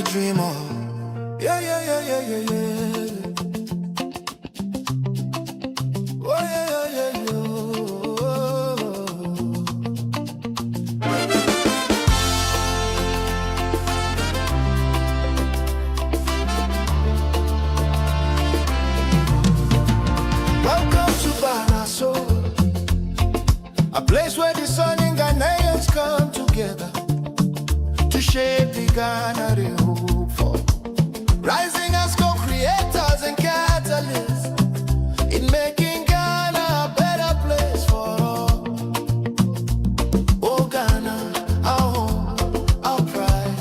dream of. Yeah, yeah, yeah, yeah, yeah, yeah. Oh, yeah, yeah, yeah, yeah. Welcome to Banaso, a place where the sun and Ghanaians come together to shape the Ghana they hope for. Rising as co-creators and catalysts in making Ghana a better place for all. Oh Ghana, our home, our pride,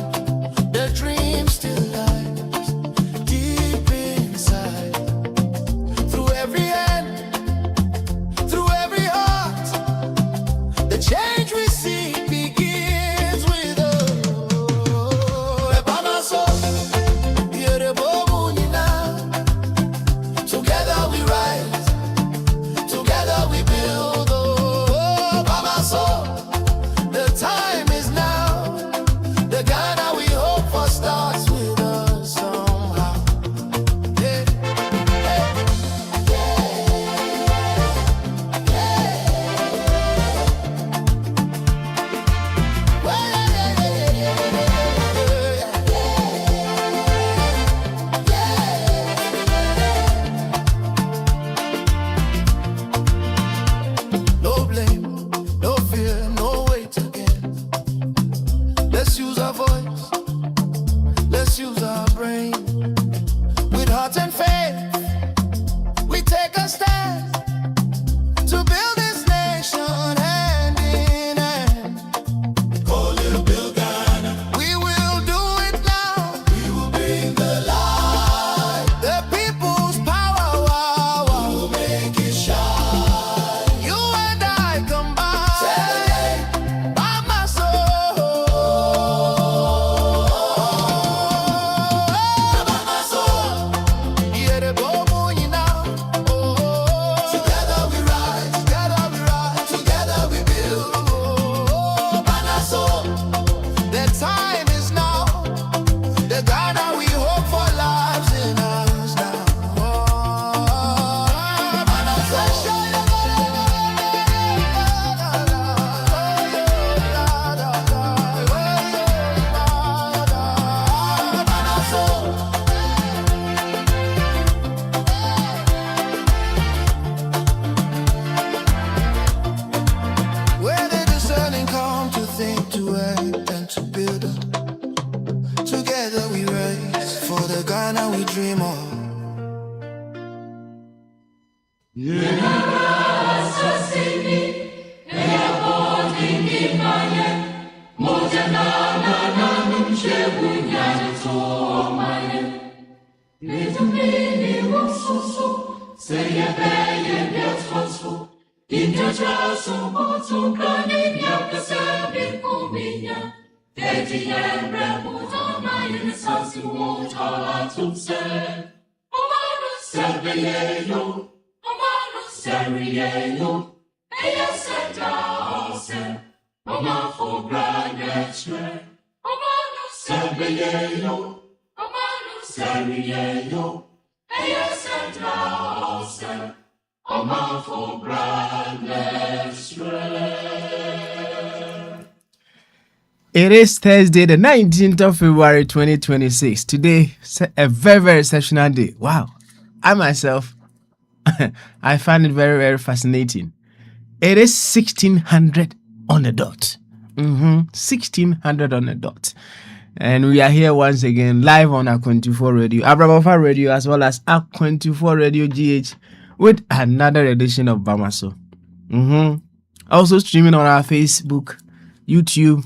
the dream still lies deep inside. Through every hand, through every heart, the change we see begins with us. Together we rise, together we build. Oh, Baba, so the time is now. The Ghana we hope for starts with us somehow. Yeah, yeah, yeah, no blame, no fear, no weight again. Let's use our voice, let's use our brain. With heart and faith, we take a stand to build this nation hand in hand. Oh, little Bill Ghana, we will do it now. We will bring the light, the people's power. Wow, wow. We will make it shine. You and I combine. Celebrate by my soul. By my soul. Yeah, the boom, you know. Oh, together we rise, together we rise, together we build. Oh, by my soul. The time is now. The Ghana we hope for lives in us now. Oh, by my soul. By my soul. Where the discerning come to think, to act, and to build up. Together we rise for the Ghana we dream of. It is Thursday, the 19th of February, 2026. Today, a very, very exceptional day. Wow. I myself, I find it very, very fascinating. It is 1600 on the dot. 1600 on the dot. And we are here once again, live on Akwantufuo Radio, Abrabafa Radio, as well as Akwantufuo Radio GH, with another edition of Bamaso. Also streaming on our Facebook, YouTube,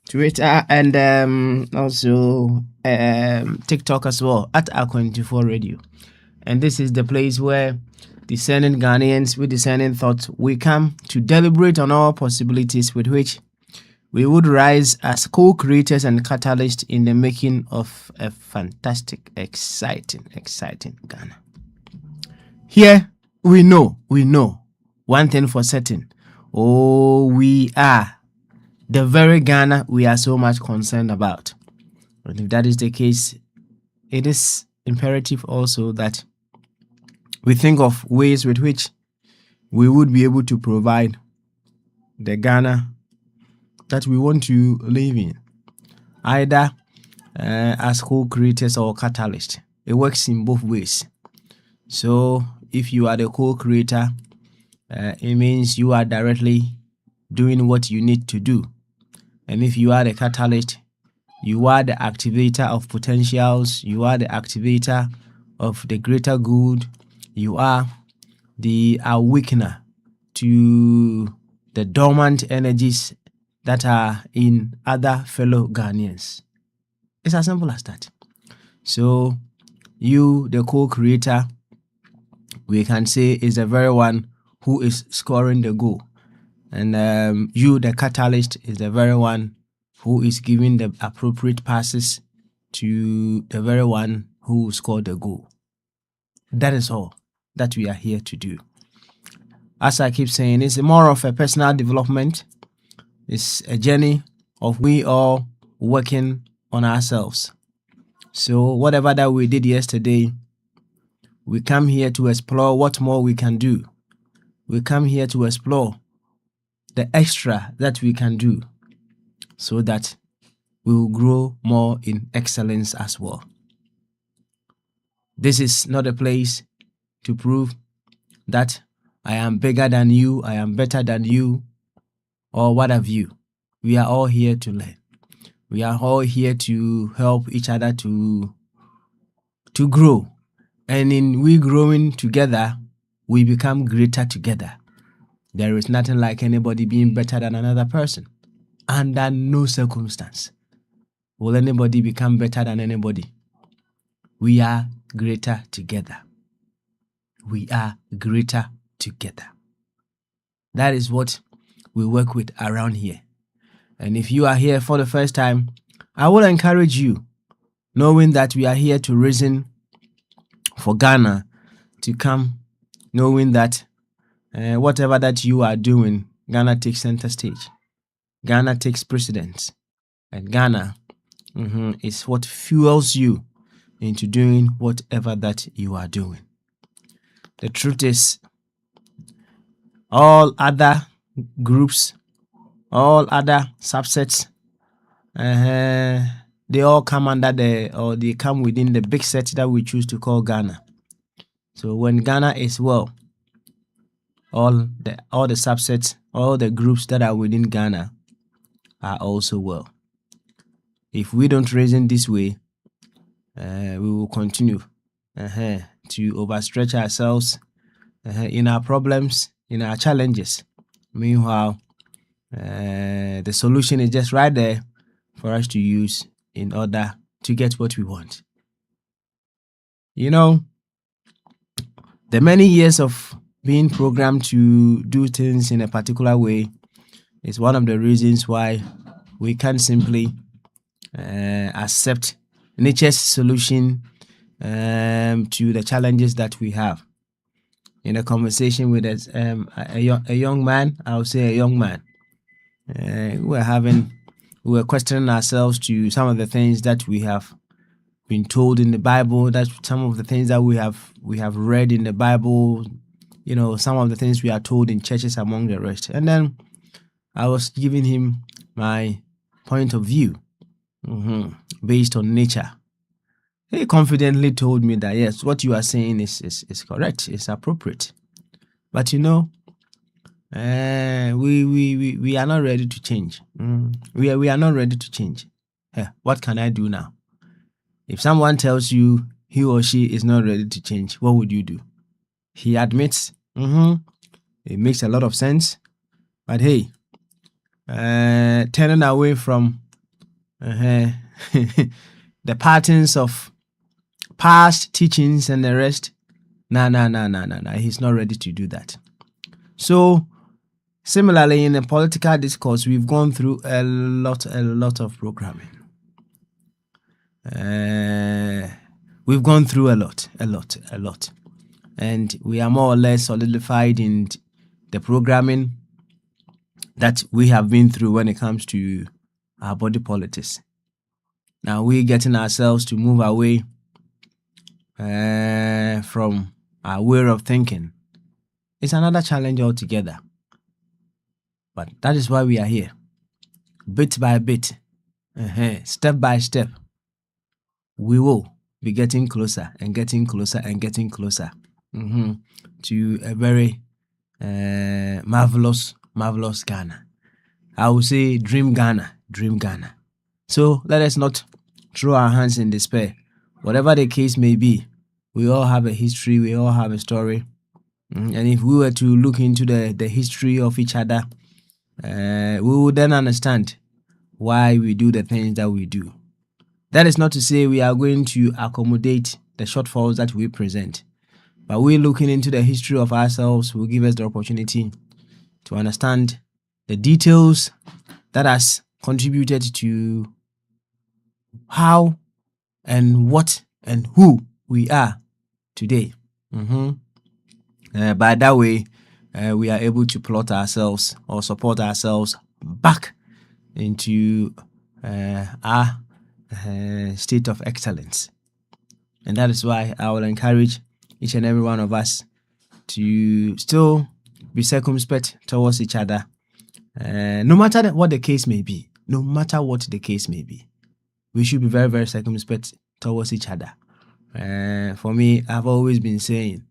Twitter, and also TikTok as well at Akwantufuo Radio. And this is the place where discerning Ghanaians with discerning thoughts, we come to deliberate on all possibilities with which we would rise as co-creators and catalysts in the making of a fantastic, exciting Ghana. Here we know one thing for certain. Oh, we are the very Ghana we are so much concerned about. And if that is the case, it is imperative also that we think of ways with which we would be able to provide the Ghana that we want to live in, either as co-creators or catalysts. It works in both ways. So if you are the co-creator, it means you are directly doing what you need to do. And if you are the catalyst, you are the activator of potentials, you are the activator of the greater good, you are the awakener to the dormant energies that are in other fellow Ghanaians. It's as simple as that. So you, the co-creator, we can say is the very one who is scoring the goal. And you, the catalyst, is the very one who is giving the appropriate passes to the very one who scored the goal. That is all that we are here to do. As I keep saying, it's more of a personal development. It's a journey of we all working on ourselves. So whatever that we did yesterday, we come here to explore what more we can do. We come here to explore the extra that we can do so that we will grow more in excellence as well. This is not a place to prove that I am bigger than you, I am better than you, or what have you. We are all here to learn. We are all here to help each other to grow. And in we growing together, we become greater together. There is nothing like anybody being better than another person. Under no circumstance will anybody become better than anybody. We are greater together. We are greater together. That is what we work with around here. And if you are here for the first time, I will encourage you, knowing that we are here to reason for Ghana, to come, knowing that whatever that you are doing, Ghana takes center stage. Ghana takes precedence. And Ghana is what fuels you into doing whatever that you are doing. The truth is, all other groups, all other subsets, they all come under they come within the big set that we choose to call Ghana. So when Ghana is well, all the subsets, all the groups that are within Ghana are also well. If we don't reason this way, we will continue to overstretch ourselves in our problems, in our challenges. Meanwhile, the solution is just right there for us to use in order to get what we want. You know, the many years of being programmed to do things in a particular way is one of the reasons why we can't simply accept nature's solution to the challenges that we have. In a conversation with a young man, I would say a young man, we were questioning ourselves to some of the things that we have been told in the Bible, that some of the things that we have read in the Bible, some of the things we are told in churches among the rest. And then I was giving him my point of view based on nature. He confidently told me that yes, what you are saying is correct, it's appropriate. But we are not ready to change. We are not ready to change. What can I do now? If someone tells you he or she is not ready to change, what would you do? He admits, it makes a lot of sense. But hey, turning away from the patterns of past teachings and the rest, he's not ready to do that. So similarly, in the political discourse, we've gone through a lot of programming. We've gone through a lot, and we are more or less solidified in the programming that we have been through when it comes to our body politics. Now we're getting ourselves to move away from our way of thinking. It's another challenge altogether. But that is why we are here. Bit by bit, step by step, we will be getting closer and getting closer and getting closer to a very marvelous Ghana. I will say dream Ghana. So let us not throw our hands in despair. Whatever the case may be, we all have a history, we all have a story. And if we were to look into the history of each other, we will then understand why we do the things that we do. That is not to say we are going to accommodate the shortfalls that we present, but we looking into the history of ourselves will give us the opportunity to understand the details that has contributed to how and what and who we are today. By that way, we are able to plot ourselves or support ourselves back into our state of excellence. And that is why I will encourage each and every one of us to still be circumspect towards each other, no matter what the case may be. We should be very, very circumspect towards each other. For me, I've always been saying,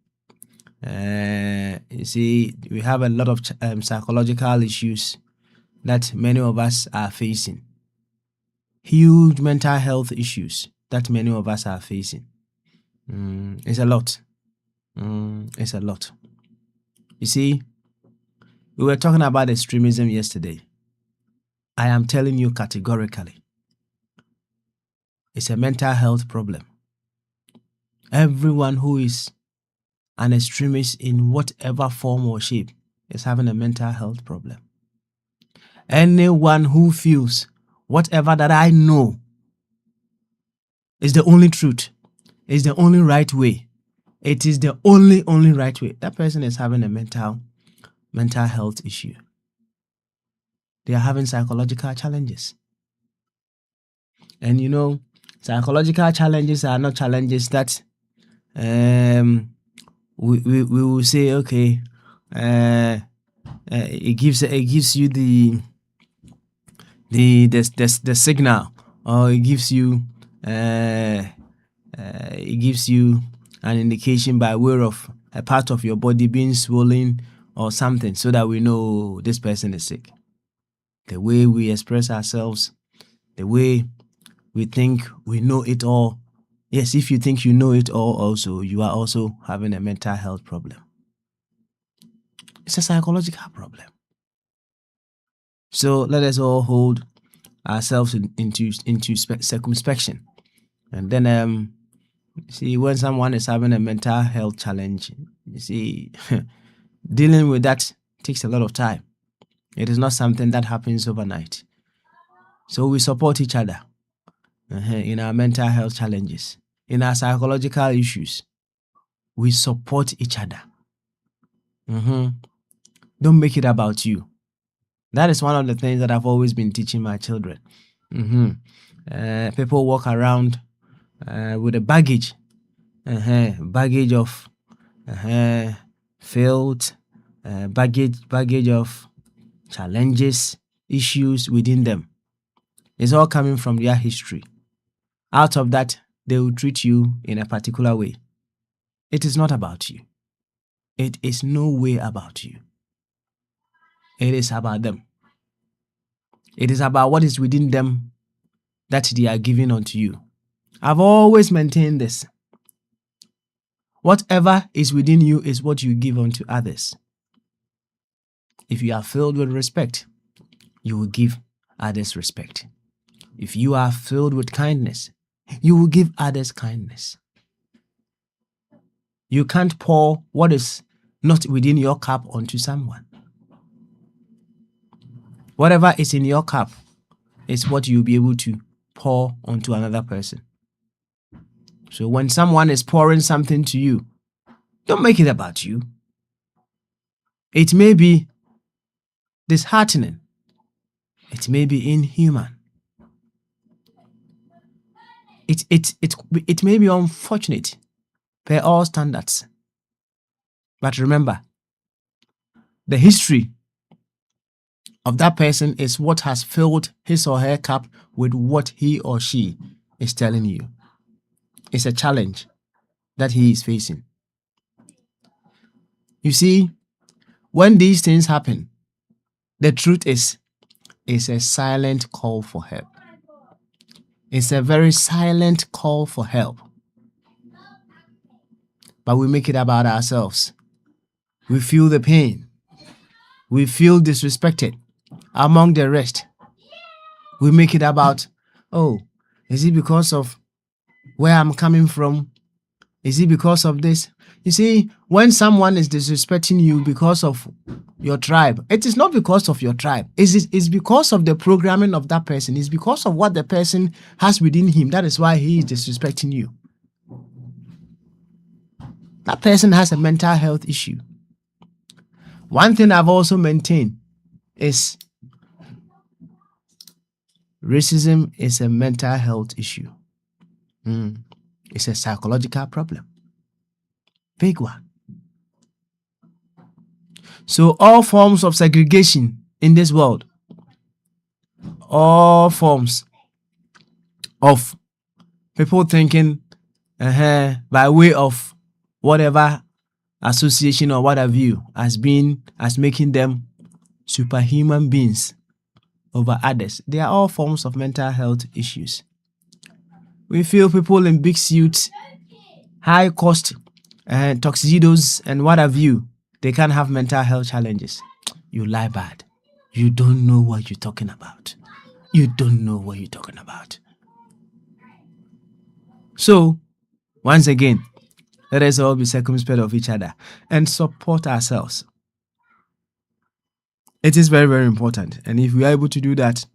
you see, we have a lot of psychological issues that many of us are facing. Huge mental health issues that many of us are facing. It's a lot. It's a lot. You see, we were talking about extremism yesterday. I am telling you categorically, it's a mental health problem. Everyone who is an extremist in whatever form or shape is having a mental health problem. Anyone who feels whatever that I know is the only truth, is the only right way, it is the only right way, that person is having a mental health issue. They are having psychological challenges. And you know, psychological challenges are not challenges that we will say, okay, it gives you the signal, or it gives you an indication by way of a part of your body being swollen or something, so that we know this person is sick. The way we express ourselves, the way we think we know it all. Yes, if you think you know it all also, you are also having a mental health problem. It's a psychological problem. So let us all hold ourselves into circumspection. And then see, when someone is having a mental health challenge, you see, dealing with that takes a lot of time. It is not something that happens overnight. So we support each other in our mental health challenges, in our psychological issues. We support each other. Don't make it about you. That is one of the things that I've always been teaching my children. People walk around with a baggage of filth, baggage of challenges, issues within them. It's all coming from their history. Out of that, they will treat you in a particular way. It is not about you. It is no way about you. It is about them. It is about what is within them that they are giving unto you. I've always maintained this. Whatever is within you is what you give unto others. If you are filled with respect, you will give others respect. If you are filled with kindness, you will give others kindness. You can't pour what is not within your cup onto someone. Whatever is in your cup is what you'll be able to pour onto another person. So when someone is pouring something to you, don't make it about you. It may be disheartening. It may be inhuman. It may be unfortunate per all standards, but remember, the history of that person is what has filled his or her cup with what he or she is telling you. It's a challenge that he is facing. You see, when these things happen, the truth is, it's a silent call for help. It's a very silent call for help. But we make it about ourselves. We feel the pain. We feel disrespected among the rest. We make it about, oh, is it because of where I'm coming from? Is it because of this? You see, when someone is disrespecting you because of your tribe, it is not because of your tribe. It's because of the programming of that person. It's because of what the person has within him. That is why he is disrespecting you. That person has a mental health issue. One thing I've also maintained is racism is a mental health issue. It's a psychological problem. Big one. So all forms of segregation in this world, all forms of people thinking by way of whatever association or what have you as making them superhuman beings over others, they are all forms of mental health issues. We feel people in big suits, high cost tuxedos and what have you, they can't have mental health challenges. You lie bad. You don't know what you're talking about. You don't know what you're talking about. So, once again, let us all be circumspect of each other and support ourselves. It is very, very important. And if we are able to do that,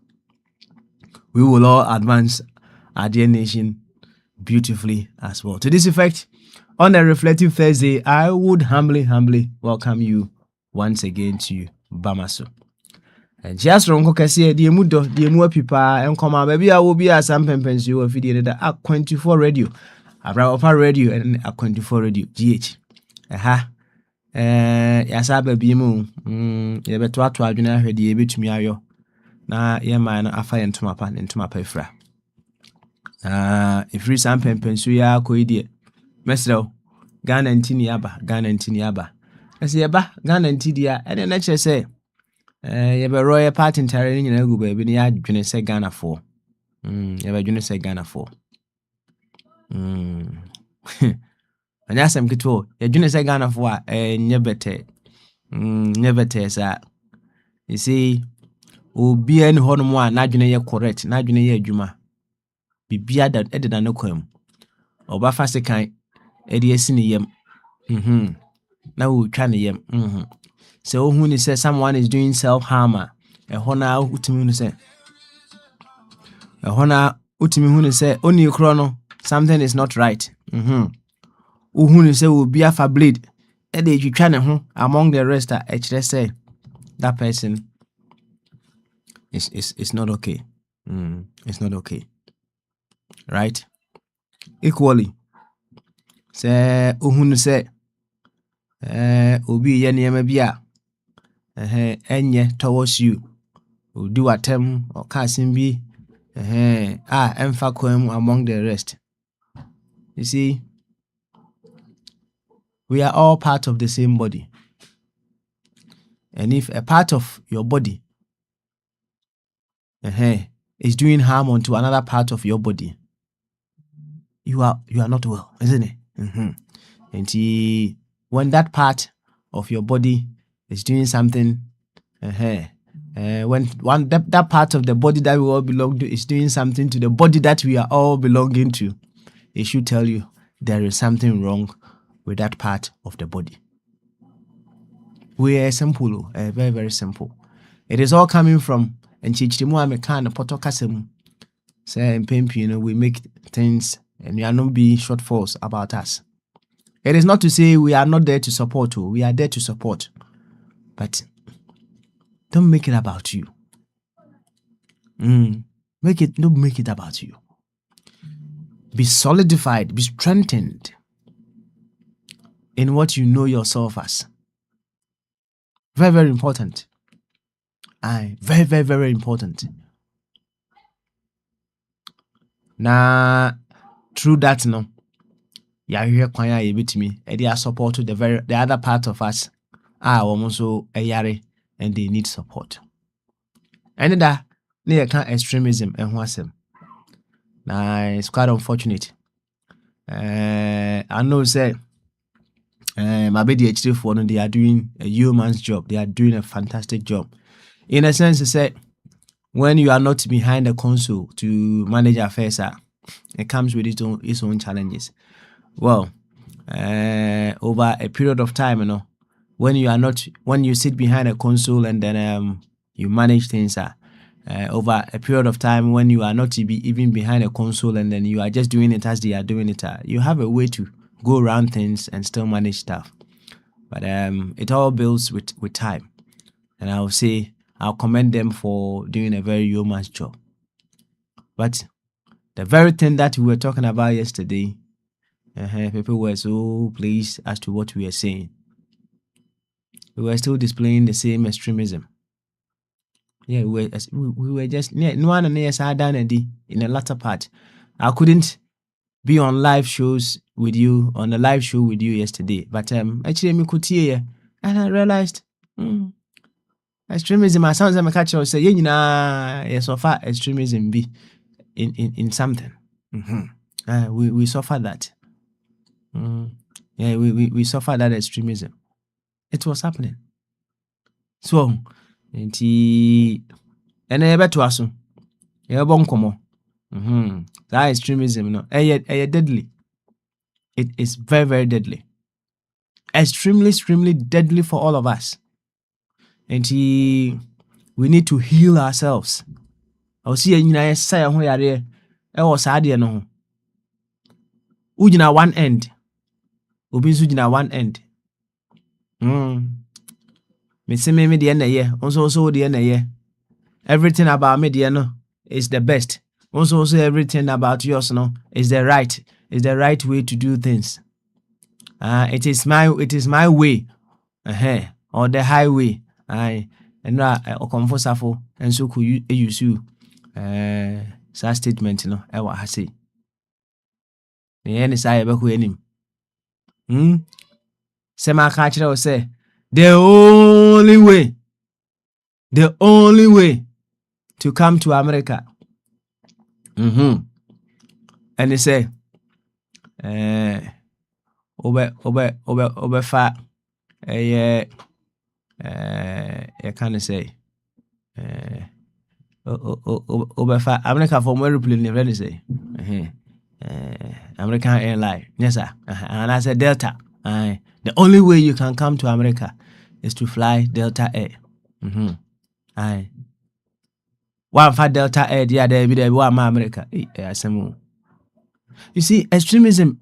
we will all advance our dear nation beautifully as well. To this effect, on a reflective Thursday, I would humbly welcome you once again to Bamaso. And just from Kokasi, the Mudo, the Muapipa, and Koma, maybe I will be at some penpensu of video that Akwantufuo radio, Abrapa radio, and Akwantufuo radio, GH. Yasa baby moon, Yabetwa to Aduna, heard the bit to me. Na man afa into my pan into my pefra. If you some penpensu ya koidie. Mesro, Ghana and Tiniaba. I say, Ghana and Tidia, and then I say, you have a royal part in Taryn in Egu, baby, you didn't say Ghana for. You have a say Ghana for. And yes, I'm good for. You didn't say Ghana for, never tell, you see, be any honor, not you correct, not you juma. Be beard that edited an oquem. Or Baffa kind. Eddie yem. Now we try yem. So when you say someone is doing self-harm, a honor utimi say. A honor utimi say only chrono something is not right. Uhunu say will be a bleed. Eddie you trying among the rest actually say that person is not okay. It's not okay. Right? Equally. Say uhunu say obi ye niyama bia enye towards you will do attempt or casting be emfa kwem among the rest. You see, we are all part of the same body, and if a part of your body is doing harm onto another part of your body, you are not well, isn't it? And when that part of your body is doing something, when that part of the body that we all belong to is doing something to the body that we are all belonging to, it should tell you there is something wrong with that part of the body. We are simple, very, very simple. It is all coming from Nchichtimu Amekan Potokasemu. Say we make things and we are not being shortfalls about us. It is not to say we are not there to support you. We are there to support. But don't make it about you. Don't make it about you. Be solidified, be strengthened in what you know yourself as. Very, very important. Very, very, very important. Now, through that, no, yɛahwehwɛ kwan a yɛbɛtumi ɛde support the other part of us wɔn nso ɛyare and they need support. ɛne da ne yɛka extremism ɛho asɛm. Now, it's quite unfortunate. I know say my baby Akwantufuo no, they are doing a yeoman's job. They are doing a fantastic job. In a sense, it's say when you are not behind the console to manage affairs, it comes with its own challenges. Well, over a period of time, when you sit behind a console and then you manage things, over a period of time when you are not even behind a console and then you are just doing it as they are doing it, you have a way to go around things and still manage stuff. But it all builds with time. And I'll commend them for doing a very yeoman's job. But the very thing that we were talking about yesterday, people were so pleased as to what we were saying. We were still displaying the same extremism. Yeah, we were just no one in the latter part. I couldn't be on live shows with you on a live show with you yesterday, but actually me could hear and I realized extremism. I sounds like my catcher say yes, so far extremism be in something. We suffer that. Yeah, we suffer that extremism. It was happening. So, and I bet to us, that extremism, deadly. It is very, very deadly. Extremely, extremely deadly for all of us. And we need to heal ourselves. I'll see you say who are there. I was sad, no. Ujina one end. Ubinsu one end. Me say me the end year. Also the end year. Everything about me the is the best. Also everything about yours is the right way to do things. It is my way. Or the highway. And Akwantufuo and so could you use such statement I wa say. The end is I ever him. Sema catcher say the only way to come to America. And they say over fat I can't say over fat America from airplane never say American airline. Yes sir. And I said Delta. The only way you can come to America is to fly Delta Air. One for Delta Air, the other be there one America. You see, extremism,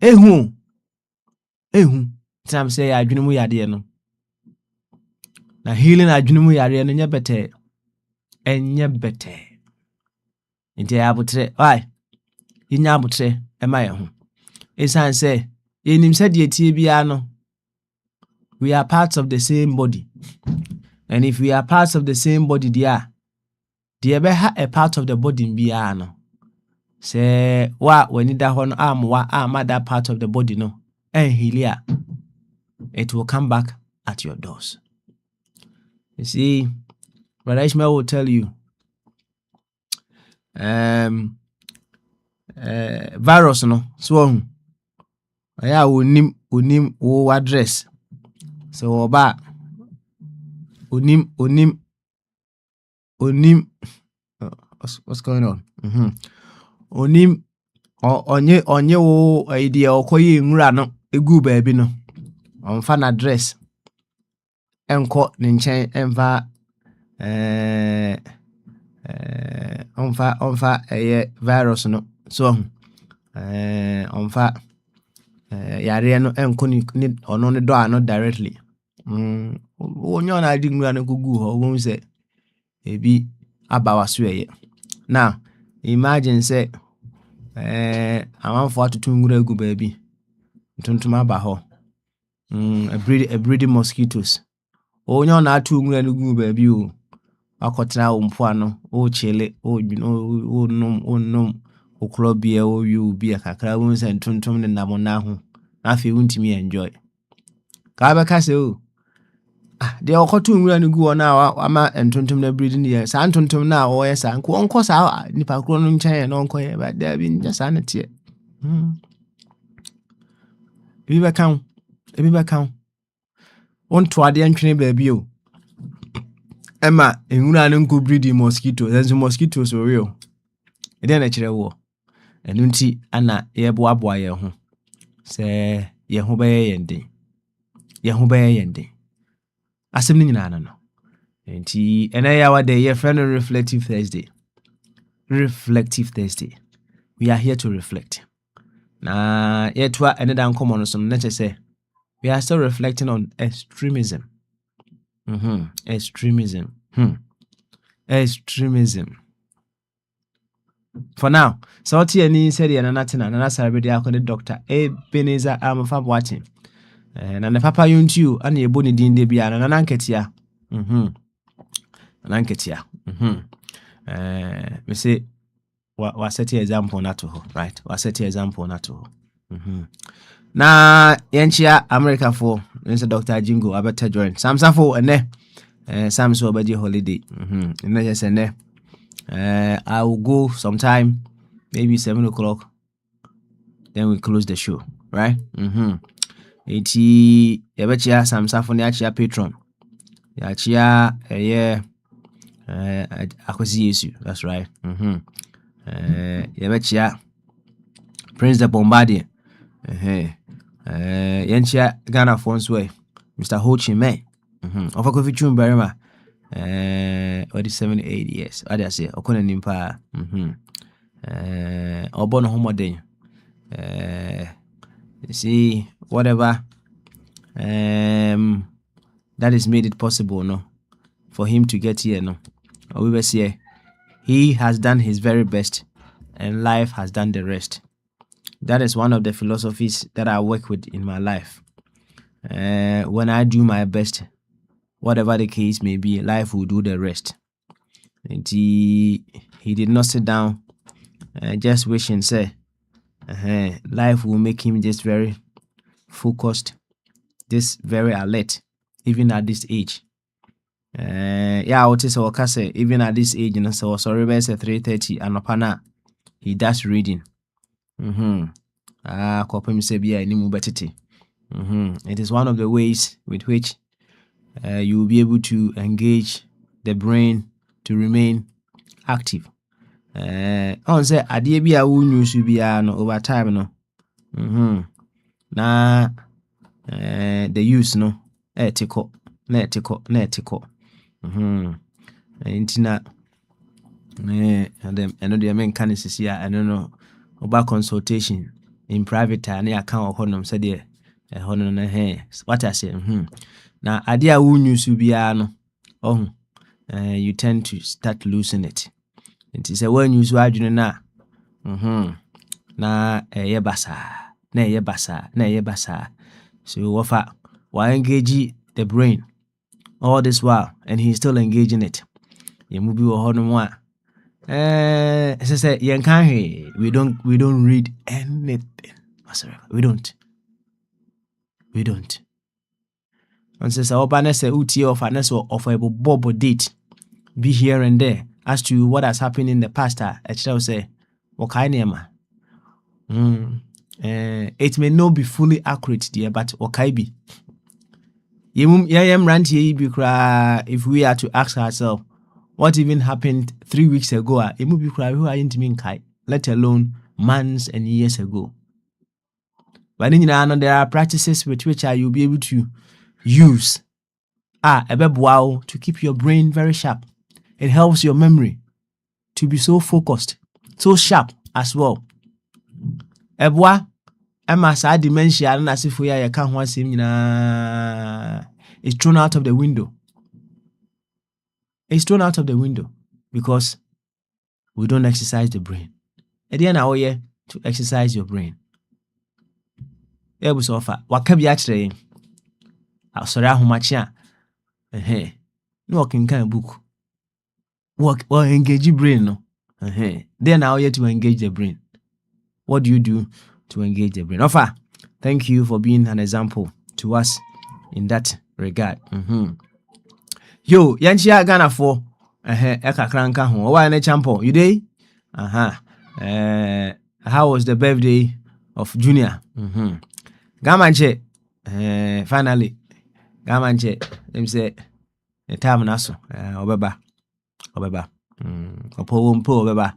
Some say I dream we are there no. Now healing I dream we are there no better. And better. Into abutre, why? In abutre, am I home? It's say, in him said ye tibiano. We are parts of the same body. And if we are parts of the same body, dear be a part of the body in biano. Say what when it arm that part of the body no. And healia. It will come back at your doors. You see, Brother Ishmael will tell you virus no so I unim wo address. So oba unim what's going on? Onim onye wo idea okoye nwura no egu baabi no onfa na address enko ne nchen enfa onfa virus no so onfa yare no enko ni ono ne do ano directly onyo na adi nwura no gugu ho won say ebi abawaso eye. Now imagine say amanfo atoto nwura egu baabi ntontom aba ho a breeding mosquitoes onye ọ na-atụ nwura egu baabi o akọtena wo mpoano o chele o nom okro bia o wi bia kakra won se ntontom ne nam na ho afi wuntimi enjoy ka ba ka se o de okoto nwura ne gu ona ama ntontom na breeding ye sa ntontom na o ye sa nko sa nipa kro no nchen no nko ye ba da bi nya sa na tie ebi ba kan on to ade antwene ba bi o Emma nwura ne nko breeding mosquito there's mosquitoes for real e dey na kire wo enu nti ana ye boaboa ye ho se ye ho ba ye yende asem ni nyina no nti ena ya wa day ye friend reflective Thursday we are here to reflect na yet wa ene dan komo no so na che say we are still reflecting on extremism extremism for now so what any said ya na sarabedi akone Dr. Ebenezer Amfa watching na ne papa yuntu ana ebo ne din de bia na nanketia nanketia we say wa set example na to ho right wa set example na to ho na yenchia America for Dr. Jingo abeta join samsafo ene samso obedi holiday ene just ene I will go sometime maybe 7 o'clock then we close the show right eti yebechia samsafo ne achia patron ya achia akwesi Yesu that's right yebechia Prince the Bombardier yenchia Ghana Fonso Mr. Ho Chi Minh ofako fi chumbarema what is 78 years what I say okona nimpa obono homoden see whatever that is made it possible no for him to get here no we were say he has done his very best and life has done the rest. That is one of the philosophies that I work with in my life. When I do my best, whatever the case may be, life will do the rest. And he did not sit down just wishing, say, life will make him just very focused, just very alert, even at this age. Yeah, I would say, even at this age, you know, so sorry, 3:30 and upana, he does reading. It is one of the ways with which you will be able to engage the brain to remain active. On say adie bi a wo nyusu bia no over time no. Na the use no etiko na etiko. Intina and I know the main candidates here I don't know about consultation in private and I account honum said there honor what I say now idea wo nyusu bia no you tend to start losing it. It is a when you adwene na na basa so wafa engage the brain all this while and he's still engaging it. You move you honum wa say we don't read anything whatsoever. We don't and says our banner say uti of a bobo date be here and there as to what has happened in the past. I shall say okainema it may not be fully accurate dear, but okaibi if we are to ask ourselves what even happened 3 weeks ago, let alone months and years ago. But then there are practices with which you'll be able to use to keep your brain very sharp. It helps your memory to be so focused, so sharp as well. Ebwa Emma sa dementia and as if we are can't want him it's thrown out of the window. It's thrown out of the window because we don't exercise the brain. At the end of to exercise your brain. Ebu so offer. Wakabi actually. Sorry, how much ya? No working kind book. Work or engage your brain, no. Then now you to engage the brain. What do you do to engage the brain? Offer. Thank you for being an example to us in that regard. Yo, yanchia Ghana for eka kranka ho. Why na champo? You day? How was the birthday of Junior? Gamanche. Finally. Gamanche. Them say the time naso. Obeba. Opo obeba.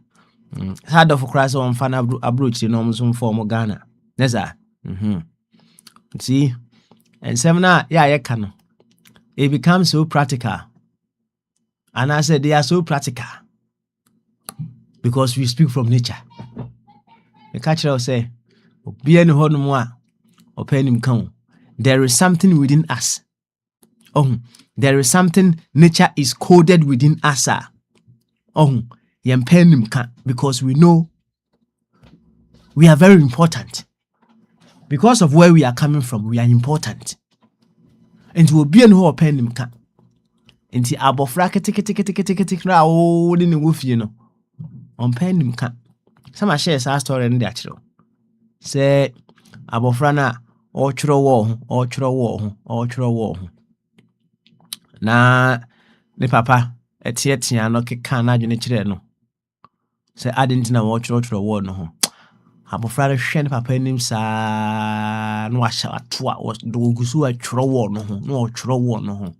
Hard of cross on fan approach in almost some form of Ghana. That's that. See, and seminar, yeah, can. It becomes so practical. And I said they are so practical because we speak from nature. The catcher will say, be any horn more or pen him come. There is something within us. There is something nature is coded within us. Yem pen him can because we know we are very important. Because of where we are coming from, we are important. And we will be an whole pen him can. And the abofra tick na oh in the wolf, you know. On pen him can. Some shares our story in the actual. Say abofrana or chro war. Na the papa etieti no kekana june chire no. Say I didn't know what chro war no. Abofra hwe ne papa nim saa no ahya atoa do gusu atworo wo no ho no otworo wo no ho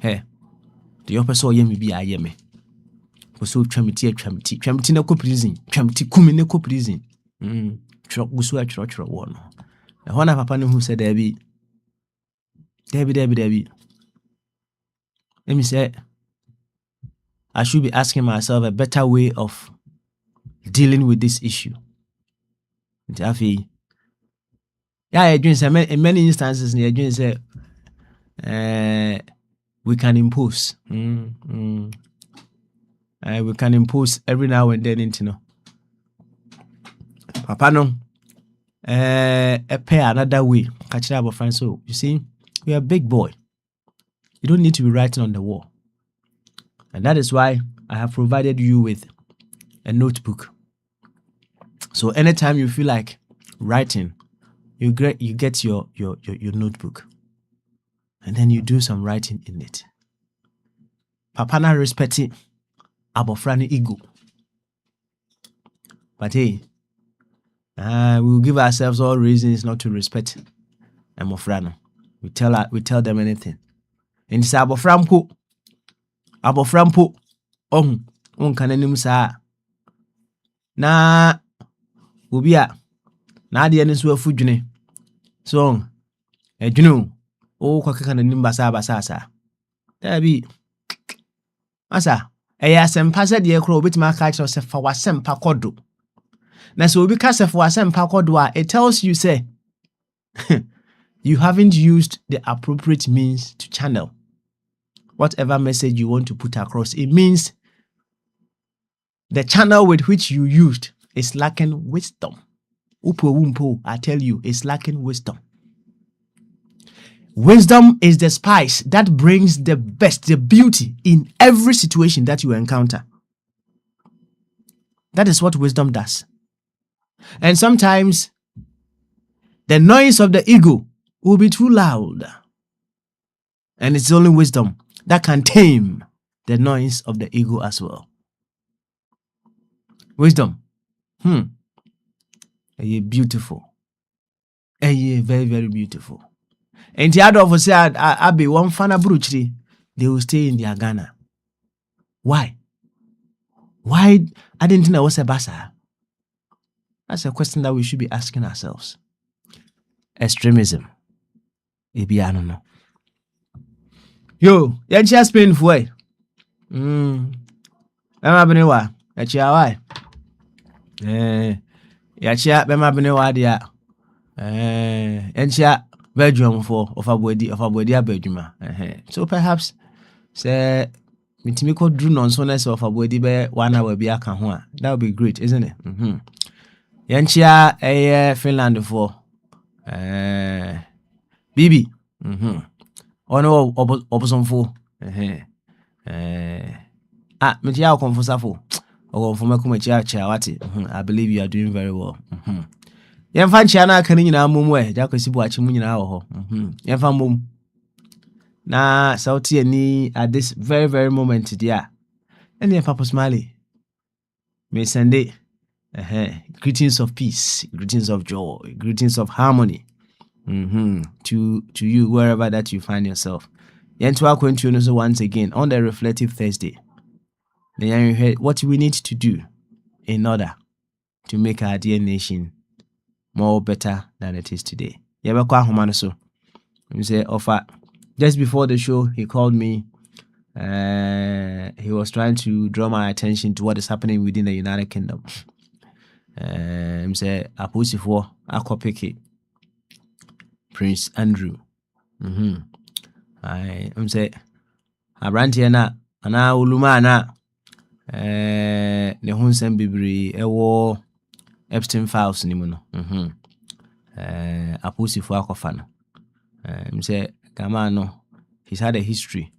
he de yo person ye me bi aye me so twamiti na ko prison twamiti kumi na ko prison tworo gusu atworo wo no e ho na papa ne hu se David let me say I should be asking myself a better way of dealing with this issue. Yeah, in many instances, we can impose. We can impose every now and then, you know. Papa no, pay another way. Catch up, friends. So you see, you're a big boy. You don't need to be writing on the wall, and that is why I have provided you with a notebook. So anytime you feel like writing, you get your notebook, and then you do some writing in it. Papa na respecting abofrani ego, but hey, we will give ourselves all reasons not to respect abofrano. We tell them anything. And it's aboframpo, kananim sa na. Ubia na ade ne so afudwene so adwene o kwakeka na nim basa da bi asa eya sempa se de ekro obitima aka kire se fa wasempa kodo na so obi ka se fa wasempa kodo a it tells you say you haven't used the appropriate means to channel whatever message you want to put across. It means the channel with which you used is lacking wisdom. I tell you, it's lacking wisdom. Wisdom is the spice that brings the best, the beauty in every situation that you encounter. That is what wisdom does. And sometimes the noise of the ego will be too loud. And it's only wisdom that can tame the noise of the ego as well. Wisdom. Beautiful. Very, very beautiful. And the other of say I be one fana bruchri, they will stay in their Ghana. Why? I didn't know what's a basa. That's a question that we should be asking ourselves. Extremism. Maybe I don't know. Yo, you just been for way. I'm having why. Yachia bema bene wadia enchia bedroom for of abodi abeduma so perhaps say mitimi ko drew nonsense of abodi be 1 hour bi aka ho a that would be great, isn't it? Yanchia Finland for Bibi. Ono opposite for Mejia Confusafo. Or for Makumachia Chawati. I believe you are doing very well. Yan Chana can in our mumwe, Jacosibu Achimun our Yan mum. Na Sauti ni at this very, very moment, dear. And then Papa Smiley. May Sunday. Greetings of peace, greetings of joy, greetings of harmony. To you wherever that you find yourself. Yentu Akwantufuo once again on the Reflective Thursday. Then you heard what we need to do in order to make our dear nation more better than it is today. Yabakwa Humanoso. You say offer. Just before the show, he called me. He was trying to draw my attention to what is happening within the United Kingdom. Say Akwantufuo Akopeke Prince Andrew. I say Abranti na ana uluma na ne hunsem bibiri ewo Epstein files ni mu no. Akwantufuo akofa no. Say kama no, he's had a history.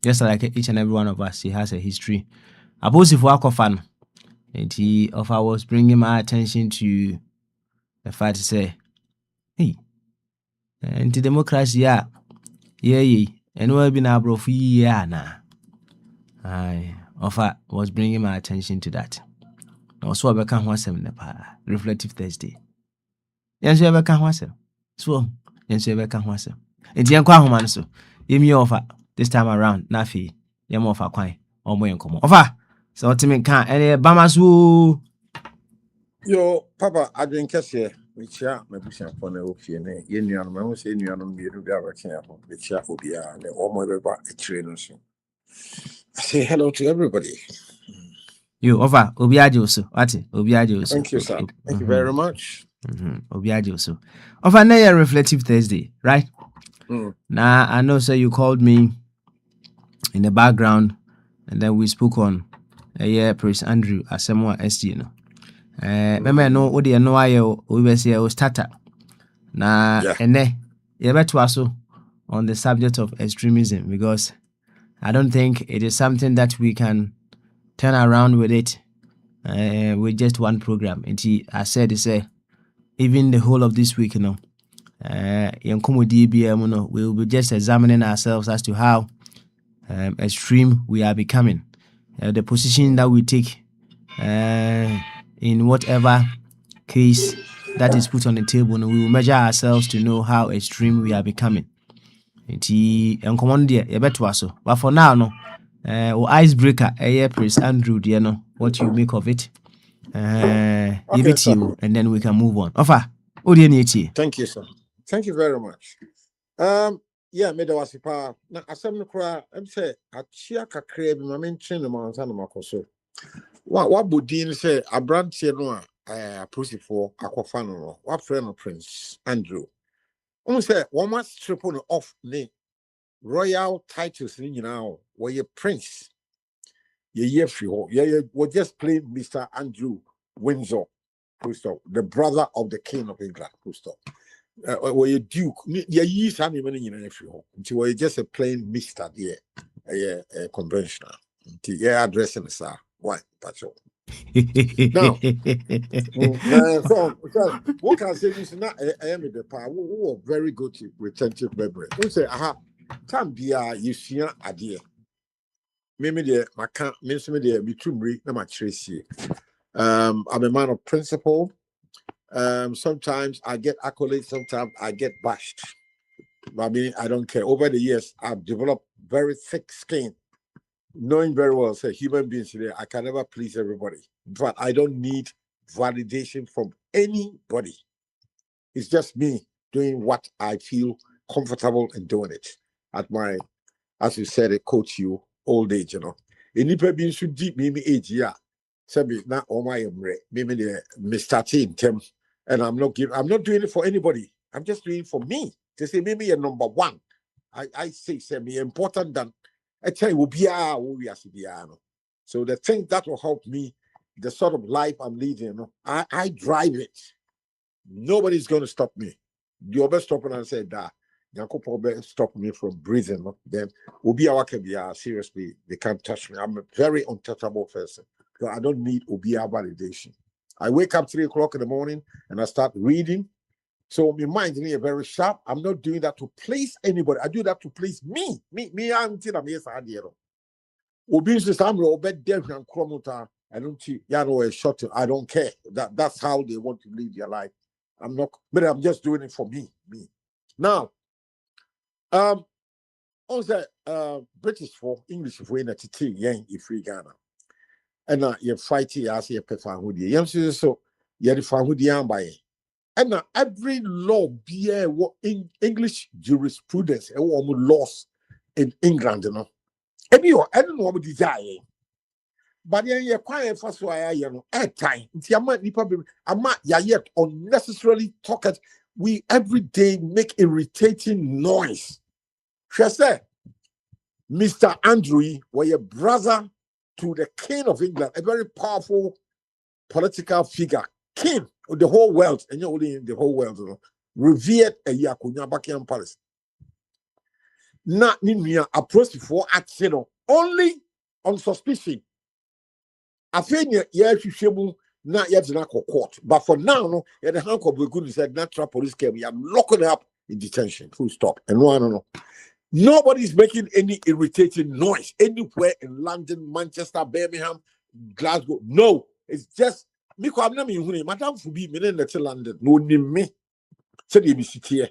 Just like each and every one of us, he has a history. Akwantufuo akofa no. And he was bringing my attention to the fact to say, hey, anti-democracy, and we'll be now bro for now. I was bringing my attention to that. Also, I become one Reflective Thursday. Yes, ever can was so. Yes, ever can was and the uncle so. Give me offer this time around. Nafi, yam offer quine or more come offer. So ultimate can't any Bamasu. Yo, Papa, I drink here. Which are my bush upon the ocean. You know, say you know, be working upon the chair will be a trainer. I say hello to everybody. You over Obiajo so. Obiajo so. Thank you, sir. Thank you very much. Obiajo so. Over near Reflective Thursday, right? Now I know, sir, you called me in the background, and then we spoke on. Prince Andrew Asemwa SG no. Remember no what they know we were say starter. Na ene you better also on the subject of extremism, because I don't think it is something that we can turn around with it with just one program. And I said even the whole of this week, we will be just examining ourselves as to how extreme we are becoming. The position that we take in whatever case that is put on the table, and we will measure ourselves to know how extreme we are becoming. But for now, no, icebreaker, Prince Andrew, what you make of it? Give it to you, and then we can move on. Thank you, sir. Thank you very much. Yeah, me da wasipa na asem no kra em say achia kakra bi ma menchen no mansa no makoso wa bodin say abrantie no Akwantufuo akofa no wa friend no Prince Andrew say one must strip on off the royal titles ni nyina were ye prince ye free ho ye we just play Mr. Andrew Windsor, the brother of the King of England, were you duke, you some in every home until we're just a plain Mr. There, conventional. Yeah, addressing sir. Why? That's all. Now, so what can I say? This not I am in the power. Who are very good retentive memory. We say, aha, time be you see idea. Maybe the my can't miss me there between me and my Tracy. I'm a man of principle. Sometimes I get accolades, sometimes I get bashed. But I mean, I don't care. Over the years, I've developed very thick skin, knowing very well, say human beings today, I can never please everybody. But I don't need validation from anybody. It's just me doing what I feel comfortable in doing it. At my, as you said, it coach you old age, you know. Any being should deep me age, yeah. Sabi na all my maybe the Mr. Tim. And I'm not doing it for anybody. I'm just doing it for me. To say maybe you're number one. I say me important than I tell you we are. So the thing that will help me the sort of life I'm leading, you know, I drive it. Nobody's going to stop me. The other stop and say that. Yanko stop me from breathing. No? Then Obia can be seriously, they can't touch me. I'm a very untouchable person. So I don't need Obia validation. I wake up 3 o'clock in the morning and I start reading. So my mind is very sharp. I'm not doing that to please anybody. I do that to please me. I'm I don't see, a shot. I don't care. That's how they want to live their life. I'm just doing it for me. Now, also British for English for in a TT, yang free Ghana. And you're fighting as a perfect so you're the fan by. And every law be in English jurisprudence and laws in England, you know. And you I don't know what desire. But then you're quiet for so I know at time. I'm yet unnecessarily talk at we every day make irritating noise. She said, Mr. Andrew, were your brother to the King of England, a very powerful political figure, king of the whole world, and you're only in the whole world, you know, revered a Yakunya Buckingham Palace. Not Nimia approached for action only on suspicion. I think you not yet in court, but for now, no, the Hank of Good said natural police came. I'm locking up in detention. Full stop. And no. Nobody's making any irritating noise anywhere in London, Manchester, Birmingham, Glasgow. No, it's just me. I'm not me. Madam Fubi, me in London. No, me. Said you sit here.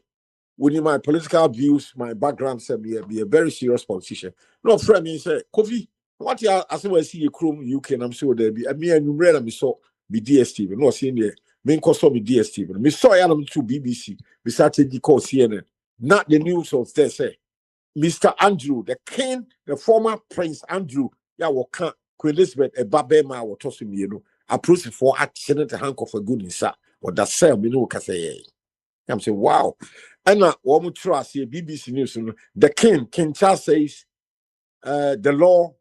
With my political views, my background said be a very serious politician. No friend, me say, Kofi, what you as I see a Chrome UK, and I'm sure there be. Me and you me saw be DSTV. No, seeing there. Me saw me DSTV. Me saw them to BBC. We started to call CNN. Not the news of they say. Mr. Andrew, the king, the former Prince Andrew, Queen Elizabeth, a babema, or tossing you know, approach for action at the hand of a good inside, or that sell me no say. I'm saying, wow. And now, one more trust here, BBC News, the King Charles says, the law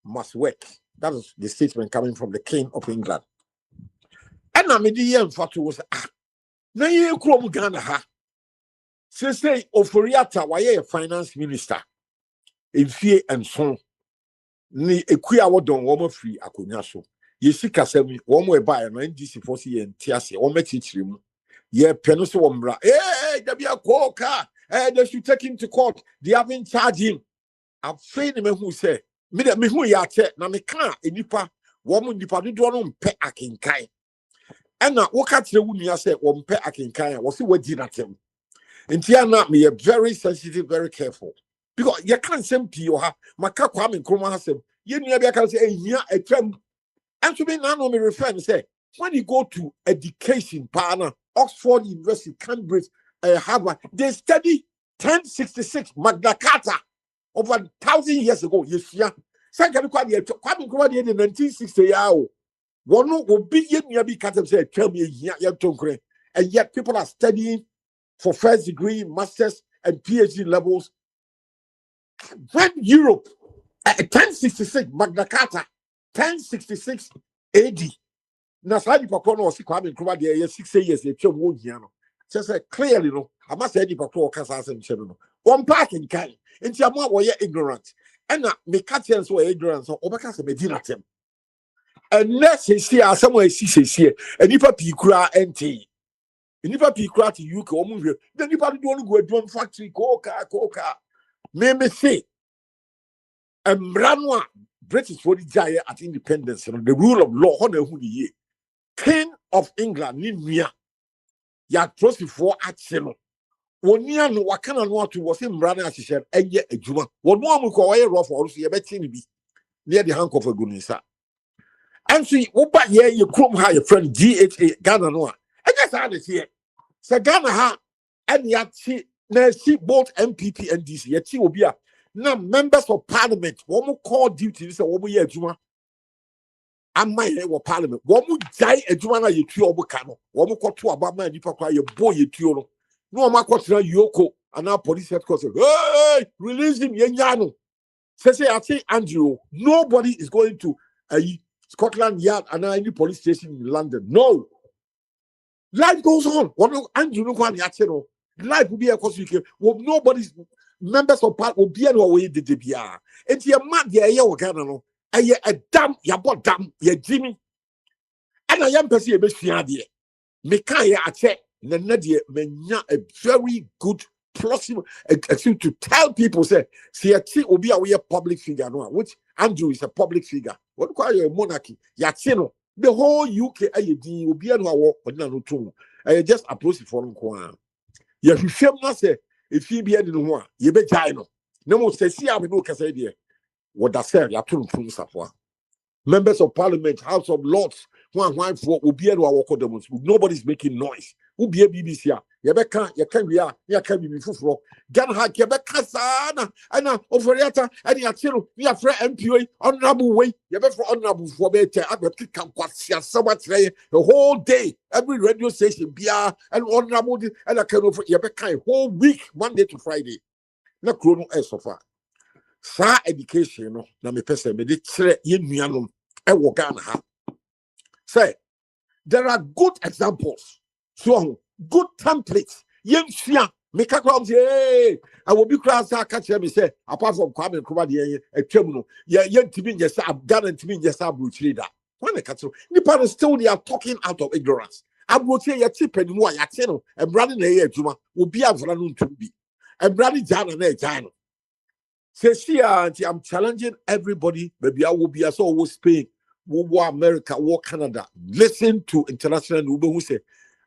must work. That is the statement coming from the King of England. And now, me the fatu was now you come Ghana ha. Say Oforiata, why a finance minister in fear and so ni equia wodon woman free akonya so. Ye sika semi one way buy no NDC for see and tiase one mechichiri mu. Ye peno so wombra. There be a coca. They should take him to court. They haven't charged him. I'm afraid me who say me who ya che na me kan enipa woman nipa do no mpe akenkan. And now what at the woman say one mpe akenkan was see what did at him. And here now me a very sensitive, very careful. Because you can't send to ha maka kwame nkrumah has you never can say here a term. And to me now me refer and say when you go to education partner, Oxford University, Cambridge, Harvard, they study 1066 Magna Carta over 1,000 years ago. Yes, yeah. Second kwame nkrumah in 1960 years. One will be in be cut say tell me here and yet people are studying for first degree, masters, and PhD levels. When Europe, 1066 Magna Carta, 1066 AD. Nasali Papono was Kwame Nkrumah there 6 years. They came 1 year. Just clearly, no. I must say, Papo Casas and Cherono. One parking kind. And Tiamo were ignorant. And the Katians were ignorant. So Obacas Medina them. Unless he see somewhere he here, and if a Picra NT. Nipa pikra to UK omu hwe then nipa do no go adwom factory koka me say emrano a British for the giant at independence the rule of law on hu ye King of England ni nua ya trust before action wonia no wakana no ato wo se emrano a hyehyɛ enye adwuma wono amko wo ye rough or so ye beti ni bi near the hank of a gunisa and so wo ba ye krom ha your friend GHA Ghana no a I just had it here. So Ghana ha and yet see both MPP and DC. Yet will be now members of parliament. One more call duty. This is what we are doing. And my head of parliament. One more die a Jumana you two obukano. One more call to Obama you pakwa your boy you two. No more call to Yoko and our police headquarters. Hey, release him, Yenyano. Say I say Andrew. Nobody is going to Scotland Yard and any police station in London. No. Life goes on. Life will be a course nobody's members of part will be anyway the DBR. And your man, yeah, no. A damn, ya bought damn, ya Jimmy. And I am perceiving a bit fiadia. Mekaya ache, Nadia, menya a very good plausible to tell people say, see a will be a public figure, no, which Andrew is a public figure. What call you a monarchy? Yachino. The whole UK AD will be a walk, but no two. I just approach it for one. You shame not say if he be any one, you be China. No more say, see, I will look as idea. What I said, you have to members of parliament, House of Lords, one for will be able to walk on them. Nobody's making noise. Who be a BBC? Yabeka, you can be full. Ganha, Yabeka, Sana, and Overyata, and Yachino, we are for MPA, honorable way. Yabeka for honorable for better. I will kick up so much the whole day. Every radio station, Bia, and honorable, and I can over Yabeka a whole week, Monday to Friday. No chrono so far. Sa education, no, na me person, me de tre yen nuanom e wo Ghana ha. Say, there are good examples. So, good templates. Yen hia, me ka kwa say, hey, I will be class catch me say, apart from Kwame Nkrumah de etwam no, yen timi nye sa Ghana timi nye sa abrochire da. When the catch nipa still they are talking out of ignorance. Abrochire ye tipe ni mu a yate no, embrade na ye adwuma, obi avra no ntumbi. Embrade jana na jana. Say, I'm challenging everybody. Maybe I will be as always Spain, war America, war Canada. Listen to international Uber who say,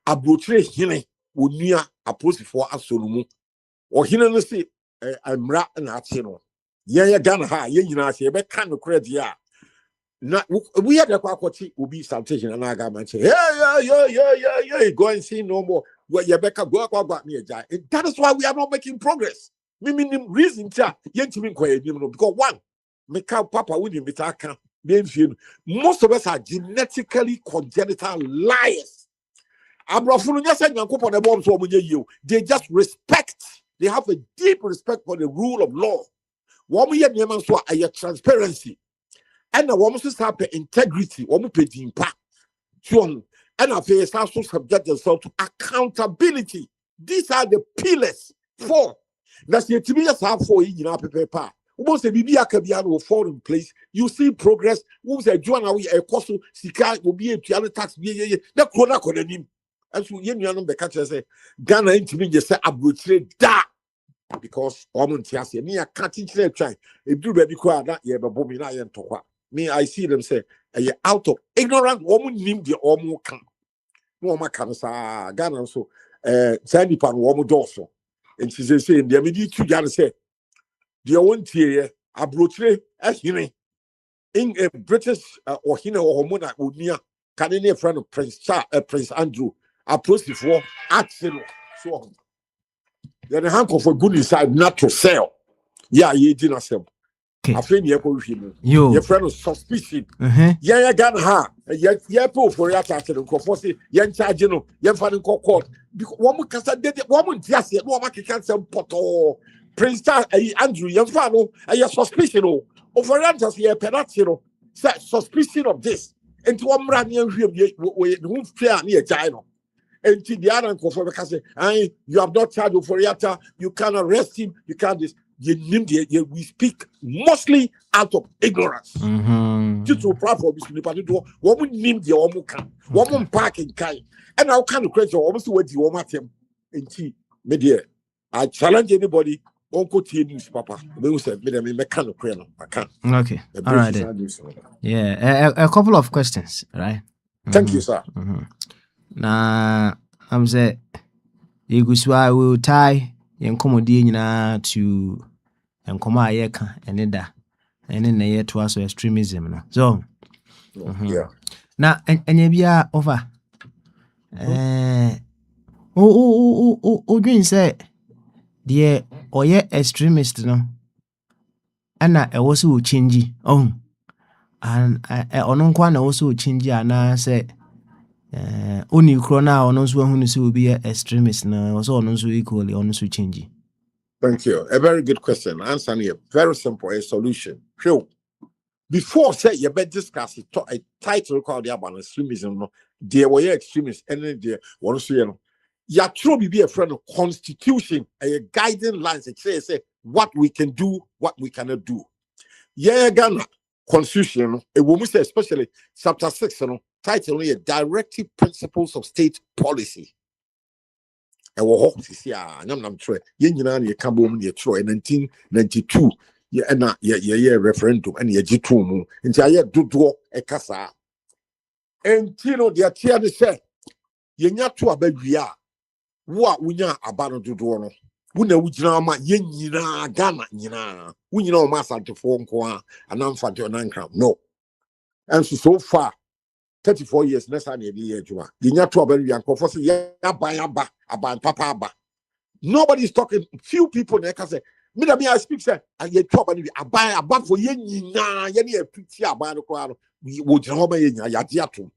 Abrotre Hine, Unia, Akwantufuo Asolumu. Or Hine say, I'm rat and Atino. Yeah, Ghana, yeah, say, but kind of credit, yeah. We had a quacky will be sanitation and I got my say, yeah, go and see no more. Where you back up me a guy. And that is why we are not making progress. Meaning reason because one, make papa with him most of us are genetically congenital liars. They just respect, they have a deep respect for the rule of law. Transparency and a woman's integrity, and a face also subject themselves to accountability. These are the pillars for. That's the TBS have for you know paper. Almost a BBA can will fall in place. You see progress. Who's a Joanna? A cost Sika will be a piano tax. The corner could him. And so you know the catcher say Ghana into me just say abrochire da because Omontiasi near cutting try. If you ready quiet that yeah, but Bomina and Toka. Me, I see them say out of ignorant woman named the Omo can. No Macanasa Ghana so Sandy Pan Womo Dorso. And she says, the immediate two guys say, the one tier, a brochure, as in a British or Hina or Homona would near Canadian friend of Prince Andrew, Akwantufuo, accident. So then a handful for good inside not to sell. Yeah, you didn't sell. I think your friend was suspicious. Yeah, got her. Yeah, poor for your accident. Yan Chagino, Yan Fanning Court. Woman can say, woman, yes, woman can say, Poto, Prince Andrew, Yan Fano, and your suspicion of Rantas, your penatino, suspicion of this. And to one brand new who fear near China. And to the other conform because you have not charged for Yata, you can arrest him, you can't this. We speak mostly out of ignorance. Just to platform is woman named the Omuka, woman parking kind, and how kind of question almost what you want him in tea. Media. I challenge anybody. Uncle T news, Papa. They said, "Me kind of cradle." I can't. Okay. All right. Yeah. A couple of questions, right? Thank you, sir. Now, I'm saying, you will tie. Comedy to and come ayeka and eda and then a to us extremism. So yeah. Now and you be over. Green say dear or ye extremist no. And I also change and on one also change and I say only crona or no one who will be an extremist no also no equally on to change. Thank you. A very good question. Answer here. Very simple. A solution. Sure. before say you better discuss it, a title called the Urban Extremism, no, there were extremists, and then there one say, you know, you true be a friend of constitution, a guiding lines that say what we can do, what we cannot do. Yeah, Ghana constitution, a woman say, especially chapter 6, you know, title a directive principles of state policy. And we hope to see, I'm sure, you come home in 1992. Yeah, and referendum and G2 and I do a casa. And Tino, the Atiana said, Yenya to a baby. What we know about do no. We know which drama Yena Ghana, we know Master to phone qua and I'm for your non-crown. No. And so far, 34 years, next time year, Yenya to a baby and confess, yeah, by Papa. Nobody's talking, few people in the me I speak say I get trouble I buy a bag for yena any a picture about the crowd we would yato.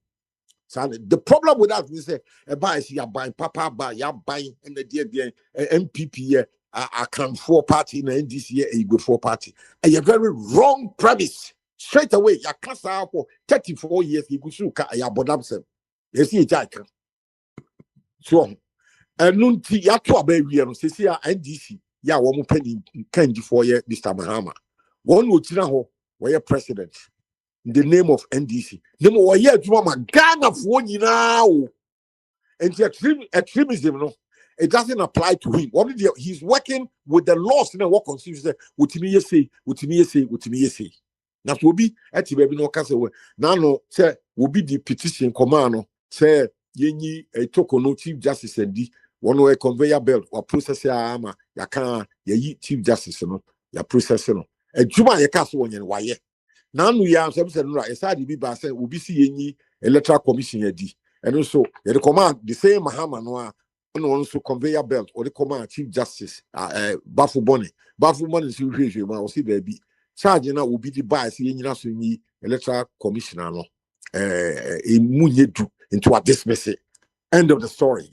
So the problem with that is say a buy see buying papa buy ya buying and the dear MPP Akwantufuo party in the NDC a good for party. And a very wrong premise. Straight away, ya class out for 34 years, you could suka ya bodamsem. You see it jack. So and nunti ya to a baby and say NDC. Yeah, one penny candy for you, Mr. Mahama. One would know where president in the name of NDC. No more yet, Mama Ghana for you now. And the extremism, no, it doesn't apply to him. He's working with the laws in the work constitution. What me say. That will be at the baby no castle. Now, no, say, will be the petition command. Say, Yenny a token no chief justice and D. One way conveyor belt or processor armor, ya can ye chief justice, no, ya processor. A Juma ya castle on your wire. Now we are something right. Aside the Biba said, will be seeing electoral commission a D. And also, the command, the same Mahama Noah, and also conveyor belt or the command chief justice, Bafu Bonnie. Bafu Bonnie is usually, I'll see there be. Sergeant will be the bias in electoral commissioner, no, into a dismiss it. End of the story.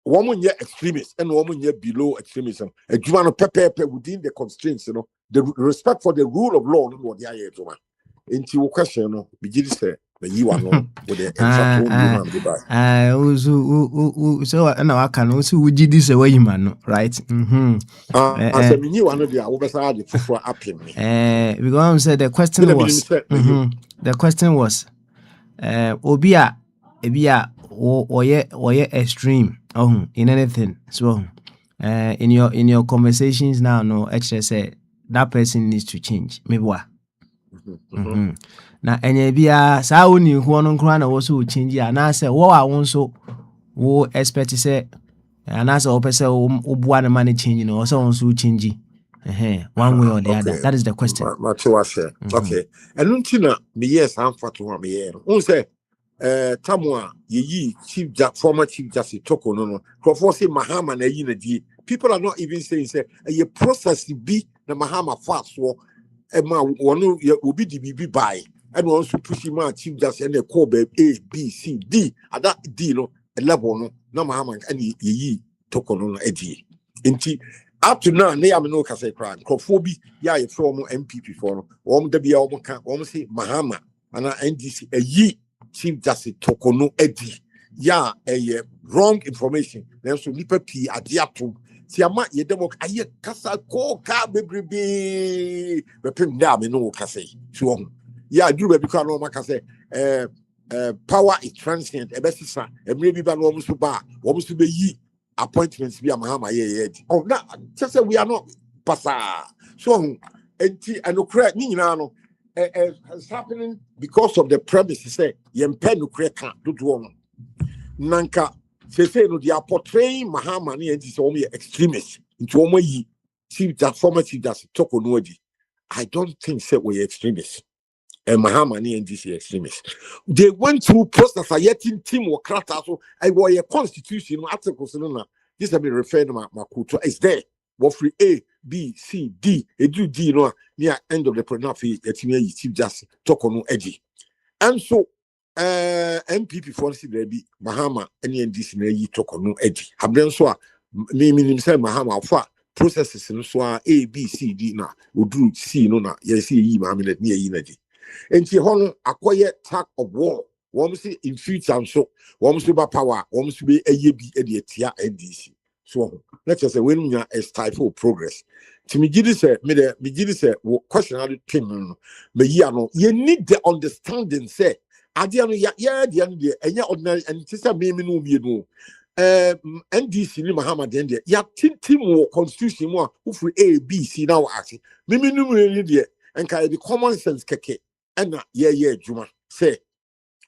Woman yet extremists and woman yet below extremism. A Jumano Pepe within the constraints, you know, the respect for the rule of law, what the idea Juma. Into your question, no, begin to say that you are not with the so I can also would you this away, man, right? As a new one of the overside for apping me. We're going to say the question was the question was Obia or extreme in anything. So in your conversations now, no actually say that person needs to change. Maybe what? Now any bia sa woni hu no nkra na wo so change ana say wo a won so wo expect say ana say wo pese wo bua na man change no so won so change one way or the other. That is the question. Okay. And untina me yes am fatu me here. Un say Tamwa ye former chief justice toko no crofo say Mahama na yi na die. People are not even saying say a process be na Mahama fast so one will be the BB by and also push him out chief justice and the call A, B, C, D at that D no a level no Mahama and ye toko no edgy. Inti up to now, they am no case crime. Crofobia, yeah, a former MPP for the be almost say Mahama and NDC a ye chief justice tokono edi ya wrong information then so nipa pi adiato ti ama ye demok aye kasa ko ka bebrebe bepem da me no kasa so ya duru be kwa no maka say power is transient e be sisa e mre bi ba no omuso be yi appointments bi Mahama ye oh na just say we are not pasa so enti anokra ni nyina no it's happening because of the premise. He said, "Yempe no kreka do do nanka." Say no, they are portraying Mahama and this only extremists into omo chief that former chief that talk on wodi. I don't think say we extremists. And Mahama and this extremists. They went through process. I yet in team or krata so I was a constitution articles no. This have been referred to my culture. It's there. What free A, B, C, D, a do D no near end of the pronafi etime chief justice talk on edgy. And so MPP for there be Mahama any NDC na yi talk on edgy. Habren so me say Mahama fa processes no so A B C D na oduru C no na ye see yi ma me na ye yi na di enti hono akoye tag of war wom see in future so wom so ba power wom so be eye bi e de tia NDC so let's say when we are a stifle progress to me gidi say question how to pin no me yi ano you need the understanding say ade no ya de enya ordinary and sister me no bi no NDC ni Mahama de ya tintim wo constitution mu a ufu A B C na wo ase me no ni de enka the common sense keke ena ye adwuma say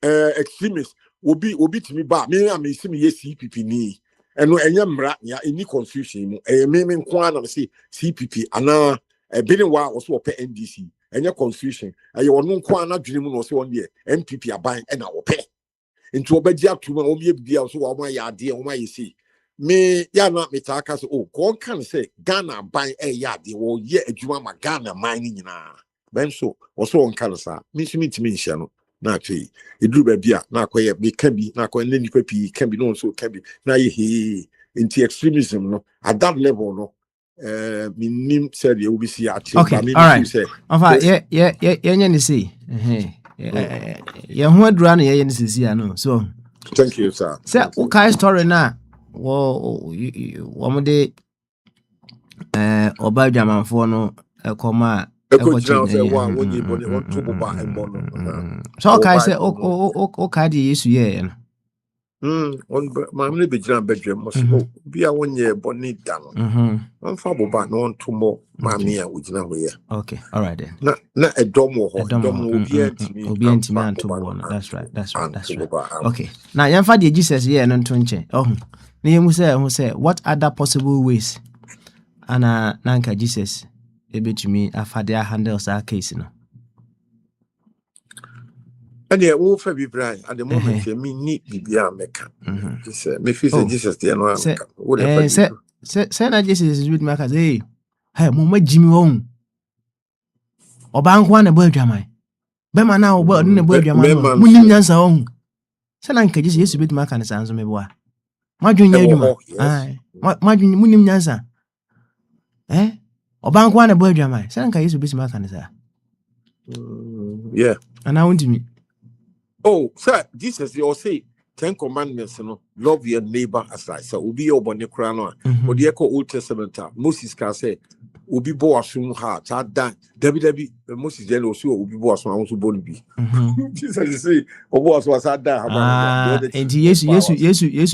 extremists obi timi ba me am isi me CPP ni eno enye mra ya any constitution mu me nko ana me say CPP ana Beninwa was wo pe NDC enye constitution wono nko ana dwene mu no so won de MPP aban ena wo pe into obaji atuma o me bia so wo ma ya ade wo ma yesi me ya na me ta aka so kon kan say Ghana ban ya ade wo ye adwuma ma Ghana man ni nyina ben so wo so on kan sa me simi timi nhia no na twi eduru ba bia na akoye me kan bi na akoye nani kwapi kan bi no so kan bi na ye he into extremism no at that level no minim said you will be see at okay, all right. Yeah, you see. Yeah, who run here in the no. So thank you, sir. So okay story now. Well, one day Oba Jamanfo no koma so okay say okay the issue here. On my bedroom must be a 1 year bonnet down. On Faboba, no one tomorrow, Mamia, which now we are. Okay, all right then. Not a dom or That's right. Okay, now Yanfa the Jesus here and Tunche. Oh, who say what other possible ways? Anna Nanka Jesus, a bit to me, a father handles our case, you know. And yeah, all for be bright at the moment. You mean need be Mecca. Me feel Jesus, the another. Whatever. Say, Jesus is with my cousin. Hey, Mama Jimmy home. Or bank one a bird jamai. Bema now, but in a bird jamai. Winning answer home. Sananka just used to beat my kind of sounds of me. Boy, my junior, my junior winning answer. Or bank one a bird jamai. Sananka used to beat my kind of yeah. And I want to me. Oh, sir, Jesus, you say 10 commandments, you know, love your neighbor as I say. Ubi obone krano. But the echo Old Testament, Moses can say, Ubi bo asum heart, that Debbie, Moses then also Ubi bo asum, I want to born be. Jesus, you say, or was that? And yes,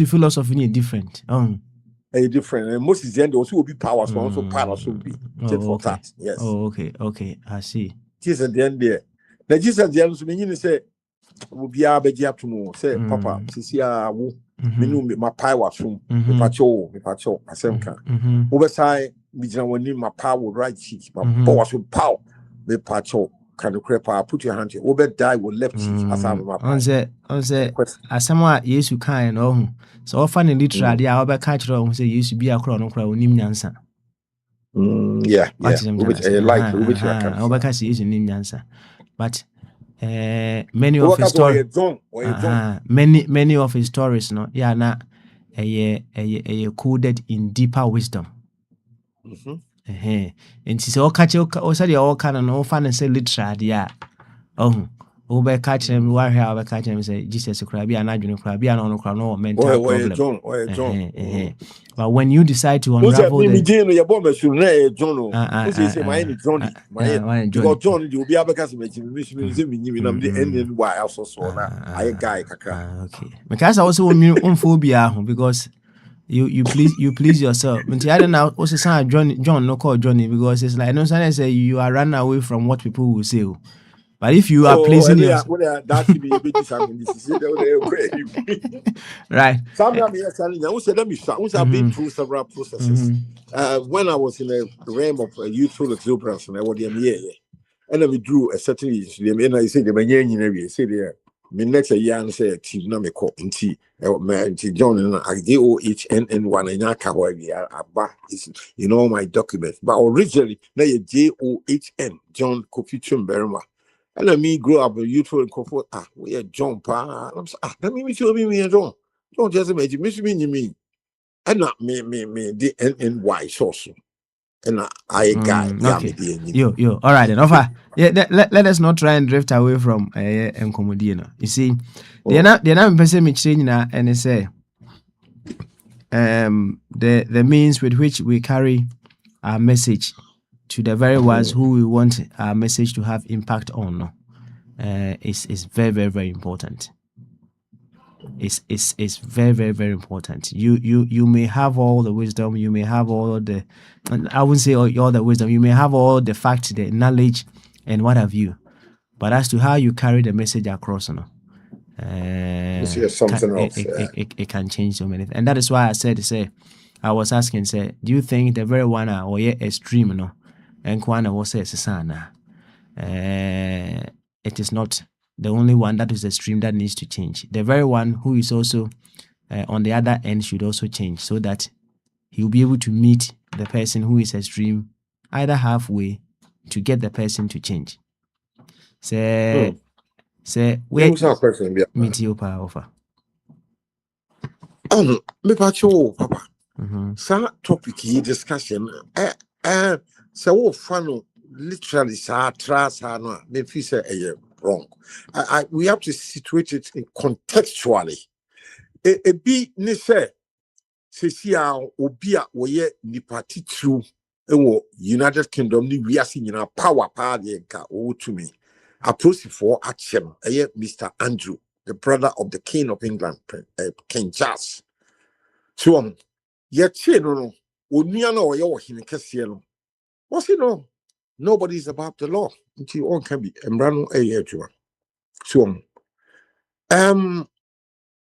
philosophy is different. A different, and Moses then also will be powers, also powers will be. Yes. Oh, okay, I see. Jesus at the end there. Now, Jesus at the end, meaning say, will be a bed up to know, say, Papa, Sisia, me my pie was from me pacho, a semka. Overside, me my power right cheek, my boss with power, me pacho, can you creep? Put your hand here, over die with left cheek, as I'm my on say, as someone, yes, you can, oh, so often in literally, I'll be catch on, say, you should be a crown, nim answer. Yeah, which I'll be catch is in answer, but. Many of his stories, many of his stories, no, yeah, na, coded in deeper wisdom. And she said, "Oh, catch you, oh, sorry, all kind of no fun and say literally, yeah, oh, over catch him, where I catch him, say Jesus, crabby, and I do not crabby, and on no mental problem. But when you decide to unravel the John, you'll be able to okay. Because I also want phobia because you please yourself. But I don't know also say John no call Johnny because it's like no sometimes say you are running away from what people will say. But if you are pleasing yourself, right? Sometimes let me start. I've been through several processes. When I was in the realm of youthful exuberance, and I was and I withdrew a certain age. And I said, "The say there." Me next year and say team na me call nti John na JOHNN1 and Aba is in all my documents. But originally na JOHN John Kofi Chumberma. And let me grow up a youthful and comfort. We are John Pa. Let me show me John. John just imagine me. And not me, the NNY source. and I guy. Okay. Yo. All right then. Offer. Yeah. Let us not try and drift away from Nkomodi. You see, they're not person me change na and say the means with which we carry our message to the very ones who we want our message to have impact on is very, very, very important. It's very, very, very important. You may have all the wisdom, you may have all the, I wouldn't say all the wisdom, you may have all the facts, the knowledge, and what have you. But as to how you carry the message across, it can change so many things. And that is why I I was asking, do you think the very one or extreme, and Kwana was sana? It is not the only one that is extreme that needs to change. The very one who is also on the other end should also change so that he will be able to meet the person who is extreme either halfway to get the person to change. Say, wait, meet you, offer. Me pacho, Papa. Some topic discussion. So fun. Literally, me feel say wrong. We have to situate it contextually. A be ne say obia woye nipati true United Kingdom ni we are seeing power nka to me. Approach for action. Mr. Andrew, the brother of the King of England, King Charles. So yet no onuano oye him kese no. What's it no? Nobody is above the law. Until one can be embrano a so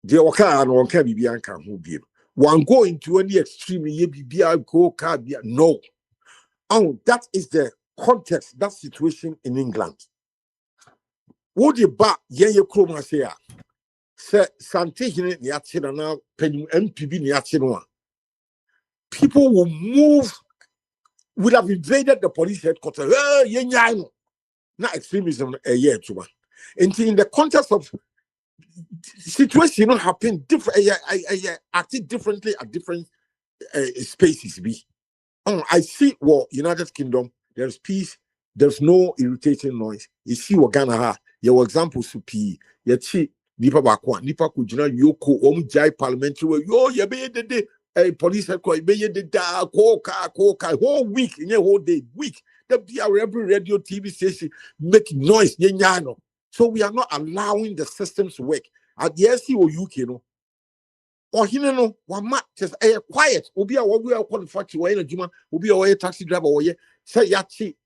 the oka and one can be bianca who be one go into any extreme ye be go car be no. Oh, that is the context, that situation in England. Would you back ye chroma say santation in the action now penny MPB in the action? People will move. Would have invaded the police headquarters. Not extremism a year to one. And in the context of situation, happen different. Acting differently at different spaces. I see what United Kingdom. There's peace. There's no irritating noise. You see what Ghana ha. Your example supi. You see nipa bakwa. Nipa kujina yoko. Jai parliamentary. Yo ye a police headquarters, whole week, in a whole day, week. Every radio, TV station make noise. So we are not allowing the systems to work. At the SC or UK, or one mat just quiet. Obi a we are qualified or a Juma, will be a taxi driver or say yachi.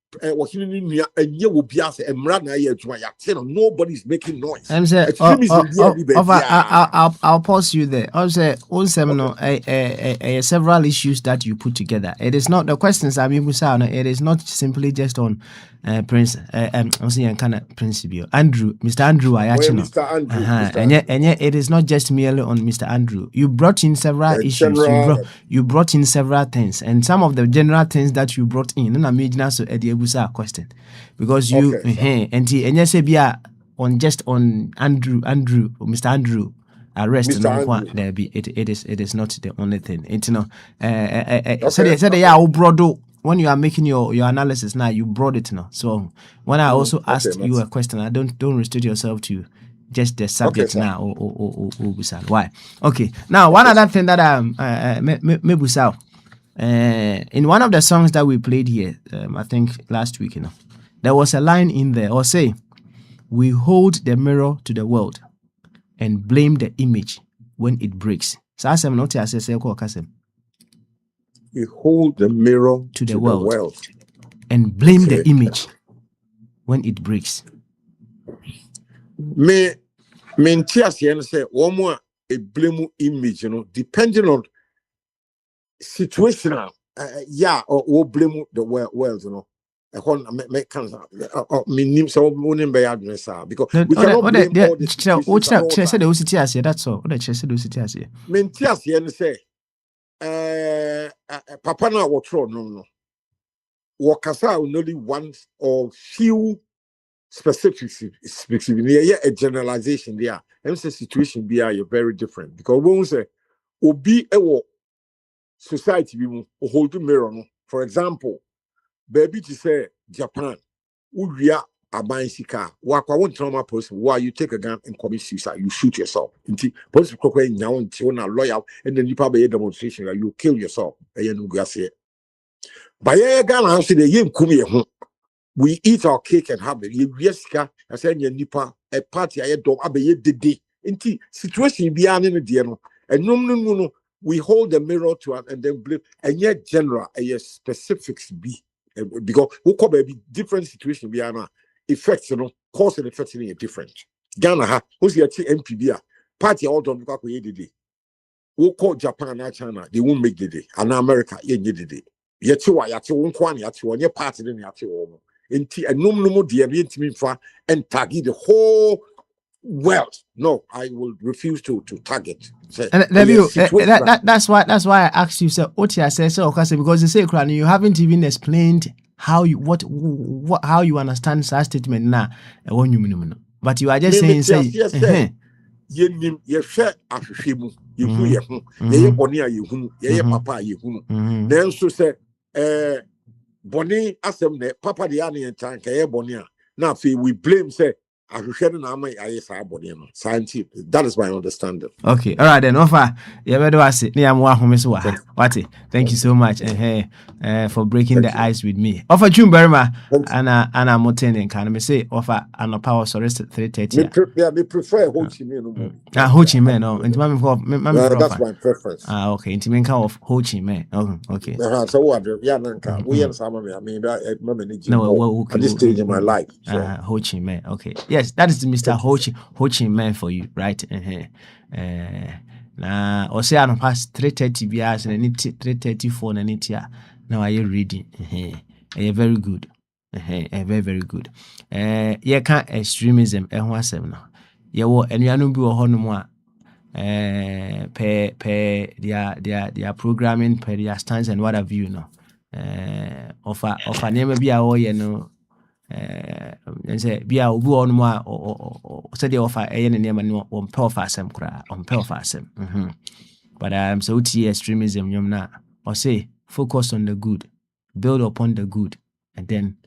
Nobody's making noise. I'll pause you there. I'll say several issues that you put together. It is not the questions it is not simply just on Prince Principio Andrew, Mr. Andrew Mr. Andrew. And yet it is not just merely on Mr. Andrew. You brought in several issues. You brought in several things, and some of the general things that you brought in, and I'm so question because you and yes on just on Mr. Andrew arrest it is not the only thing. When you are making your analysis now, you brought it now. So when I also asked you a question, I don't restrict yourself to just the subject now or why. Okay, now one other thing that in one of the songs that we played here, I think last week, there was a line in there, or say, we hold the mirror to the world and blame the image when it breaks. So we hold the mirror to the world and blame the image when it breaks. Me say one more a blame image, depending on situational, or blame the world, because we cannot blame all the that's all. say, Papa na no. Wakasa only one or few specific a generalization there. And the situation be very different because when we say obi ewo society we hold the mirror For example, baby to say Japan, Uria Abansika, Waka won't trauma person, why you take a gun and commit suicide, you shoot yourself. Until police cocaine now until loyal, and then you probably a demonstration that you kill yourself. By a gun, I say the yim kumi. We eat our cake and have it. Yeska, I said, nipa, a party, I don't have a day. Inti situation beyond in the diano. And no. We hold the mirror to it and then blame. And yet, general, a specifics be because we call baby different situation beyond effects, cause and effects in a different. Ghana, who's your MPB? Party all done because we did it. We call Japan and China, they won't make the day. And America, you need the day. Yet you are at your own quantity, at your party, then at your own. And no more dear and target the whole world. No, I will refuse to target. That's why I asked you, sir, what you say, so because they say you haven't even explained how you how you understand such statement now. But you are just saying you share afishimu, you ye bonia you ye papa you then so say Bonnie asem ne papa the ani and tank bonia. Now we blame say that is my understanding. Okay, all right then. Offer thank you so much for breaking the ice with me. Offer Chumberma and I'm mountain can I say offer and power sorry 3:30. Yeah, they prefer Ho Chi Minh. Ho Chi Minh, no. That's my preference. Okay. Intimenka of Ho Chi Minh. Oh, okay. So what? Yeah, Nanka. We and some of me. I mean, at this stage in my life. Ho Chi Minh. Okay. Yes, that is Mr. Ho Chi Minh for you, right? Now, or say I'm past 3:30 BS and 3:34 and it here. Now are you reading? Very good. Very, very good. Yeah, can't extremism and what's now. Yeah, what and you know be a honor their programming, per their stance and what have you know. Offer name be a and say be a on more or said the offer a name and on pelfasem cry on pelfasem. But so extremism yumna or say focus on the good, build upon the good, and then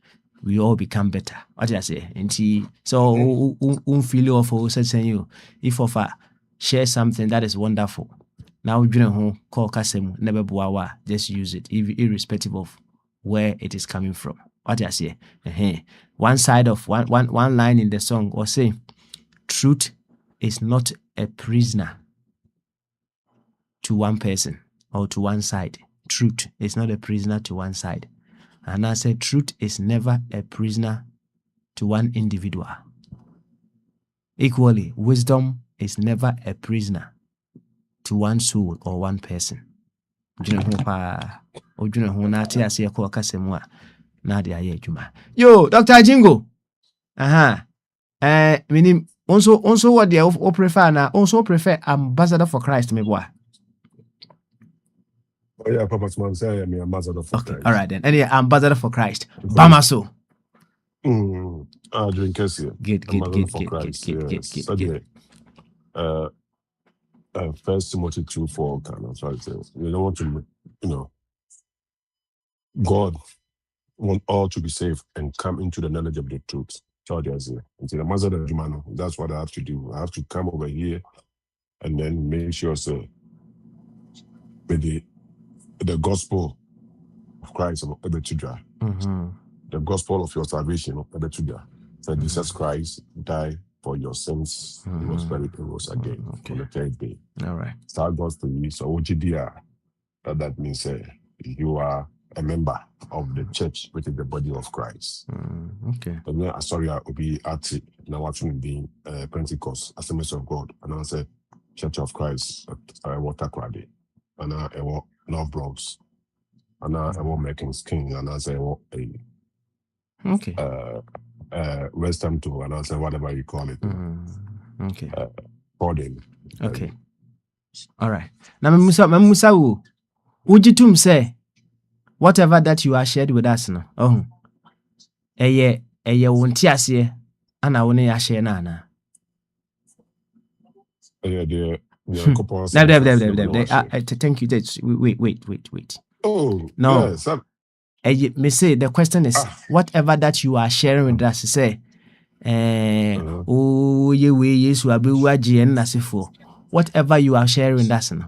we all become better. What did I say? And so feel of such you if offer share something that is wonderful. Now you call Kasem never buawa, just use it, irrespective of where it is coming from. What did I say? One side of one line in the song or say, truth is not a prisoner to one person or to one side. Truth is not a prisoner to one side. And I said, truth is never a prisoner to one individual. Equally, wisdom is never a prisoner to one soul or one person. Yo, Dr. Jingo. Meaning also what they prefer now, also prefer ambassador for Christ, me boy. Oh yeah, Papa Sman say I'm ambassador for Christ. All right then. Any ambassador for Christ. Bamaso. Drink Cassia. Good. 1 Timothy 2:4 kind of so you don't want to, God want all to be saved and come into the knowledge of the truth. That's what I have to do. I have to come over here and then make sure so with the gospel of Christ of the gospel of your salvation of that Jesus Christ died for your sins. He was buried and rose again on the third day. All right. Start Gospel. So OGDR, that means you are a member of the church, which is the body of Christ. Okay. But then, sorry, I will be at it now. Watching being Pentecost, Assemblies of God, and I say Church of Christ, Water Crowdy, and I want North Bronx, and I want Making King, and I say okay. West Ham too, and I say whatever you call it. Okay. Cording. Okay. All right. Now, Musa, would you to say? Whatever that you are shared with us now. Oh. Won't here, and I won't share nana. Thank you. Wait. Oh. No. Yeah, Me say the question is whatever that you are sharing with us, say, oh, ye way, yes, we are be whatever you are sharing with us, no.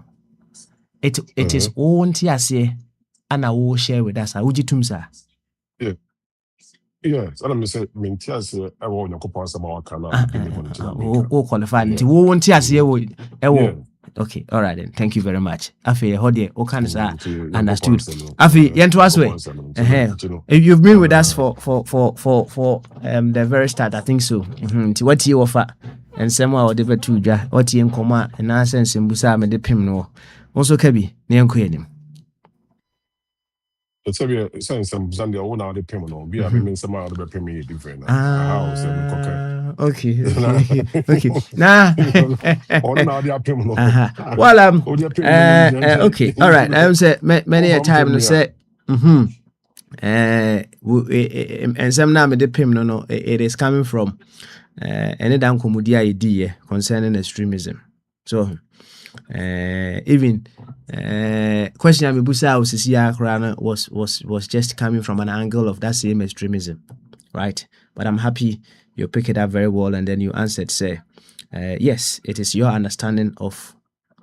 It is all say, and I will share with us. Would you sir? Yes, and I'm saying, Mintias, I want your coupon some more color. Qualify. Won't you say, okay, all right then. Thank you very much. Afi, hodie, understood. Afi, yentu aswe. You've been with us for the very start, I think so. What you offer and somehow the betu ja. What you nkoma and nonsense in busa me de pim no. Also kabi, ne enkoyenim. It's a sense some Sunday own out the payment or be a mean some out of the payment different. House and okay. Nah. Well, okay, all right. I would say many a time to say, and some now the pim no, it is coming from any damn comedy idea concerning extremism. So, even question I'm busa was just coming from an angle of that same extremism, right? But I'm happy you pick it up very well, and then you answered, say, yes, it is your understanding of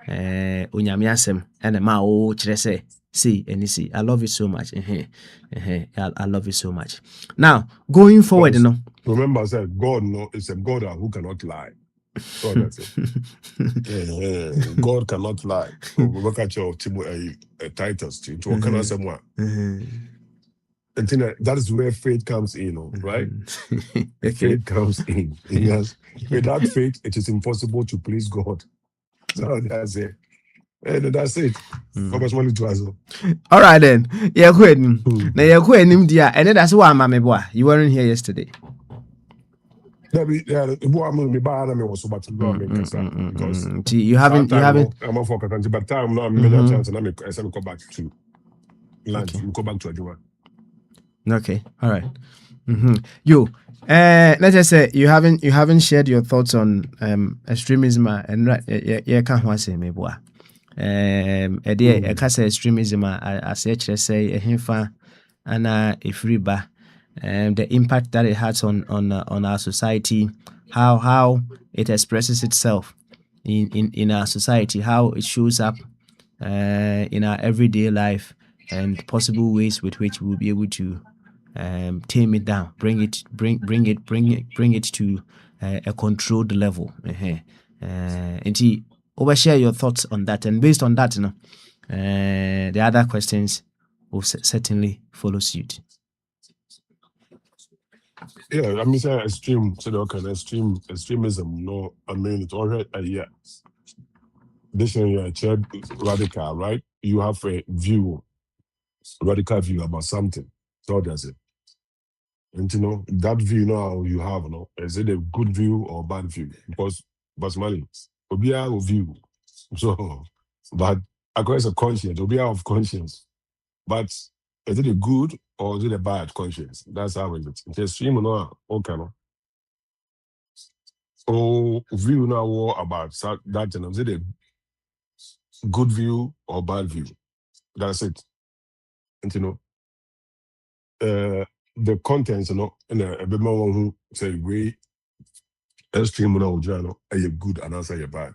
unyamiasem and the mao say, see and see. I love it so much. I love it so much. Now going forward, you know. Remember, I said God is a God who cannot lie. God, that's it. God cannot lie. Look at your titles to what someone. And that is where faith comes in, right? Faith comes in. Yes. Without faith, it is impossible to please God. So that's it. And that's it. How much money to us? All right then. Yeah, go ahead. Now you go ahead, dear. And then that's why my boy. You weren't here yesterday. You haven't. I'm a focus, but time now. I'm a chance, and I'm go back to lunch. Go back to Ajuma. Okay, all right. You, let's just say you haven't shared your thoughts on extremism and yeah, can't say me boy. I can't say extremism. I say a hinfa and a freeba. The impact that it has on our society, how it expresses itself in our society, how it shows up in our everyday life, and possible ways with which we'll be able to tame it down, bring it to a controlled level. And overshare your thoughts on that, and based on that, the other questions will certainly follow suit. Yeah, I mean, say extremism. No, I mean it's already this is radical, right? You have a radical view about something. So does it. And that view now you have, is it a good view or bad view? Because money, will be out of view. So, but according to conscience, will be out of conscience. But is it a good or is it a bad conscience? That's how it is. It's extreme or okay, no? So view now about that, is it a good view or bad view? That's it. And the contents, in a bit more who say we extreme now, are you good and answer you bad,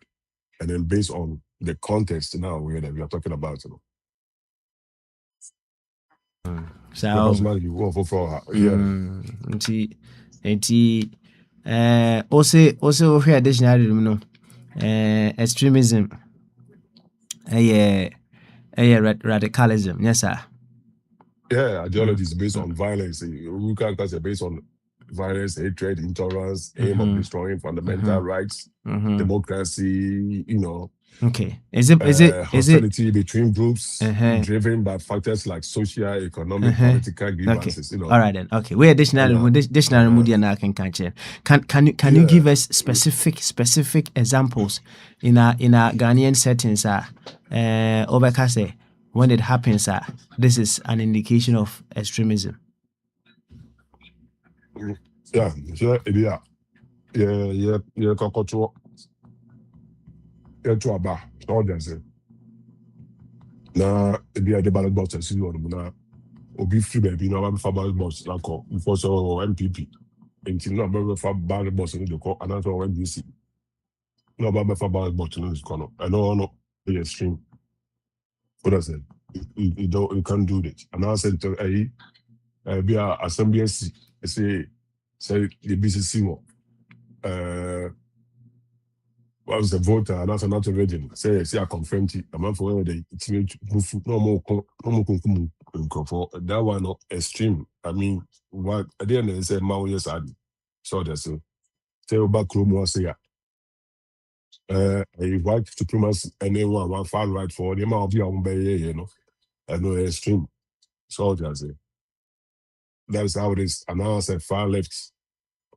and then based on the context now we are talking about, So also here additional extremism radicalism, yes sir. Yeah, ideology is based on violence. We can say based on violence, hatred, intolerance, aim of destroying fundamental rights, democracy, Okay. Is it hostility between groups driven by factors like social, economic, political grievances? Okay. All right then. Okay. Where dictionary media now can catch it. Can you give us specific examples in our Ghanaian settings? Obekase, when it happens, this is an indication of extremism. Yeah. Kokoto. To about all them say. Now, the ballot boxes, Obi free baby, no, I'm for ballot box, like, before so MPP. Until no, I'm for ballot box in the court, and that's all NBC. No, I'm for ballot box in this corner. I know, the extreme. What I said, you can't do this. And I said to be a assembly, say the BCC, was the voter, and that's not a region. Say, I confirmed it. I'm not for the no more for that one, not extreme. I mean, what at the end they said, Mao, yes, I saw that. So, say about Chrome, say, a white supremacy, and then one far right for the amount of your bay, you know, I know extreme. So, that's it. That's how it is. And now I said far left,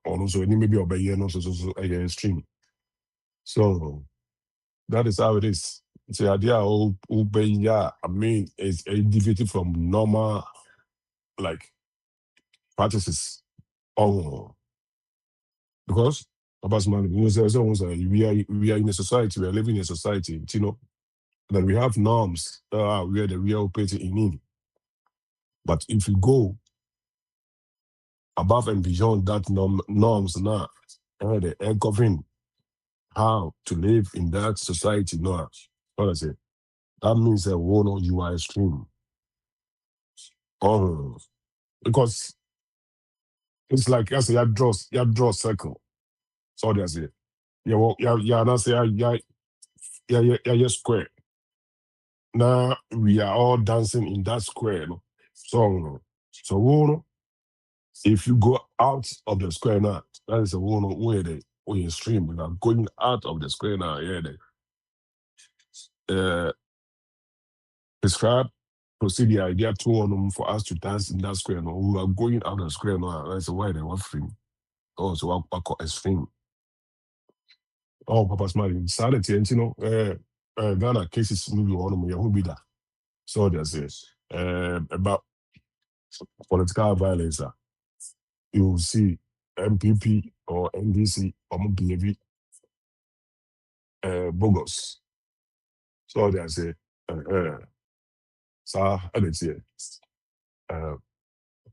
or also, maybe obey, you know, so extreme. So, that is how it is. It's the idea of obeying, I mean, it's deviated from normal, like, practices. Oh, because, we are in a society, we are living in a society, you know, that we have norms where we are operating in. But if you go above and beyond that norms now, they are governing how to live in that society now. What I say? That means that you are extreme. Oh, because it's like I say, you draw a circle. So that's it. Not say yeah, square. Now we are all dancing in that square. No? So if you go out of the square now, that is a where the extreme. We are going out of the square now. Yeah, prescribe procedure. There are two of them for us to dance in that square. No, we are going out of the square now. That's why they want free. Oh, so I call extreme. Oh, Papa Smiley, sanity, and you know, Ghana cases maybe one of who be that. So there's this about political violence. You will see MPP or NDC or BAV bogus. So there's a so let's say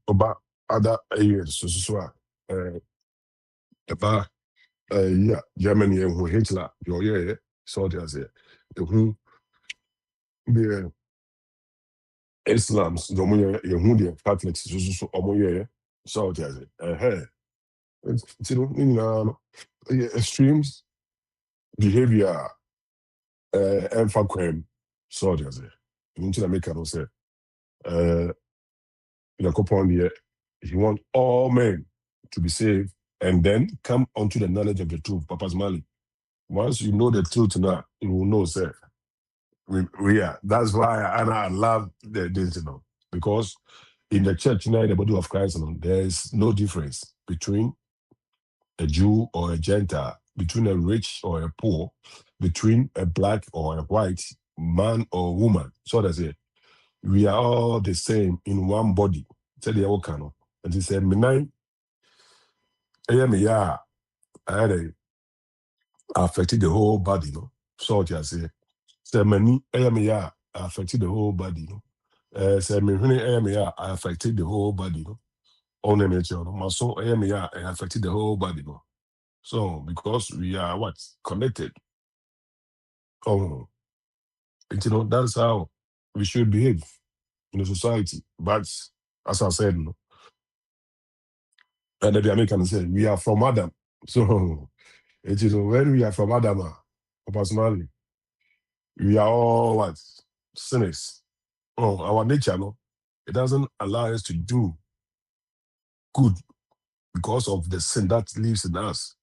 about other areas so about yeah, Germany and who Hitler, yeah, so there's a who the Islam's the who the Catholics so so there's a you know, extremes behavior and for crime so there's a you to make no say the coupon here he want all men to be saved and then come onto the knowledge of the truth. Papa's Mali. Once you know the truth now, you will know, sir. We are. That's why I love this, you know, because in the church now, in the body of Christ, you know, there is no difference between a Jew or a Gentile, between a rich or a poor, between a black or a white, man or woman. So that's it. We are all the same in one body. Tell the Okano. And he said, "Minai, I had affected the whole body, no? So I say, many affected the whole body, no? Say I affected the whole body, no? On the nature, no? My soul, I affected the whole body, no? So because we are what connected, oh, you know, that's how we should behave in the society. But as I said, no, and the Americans say we are from Adam, so it is when we are from Adam, personally, we are all what sinners. Oh, our nature, no, it doesn't allow us to do good because of the sin that lives in us.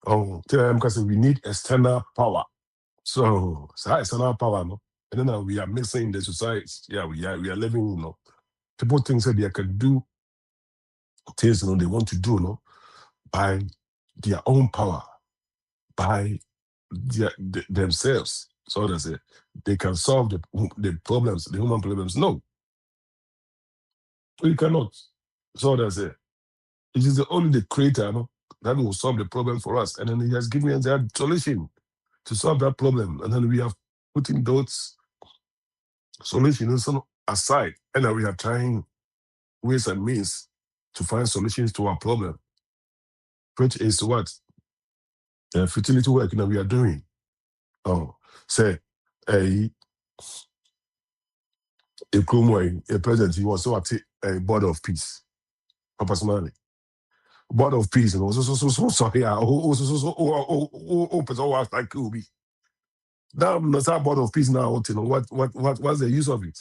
Oh, because we need external power. So external power, no, and then we are missing the society. Yeah, we are living, you know. People think that they can do things, you know, they want to do, you know, by their own power, by themselves. So they say they can solve the problems, the human problems. No, we cannot. So they say it is only the Creator, no, that will solve the problem for us, and then He has given us that solution to solve that problem, and then we have putting those solutions aside, and we are trying ways and means to find solutions to our problem, which is what fertility work that we are doing. Say a president, you also a board of peace. Personally, board of peace, and also so sorry, was like Kubi. Now, not board of peace now. What's the use of it?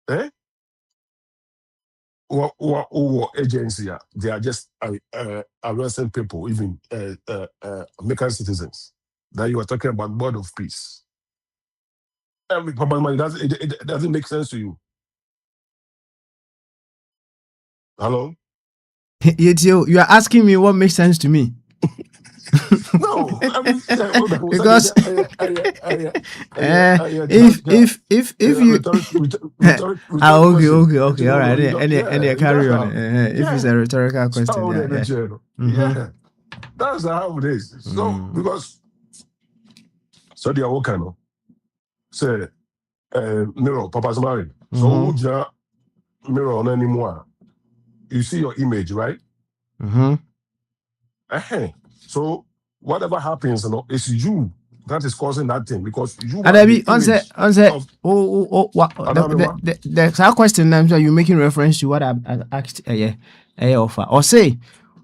Eh? What agency? They are just arresting people, even American citizens. That you are talking about board of peace. It doesn't make sense to you. Hello? You are asking me what makes sense to me. No, because if you okay, all right, and carry on. If it's a rhetorical question, yeah, that's how it is. So because they are okay, no. Say mirror, Papa's married. So mirror on anymore. You see your image, right? So whatever happens, it's you that is causing that thing, because you are the the question you're making reference to what I asked offer. Or say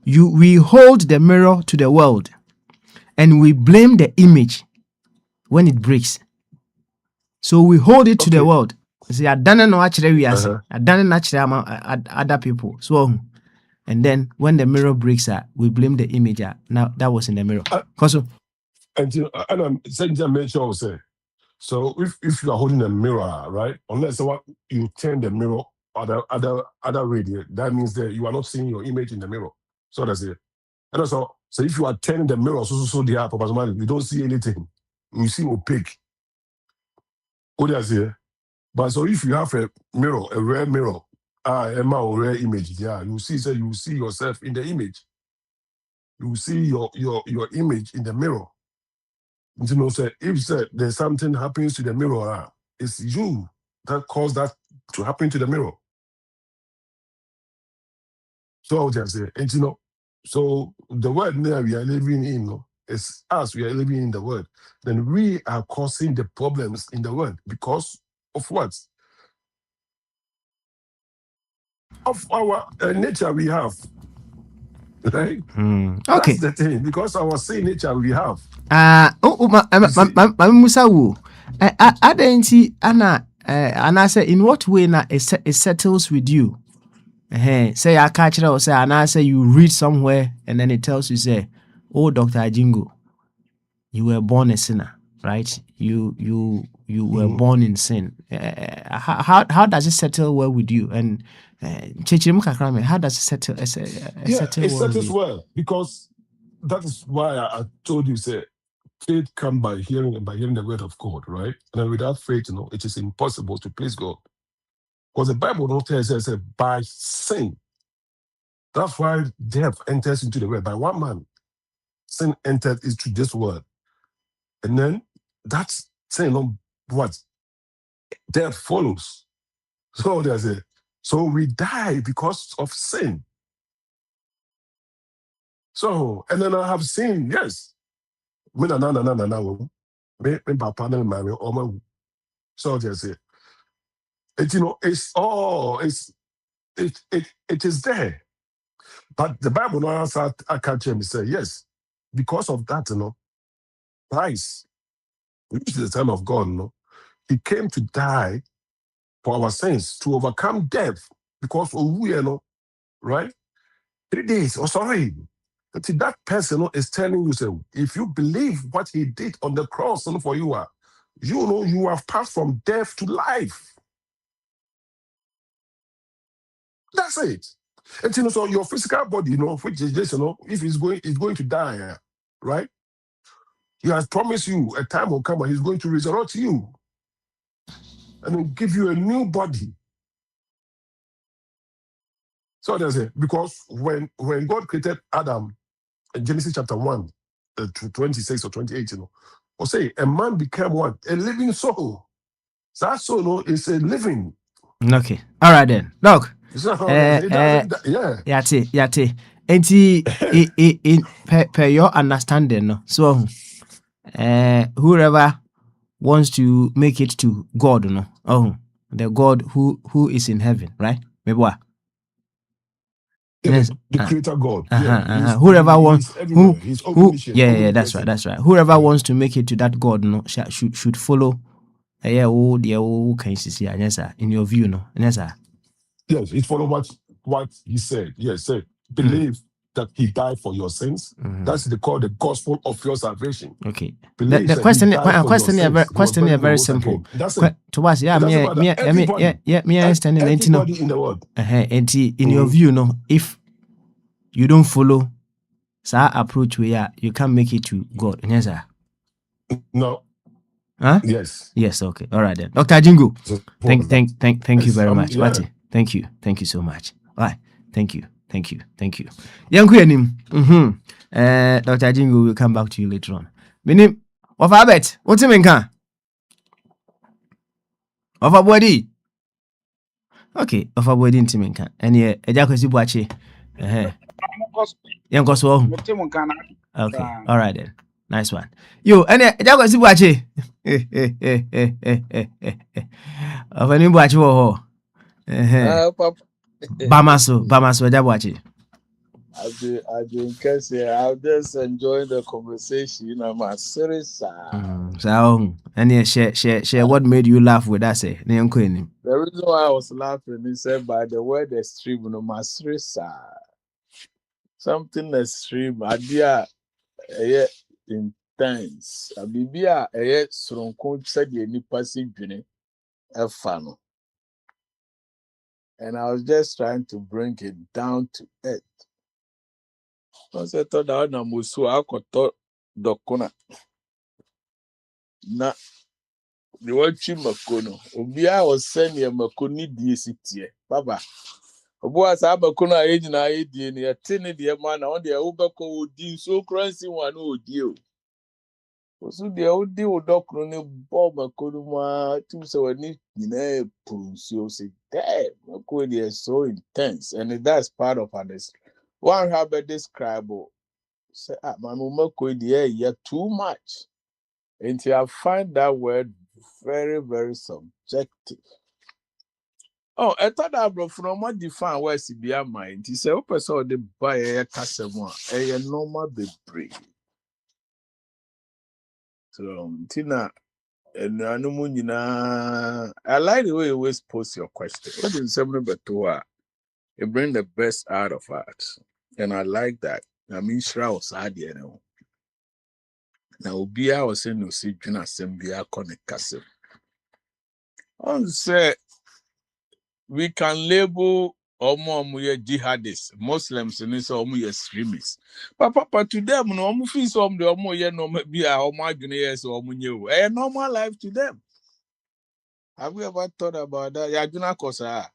we hold the mirror to the world and we blame the image when it breaks. So we hold it to the world. See, I don't know actually we are. I don't know actually other people. So and then when the mirror breaks, we blame the image. Now that was in the mirror. And I'm saying to mention also. So if you are holding a mirror, right? Unless you turn the mirror other way, that means that you are not seeing your image in the mirror. So that's it. And also, so if you are turning the mirror, so the app of you don't see anything. You see opaque. What does it? But so if you have a mirror, a rare mirror, a rare image, you see yourself in the image. You see your image in the mirror. You know, if there's something happens to the mirror, it's you that caused that to happen to the mirror. So I would just say, and so the world now we are living in, it's us, we are living in the world. Then we are causing the problems in the world because of what? Of our nature we have. Right? Okay. That's the thing, because our same nature we have. Musa, Anna say, in what way now it settles with you? Say I catch it or say, and I say you read somewhere and then it tells you, say, oh, Dr. Ajingo, you were born a sinner, right? You were born in sin. How does it settle well with you? And how does it settle? It settles well, because that is why I told you, say, faith comes by hearing, and by hearing the word of God, right? And without faith, it is impossible to please God. Because the Bible don't tell us by sin. That's why death enters into the world. By one man, sin entered into this world. And then that's saying what? Death follows. So there's so we die because of sin. So, and then I have seen, yes. So there's it. It is there. But the Bible now answer I catch him and say, yes, because of that, Christ, which is the Son of God, he came to die for our sins, to overcome death, because we right? 3 days, sorry. That person is telling you, so if you believe what he did on the cross for you, you have passed from death to life. That's it. And so your physical body, which is just, if it's going to die, right? He has promised you a time will come when he's going to resurrect you and he'll give you a new body. So there's it. Because when God created Adam in Genesis chapter 1, 26 or 28, or say a man became what? A living soul. That soul, no, is a living. Okay. All right then. Look. So, it doesn't, yeah. Yate. And in per your understanding, no. So whoever wants to make it to God, no. Oh, the God who is in heaven, right? Maybe what? Yes. The creator God. Whoever wants he's omniscient. That's right. Whoever wants to make it to that God, no, should follow. Can see? Yes, sir. In your view, no, yes, sir. Yes, it's follow what he said. Yes, say believe that he died for your sins. That's called the gospel of your salvation. Okay. The question is very simple. To us, me understanding everybody in the world. In your view, no, if you don't follow approach where you can't make it to God, yes, sir. No. Huh? Yes. Yes. Okay. All right then, Dr. Jingo. Thank you very much. Yeah. Thank you so much. All right. Thank you. Yanku yanim. Dr. Jingo will come back to you later on. Minim of Abet. What's in can? Of a body. Okay. Of a body in Timinka. And yeah, a jacuzzi watchy. Yankoswo. Okay. All right then. Nice one. Yo, and a jacuzzi watchy. Of a new watch. Bamaso, Jabachi. I didn't say I'll just enjoy the conversation. I'm serious. So, and share what made you laugh with us, eh? The reason why I was laughing is said by the word extreme, no, my serious. Something extreme, idea, intense. A bibia, strong coach said the any passing journey, a fan. And I was just trying to bring it down to earth. Once I thought that I was so I could thought the corner. Na the word Chimakono. Ubia was sending a Makoni DCT. Baba. Obuas Abakona age na idea near tinny dear man on the Ubako would do so crazy one old deal. So the old deal doctor Bob Makonuma too so I need you say damn Makoni is so intense and that's part of this. One habit describable. Say my mama could yeah too much. Until I find that word very, very subjective. Oh, I thought that bro from what define where CBA mind. He said, "Open so the buy a customer a normal baby." So Tina and Anumunina, I like the way you always post your question. What is something but you bring the best out of us, and I like that. I mean, Shra was hard, you know. Now, Ubia was saying, no, see, Juna Sembia Konekase. On say, we can label Omo jihadists, Muslims, and it's Omo extremists. But Papa, to them, no, Omo feels Omo the Omo, no, maybe our Omo Guineas or Omo new. A normal life to them. Have we ever thought about that? Yeah, Juna Kosa.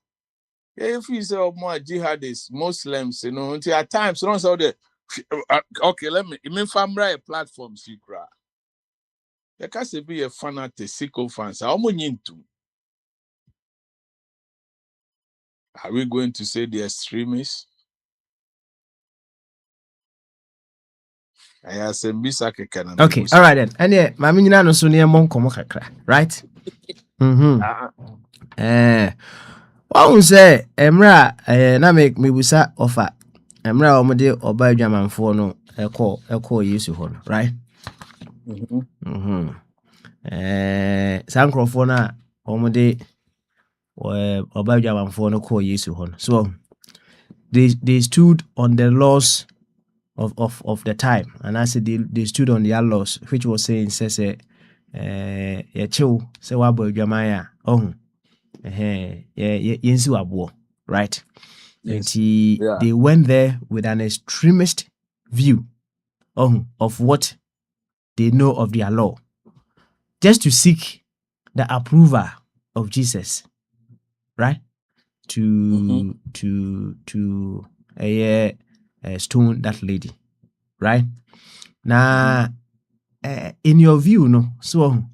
If you say Omo jihadists, Muslims, you know, until at times, don't say the. Okay, let me. I mean, family platforms, you cry. There can't be a fanatic, sycophants. How many into? Are we going to say the extremists? Okay, all right then. And yeah, my meaning no so near mon komo kakra, right? What say emra na make me busa offer. Emra omode oba adwamanfo no ekọ Yesu ho no, right? Sankrofo na omode oba adwamanfo no call Yesu ho no. So they stood on the laws of the time, and I said they stood on their laws, which was saying says chill say wabo adwamaya yensi wabo, right? Yes. And they went there with an extremist view of what they know of their law, just to seek the approval of Jesus, right? To stone that lady, right? Now, in your view, no. So,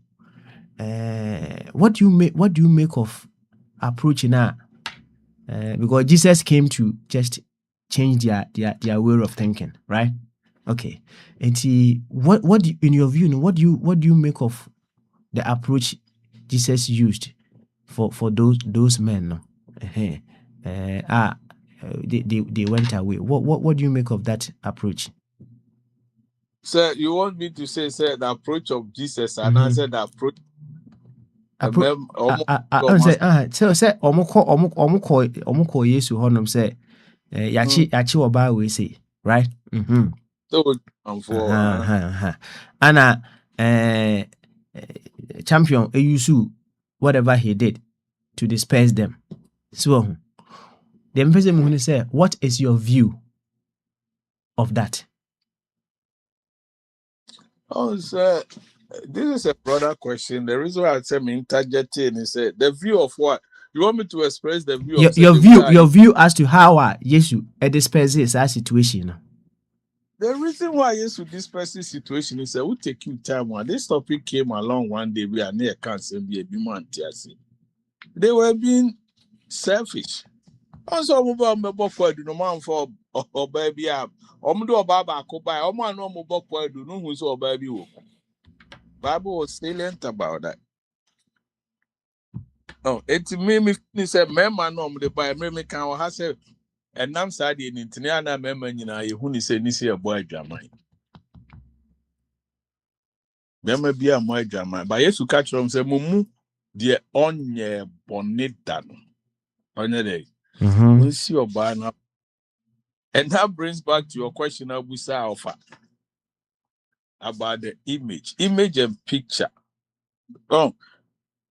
what do you make of approaching that? Because Jesus came to just change their way of thinking, right? Okay. And what do you, in your view, what do you make of the approach Jesus used for those men? No? They went away. What do you make of that approach? Sir, you want me to say the approach of Jesus, and I said the approach. I say omukọ Yesu honom say yachi oba we say, right? So Anna champion Eyusu whatever he did to disperse them. So the person will say, what is your view of that? Oh, sir, this is a broader question. The reason why I say me interjecting is the view of what you want me to express the view of your view as to how Yesu disperses that situation. The reason why Yesu disperse this situation is that we take you time. When this topic came along one day, we are near cancer be a man. They were being selfish. Also, move on no man for baby up. Do baba buy. Man no move do no who's or baby. Bible was salient about that. Oh, it made me say, "Man, no, the buy me can have said." And I'm sad in Intiana, member, you know, who is saying this here boy drama. Member be a my drama. But yes, to catch them say, Mumu, dear on your bonnet done. On your day. We'll see your banner. And that brings back to your question of offer about the image and picture. Oh,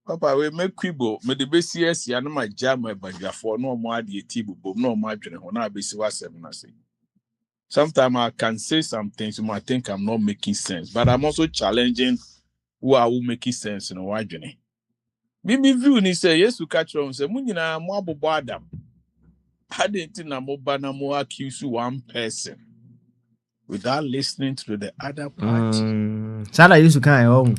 Papa, we make quibble, me the best yes, ya no my jam my bagger for no more the table, no more when I be so sometimes I can say some things you might think I'm not making sense, but I'm also challenging who are making sense in a wide journey. Bibi view ni say yes to catch on say munina mo abobo Adam. I didn't think I'm more accuse one person without listening to the other party. Sada used to kind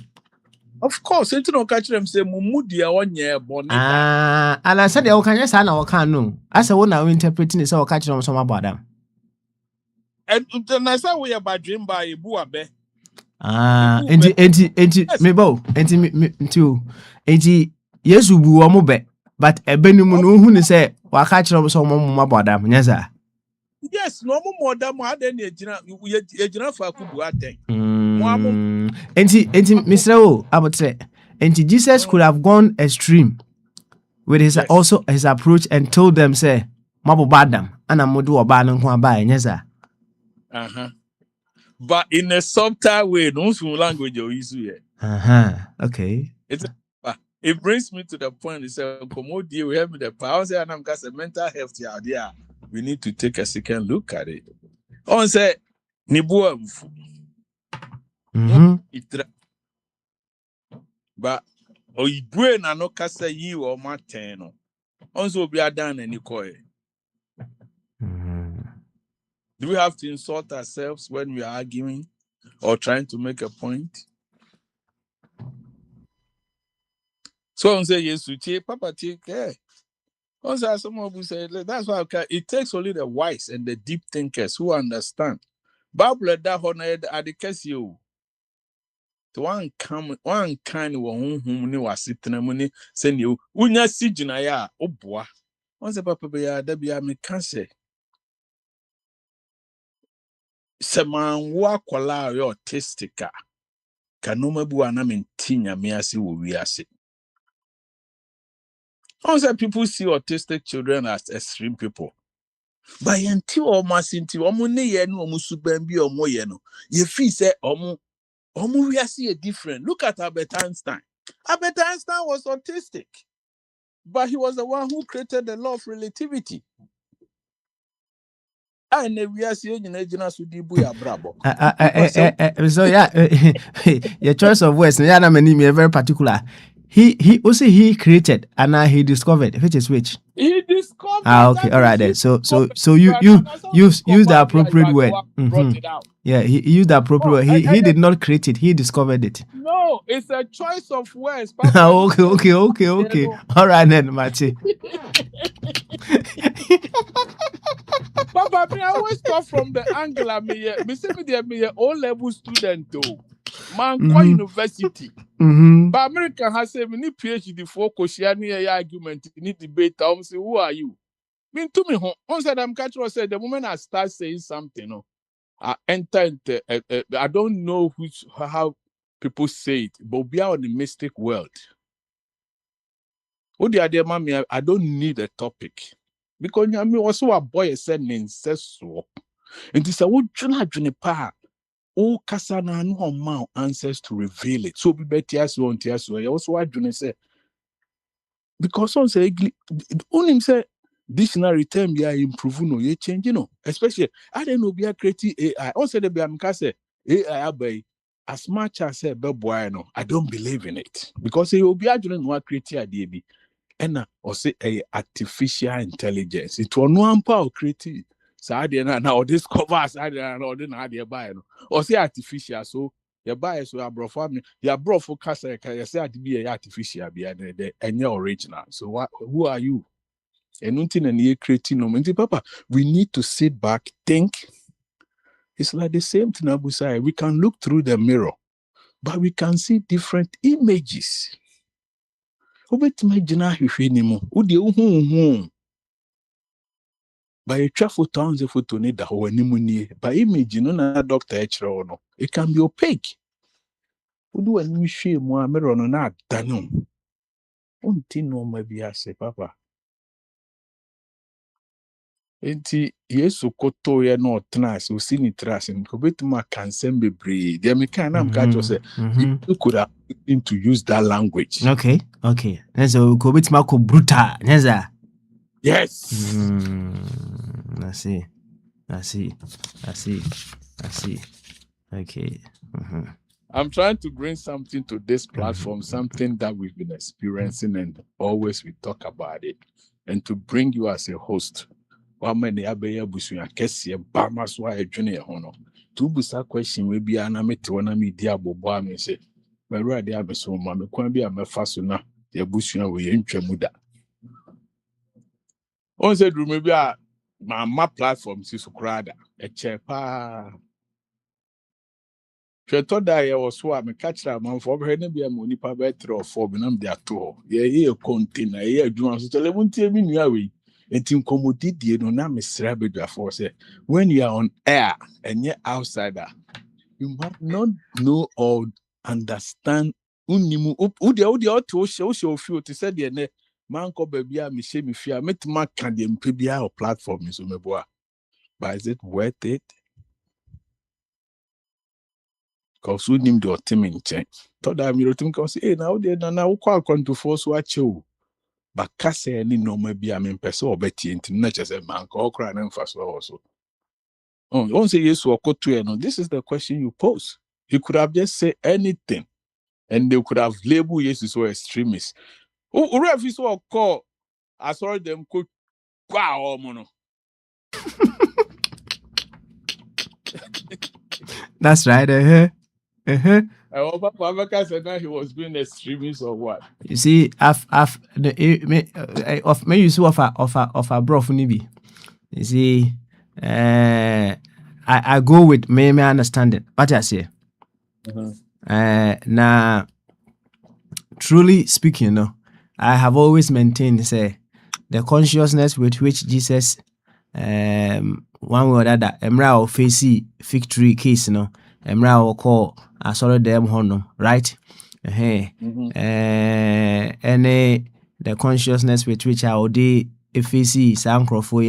Of course, it's no catch them say mumudia 1 year bonita. And I said, "Oh, can you say no? Can no?" I said, "When I interpreting this, I'll catch them some about them." And then I said, "We are by dream by a buabe." Enti Yesu bu omo be, but ebenimu no hu ni say wa catch them some about them. Yes, no more than more than a general for Kubuate. Enti Mr. O, I would say, enti Jesus could have gone extreme with his also his approach and told them, say, Mabu badam, and I'm modu obanon kwa ba nyeza. But in a subtle way, no language you use here. Okay. It brings me to the point. It's a commodity. We have the power, and I'm got a mental health idea. We need to take a second look at it. On say, Nibu but you brain and no cassa you or Martino. Also, be a done any coy. Do we have to insult ourselves when we are arguing or trying to make a point? So I say yes, we Papa take care. Also, some people say that's why it takes only the wise and the deep thinkers who understand. Bible that honor at the case you. To one kind whom you are sitting money send you unya sijina ya obwa. Once a papa be a debi a me cancer. Seman wa kwala yo autistica. Kanoma bu anamin tinya me asi wo wiase. Once people see autistic children as extreme people. But until almost into omune ye no omusubambi omo ye no. Ye feel say omu wiase a different. Look at Albert Einstein. Albert Einstein was autistic. But he was the one who created the law of relativity. And we are seeing in Agena Sudibuya Brabo. So, yeah, your choice of words, yeah, I'm very particular. he also he created and he discovered which is which. He discovered. Okay, all right then. So you use the appropriate word. Brought it out. Yeah, he used the appropriate word. He did not create it. He discovered it. No, it's a choice of words. Okay. All right then, Mati. Papa, I always start from the angle of me. Me O-level student though. Man, university. But America has said me need PhD for Koshiani argument, need debate. I'm say, who are you? Mean to me, once I'm catching said the moment I start saying something, I enter into I don't know how people say it, but we are in the mystic world. What the idea, mommy? I don't need a topic. Because I mean, also a boy said so. And this I would junipa. Oh, Kasana no amount answers to reveal it. So be better as one tears. So I also want to say because on say only say dictionary term you are improving or you change, especially I don't know be a creative AI. Also the be am say AI by as much as say boy no, I don't believe in it because you be a no creative idea be. And or say a artificial intelligence. It will no empower creative. So I didn't now discover I didn't know they buy or say artificial. So you buy so you brought for me. You brought for casa. You say to be a artificial behind the and your original. So who are you? And nothing and you creating no mean, Papa. We need to sit back, think. It's like the same thing Abu say. We can look through the mirror, but we can see different images. Imagine by a traffic towns if we need the whole pneumonia by image no doctor no it can be opaque. Who do any shame more mirror no na dano unti no maybe I say papa enti yesu koto ye no tnas o si ni tras en ko betuma cansem bebre de me kan am catch say you could have to use that language. Okay. So ko betuma ko brutal neza. Yes. I see. Okay. I'm trying to bring something to this platform, something that we've been experiencing and always we talk about it. And to bring you as a host, one many abeya busuya kesi bama swa ejune hono. To busa question we be anamete wana mi dia bobo ame say, "Meru ade abeso ma me kwan bi amefa so na ye busuya we ntwamu da." On said maybe my platform is crowded. A chepa. She thought that I was so I'm catch that man for her be a money per better or for benam their tour. Yeah, container, yeah, do so tell them tell me new way. And team commodity no na Mr. Bedra for say when you are on air and you're outsider, you might not know or understand unimu udi to show feel to say the man ko baby me she me fear met ma can dem pebia or platform so me boa. But is it worth it? Because we need the team in change. Thought that me team can say, hey, now they na ukwa Akwantufuo so acho. But kase any no maybe I mean person or betty into not just a man or crying and fast also. Oh, you won't say yes or go to no. This is the question you pose. You could have just said anything, and they could have labeled yes so extremist. Who if you saw call? I saw them could wow mono. That's right. Papa said that he was being extremist or what? You see, of me use of a broth nibi. You see, I go with me understand it. What I say. Now, truly speaking, I have always maintained say the consciousness with which Jesus one way or other emra or face fig tree case emra or call I saw them hono right any the consciousness with which I would face some crofo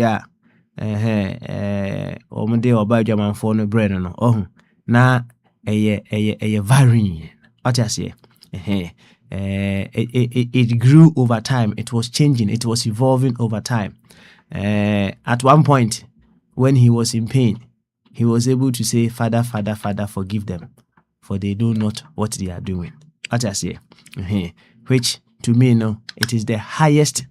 omde or by German for no bread no na a varying what I say it grew over time. It was changing. It was evolving over time. At one point, when he was in pain, he was able to say, Father, Father, Father, forgive them, for they know not what they are doing. What I say. which to me, it is the highest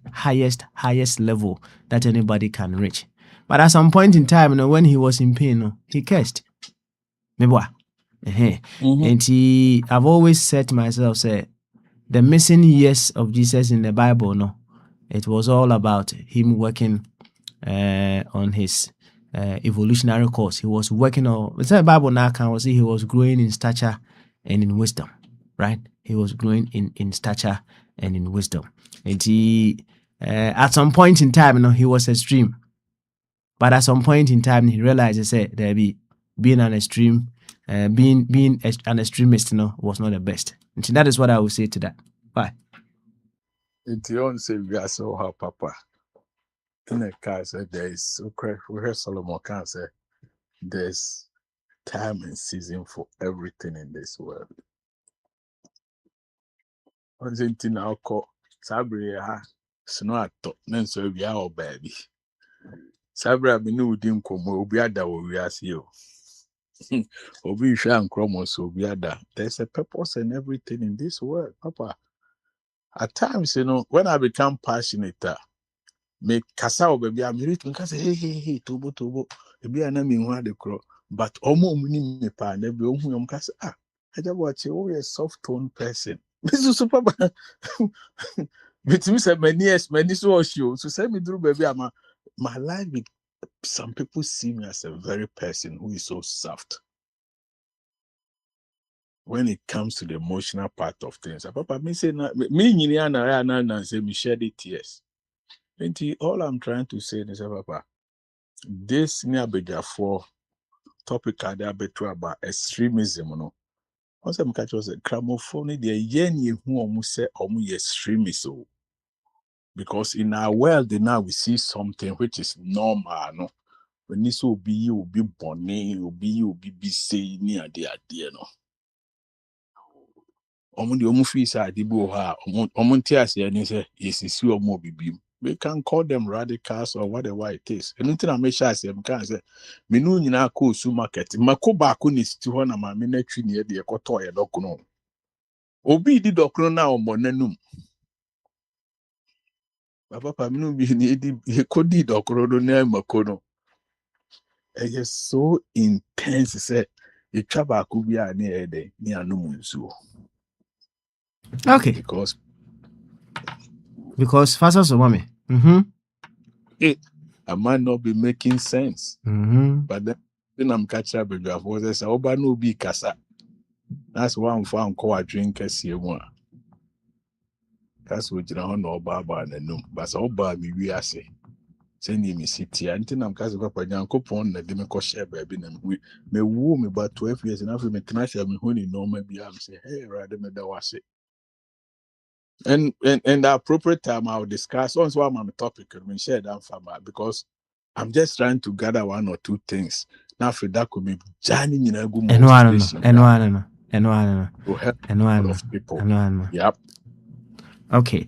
level that anybody can reach. But at some point in time, when he was in pain, he cursed. And I've always said to myself, say, the missing years of Jesus in the Bible, it was all about him working on his evolutionary course. He was working on, the Bible now can see he was growing in stature and in wisdom, right? He was growing in stature and in wisdom. And at some point in time, he was extreme. But at some point in time, he realized, he said, being an extreme, being an extremist, was not the best. And that is what I would say to that. Why? It's your say we are so how Papa. In a car said there is we heard Solomon can say there's time and season for everything in this world. One thing now call Sabri snow at top, then so we are baby. Sabra be no dim come obi ada we are see you. Obi shan kromo so obi ada. There's a purpose and everything in this world, Papa. At times, when I become passionate, me kasa o baby I'm ready to say hey tobo ebi ana me hu ade kro but omo muni me pa na be ohun yom kasa aja watch you a soft tone person. This is super between say many so show so say me through baby my life some people see me as a very person who is so soft when it comes to the emotional part of things. Papa me say me nyini na say me shed the tears. All I'm trying to say is, Papa, this near for topic about extremism. Once I'm catching was a gramophone, the yen who almost say extremism. Because in our world, now we see something which is normal. No, when this will be bonny, will be say near the idea. No, the omufis are the boha, omontias, and say, yes, you more be. We can call them radicals or whatever it is. Anything I make sure I say, me no nyina ko supermarket. Mako ba ko ni sti ho na ma me na twi ne de ekoto ye dokono. Obi di dokono na omo nanum. Papa me no bi ni di ko di dokono no na mako no. It is so intense say you twa ba ko bi a na e de ni anum nsuo. Okay. Because fast so mommy. I might not be making sense. But then I'm catching up with your voices. Oba no be kasa. That's why I'm found call a drink as you want. That's what you know no baba and no. But Oba me say. Send me city. Until I'm catching up with your coupon that they make share baby. Me woo me about 12 years and after me can share me honey no maybe I'm say, hey, rather me that was it. And the appropriate time I'll discuss on what my topic and share that for because I'm just trying to gather one or two things. Now for that could be joining in a good motivation. And to help a lot of people. Yep. Okay.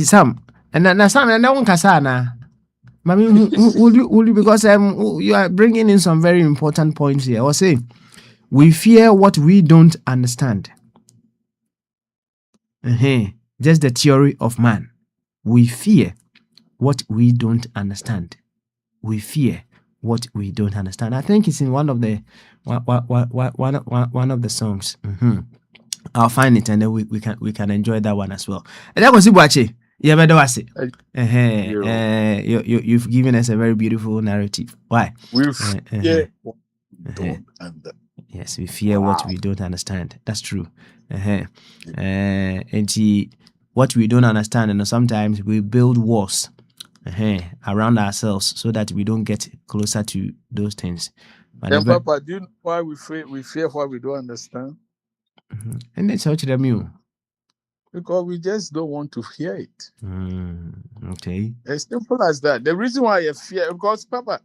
Sam. And Sam and one kasana. Mami, will you because you are bringing in some very important points here. I was saying we fear what we don't understand. Just the theory of man. We fear what we don't understand. We fear what we don't understand. I think it's in one of the one of the songs. I'll find it and then we can enjoy that one as well. And that was it, yeah, but was it. You've given us a very beautiful narrative. Why? We fear what we don't understand. Yes, we fear what we don't understand. That's true. And what we don't understand, and sometimes we build walls around ourselves so that we don't get closer to those things. But Papa, do you know why we fear what we don't understand? And it's such a mu. Because we just don't want to hear it. Okay. As simple as that. The reason why you fear, because Papa,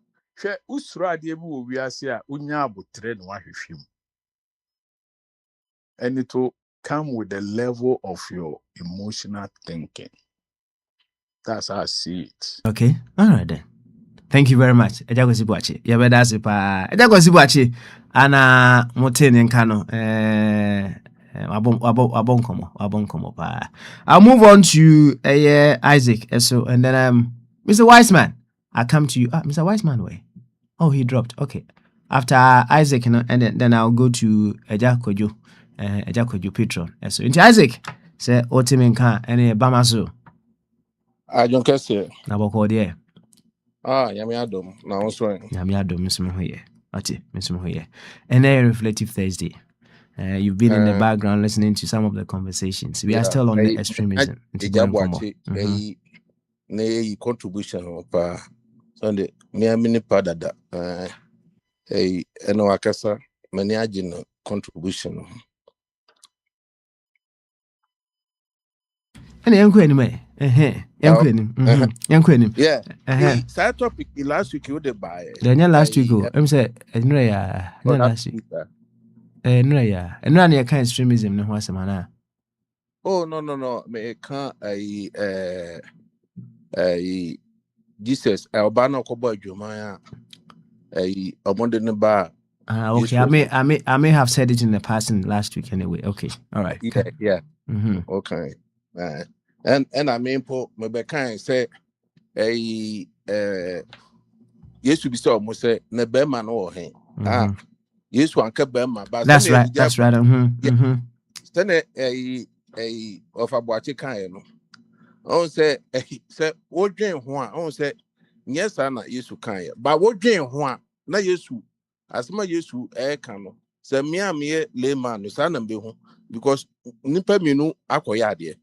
and it will come with the level of your emotional thinking. That's how I see it. Okay. All right then. Thank you very much. Ejakwesibuachi. Yabedasi pa. Ejakwesibuachi. Ana moteni nkano. I'll move on to Isaac. So and then Mr. Wiseman, I come to you. Mr. Wiseman, wait. Oh, he dropped. Okay. After Isaac, and then I'll go to Eja Kojo Patron. So into Isaac, say Otiminka and Bamaso. I don't care, sir. Naboko there. Yami Adam. Now, sorry. Yami Adam, Miss Mohoye. Ati, Miss Mohoye. And then Reflective Thursday. You've been in the background listening to some of the conversations. We are still on the extremism. Contribution of Sunday. Me mini padada. Eno akasa many agent contribution. And young anyway. Young yeah. Side topic last week you did buy. Then last week, I'm saying, last week. And run your kind extremism, no was a man. Oh, no. Me can't Jesus, Albano Cobo Jumaya, Monday bar. Okay, I may have said it in the past in last week anyway. Okay, all right. Yeah. Okay. And I mean, maybe kind say, yes, to be so almost say, Nebeman or him. Yes, one Kabema, but that's right. Then a of a Boachicaino. On say, what dream one, on say, yes, I'm not used to Kaya, but what dream one, not used to, as my used to air cano, say, me layman, no son and be home, because Nipper me no Akoyade.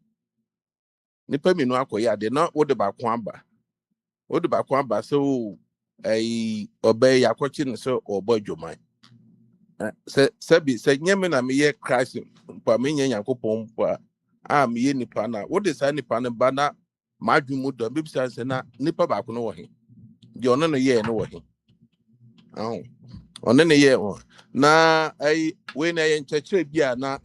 Nipper me no Akoyade, not what about Kwamba. What about Kwamba, so obey a question, so or boy, your mind. Sebi say nyame na me ye Christ pa me nya yakopon pa me ye nipa na what is any pan ba na madwumu do be say na nipa ba ko no wo he de ono no ye no wo he ono ne ye wo na we na ye nchekire bia na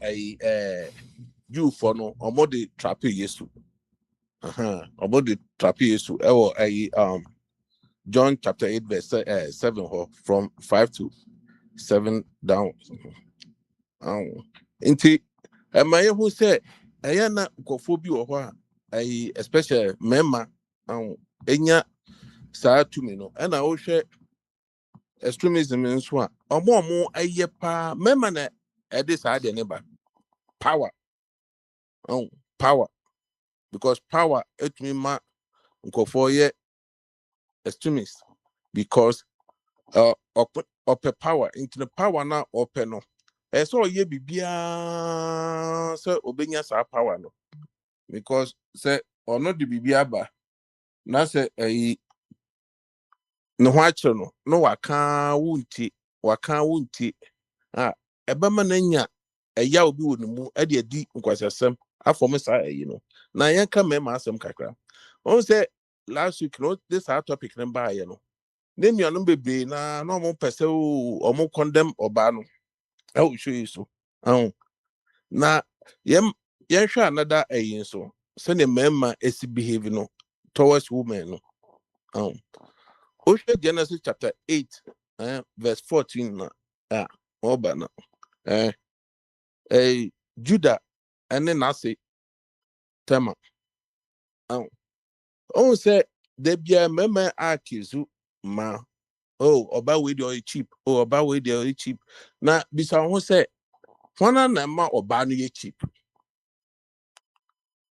Jew for no omode trap Yesu omode trap Yesu e wo John chapter 8 verse 7 from 5 to 7 down. Inti emaye who say na kofobi wo ho especially mema enya saa tumi no na wo hwe extremism nso a omo aye pa mema na ede saa de ne ba power power because power etumi ma nkofo ye extremist because ope power into the power na ope no so ye bibia so obenya sa power no because say ono de bibia ba na say no ho akere no waka wunti ebema na nya eya obi wonimu e de adi nkwasasem afom sa no na yanka mema asem kakra on say last week no this our topic number no then you are bebre na no pese o condemn oba no I will show you so na yem hwe another so send a member is behave no towards women no Genesis chapter 8 verse 14 na oba na Judah and then I say Tema say there be a member accuse ma oba we dey cheap oba we dey cheap na bisa ho say hwana na ma oba no ye cheap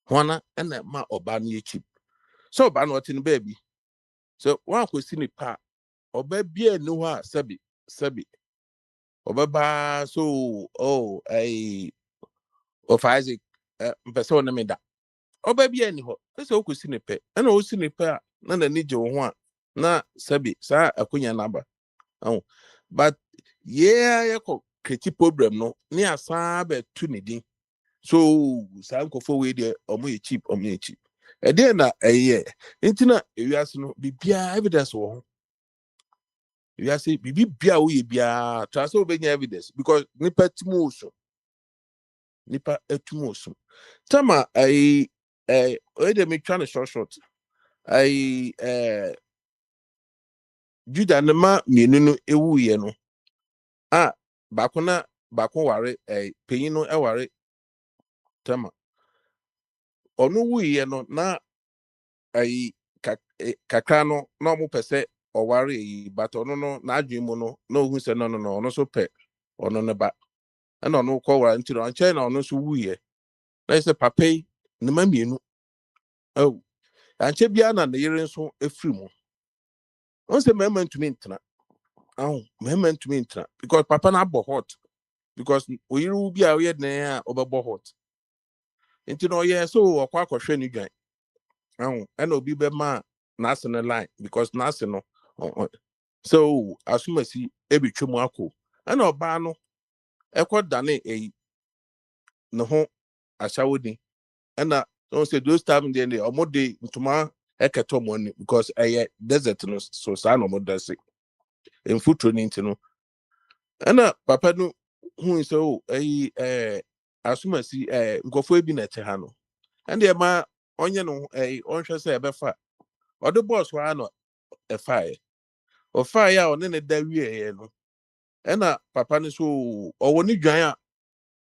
hwana na ma oba no ye cheap so oba no tin baby so one kwesi ni pa oba bia ni ho a sabi oba ba so of Isaac person na me da oba bia ni ho so kwesi ni pe na o si ni pe a na ni je ho a na sabi sa akonya na ba but yeah create problem no ni asa be tu ni din so sa nkofo we dey omo ye cheap e dey na ntina ewiase no bibia evidence wo ho ewiase bibia wo ye bia try so be nya evidence because nipa etumo so tama we dey me try short Judah na ma mienu no ewu ye no bako ware penyin no ware Tema. Onu wuye no na ayi kakra no na mo pese oware yi but ono no na adwen mu no na ohun se no ono so pe ono ne ba na ono ko wara nti no anche na ono so wuye na se papa yi ne ma mienu oh anche bia na ne yere nso efiri mu on se mema ntumi ntena mema ntumi ntena because papa na abo hot because oyiru bi a oye den a obebo hot nti no ye so okwa akohwe ni dwan and obi be ma national line because national so asumasi ebitwemu akọ and oba no ekodane no ho ashawodi and don't say those time then omode ntuma eketo money because desert no so sa no modase en futuro ni ntino and papa no hu so asumasi nkofo ebi na eche ha no and e ma onye no onhwe se ebefa odo boss wa no efae o fire on ne da wie no ena papa ne so owo ni dwan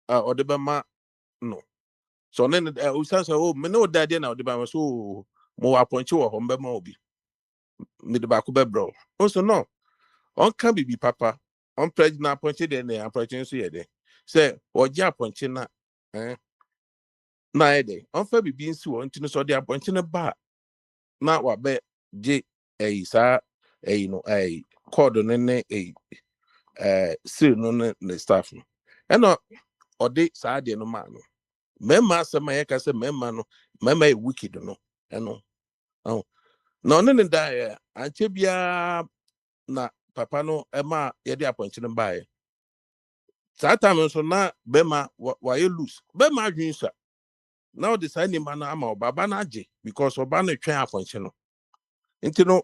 a ode be ma no so ne o sansa o me no daddy na ode be so mo wa ponche wo ho mbe ma obi me de ba ko be bro o so no on kan bibi papa on pregnant ponche de na ponche so ye de say oje aponche na na ye de on fa bibi nsi wo ntino so de aponche ne ba na wa be je sa no code ne still no ne staff no eno ode saa de no ma no mema asema ye ka se mema no mema e wicked no eno no ne da anche bia na papa no ema ye de appoint no bae saa time so na bema wa ye lose bema adwin sa na o de saa ni ma na ama obaba na age because oba no twen appoint no nti no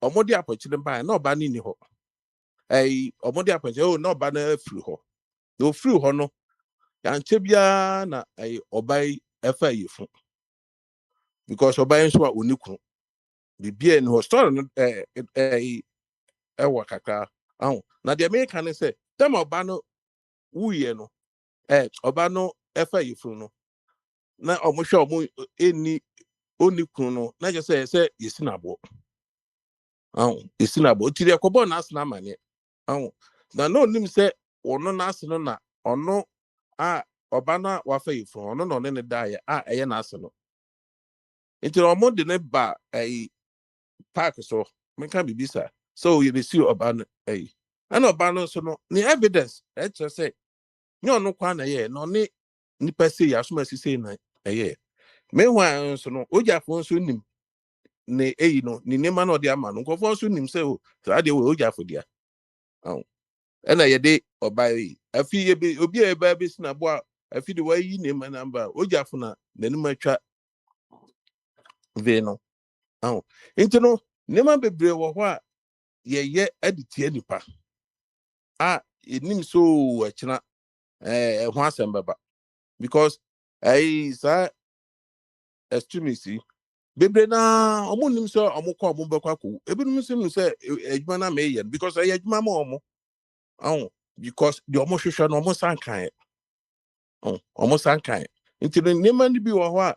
omode appoint no bae na oba ni ho omode appoint na oba na free ho no free ho no anche bia na obai efa yifu because obai nso a onikunu bibia ni ho story no ewa kaka na the American ne say dem oba no wuye no oba no efa yifu no na omohwe omo eni onikunu no na je say yesinabo yesinabo tiri ekobo na asna mane na no nim say ono na asno na ono oba na wafa yifu ono no ne dae eye na asno nti omo de ne ba park so menka bibisa so you see oba no and oba no so no ni evidence just say no no kwa na ye no ni nipa say asoma say na meanwhile so no ojafo so nim ne no ni nema no de ama no nkofo so nim say o so ade we ojafo dia and ye de oba afi ye be obi e ba be sina bo afi de wa yi nema number ojafo na nanim atwa ve no nti no nema bebre wo ho a ye editie nipa enim so achina ho asem baba because sa extremists bebre na omunim so omukọ omumbekwa ko ebinim sim say ejuma na me because ejuma ma omo because the omo hwehwe no omo sankan omo sankan nti nema ni bi wo ho a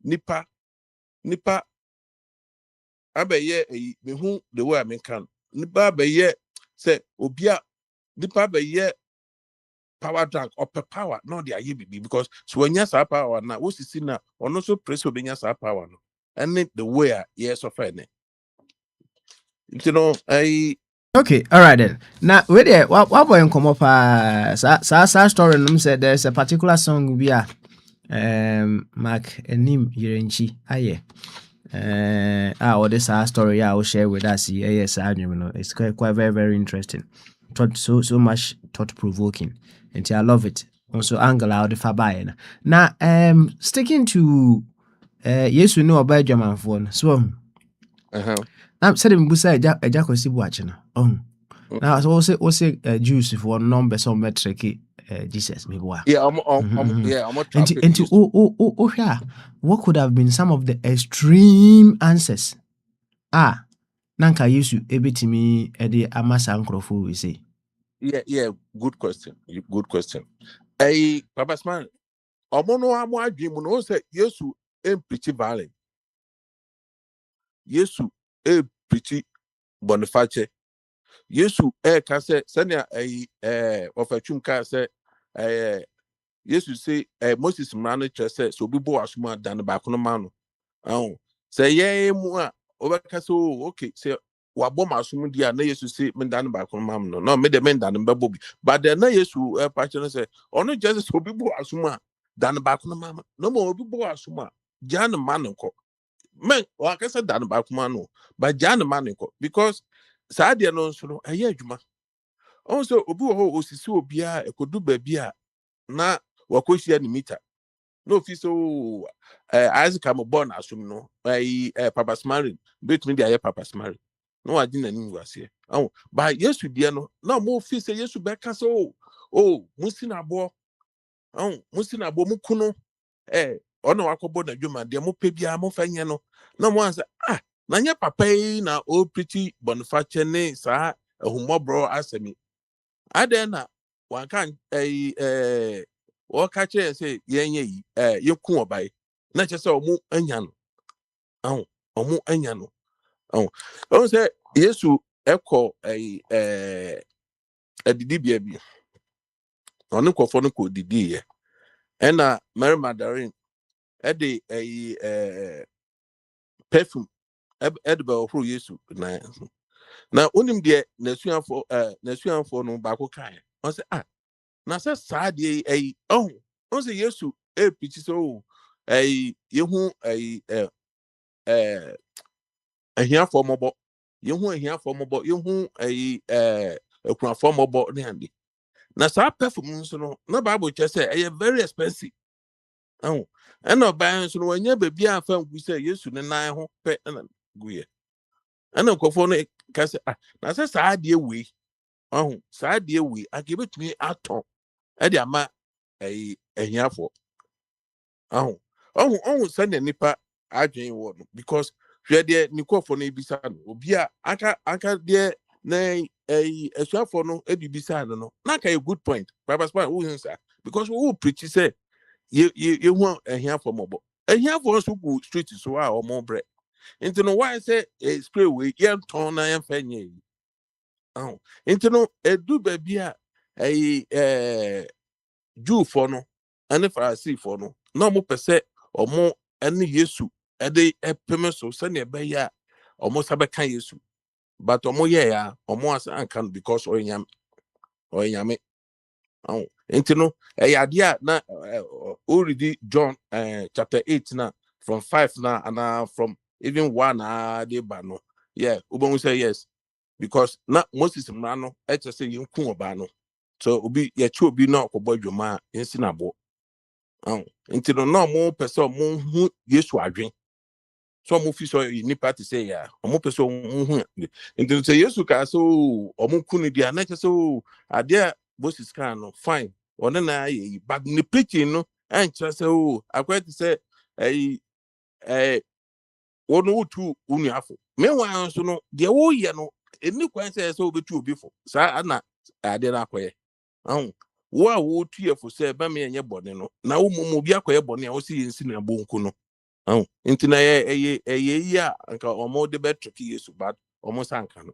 nipa abeye mehu the way I can nipa abeye say obia nipa abeye power drunk or power no they are bibi because so when you say power na what is na ono so press obenya say power no and the way yes of any you know Okay, all right then. Now, wait there. What boy come up? Sa story. Num said there's a particular song we are Mark Enim Yerenchi. Aye. Or this story I will share with us. Yes, I know it's quite very very interesting. So much thought provoking, and I love it. Also, angle out the fabayan. Now, sticking to yes, we know about German phone. So. I'm saying Busa Jacko Sibuachina. Now, I also Jews for number some metric Jesus, maybe. yeah What could have been some of the extreme answers? Nanka Yesu ebitimi edi amasa nkrofo we say. Yeah, good question. Papa Sman, omono amo adwin mu no say Yesu preach violence. Yesu preach Boniface. Yesu ka say senia of a chumka say Yesu say Moses mrano say so bi bo asuma dan ba kono ma no. Say ye mu a obeka so okay say wabɔ masum dia na Yesu say me dan ba kono ma no. No me de me dan be bobi. But then na Yesu patch no say ono just so bi bo asuma dan ba kono ma no mo obi bo asuma jan man ko. Men wa ka say dan ba kono no. But jan man ko because saa de no so no eye adwuma. Also obi wo ho osisi obi a ekodu ba bi a na wakohia ni meter no fi so Isaac am born asum no Papa Smary bet me dey Papa Smary no adi na nim wase ba Yesu die no na mo fi say Yesu be ka so musina bo mukuno ono wakobo na dwuma de mo pebia mo fanye no na mo ansa na nya papa yi na o pretty Boniface ne sa ahumobro asemi aden na wankan catch say yenye yeku obai na che say omu anya no omu anya no on say Yesu eko adidi bia bi onu kofo no ko didi ye na Mary Magdalene de perfume de ba ofro Yesu na onim de nasuanfo no ba ko kan on say na say sad ye on say Yesu preach so yehu ahiafo mobo yehu akunafo mobo ne ande na sa perfume nso no na Bible che say very expensive and no buy nso no wanya baby afa ngu say Yesu ne nan ho pe na guye and nkofo no ka say na say sad ye we sad ye we akebetumi aton e de ama ahiafo send nipa adwen wo no because hwe de nikofo no ebisa no obi a aka de na esuafo no ebibisa no na ka a good point Papa Spy who hinsa because who preach say you hu ahiafo mobo ahiafo so go street so a omo bre into no why say spray we yen ton na yen fanye into no edu ba bia Jew for no and Pharisee for no no mo pese omo ene Yesu ede epeme so se ne be ya omo sabe kan Yesu but omo ye ya omo asa ankan because oyanyame enti no ade a na already John chapter 8 na from 5 na and from even 1 dey ba no ubon say yes because na Moses mrano say yinku oba no so obi ye chi obi na okobo dwoma ensi na bo nti no mo pese mo hu Yesu adwen so mo fi so nipa te say ya mo pese mo hu nti say Yesu ka so omo kunu dia na che so ade Moses kan no fine one na ye but ni preaching no en che say akwai te say one utu unu afo meanwhile so no de wo ye no eni kwan say so obetu obi fo sa na ade na akoye wo a wo tue fo say ba me enye bone no na wo mo bi akoye bone a wo si yensi na bonku no nti na ye ya anka omo de betrick Yesu but omo sanka no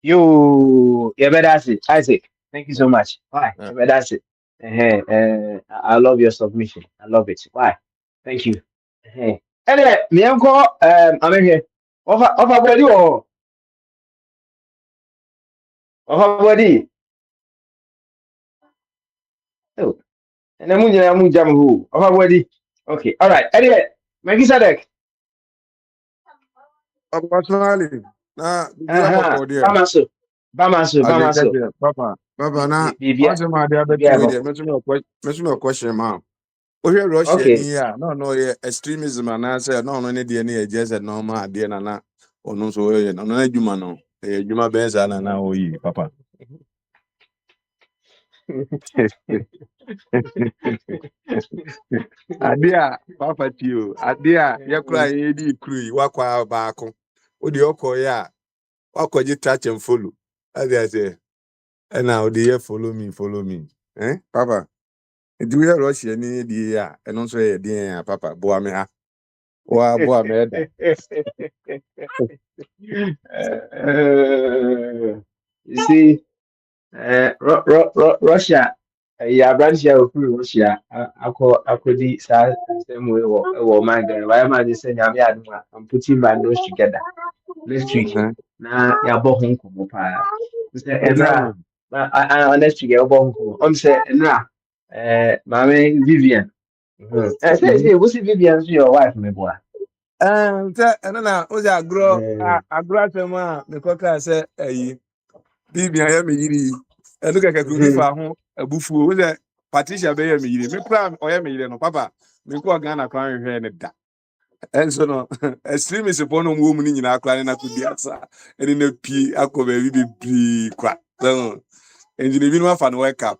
That's it, Isaac. Thank you so much. Why? That's it. I love your submission. I love it. Why? Thank you. Anyway, me uncle, I'm in here. Over body or over body. Oh, and I'm jam who over body. Okay, all right. Anyway, Maggie Sadek. Personally, na biya bako dia. Bamaso. Papa na Bibia. once my dia betu we dia. Me no question ma. O here Russia ni ya. No ye extremism na say no ne dia na just normal dia na ono so ye no na adwuma no. E adwuma ben sa na oyi papa. Adia papa tio. Adia ye kura ye di kru wakwa baako. O di okọ ya. Wakwaji touch and follow. As I say. And now they follow me. Eh, Papa? Do you Russia any the and also a dear Papa? Boa me ha. Boa me da. You see, Russia, yeah, Russia, Russia, I same way or my girl. Why am I just saying I'm putting my nose together next week? Now, yeah, bohun kumopa. Enra, I next week, bohun. Say, Enra, Mammy Vivian. Say, what's Vivian, your wife, my boy? And now, was a grow a grandma, the cocker said, Bibi, I am a yiri. And look at a good for home, a buffo with a Patricia Bay, me plan or am no papa. Me go Ghana crying here and that. And so no, extreme is upon a woman in our clan and I could be outside. And in a pea, I could be crack. And you didn't have fun wake up.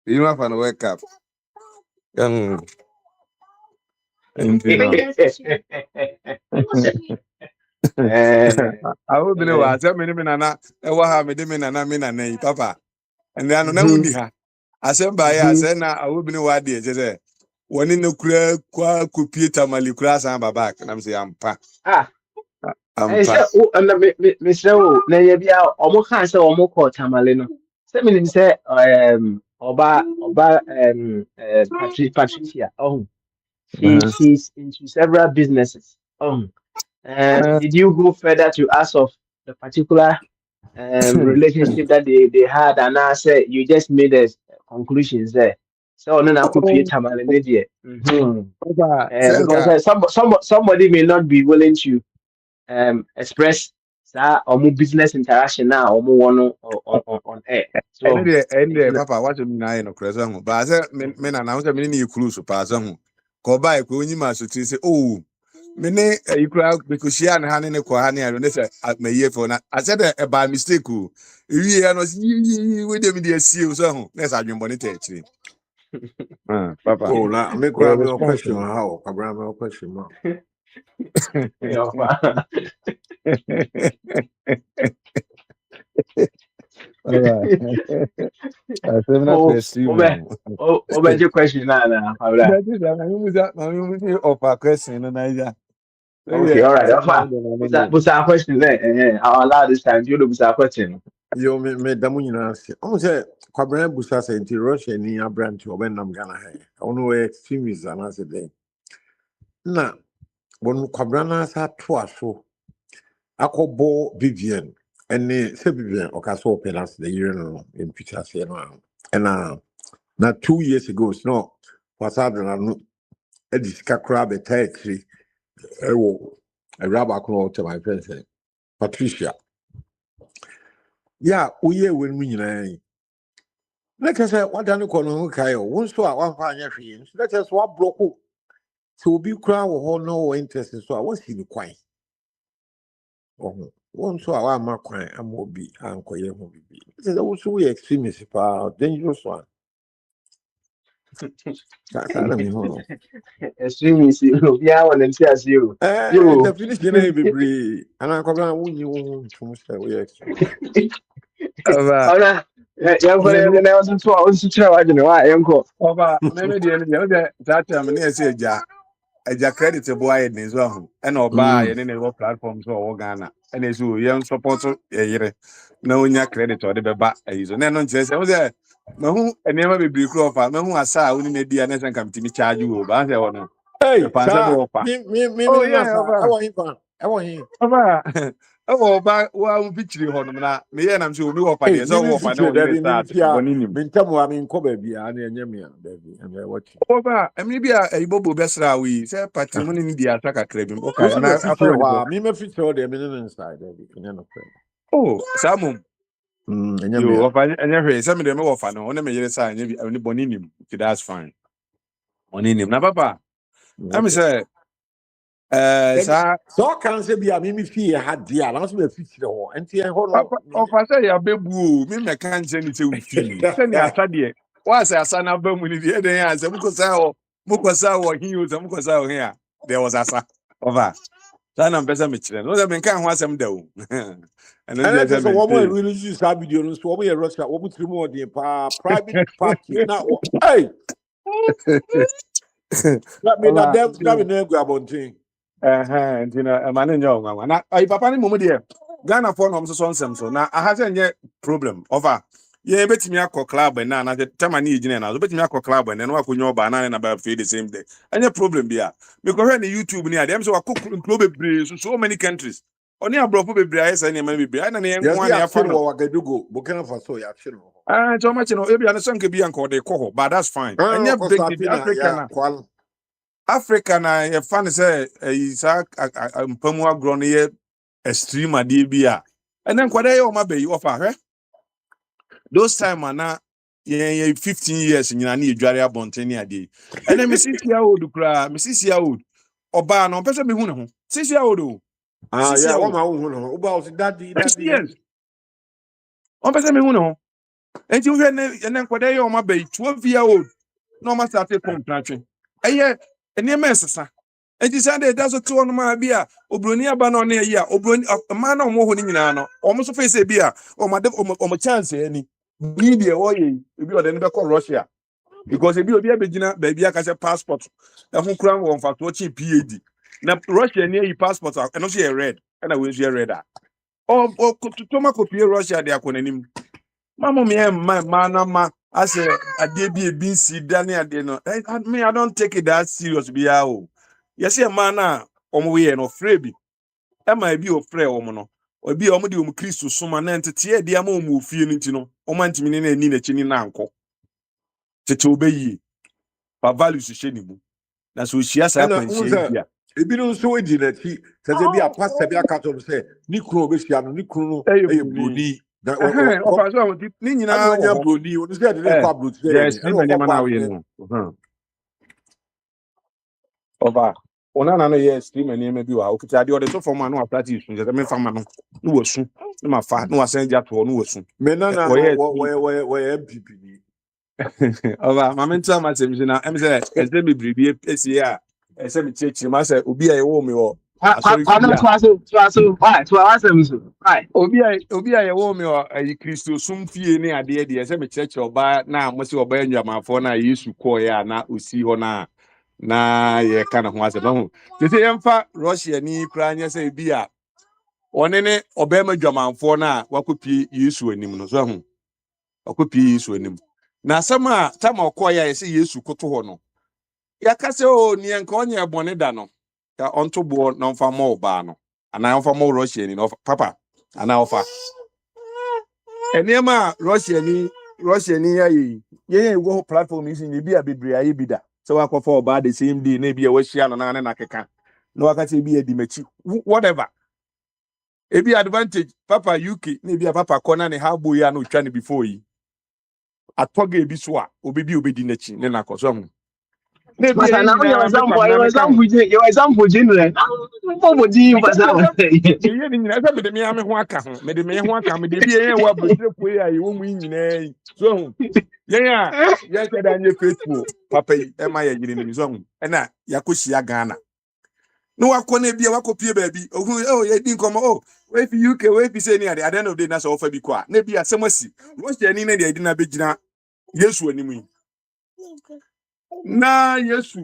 You don't have fun wake up. And you know. I hope you know what I mean. Nana, I will have me, Nana, Papa. And then I know her. I said, by I said, now I will be no what dear. Just say, one in the clear, could Peter Malicras and back. And I'm saying, I'm pa. I'm pa. Mr. Nayabia, almost can't say almost called Tamalino. Seven say, Oba, Patricia. Oh, she's into several businesses. Oh, did you go further to ask of the particular relationship that they had, and I said you just made a conclusions there? So no, I could be Tamalino. Because somebody may not be willing to express that or more business interaction now or more one on air. So and Papa, what you mean? I know, Crescent, but I said, men announce a mini cruise to pass on. Go by, go in my suit, say, oh, mene, you crowd because she and Hannah Kohani, I don't know, at my year for I said by mistake, we are not with them in the seal, so let's have your money actually. Papa, Oh, now me grab me a question. How? I grab me a question. What's your question now? Okay, all right. What's our question there? I'll allow this time. You know, what's our question? Yo, me damu nyina se. Omo se kwabran busa se nti Russia ni abranti obennam Ghana ha. Ono we extremists and as dey. Na wonu kwabran asa to aso. Akobo Vivian ene se Vivian okaso pelas the year no in picture se no. And na 2 years ago no wasada na no edisika kra be taxi ewo a rabba ko to my friend say Patricia. Yeah, we when we know. Let us say what done who Kayo, one so at one fine friends. Let us what block to be crown or no interest in so I was he quite. Oh, one so I am crying, I will be uncle. This is also we extremist dangerous one. Extremist, yeah, when them say as you. The finish be free, and I come down when you want to say we extremist. Yeah, but I wasn't too. I was too. I don't know why. Uncle. Maybe that time, and yes, a credit boy in his own, and or buy any platforms or Ghana, and as you young support a year, no credit or the back. And then says, I was there. No, and never be blue crop. No, I saw only maybe an and come to me charge you, but I want to. Hey, me, I want him. Oh, but well, picture him now. Me and I'm sure we will find it. So, I know I mean, cover be and baby, and I watch. Over, and maybe a bobo best we say patrimony in the attack at Craving. Okay, and I me fit all the minute inside, baby. Oh, Samu. You and some of them offer no one may sign only boninim. That's fine. Boninim. Now, Papa, let me say. So can say be a mimi fear had dear, I was me fit the and see I say a baby, me can't send it to you. Send me a study. What's a son of them with the other answer? Mukasa or he was a Mukasa here. There was a sa over. Sana mpesa mechire. No se menka ho asem da o. And And I then just one more really use that video. So one more Russia, one more more the private party. Now, hey, that mean that them that mean they grab on thing. you know, man nyo nwa. Na ai papa ni mumu de. Ghana for no so nsem so. Na aha se nye problem over. Ye betimi akọ club na na the time ani ejine na. So betimi akọ club na no akonyo oba na na ba feel the same day. Any problem bia. Because when the YouTube ni ade, am so akọ club bebre so many countries. Oni abrofo bebre ayesa na man bebre. Na ne nko na ya fa no. Wagadugo, Burkina Faso, ya chill. So much no ebi an sonke bi anko de ko but that's fine. Anya big the Africa na. Africa na ye fan say isa mpamu agro no ye extreme ade bi a. And then kwada ye o ma be offer hwe. Those time na ye 15 years nyina na edware abonteni ade. And then me 6 year old kra, me 6 year old. Oba no pese me hu ne ho. 6 year old o. Yeah, what my own about daddy. Yes. On pese me hu ne ho. Enti wo hwe ne kwada ye o ma be 12 year old. No ma start contract. Eye enema esesa. Enti Sunday that's what one ma bia obroni aba no na yi a obroni ma na omo ho ni nyina no. Omo so face bia omo chance ani. Media oye ebi ode ne be call Russia. Because ebi obi abegina ba bia ka se passport. E ho kura won fa to chi PhD. Na Russia ni yi passport e no so ye red. E na we so ye red a. O to ma copy Russia de akonanim. Mama me ma I say ade bi si dane ade no. I don't take it that serious bia o. Yes e man na omo we no free bi. E ma bi o free omo no. Obi omo de omo Kristo soma na ntete e de ama omo ofie no nti no. Omo antimi ne na ni na chini na anko. Tete obeyi. Pa values hye ni mu. Na so hia sa kwanhie bia. Ebi no so edi na ti. Tete bi a pastor bi aka to say ni kuro be hia no ni kuro no e broni. That so ni nyina anya broni o say de kwa broni. Yes, ni manya mana we no. Over. Ona na no yes, stream ani ma bi wa. Okita ade ode so form anu apart issue. Je me fama no. No wasu. No ma fa, no wasan ja to no wasu. Me na we MPP ni. Over. Ma mental ma se mi na em say e say me bribi esi a. E say me chechi ma say obi a ye wo me wo. Right. Obi a ye wo me o ayi Kristo sum fie ne ade de say me chechi oba na mo se oba enwamafo na Yesu ko ya na osi ho na ye kana ho ase no tete yemfa Russia ni kranya say bia one ne obema dwamanfo na wakopi Yesu anim no so ho wakopi Yesu anim na sama tama okoya ye say Yesu koto ho no ya kase o ni enka onye ebone da no ya onto bo no mfa mo ba no ana mfa mo Russia ni no papa ana ofa enema Russia ni ya ye go platform is ni bia bebre aye bida so wakọ for about the same day na bia wahia no na keka na wakati bia di machi whatever e be advantage papa UK na bia papa kona ne ha boy ya no twa ne before yi atoga e bi so a obebi obedi nachi ne na koso ho na bia your example general ye ni nyina me de me ame ho aka ho me de me ho aka me de bia ye wa brodire koi ayi wo mu nyina so ho yeah, yes, that faithful. Papa, am I a year zone? And I, Yakushia Ghana. No, I couldn't be a wako baby. Oh, you didn't come. Oh, wait for UK, wait for saying at the end of the day, that's all for be quiet. Maybe a summer sea. What's the name? They didn't be Gina. Yes, when you mean. Na, yes,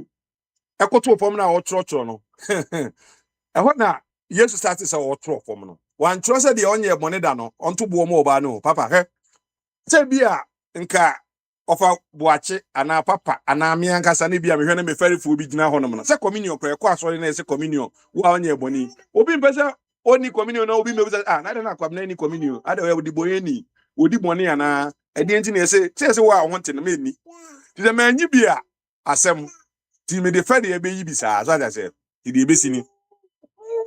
I got to form now or trotro. I want now, yes, started our trot for me. One trusted the only money done on to Bomo no, Papa, eh? Say, be a nka. Ofa boache ana papa ana mi ankasa ne bia mehwe ne me farifu bi gina honom no se communion kra kwa asori na se communion wa onye boni obi mpese oni communion na obi mebisa na de na kwam na ni communion ade we di boyeni odi boni ana ede enti na se wa honte na meni ti de manyi bia asem ti me de fade e be yi bisa so ada se ti de besini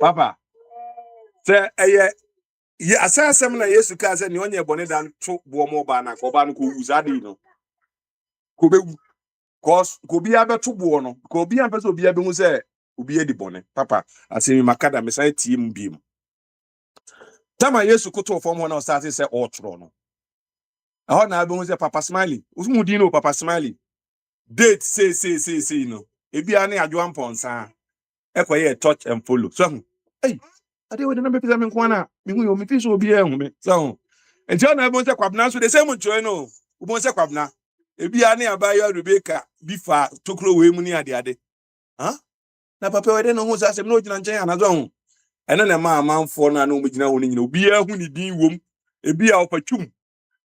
papa se eye ye asasem na Yesu ka se ni onye boni dan to bo mo ba na ko ba no ko uzade no Kobewu cause kobi abeto bo no kobi ampese obi abehu se obi edi bone papa asemi makada me sai tim biem tama Yesu koto form ho na start say otro no aho na abehu se papa smiley ufu di no papa smiley date say no ebi ane adwo amponsa ekoye touch and follow so hey, I did not make them in corner. Me fish will be here. So, and John, I want to quabna, so the same one, no, who wants a quabna. If be any about your Rebecca, be far to crow way money at the other. Huh? Now, Papa, I don't know who's as a note and China. And then a man for no original, be a who need womb, a be our pachum.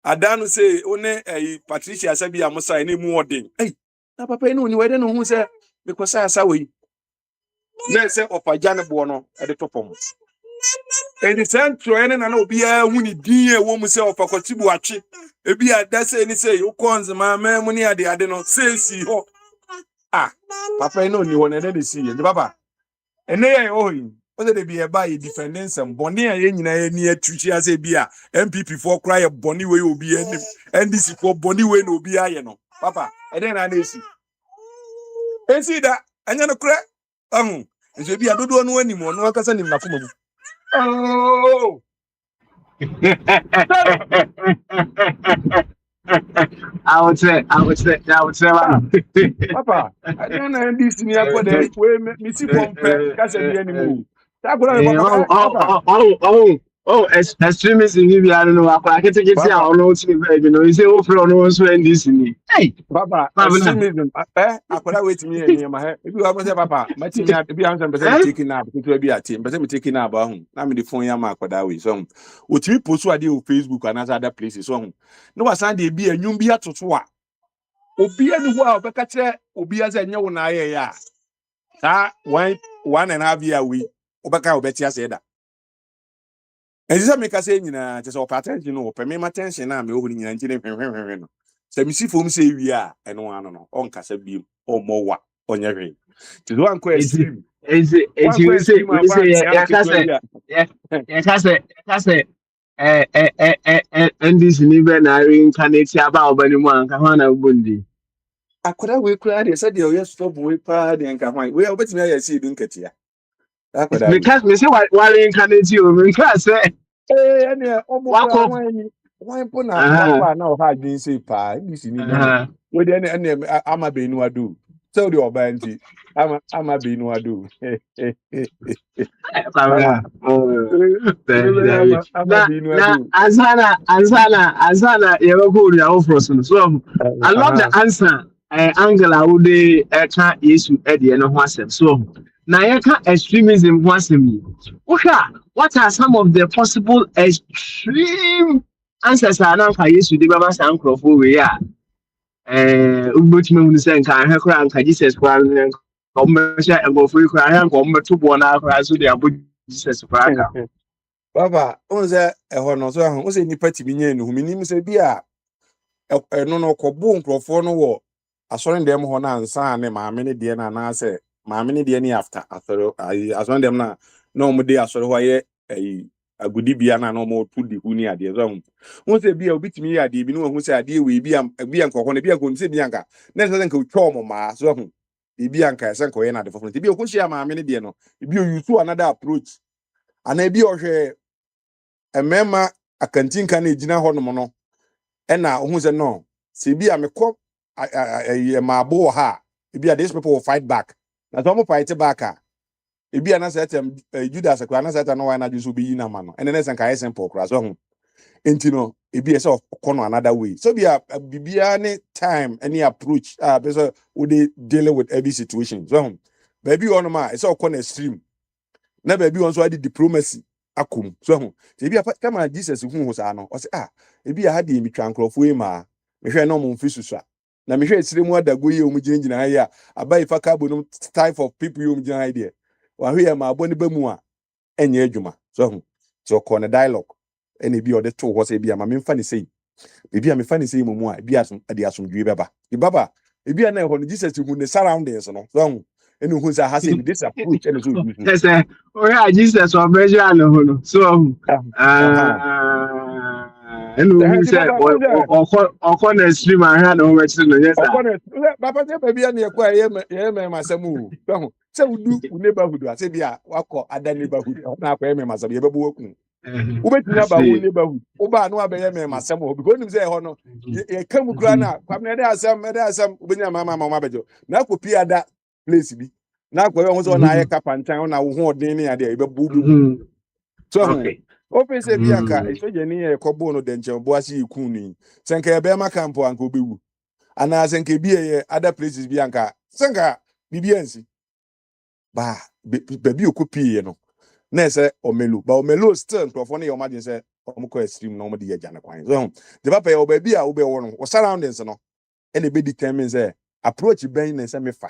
I don't say, only a Patricia Sabi, I must say, any more thing. Hey, now, Papa, no, you don't know who said, because I saw we. Let's say, of a Jana Bono at the top of us. And the central and I know be a who need dear woman say of a Cotibuachi. A be a that's any say, you cons my man money at the other not say, see, oh, ah, Papa, no, you want to see, and Papa. And they are owing. Whether they be a buy defending some bonny near Twitchy as a beer, MPP for cry a bonny way will be any, and this is for bonny way no be I know. Papa, and then I see. And see that, and then a crack. And so be I don't know anymore, no one can send him. Oh, I would say, Papa, I don't know this near for the way me see one pair, that's the enemy. Extremism, I don't know. I can take it out. You know, you say, oh, for no one's when this in me. Hey, Papa, extremism. I could wait me in my head. If you have Papa, my team had to be 100% taking up, it will be a team, but I'm taking up about him. I'm the phone Yama that way. So, what you post what you Facebook and other places. So, no, I signed the be a new beer to Twa. Obia the wow, Becca, Obia as a new one. I, 1.5 year we, Obaka Betia said that. And this make us say, just our attention, pay my attention. I'm holding an engineer. So, me see for say we are, and one on Casa Beam or more on your ring. To one question, is it, and this even I reincarnate about anyone, Kahana Bundi. I could have we cried, said, yes, stop, we party and come on. We are waiting. I see, don't get here. Because we say why reincarnate you, because say, and why put now hard being say pie, this is with any I'm a Benua do. Tell the Obanti, I'm a Benua do. Ansana, you go to your person. So I love the answer. Angela would can't issue Eddie and Wasem. So Nayaka extremism was me. What are some of the possible extreme answers? I know I used to the Baba Sanko for we are. Ubuchman saying, I have crank, Jesus, commercial and go free cry and come to one hour as they are Jesus. Baba, was there a honor? So, was any petty minion whom him say, Bia, no, Cobon, Crofono war. I saw them Hona and San, and my many dear and I say, my many dear after. I saw them now. No more day, I saw why a goody biana no more to the Huni at the zone. Once they be a bit me at the Binu who said, dear, we be a Bianca, when a Bianca, say Bianca, never then could trauma ma, so the Bianca, Sanko, and the phone. To be a Kushia, my many dear no. If you to another approach, and I be a member, a canteen can ejina honomono, and now who's a no. See, be a me cop, my bow ha. If be a these people will fight back. Now, don't fight back. If be an certain Judas, a clan, certain one, I just be in a man, and then as a simple cross on. Intino, it be a sort of corner another way. So be a any time, any approach, would they deal with every situation. So, baby on my, it's all corner stream. Never be on so I did diplomacy. Akum. So, be a come on, Jesus who was ano, or say, if be a had the micro of Wema, me no more fish. Now, me it's more that go you in here. I buy if a carbon type of people you idea. While we are my bonny bemua, and ye juma. So, corner dialogue. And it be or the two was a be a mammy funny say. Maybe I'm a funny say, Mumma, be as a diasum baba. The baba, if be a name on Jesus to whom the surroundings, no, and who's a has this approach and yes, oh, Jesus or measure, so, and who said, or corner stream I had over to yes, Papa, maybe I'm a quiet, myself. So, do neighborhood, I say, yeah, walk at the neighborhood, not pay me myself, ever working. Ubet never neighborhood. Oba no abeye me masem o because nim say ho no ye kam kura na kwam na dey asem Ubenya mama bejo na kopi ada place bi na kwa yo so na aye kapantan na wo ho odin ne ade e be bu so Okay. open say bi anka so je ni e kobo no de nche bo ase ikun ni senka e be ma camp anka obewu ana senka bi e other places bi anka senka bibiansi ba baby okopi no na say omelu ba omelu still crofo na your imagine say omko extreme na omo de agya na kwan so the papa e baby a wo be wo no surroundings no e na be determine say approach ben na say me fa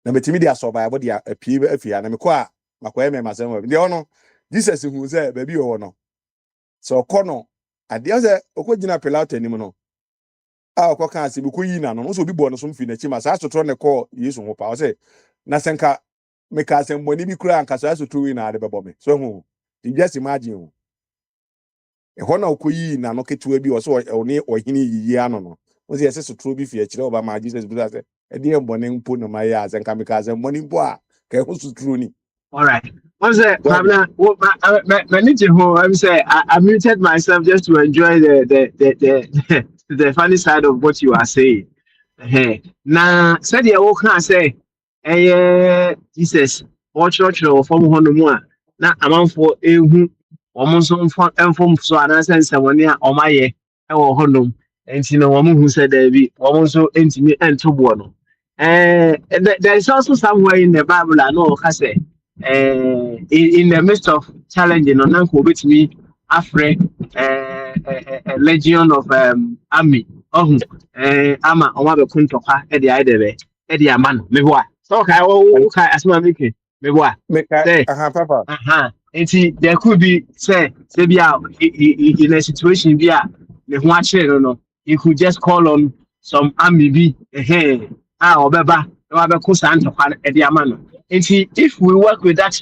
na metimi dia survive dia apie afia na me kwa makoye me masem de ono Jesus hu say baby wo no so kono ade say okogina pelauta nim no a okoka ase bi koyi na no so bi bo no so mfi na chi ma sa sotro ne ko Yesu ho pa o say na senka me ka asem boni bi kura anka sa sotro wi na ade bebo me so hu you just imagine hu e ho na okoyi na no ketua bi o so oni ohini yiyi ano no o say sotro bi fi akire oba ma Jesus bi say e de mbone mpo no ma ya senka me ka asem boni mpo a ka ho sotro ni. All right. What's that? My nature home. I'm saying I muted myself just to enjoy the funny side of what you are saying. Now, said you can say, Jesus, or church or from Honoma. Now, I'm for a who almost on from so I sense someone near or my year or Honum. And you know, woman who said there be almost so intimate and to one. There is also somewhere in the Bible I know, I say. In the midst of challenging on uncle with me afre a legion of army ama o ma be kuntoka e de aidebe e de amano me boa so kai o kai asma meke me boa say Papa there could be say be in a situation be me ho akere no you could just call on some army be obeba no abeko santoka e de amano. If we work with that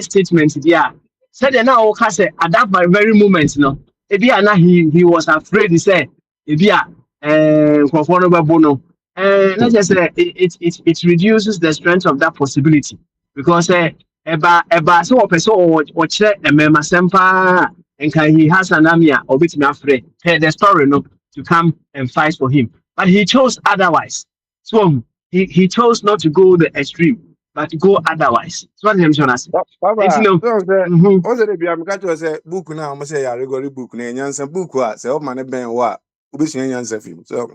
statement, yeah, said now say at that very moment, no, he was afraid. He said, bono. Let's just say it reduces the strength of that possibility because eba so person or check a member sempa and he has an army or bit me afraid. The story no to come and fight for him, but he chose otherwise. So he chose not to go the extreme. But go otherwise. So what I'm trying to say. Papa, You know, o say be am catch say book na o say ya regular book na nyansa book a say o man ben wa obi sua nyansa film. So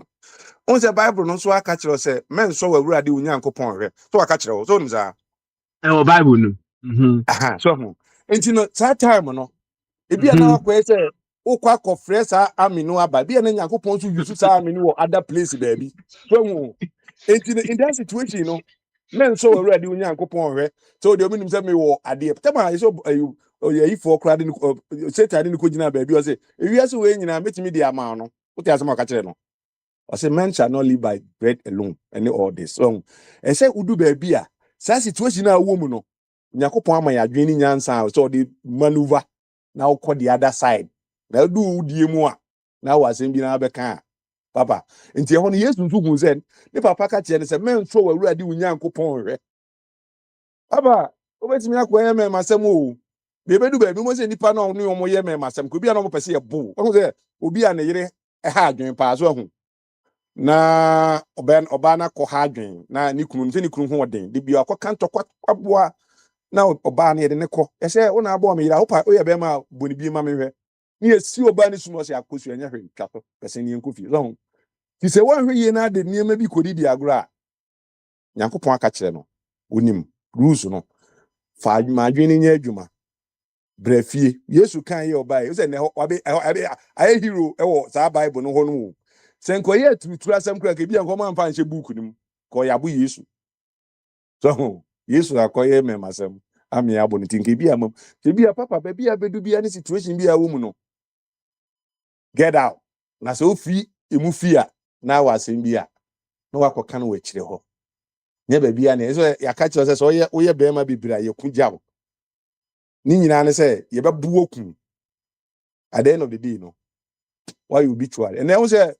on say Bible no so aka kire say men so wawurade onyankopon hwe. So aka kire o so nim sa. Bible no. Aha, so ho. Enti no that time no e bia na akwa say o kwa kofre sa aminu aba bia na nyankopon so use sa aminu wo other place baby. So ho. Enti in that situation no men so already unyankopon hwe so de ominim say me wo ade tema so oyi for crowd ni Satan ni ko gina ba bi o say ewiase we nyina metimi de ama no what you asema ka kire no o say men shall not live by bread alone any all this so e say udu ba bi a sa situation na wo mu no nyankopon ama ya adwen ni nyansa so de maneuver na wo the other side na do udie mu a na wo asem bi na be kan papa nti ho no Yesu nso hu zen ne papa ka kire ne se men so wawurade unyankopon hwe papa obetimi akwa ye men masem o be bedu ba bi mo se nipa na onu omo ye men masem ko bia na mo pese ye bo ho se obi a ne yere ha adwen pa so hu na oba na ko ha adwen na ni kunu se ni kunu ho den de bia akwa ntokwa aboa na oba na ye de ne ko ye se una abo me yira ho pa o ye be ma boni bi ma me hwe ni esi oba ni sumo se akosu anya hwe twato pese ni enkofi so hu ti se wan hwe ye na de niema bi kodi di agora nyankopon aka kire no onim rules no fa ma adwene nya adwuma brafie Yesu kan ye obae o se ne aye hero e wo sa Bible no ho no senko ye tutura asem kura ke bia nkoma mfa nche book nim ko ya bo Yesu so Yesu akoye memasem ami abo ne tinke bia mam ke bia papa ba bia bedu bia ne situation bia wo mu no get out na so fi emu fia na wa asem bia na wakoka no wa kire ho nye ba bia ne so ya ka kire so oye bema bibira ye kujawo ni nyina ne say ye be bu okun at the end of the day no why you obituary and then say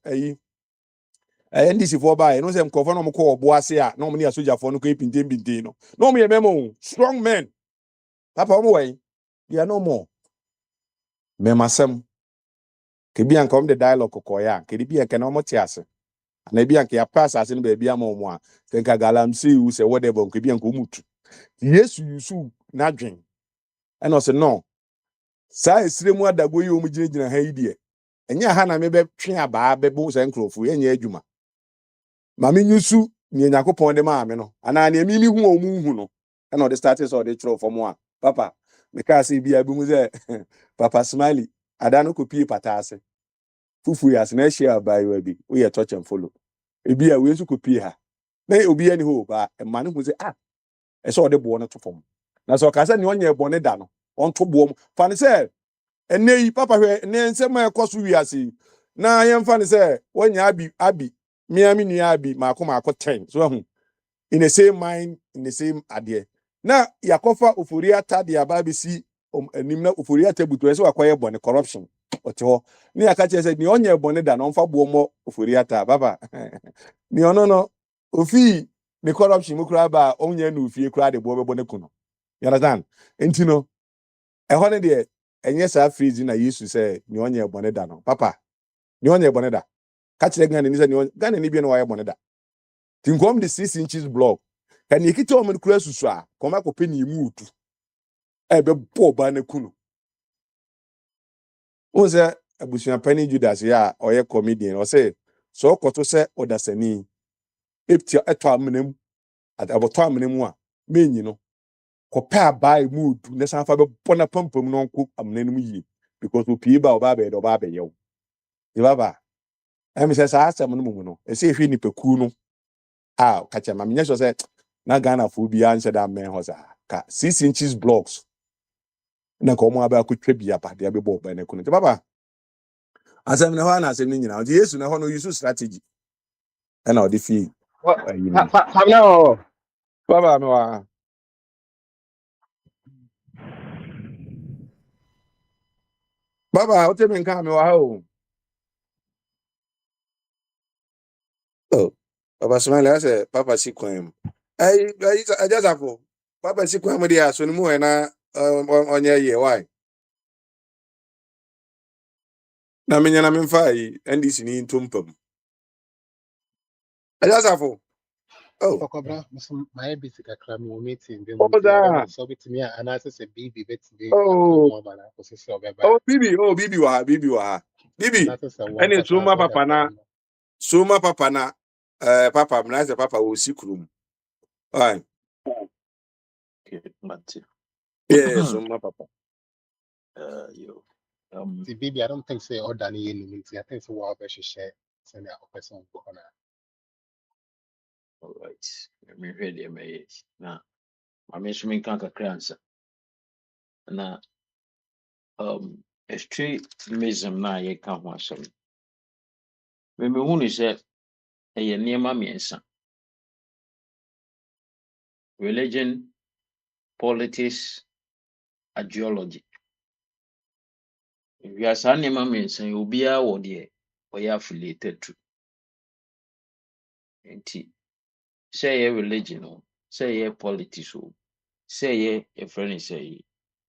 NDC for buy no say mkofo no mko obo ase a no me asoja for no ko pintin no me memo strong men papa omo wey they are no more memasem ke bia nkom the dialogue ko ya ke bia ke no mo tiase na bi anka ya pass as no baby ama omo a kenka galamsey u say whatever nka bi anka omutu yesu yusu na dwen and also no sa esire mu adago yi omu gina ha yi de enya ha na me be twe aba be bo say nkrofo enya adwuma ma me nyusu ni yakopon de ma me no ana na emi mi hu omu hu no and the status of the throw for mo a papa me ka say bi abi mu say papa smiley ada no kopie patase fufu ya se na share abai wa bi we touch and follow ebi a we su kopie ha na obi ani ho ba ma no hu say e so de bo no to fom na so ka say ni onye bo ne da no on to bo fa ne say enei papa hwe ne nsem e koso wiase na yemfa ne say wonya abi miami ni abi mako 10 so hu in the same mind in the same ade na yakofa oforiata de ababisi enim na oforiata buto so akoye bone corruption ote ho ni aka che say ni onye bone da no mfa bo mo oforiata baba ni ono no ofi the corruption mu kura ba onye na ofie kura de bo be bone kuno you understand enti no e ho ne de enye sa freeze na yesu say ni onye bone da no papa ni onye bone da ka kire Ghana ni say ni Ghana ni bi no waye bone da tinkom the 6 inches block kan yekiti o men kura susu a koma ko peni mu utu e be bo ba na kunu o say abusuan pani Judas ya oye comedian o say so koto say odasani epti eto amnam aboto amnam a menyi no ko pa bai mu utu na sanfa be bona pampam no nko amnam yi because opi ba oba be do ba be yew e baba em say sa asem no mu no e say hwe ni peku no kacha ma menye so say na Ghana fo bi anse da men ho sa ka 6 inches blocks na ko mo aba akotwa bi apade abebo ba na kunu te baba asem na ho na asem ni nyina o Yesu na ho no use strategy na o de fi yini baba me wa baba o te men ka me wa o baba smile I say papa si kwem ai ajazafo papa si kwem dia so ni mu na onye ye why na menya na memfa yi NDC ni ntompam ajazafo Okobra, my basic acclaim meeting. da So with me, and I say baby, bet me. Bibi wa Bibi One ene person suma papa na papa na say papa wo sikrum ai yeah suma papa you. The baby, I don't think say all Danny in I think so. Wow, she share send a person go on. All right. Let me read them. Now, I mean, swimming can't answer. Now, extremism na ye can't want some. When we want to say a near mammy and son, religion, politics, ideology. If you are son, near mammy and son, you'll be our dear, or you affiliated to. Say a religion, or say a politics, or say a friend, say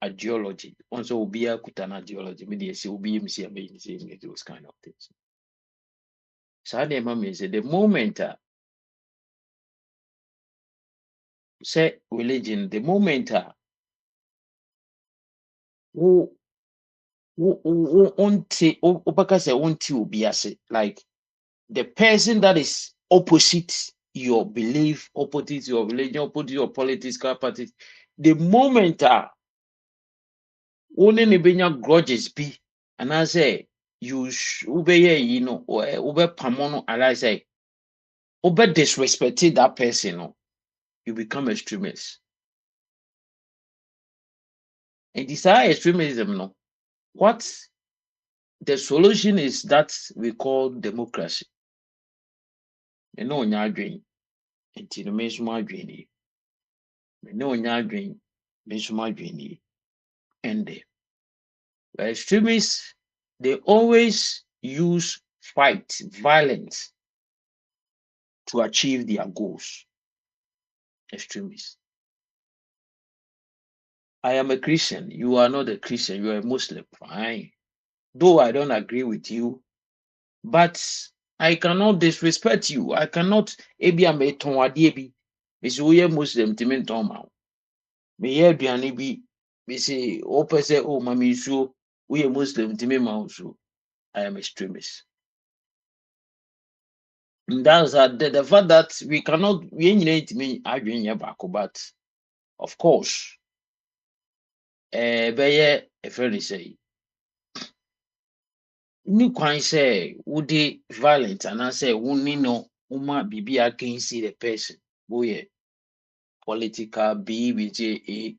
ideology. Also, will be a kutan ideology. Maybe say will be saying those kind of things. So the mammy say the moment say religion, the moment like the person that is opposite your belief, opposite your religion, opposite your political party, the moment only the grudges be, and I say you you know, or pamono, and I say disrespected that person, you become extremist. And this extremism, no. What the solution is that we call democracy. Me no nya adwen. Enti no me nso mo adwen ni. Me no nya adwen. Me nso mo adwen ni. And the extremists, they always use fight, violence to achieve their goals. Extremists. I am a Christian. You are not a Christian. You are a Muslim. Fine. Though I don't agree with you, but I cannot disrespect you. I cannot ebi ame ton ade bi. Me say we Muslim ti me ton ma. Me ye aduane bi. Me say o pese o ma me nsuo. We Muslim ti me ma nsuo. I am extremist. And that's the fact that we cannot we ain't me adwin ye baako, but of course beye a friend say ni kwan say wodi violent and I say woni no uma bibi against the person boye political BBJA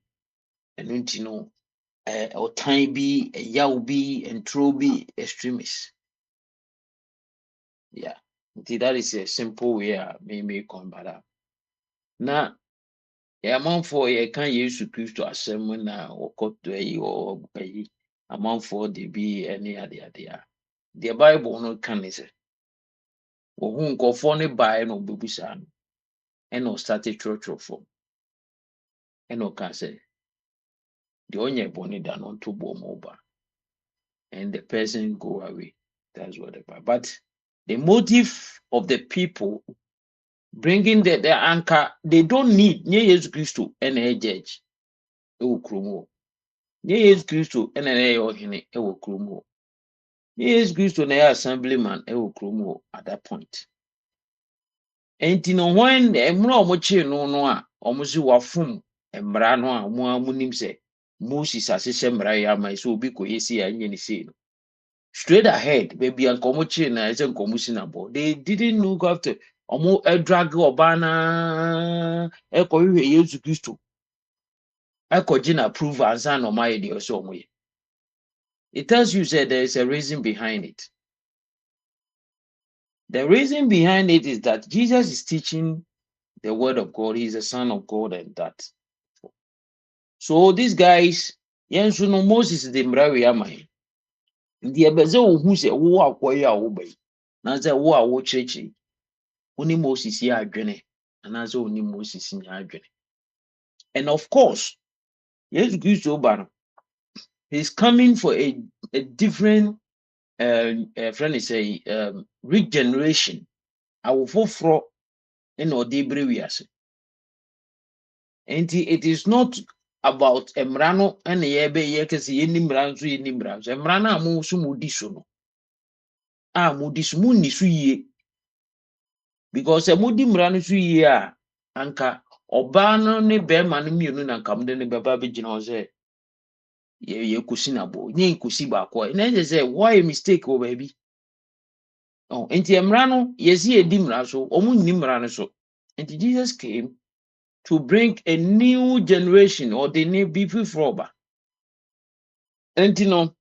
and no or time be a yaw be and true be extremist. Yeah. That is a simple way may combat that. Now yeah, man for a can use to Christ to assembly now or cut to a or pay a man for the be any idea. The Bible no can is or whom go for any buy no bubusan and no started church of form and no can say the only bonny than on to bomb over and the person go away. That's what about. But the motive of the people bringing the anchor, they don't need near Jesus Christ and a judge. It will crumo. Near Jesus Christ and an a or hine, it will crumo. Near Jesus Christ and a assemblyman, it will crumo at that point. And you know when the more much no almost you are from and brano, more munim say, Moses as a sembra, my so be cohesi and yenny say. Straight ahead, baby, and Komochi and as a commissionable. They didn't look after almost a drag or banner, echo you used to. Echo Jin approve as an or my idea or some way. It tells you that there is a reason behind it. The reason behind it is that Jesus is teaching the word of God. He's the Son of God, and that. So these guys, Yensu no Moses the Mrawi Amai. The Ebezo who say, who are quite obey. Naza who are watching. Only Moses here adwene and as only Moses in adwene. And of course, yes, Kristo ba no, he's coming for a different friend is a regeneration. Awo foforo na ode bre wiase. And it is not about emrano and ye be ye kese ye nimra nso ye nimra. Emrano amu so mudi so no. Mudi so mu ni so yie. Because mudi mrano so yie a anka ọbaa no ne bẹẹma no mmienu na nka mde ne bẹba bẹgyina hɔ sɛ yɛ kusi na bo nye kusi baako a na ɛsɛ sɛ why a mistake wɔ baabi nti mmara no yɛsi yɛdi mmara so ɔmo nni mmara no so nti Jesus came to bring a new generation ɔde ne bi foforɔ ba nti no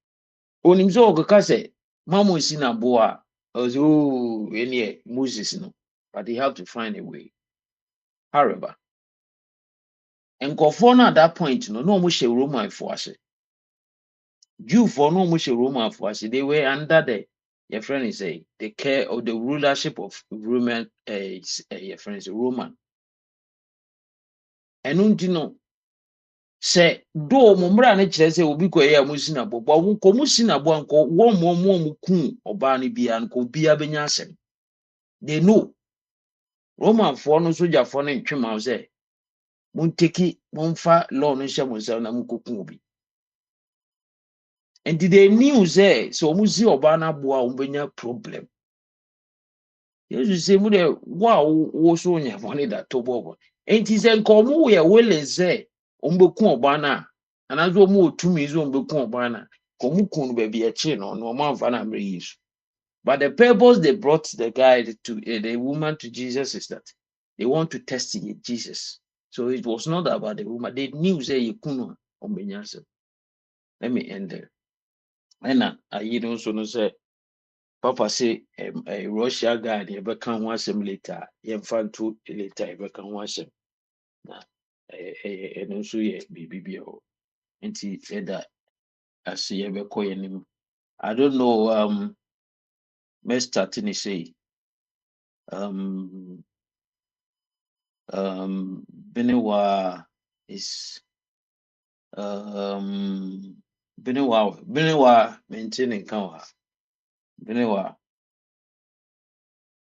onim sɛ ɔkeka sɛ mama osi na bo a ɔsɛ ɛne yɛ Moses no but they have to find a way however nkɔfoɔ no at that point no na ɔmo hyɛ Roman fo ase Jew for no much Roman for us. They were under the your friend is the care of the rulership of Roman your friend is Roman. And untino say do mumbra ne kyerɛ sɛ obi kɔ yɛ musina bo ba wo kɔ musina bo anko wo mo ku oba ne bia anko bia benya asɛm. They know Roman for no soldier for no ntwema sɛ munteki mumfa law no hyɛ mo nsa na mukoku obi. And they knew say so musi oba na bo a umbenya problem. Jesus say mu de wo so nya money that to bobo. Enti se nkomo we wele say ombeku oba na anazo mu otumi zo ombeku oba na komu kun be be eche no no man fa na mre yesu. But the purpose they brought the guy to the woman to Jesus is that they want to test Jesus. So it was not about the woman. They knew say you kunu ombenya. Let me end there. And I don't so no say Papa say a Russia guy they become one sem later. Yemfa to later he become one sem. Na and also ye baby ho. Nti eda as ye be call him. I don't know let's start to say um Benewa is Benewa maintaining kawa. Benewa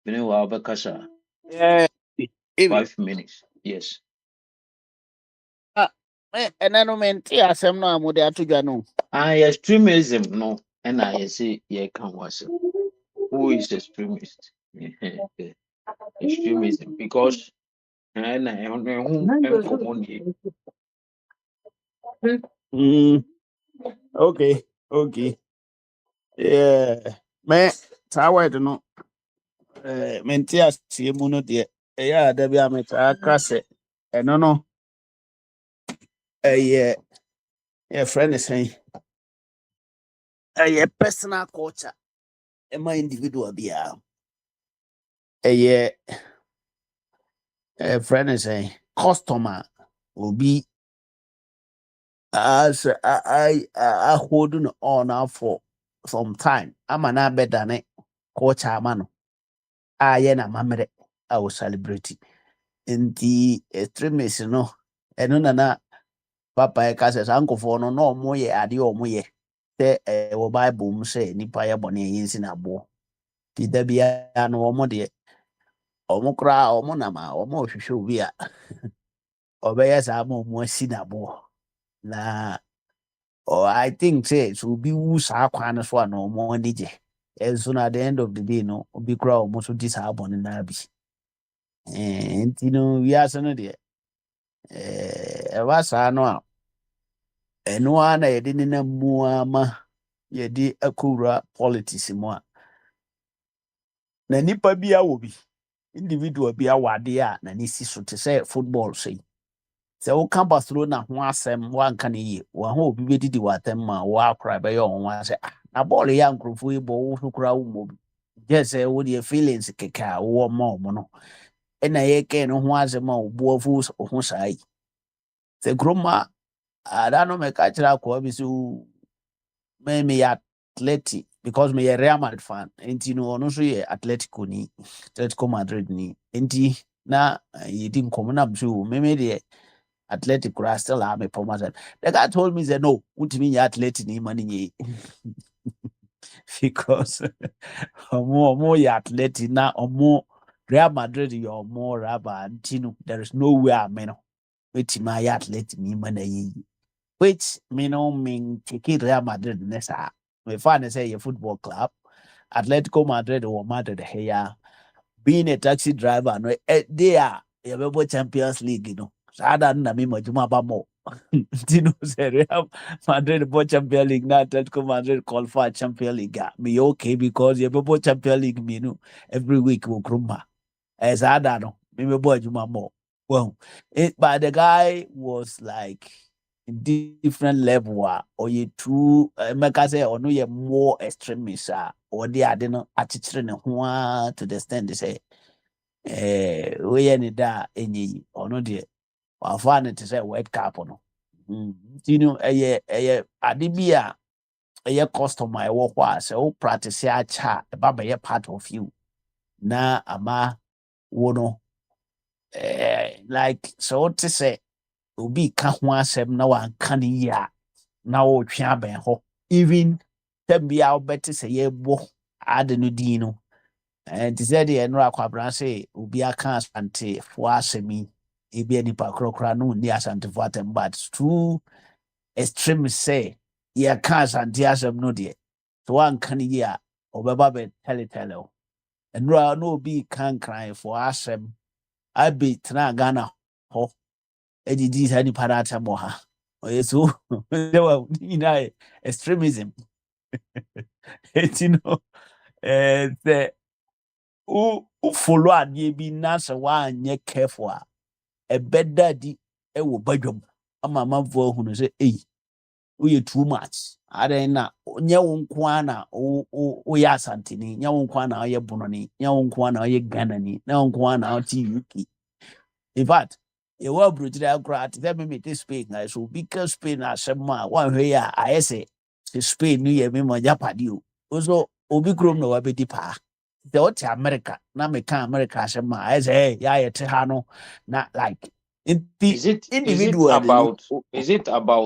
Mene wa Bekasha. Even 5 minutes. Yes. and then mente asem no amude atodwa no. Extremism no, and I say yeah can was who is extremist? Extremism because and I who and Mm, okay. Yeah. Me saa word no mente asie mu no de ya da bia me taa ka se eno no eh yeah friend is saying personal culture my individual bia friend is saying customer will be as I holding on now for some time. I'm an abedane culture man. I na mamre I will celebrate it. In the extremists, no, and no na papa e kasa uncle for no more ye ade or more ye. Say wo Bible mu say nipa ya bone yin sin abo. Ti da bia no omo de omo kra omo na ma omo hwehwe obi a obeye sa mo mo sin abo. Na I think say so be who saa kwan so na omo ani je. And so at the end of the day no obi kra omo so dis abon na bi. Nti no wi ase no de e wa saa no a eno a na yede ne na mu ama yede akura politics mu a na nipa bi a wo bi individual bi a wade a na ne si so te say football say sɛ woka Barcelona ho asɛm woanka ne yie waho obi bɛdidi w'atam ma woakora bɛyɛ ɔho sɛ na bɔɔlo yɛ nkurɔfoɔ yi bɔ wo so koraa wommɔ bi gye sɛ wodeɛ feelings kɛkɛ a wowɔ ma ɔmo no ɛna yɛkɛɛ no ho asɛm a woboafo wo ho saa yi sɛ kurom a ada no mɛka kyerɛ akoa bi sɛ meyɛ athletic because meyɛ Real Madrid fan nti no ɔno nso yɛ Atletico Madrid ni nti na yɛdi nkɔmmɔ nam so meme deɛ athletic could still have a promotion. The guy told me, said, no, what mean you athletic ni money because more you athletic now or more Real Madrid you're more rubber and Tino. There is nowhere I mean which my athletic ni money which me no mean take Real Madrid nessa. We find say a football club, Atletico Madrid or Madrid here. Being a taxi driver, no, they are a Champions League, you know. Sada na mi majuma ba mo. Tino say Real Madrid bo Champions League na Atletico Madrid qualify Champions League. Me okay because you bo Champions League me no every week will krumba. As Ada no me bo juma mo. Well, but the guy was like different level or you true make I say or no you more extremist or the ade no atichire ne ho to the extent they say we any da enyi ono de wafa ne te say white cap no you know ade bi a customer e wo kwa say o practice a cha e ba be part of you na ama wo no like so to say obi ka ho asɛm na wanka ne yi a na wotwe abɛn hɔ even sɛ bia wobɛte sɛ yɛbɔ ade no din no nti sɛ deɛ ɛnora akwabra sɛ obi aka asantefoɔ asɛm yi ebi nipa korɔkora no nni asantefoɔ atɛm but too extreme sɛ yɛka asante asɛm no deɛ sɛ wanka ne yi a ɔbɛba bɛtɛletɛle wo ɛnora na obi ka nkranfoɔ asɛm abe tena Ghana hɔ edidi saa nipa no atɛm wɔ ha ɔyɛ so nyinaa extremism eti no sɛ wo follow adeɛ bi na sɛ woanyɛ careful a ɛbɛda di ɛwɔ badwam ama amanfoɔ ahunu sɛ eyi woyɛ too much adɛn na nyɛ wo nko ara na woyɛ asanteni nyɛ wo nko ara na woyɛ bononi nyɛ wo nko ara na woyɛ Ghanani nyɛ wo nko ara na wote UK in fact yɛwɔ aburokyire akora te sɛ memete Spain na so obi ka Spain asɛm a woanhwɛ yi a ayɛ sɛ Spain no yɛ mema gyapade o so obi kurom na wabɛdi paa sɛ wote America na meka America asɛm a ayɛ sɛ yɛayɛte ha no na like is it individual about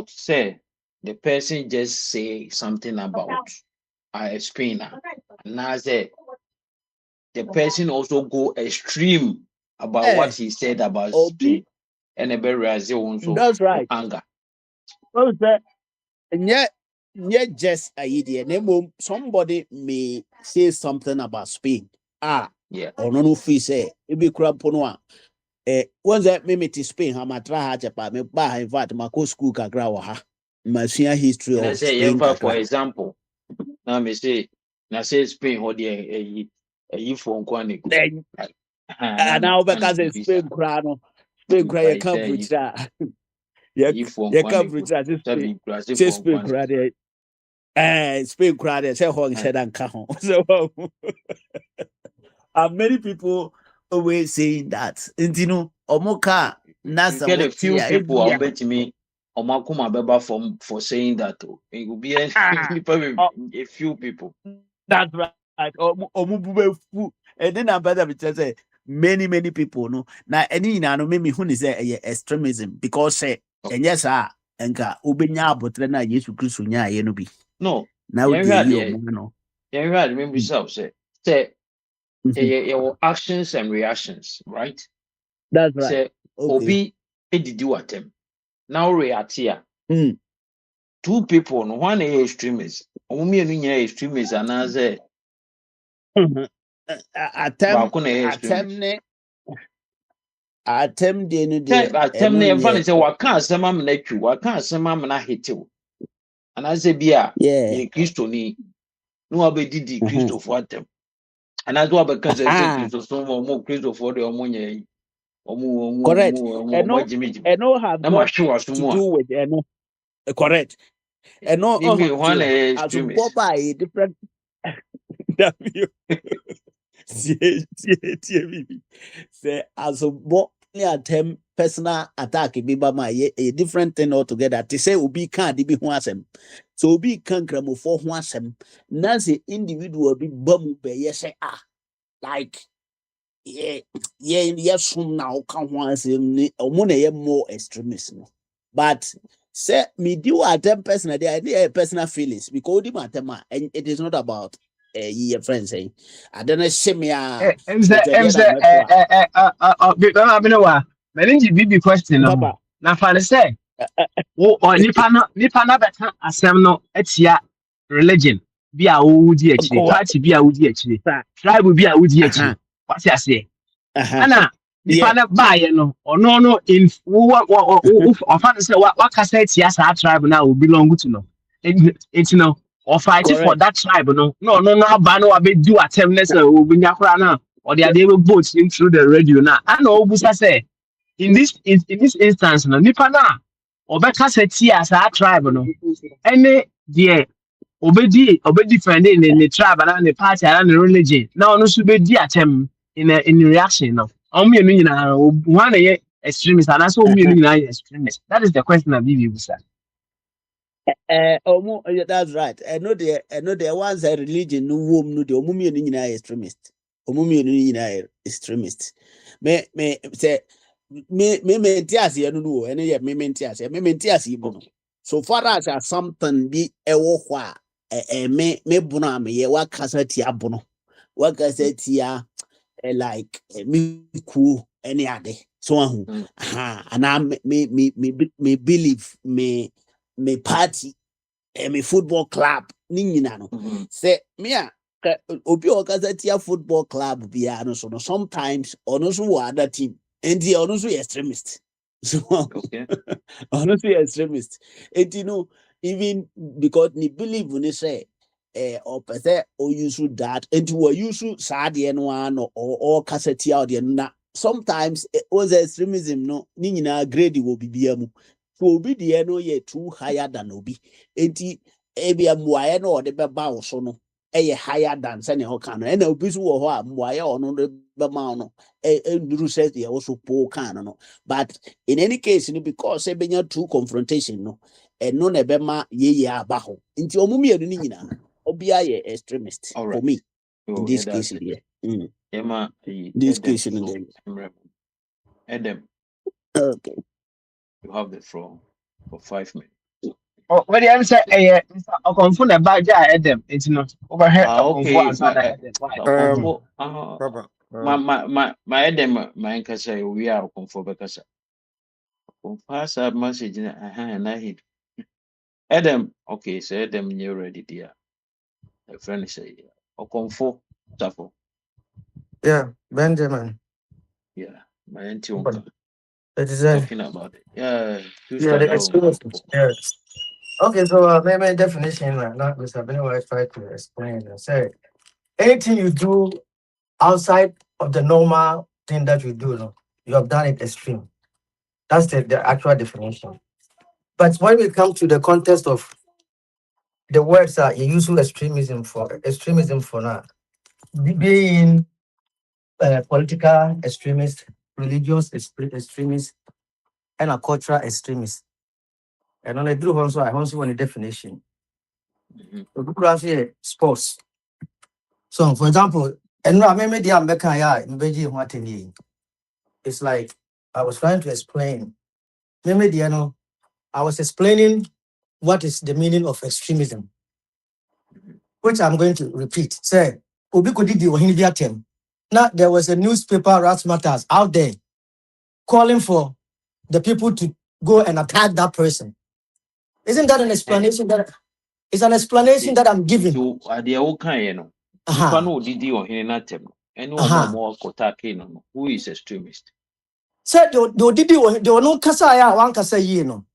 say the person just say something about Spain now say the person also go extreme about what Eh, he said about Obi, Spain, and a very also that's right. anger. Well, sir, just a idiot. Somebody may say something about Spain. Yeah. Or no fee say, it be crab ponoa. Once that me to Spain, how much try Japan, me buy in fact, my co school kagra ha. My senior history And I of say, Spain for kakra. example, now me say, Spain, hold a for one. Then, And now I'm because it's Spain crano, Spain cry, you can't preach that. You can't preach that. Say Spain cry. Spain crowd say Hong said and Kahon. So and many people always saying that. And you know, Omoka Nasa get a few people yeah. I'll bet me Omakuma Beba for saying that. It will be a few people. That's right. Omubube and then I'm better to say many people no. Now any no maybe who is extremism because say and yes enka ubenya abotre na Yesu Kristo nya ye no bi. No. Now Yeah, the you no. yeah, right. Remember yourself say your actions and reactions, right? That's right. Say Okay. Obi did do attempt. Now react here. Mm. Two people, no one is extremist. Omi enu extremist and as a Attempt de no de attempt na yɛmfa no sɛ waka asɛm ama no atwi waka asɛm ama no ahetew anaasɛ bi a yɛ kristoni na wabɛdidi kristofoɔ atɛm anaasɛ wabɛka sɛ kristoso ɔmo kristofoɔ deɛ ɔmo nyɛ yi correct ɔmo agyimigyim no have na mahwe waso to mu do with correct no hwan na ɛyɛ as extremist Boba a different say as Boba attempt personal attack bi ba ma a different thing altogether to say obi can de bi ho asem so obi kan kramofo ho asem na say individual bi ba mu be yes like sum na o kan ho asem ni omo na ye more extremist no but say me do attempt personal there personal feelings because di matema and it is not about your friends saying I don't know shemia Meninji bibi question no. Na fa say wo nipa na beta asem no etia religion bi a wo wudi akire party bi a wudi akire tribe bi a wudi akire what you say ana nipa na baaye no ono in wo ofa say wakasa etia sa tribe na wo belong to no it no or fight for that tribe no aba no abedu atem na say obinya kora na or they able vote in through the radio na ana obusa say in this instance no nipa na obeka say tia sa tribe no any there obedi defend in the tribe and the party and the religion na ono so be di atem in reaction no omo enu nyina one ye extremist and so omo enu nyina extremist. That is the question of Bibi Busa. That's right. I know the ones that religion no womb no the omumi enu nyina extremist. Omumi enu nyina extremist. Me say me entias ye no no ene ye me entias ye no. So far as something be ewo hwa me bunu am ye wakasa ti abono. Wakasa ti like me cool any ade. So and me believe me party me football club ni nyina no say me a obi okasa tia football club bia no so no sometimes ono so wo other team and the ono so extremist so honestly extremist and you know even because ni believe ni say or person or use that and you use sad one or cassette out na sometimes it was extremism no ni nyina grade will be biamu so obi de no ye too higher than obi enti ebia muaye no de beba wo so no higher than sene ho kan no and obi so wo ho a muaye ono de bema no nduru says the also po kan no but in any case no because ebenya true confrontation no no na bema ye aba ho enti omumi enu ni nyina obia ye extremist for me in this case here this case in the Adam, okay, you have the floor for 5 minutes. Oh, what I'm saying, a confund about Adam. It's not overhead a confund Okay, and son Adam. Um, Akwantufuo, Papa. my Adam, my Nkasa, we are Akwantufuo because pass a message in a hand and I hit Adam. Okay, so Adam, you're ready, dear. A friend say, Akwantufuo, Tafo, Yeah, Benjamin. yeah, my auntie Unka It is talking about it. Yeah, you yeah, start the out experience. Akwantufuo. Yes. Okay, so maybe definition, not with Sabine, I try to explain. I say anything you do outside of the normal thing that you do, no, you have done it extreme. That's the actual definition. But when we come to the context of the words that you use extremism for now, being political extremist, religious extremist, and a cultural extremist. And on the do also, I also want a definition. Mhm. So, people are here sports. So, for example, and I remember the American, it's like I was trying to explain. Maybe I was explaining what is the meaning of extremism, which I'm going to repeat. Say, Obi Kodidi Ohinidia term. Now there was a newspaper, Rats Matters, out there calling for the people to go and attack that person. Isn't that an explanation that it's an explanation that I'm giving? So, adeɛ woka yɛ no, nipa Aha, no odidi ɔhene n'atɛm no, ɛne ɔmo a aha. ɔmo akɔtake no, who is extremist? Say they were no kasa ya one kasa ye no.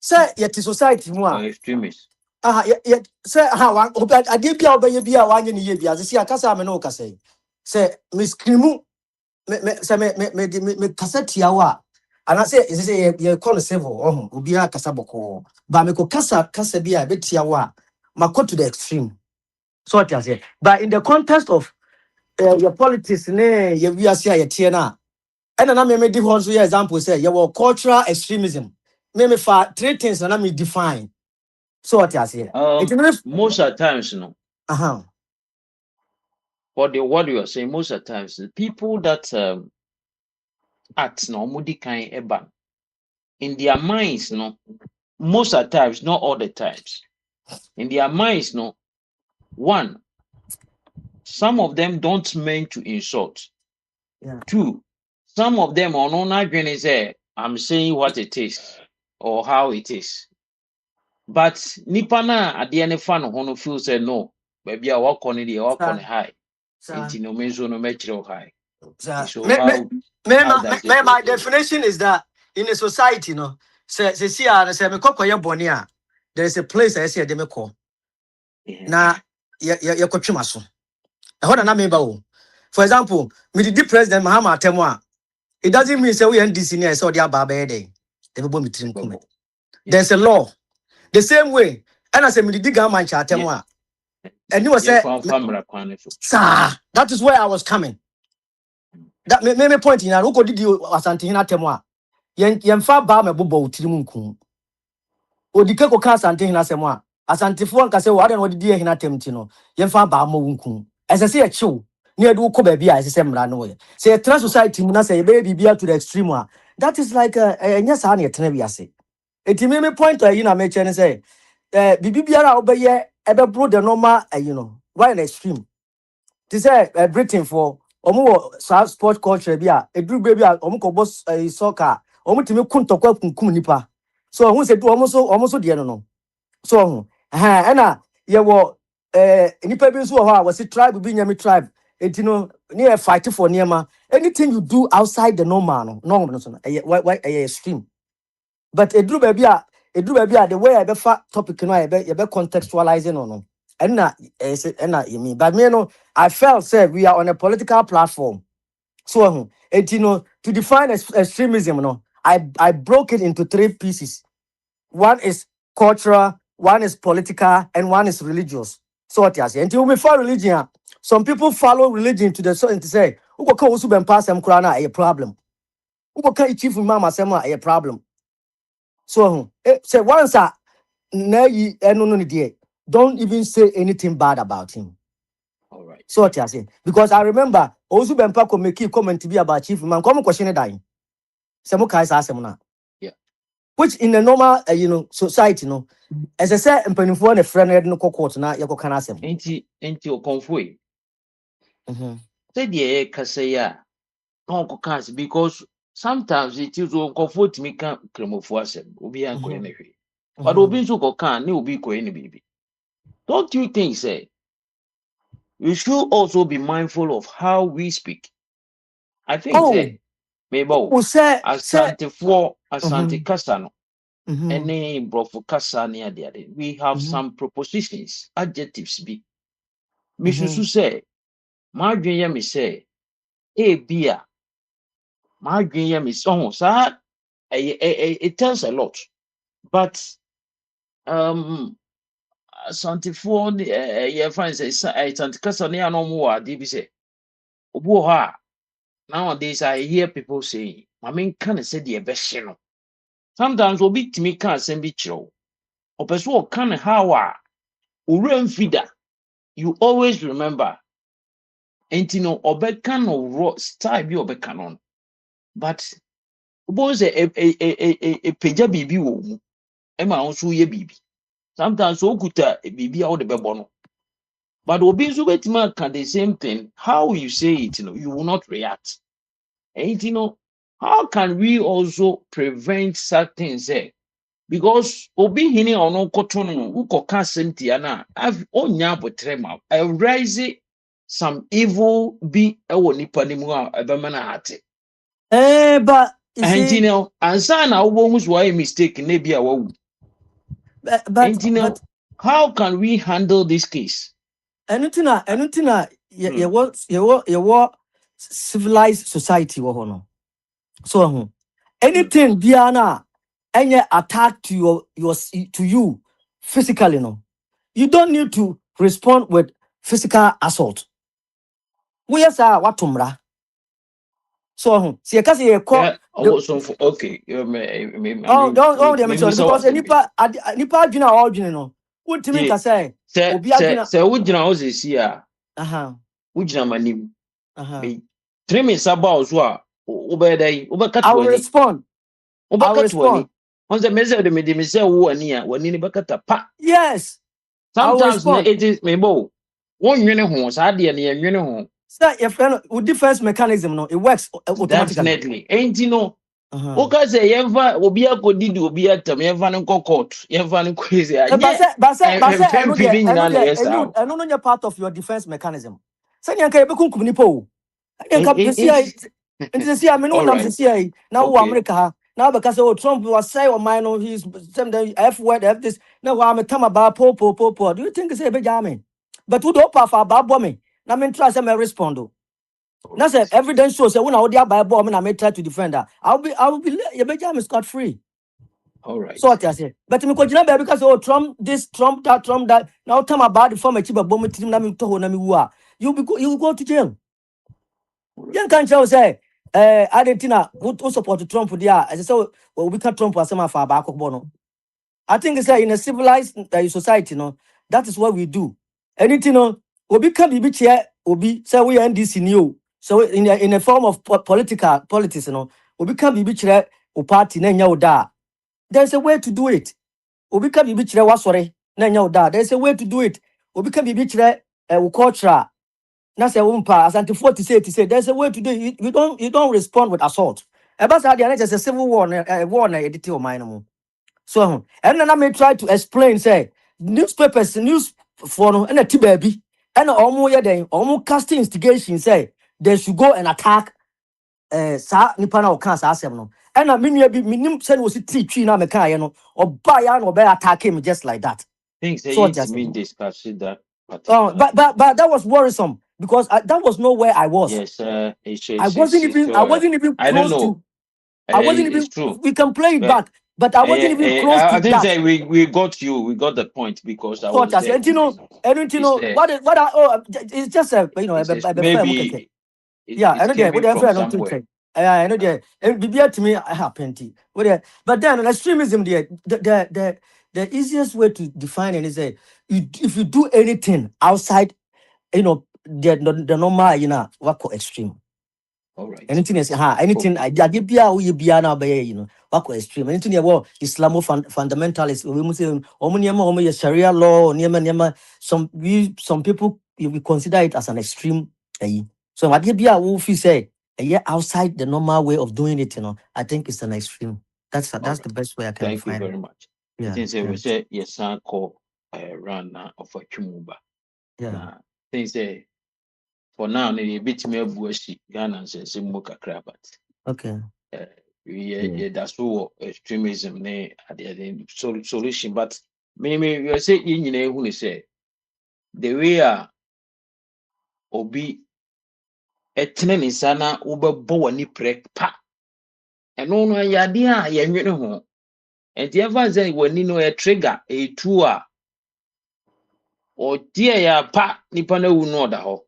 Say yet society mu Or a extremist? aha yet say aha one ade bia obeye bia wanye ne ye bia say akasa me no kasa yi. Say Miss Krimu me kasa tia wa ana say ye call civil obi a kasa boko ba me ko kasa bia be tia wa ma go to the extreme. So what I say but in the context of your politics ne ye wiase a ye tie na and then I may give one example say you were cultural extremism. Me for three things and I me define. So what you say? It means Most of the times, you know, uh-huh. what you are saying, most of the times, the people that act no ɔmo kind eba in their minds, no, most of the times, not all the times, in their minds, no, one, some of them don't mean to insult. Yeah. Two, some of them are not going to say, I'm saying what it is or how it is. But nipa na adeɛ ne fa no ho no feel say no, baabi a wakɔ no deɛ wakɔ no high. So, Nti no me nso no mɛkyerɛ wo high. so So how does it my work for you? definition is that in a society, no, say see say me kokɔ ye bɔne a there is a place I say de me call. Na ye kɔtwe maso. Ɛhɔ na me ba wo. For example, me the president Mahama Temo a it doesn't mean say we NDC near say odi aba ba ye dey. They be me trim kume. There's a law. The same way, and as a Midiga man chatemwa, and you was say, sir, that is where I was coming. That made me point in who did you as Antina Temwa. Yen far ba me bobo tirimunku. Odike ko ka Santina Semwa. As Antifuan can say, what and what did you in a temtino? Yen far ba mo. As I say a chew, near do ko baby as a similar no way. Say a trans society, muna say baby be to the extreme one. That is like a yes, honey, a teneviase. It made me point to a make and say, bibi biara obeye ebe bro the normal why an extreme this say Britain for omo sport culture bia edru baby omo ko boss soccer omo timi kuntokwa kunkum nipa so who say do omo so de no so na ye wo nipa bi so ho a was tribe bi nyame tribe etino near fight for niema anything you do outside the normal no so why extreme but edru baby the way I be fa topic no I be contextualizing no and you mean but me no I felt say we are on a political platform so to define extremism no I broke it into three pieces. One is cultural, one is political, and one is religious. So what you say until we follow religion some people follow religion to the so and to say who go come also ben pass them crown a problem who go come chief mama say a problem so say once na no there. Don't even say anything bad about him. All right. So what you say? Because I remember Ozu Bempa could make comment to be about chief man. Come question dying. Some guys ask him now. Yeah. which in a normal society no, as I said, mpanimfoɔ na friend no court na yɛkɔ kana asɛm. Enti okonfo. Mhm. Say the kasa ya no cast because sometimes it is uncomfort to me can kremofo asem obi anko na hwe. But obi nso ko kan na obi ko any baby. Don't you think say we should also be mindful of how we speak? I think say maybe Asante kasa no any brofo kasa ne ade we have some propositions adjectives be me susu say my dwen me say bia my dwen me so sa it tells a lot but Asantefo ye find say Asante kasa ne anom wo ade bi say obu ho nowadays I hear people saying I mean can say the best no sometimes obi timi can asem bi kiro opeso o kan how owura mfida you always remember enti no obeka no raw style bi obeka no but obo say e peja bibi wo mu e ma won ye bibi sometimes okuta bibi a wo de bebo no but obi nso betima can the same thing how you say it you will not react enti no how can we also prevent certain say because obi hini ono koto no ukoka sentia na onya abotrema rise some evil be ewo nipa ni mu a ebema na ate but you see ansa na wo hu so a mistake na bia wawu but how can we handle this case anything you want civilized society wo no so anything biana any attack to you physically no you don't need to respond with physical assault we yes watumra so see because you call okay don't mention because nipa adwina all dwene no ultimate ka say obi adwina say wugina o se si a wugina manim me 3 minutes about so a obedai obekata wani I will respond on the message de me say wo ani a wani ni bekata pa yes sometimes na it is me bo won nwene ho sa de ne nwene ho sir your friend with defense mechanism no it works automatically definitely ain't no okay say yemfa obi akodidi obi atam yemfa no court yemfa no crazy but no no part of your defense mechanism say nyanka yebekunkum nipa o nyanka besia enti I mean no nam besia na wo America ha na because Trump was say o man no he's some F word F this na wa me tam about po do you think say be jam but who do pa fa ba bo me na me try say me respond o na say evidence shows say when I dey buy bo me na me try to defend that I will be you be jam scot free. All right. So what I say, but me go jina because Trump this, Trump that. Now time about the former chiba bomb team na me to ho na me wu you will go to jail. You can't say Argentina who support Trump there. As I say, well, we can't Trump as some far back bono. I think it's in a civilized society, no. That is what we do. Anything no, we can be chair, we say we NDC new. So in a form of politics, no, we can be chair or party na nya da. There's a way to do it. Obi ka bibi kire wasore na nya oda. There's a way to do it. Obi ka bibi kire culture. Na say wumpa Asantefo to say there's a way to do it. You don't respond with assault. Eba sa dia na just a civil war na edit o man mo. So and then I may try to explain say newspapers news for no na ti baabi. And omo ye den omo casting instigation say they should go and attack sa nipa na o kan sa asem no. And I mean, minim said was it tree na me kan no or buy an or bear attack him just like that. Things say it's mean discuss that. But that was worrisome because that was not where I was. Yes, I wasn't even close I don't know. to. I wasn't even. True. We can play it back, but I wasn't even close to I think that. we got you. We got the point because I was there. And you know, it's just a maybe. Yeah, I know that. What I don't think. I know that. And be to me, I have plenty. But then on extremism, the easiest way to define it is that if you do anything outside, the normal, what called extreme. All right. Anything is anything I did be a we be now, wako extreme. Anything about Islamo fundamentalists, we must say, Sharia law, some people we consider it as an extreme. So what you say, outside the normal way of doing it, I think it's an extreme. That's All right. the best way I can Thank you define it. very much. I Yeah, think say yeah, we say yes, I call run of a chumuba. yeah. Now, things say for now, a bit me bushi Ghana and say more kakra, but Okay. that's all extremism ne at the end solution. But maybe you say in who say the way obi etene ne nsa na wobɛbɔ w'ani prɛ pa ɛno no yɛ adeɛ a yɛnwene ho nti ɛfa sɛ w'ani no trigger ɛtu a ɔteɛ yɛ pa nipa no awu no ɔda hɔ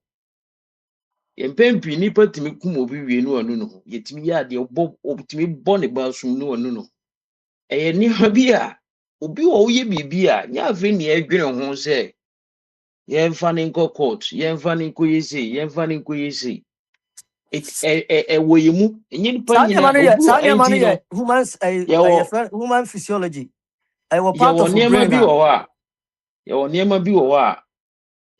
yɛmpɛn pii nipa tumi kum obi wie no ɔno no ho yɛtumi yɛ adeɛ ɔtumi bɔ ne ba sum no ɔno no ɛyɛ nneɛma bi a obi wɔ woyɛ biribi a nyɛ afei ne ɛdwene ho sɛ yɛmfa ne nkɔ court yɛmfa ne nkɔ yɛsei yɛmfa ne nkɔ yɛsei ɛwɔ yɛ mu ɛnyɛ nipa nyinaa obi wɔ ɛnti no human physiology. I was part yɛwɔ of a nneɛma brain. bi wɔ hɔ a yɛwɔ nneɛma bi wɔ hɔ a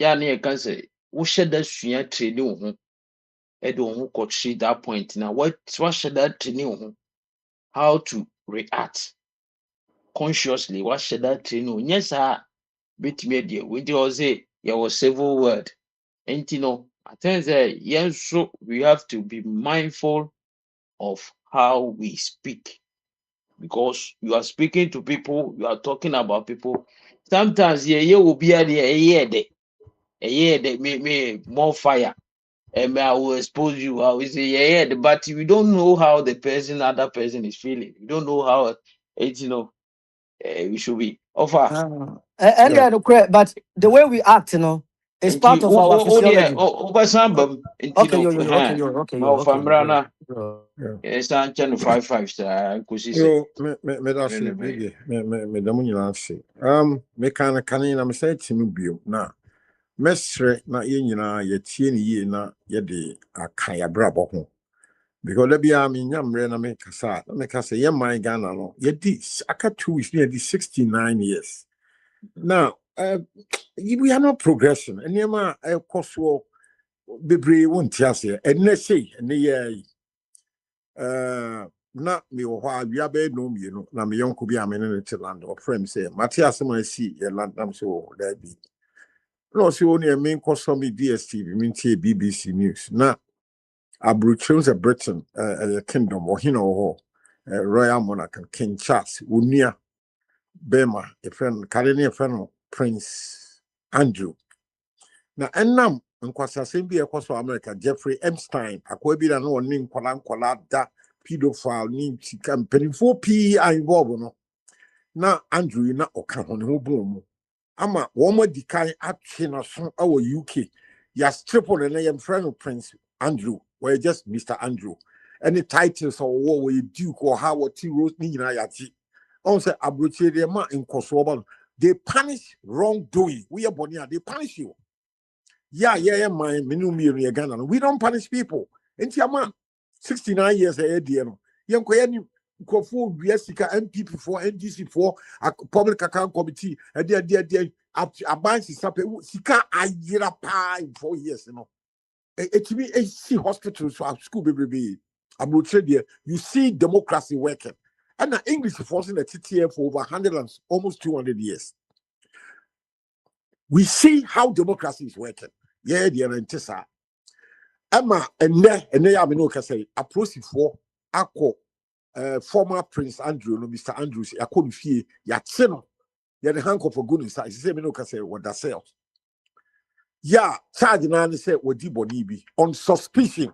yɛa ne yɛka sɛ wohyɛ da sua training wo ho ɛde wo ho kɔtwe that point na wahyɛ da training wo ho how to react consciously wahyɛ da training wo nyɛ saa bɛtumi adeɛ wonti ɔ sɛ yɛwɔ civil word nti no I think sɛ yɛn nso we have to be mindful of how we speak because you are speaking to people you are talking about people sometimes obi ade me more fire and I will expose you I will say but we don't know how the other person is feeling we don't know how we should be offer And Yeah. but the way we act, is and part of our physiology. Okay, ma okay, offer mrana yo. Yeah. yes and 5 star kusi say Yo, me da se baby. Me da mo nyina se. Me kan na me say timi bio na. Mesre na ye nyina ye tie ne yie na ye de aka ya brabo ho. Because there be me nyamre na me kasa ye man Ghana no. Ye di aka 2 weeks ye di 69 years. Now, we are not progressing. And yema koso bebre won tiase. And let's say ne ye na me wo ha wia be no mienu na me yonko bi amene ne land or frame say Matthias ma si ye land nam so there be no si oni me koso me DSTV me tie BBC news na abrochos of Britain kingdom or hino ho royal monarch King Charles unia bema a friend Karine friend Prince Andrew na enam nkwasasem bi ekoso America Jeffrey Epstein akwa bi na no ni nkwala da pedophile ni campaign for P involved no na Andrew na oka ho ne ho bom ama wo mo dikan atwe na so awo UK ya strip on na yem friend Prince Andrew were just Mr. Andrew any titles or what we duke or how what rose ni na yati on say abroche de ma nkoso ba they punish wrongdoing we are born they punish you. Yeah, my minimum Ghana. We don't punish people. Entiama 69 years a year. Yanko yani Kofu Biasika MPP for NDC for a public account committee a dear a bank Sika Ayira pa in 4 years, It me a see hospitals for school baby. You see democracy working. And the English forcing the TTF for over 100 and almost 200 years. We see how democracy is working. Yeah, the antisa. Emma and ya me no say Akwantufuo akọ former Prince Andrew no Mr. Andrews Akwantufuo ya tse ya the handcuff for goodness I say me no say what that sell. Yeah, charge na say wodi boni bi on suspicion.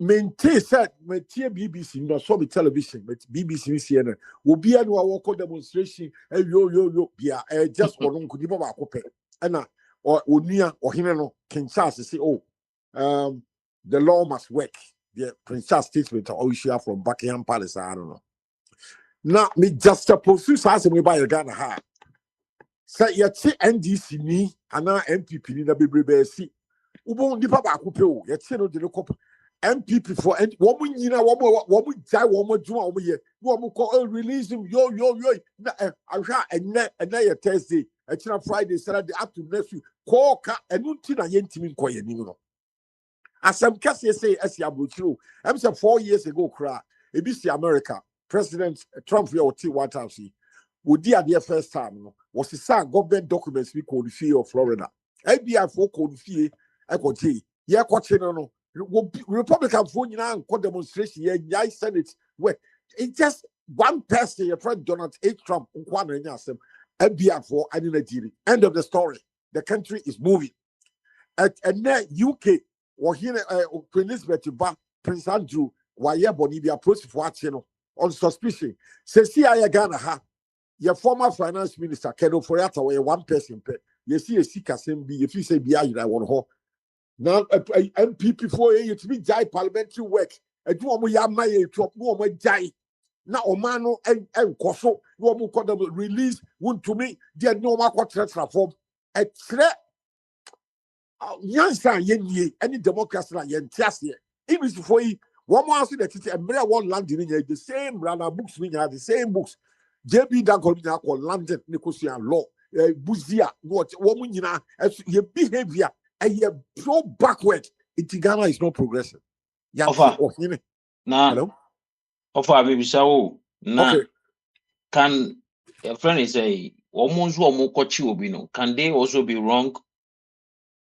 Maintain said me tie BBC no so be television but BBC CNN obi anu a walk demonstration yo bia just ono nkudi baba akopɛ na onua ohene no King Charles say the law must work the Prince Charles statement or issue from Buckingham Palace I don't know now me just supposed to say me buy Ghana ha say you see NDC ni ana MPP ni na bebrebe si ubo nipa ba akopɛ o you see no de no MPP for and woman, you know, woman die, woman do over here. Woman call release him, yo. I shot and then Thursday, a Friday, Saturday, up to next week. Call and you think I ain't teaming quiet, you know. As some cases say, as you true, I'm saying 4 years ago, cry. It is the America, President Trump, your T1 time, see, would the first time, was the same government documents we called the fee of Florida. FBI for called the fee, I could see, yeah, no. Republican phone now and demonstration yeah Senate where it's just one person your friend Donald H. Trump FBI for end of the story. The country is moving. And then UK or here Prince Prince Andrew why Bolivia post for on suspicion. Says CIA Ghana ha your former finance minister Kedo Foriata where one person you see a sick assembly if you say be I want now, MPP for you to be jai parliamentary work. A do ya my drop no more jai. Now, Omano and Koso, no more release, won't to me, dear no more contract reform. A threat. Yansan Yen, any democracy like Yen Tiasia. Even for you, one more answer that it's a mere one landing in the same Rana books, we have the same books. JB Dagonia called London, Nicosia law, Buzia, what woman, you know, as your behavior. And you so backward. Ghana is not progressive. Now, offer baby so now can a friend say almost one more coach can they also be wrong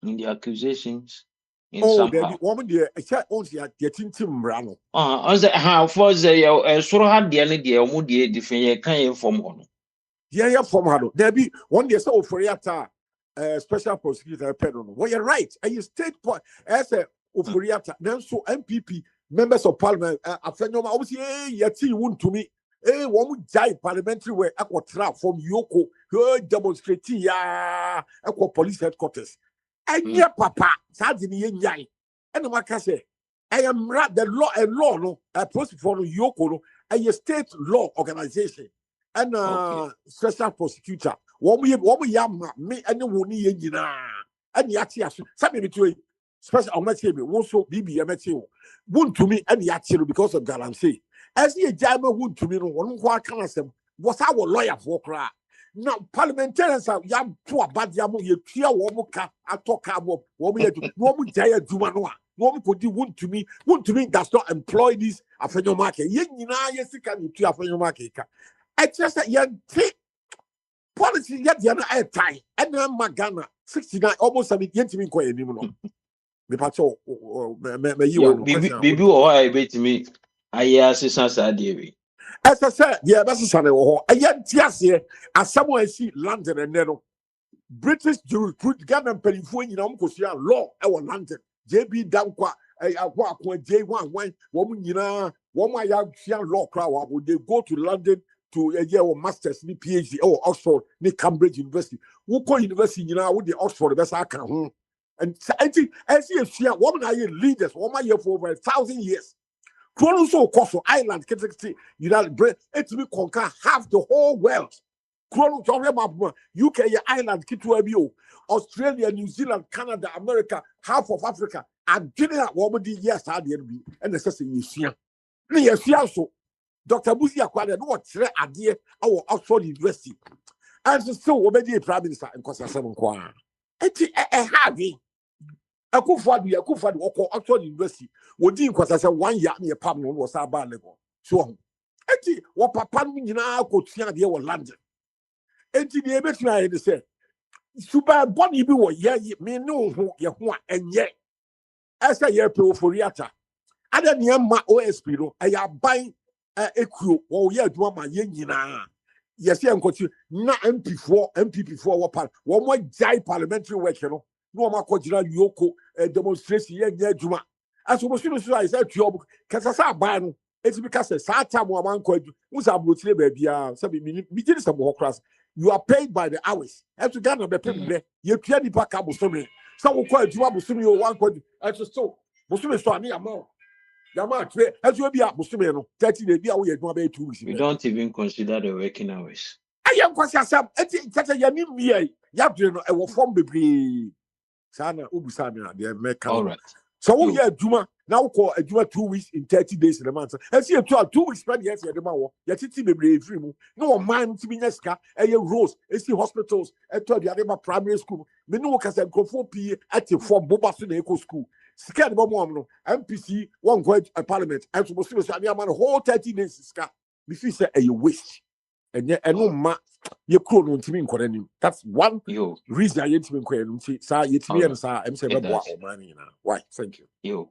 in the accusations? There be woman there. I said, "Oh, they are getting Tim Brano." I said, "How for the sort of had the any dear moody different kind from one." Yeah, from Hado. There be one day so for Yata. Special prosecutor Pedro. Well, you're right. And you state as a Ufuriata, then so MPP members of parliament, Afenoma, obviously, yet won't to me. One would die parliamentary where Aqua trap from Yoko, her demonstrating Aqua police headquarters. And yeah, Papa, Sadini Yai. And the Maka say, I am right, the law and law, no, a prosecutor Yoko, and your state law organization. And special prosecutor. What we yam me and the one year, and Yatia, something between special on my table, also BB Amatio, wound to me and Yatio because of guarantee. As the Jama wound to me, one who can ask them was our lawyer for cry. Now, parliamentarians are yam to a bad yamu, you clear womuka, I talk about what we had to woman jaya Jumanoa. Woman could do wound to me does not employ this Afeno market. Yen, yes, you can to Afeno market. I just said, young policy yet the other time, and then Magana 69 almost 70 yen quite anymore. The patrol, Bibi or I bet me. I asked his idea. As I said, yeah, that's a Sunday or a young Tias here, as someone I see London and then British jurisprudence, Ghana Penny, law, our London, JB Dankwa, J1, woman, woman, young law crowd, would they go to London? To a year or masters, ni PhD, or Oxford, ni Cambridge University. Who call university, with the Oxford, the best I can. And I think, as you see, woman are leaders, woman here for over 1,000 years. Chronos so Kosovo Island, United it's me conquer half the whole world. Chronos UK Island, Kitwabio, Australia, New Zealand, Canada, America, half of Africa. I'm getting that woman, yes, I did be, and the session you see. Yes, so. Dr. Busi acquired what idea our Oxford University. And so obey Prime Minister and Costa 7 Kwa. Eti heavy. Akufo walk Oxford University. Would in Costa 1 year near Pam was our bar level. So eti what papa na could see the London. Eti the emission I say. Super Bonnie be what ye me know who ye want and yet. As a year for Riata. Other near my OSP, I am buying. Equal, or yeah, do my yen. Yes, I'm going to not MPP4 what part. One more jai parliamentary work, no more continue Yoko demonstration yeah, Juma. As we should I said to you, Casasa Ban, it's because a Satan woman could who's a booty baby, we did some more class. You are paid by the hours. As to Ghana, the people, you can't be back up with me. Some will call it Juma Busumi 1 quid, as a so. Busumi so near more. As you be up, 30 days, 2 weeks. We don't even consider the working hours. I am quite some. It's a Yanim, Yabdin, I will form the Sana Ubusana, the American. All right. So we hear Juma now call a Juma 2 weeks in 30 days in the month. And see a 2 weeks spend yes at the man. Yet it's be brave. No man to be neska, a rose, a see hospitals, and to the other primary school. Me no cause I'm for P at the form Bobasu Eco School. Scared about one MPC, one going a parliament, and supposed to say, I'm a whole 30 days. Ska, if you say a waste. And yet, no ma, you couldn't to me in That's one reason I ain't been quite. Sir, you to me and sir, I'm saying about money now. Why? Thank you.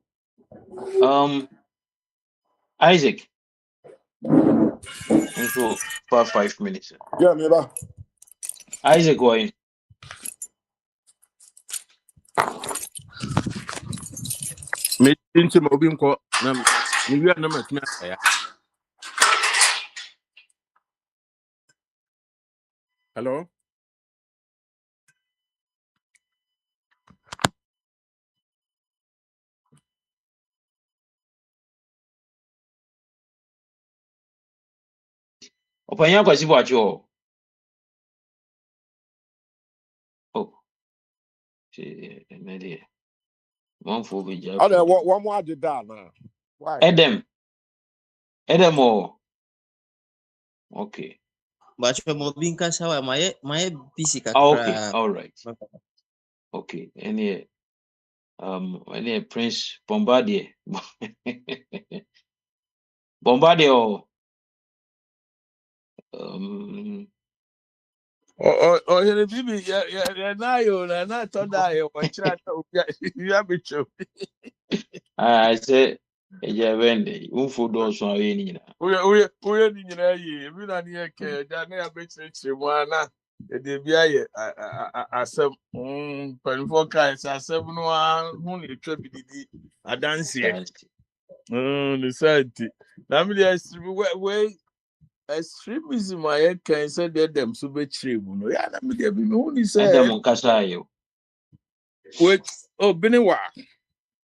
Isaac. So for 5 minutes. Yeah, neighbor. Isaac, why? Me into my being called. We are not me. Hello. Opanya kwasi bwacho. Oh. Maybe. One for bija. Oh, one more did that now. Why? Edem. Okay. But mo binka sawa my busy kakra. Okay, all right. Okay. Any Prince Bombardier. Bombardier. Here bibi ya na yo na to da yo wanchira ya bicho. I say wende umfudo so awe ni na. Uye ni nyina yi bi na ne ke da na ya bechiche mu ana e de bia ye asem panfo kai asem no hu ni twa bididi adanse the santi na me dey we extremism I can say them so be mu no ya na me dey bi me hu ni say Edem nkasa yo. Wait,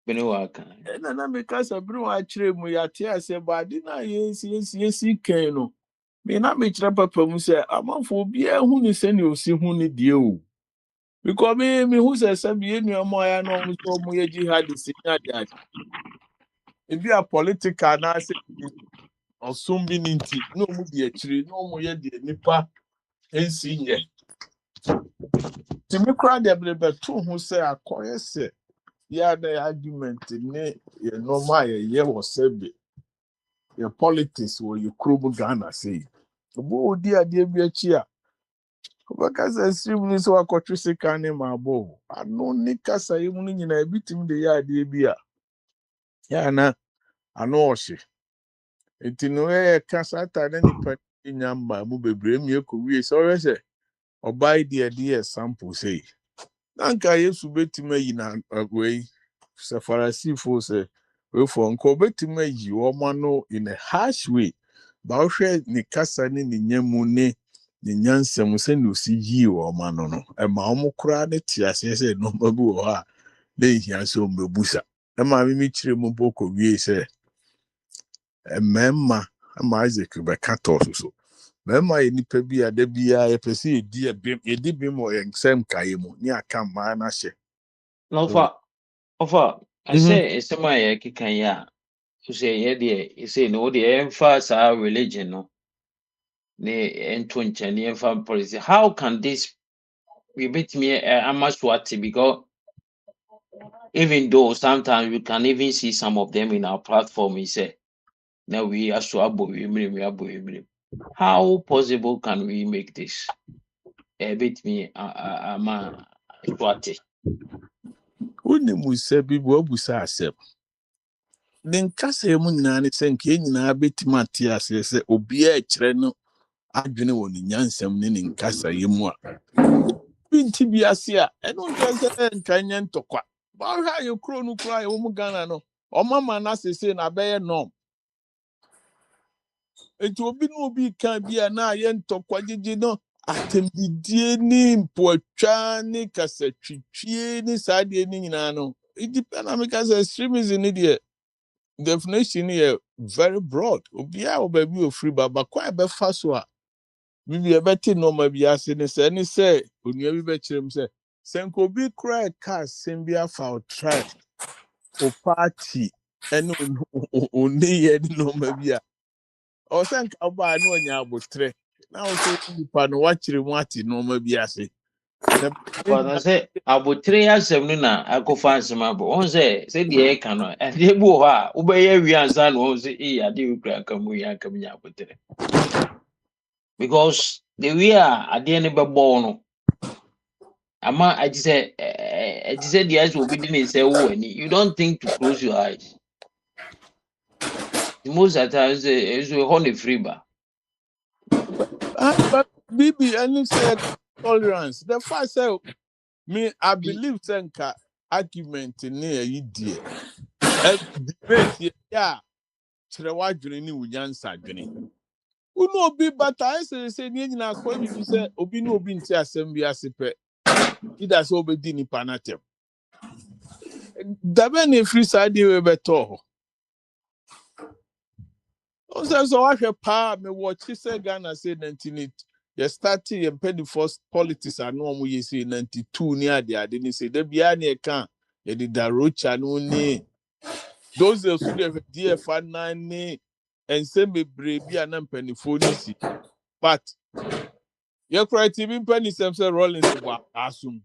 Benewa kan. na me kasa Benewa chire mu ya tie ase ba di na yesi kan no me na me chire papa mu say amanfo bia hu ni se ni osi hu ni die o because me hu say be enu mo ya no mo so mo ye jihadist nya dia e bia political na say osum bi ninti no mu die chire no mo ye die nipa ensi nye ti me kra de be to hu say akoye say yeah, the argument ne ye normal ye was be your politics where you crumble Ghana say. Bo dia bi achi a. Because extremely so akotwese kan ma bo. Ano ni kasa ye mu nyina bitim de ya de bi a. Ya na ano ohye. Enti no ye kasa ta na nipa nyamba mu bebre mi ekowie so we se obai de sample say. Nanka Yesu betima yi na we Safarasifo say we for nko betima yi no in a harsh way. Ba hwe ni kasa ni nyamu ne ni nyansem se no si yi woman no. E ma omo kura ne tiase se no mabu wo ha. De hia so mbebusa. E ma mi chire mu boko wie se e memma ama Isaac be kato so. Mema ye nipa bi a da bia ye pese ye di bim o ye nsem kaye mu ni aka ma na hye. No for I say esema ye kikan ya. So say ye de say no de emphasize our religion no. Ne ento nchani emphasize policy. How can this be bit me amaswati because even though sometimes we can even see some of them in our platform, he said, now we are so how possible can we make this a bit me ama swati? Woni mu se bi bo busa asem. Den kasa mu nyina ne se nke nyina betima ate ase se obi a kire no adwene woni nyansem ne ne nkasa yemu a. Binti bi ase a eno ntanse nkanya ntokwa. Ba ha ye kro no kra ye wo mu Ghana no. Omama na sese na be ye norm. Enti obi no obi kan bi a na ye ntokwa gigi no atembidie ni mpotwa ni kasatwitwie ni saade ni nyina no it depend on because extremism ni the definition is very broad obi a obabi ofri baba kwa be fa so a bibi e beti normal bi ase ni say onua bi be kirem say senko bi cry car sembia fa try o party and only any no maybe or send about no nya now so nipa no watching no maybe I say na But I say abotre asem no na akofa asem abo. On say de e ka no. Ade bu ho a wo be ye wi ansa no on say ade we kura kamu ya kam nya abotre. Because the way ade ne be bo no ama I just say the eyes will be didn't say wo ani. You don't think to close your eyes. The most at times is we honey free ba. but Bibi and say tolerance the first say me I believe senka argument near you dear debate yeah chere wadwene ni wunyansa dwene unu obi bata say ni nyina kwa bibi say obi no obi nti asem bi asepe ida say obedi ni panatem dabe na free side we beto o say so ahwe pa me watch say Ghana say 19 you started your penny first politics and no mu say 92 ni ade ni say da bia na e kan ye di darocha no ni those who the DF nine and say me brebi and penny phone si but you cry TV penny say Rollins assume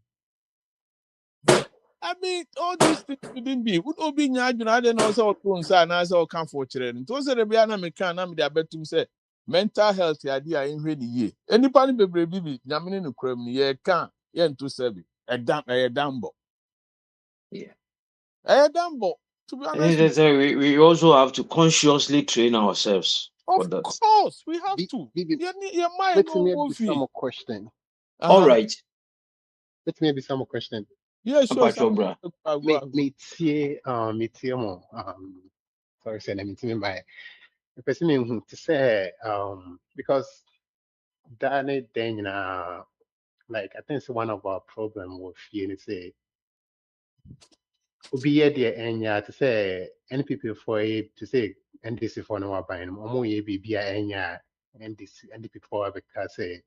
I mean, all these things shouldn't be. Would obi nyadwuna ade na also to nsa na also come for children. To say the bia na me kan na me dey abetum say mental health ade a enhwe ni ye. Enipa ni bebre bi nyame ne kram ni ye kan ye nto sebi. Edambo. Yeah. Edambo. To be I think honest with that's why we also have to consciously train ourselves you, for of that. course we have Be, to. be, Your mind let no me move be some fee. more question. All right. Let me be some more question. Yeah, sure. Apacho bra. Me tie mo. Sorry, say let me tie by. The person who to say because Danny then like I think it's one of our problem with you say obi ye there enya to say NPP for it to say NDC for no buying omo ye be enya NDP for because say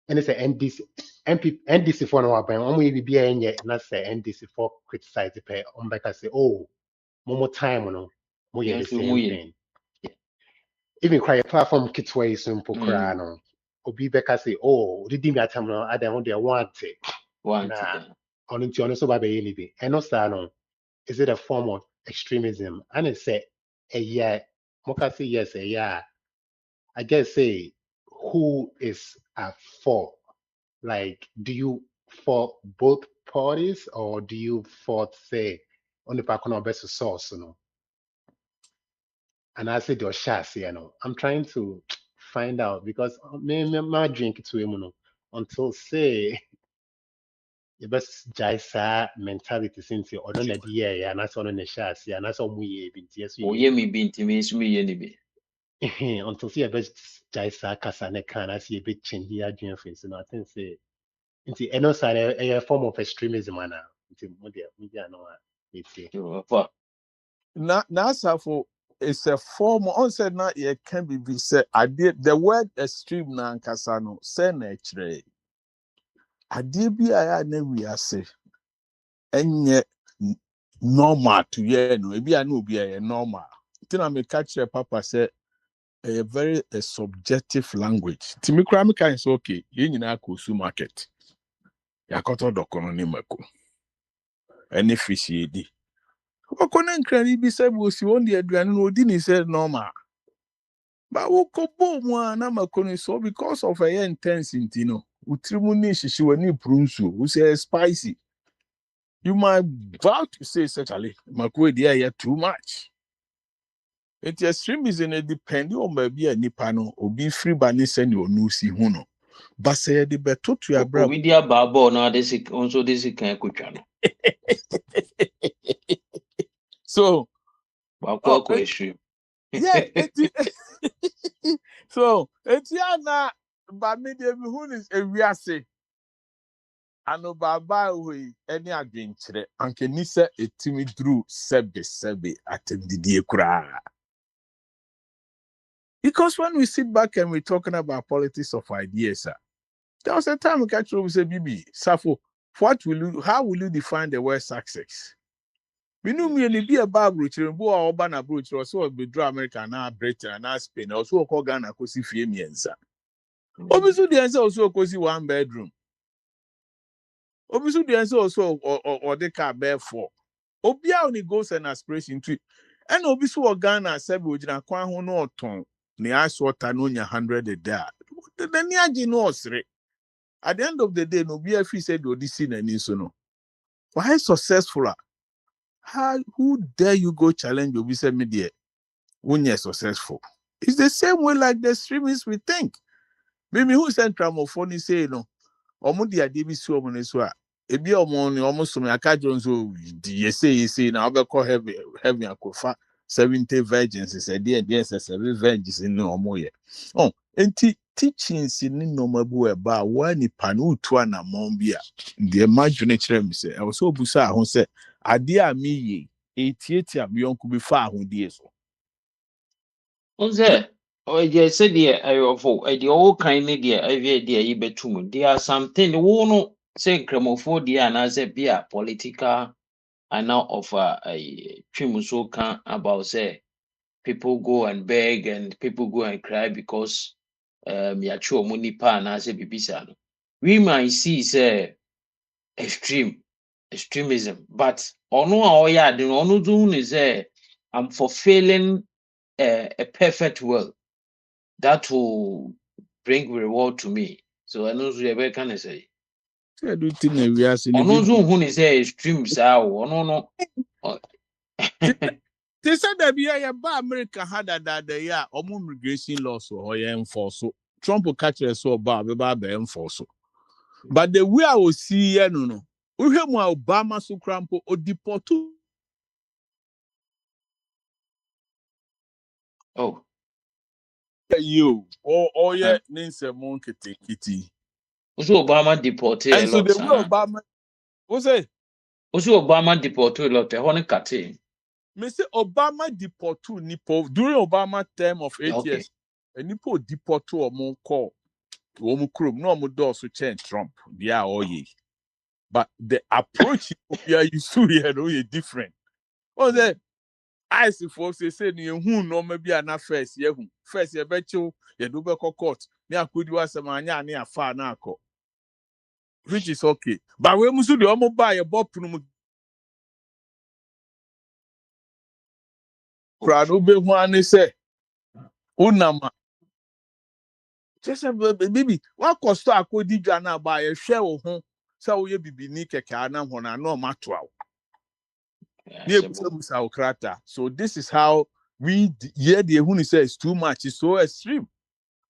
and it's a NDC for no buying omo ye be enya na say NDC for criticize the pay on back say oh more time no mo ye the Yes, we same muye. thing even quiet platform kitwa is simple cry Mm. no obi beka say oh didi me atam no ada ho de want it Want na it. on nti ono so ba be ye ni bi eno sa no is it a form of extremism? And it say a yeah, Moka say yes, a yeah. I guess say who is at fault? Like, do you fault both parties or do you fault say on the back on best source, you know? And I said your shots, you know. I'm trying to find out because my drink to him, you know, until say the best jaisa mentality since you don't let the yeah, and that's on the shots, yeah, and that's all we yes, Oye mi binti me sumi ye ni bi. until see a bit jaisa kasa ne can I see a bit change the adrian face, and I think say into any side a form of extremism now. Into media no it's here. Yo, fa. Na asafo is a form on said na ye can be said I did the word extreme na nkasa no say na chire ade bi a na wi ase enye normal to ye no e bi a na obi a normal tina me catch papa say a very subjective language ti me kra me kan say okay ye nyina ko su market yakoto dokono ni mako any fish ye di okono nkra ni bi say bo si won de aduane no odi ni say normal. But we could na makoni so because of a intensity, no. Utrimu she wani prunsu, who say spicy. You might vow to say certainly, makwe dia too much. It extremism it depending on maybe a nipano or be free by send your nusi huno. But say the beto to your brother. Obi dia babo na desi also desi kan kutwa no. So, Ba oh, kwa extreme. yeah, so it's na ba me de who is a wiase. Ano baba we any adwenkyere anke ni se etimi dru sebe atendidie kura. Because when we sit back and we're talking about politics of ideas, there was a time we catch up with say Bibi, Safo, how will you define the word success? Minum ye be a bar brochure, bo or banner brochure, or so be draw America now, Britain and now Spain, or so called Ghana, Cosi Fiemienza. Obviously, the answer also Cosi 1 bedroom. Obviously, the answer also or the car bear 4. Obia only goes an aspiration to it. And obviously, Ghana said, we didn't quite no ton. Ni I saw Tanonia 100 a day. Then the no at the end of the day, no BFE said, oh, this in and so no. Why successful? Who dare you go challenge your business media when you're successful? It's the same way like the extremists we think. Maybe who sent Tramophone say no, or Mudi Adibisu Moneswa. Ebi omoni almost some akajon so you say now be call heavy akofa 70 virgins said there 7 virgins in no moye. Oh, enti teachings in no mabu eba wa nipa no to na mombia. The imagine chrem say I was so busa ho say ade a me ye 88 am yonku be fa ho die so. Unse, oh, yes, said the I the old kind idea, I dear, you betum. There are something, no say cremophobia, and I said, be a political, I now offer a trimusoka about say, people go and beg and people go and cry because yacho money pan as a bibisa. We might see say extremism, but ono all yeah, the ono do is I'm fulfilling a perfect world that will bring reward to me. So I know you can say. Say do tin na we ase ni Ono bi. zo who is extremes are ono no. They said that yeah, ba America had that yeah, immigration laws or enforce. Trump will catch us so bad, be enforce. But the way I will see no. We have Obama so crampo or deport Oh. you or yeah, Nancy monkey kitty. Also Obama deported a And so lot, the way sana. Obama was say, Also Obama deported a lot. Honey kate. Mr. Obama deport nipo during Obama term of 8 Okay. years. And nipo deport or more call. No more so change Trump. Yeah, oh yeah. But the approach you see here no different. Oh, the I see folks say you who no maybe an first year first year bet you do be court. Me could you ask manya near far now, which is okay. But we must do almost buy a bob crowd be one say unama. Just baby, what cost I could did you buy a share of home? So we be nick a car now when I know matter. So this is how we hear the who says too much is so extreme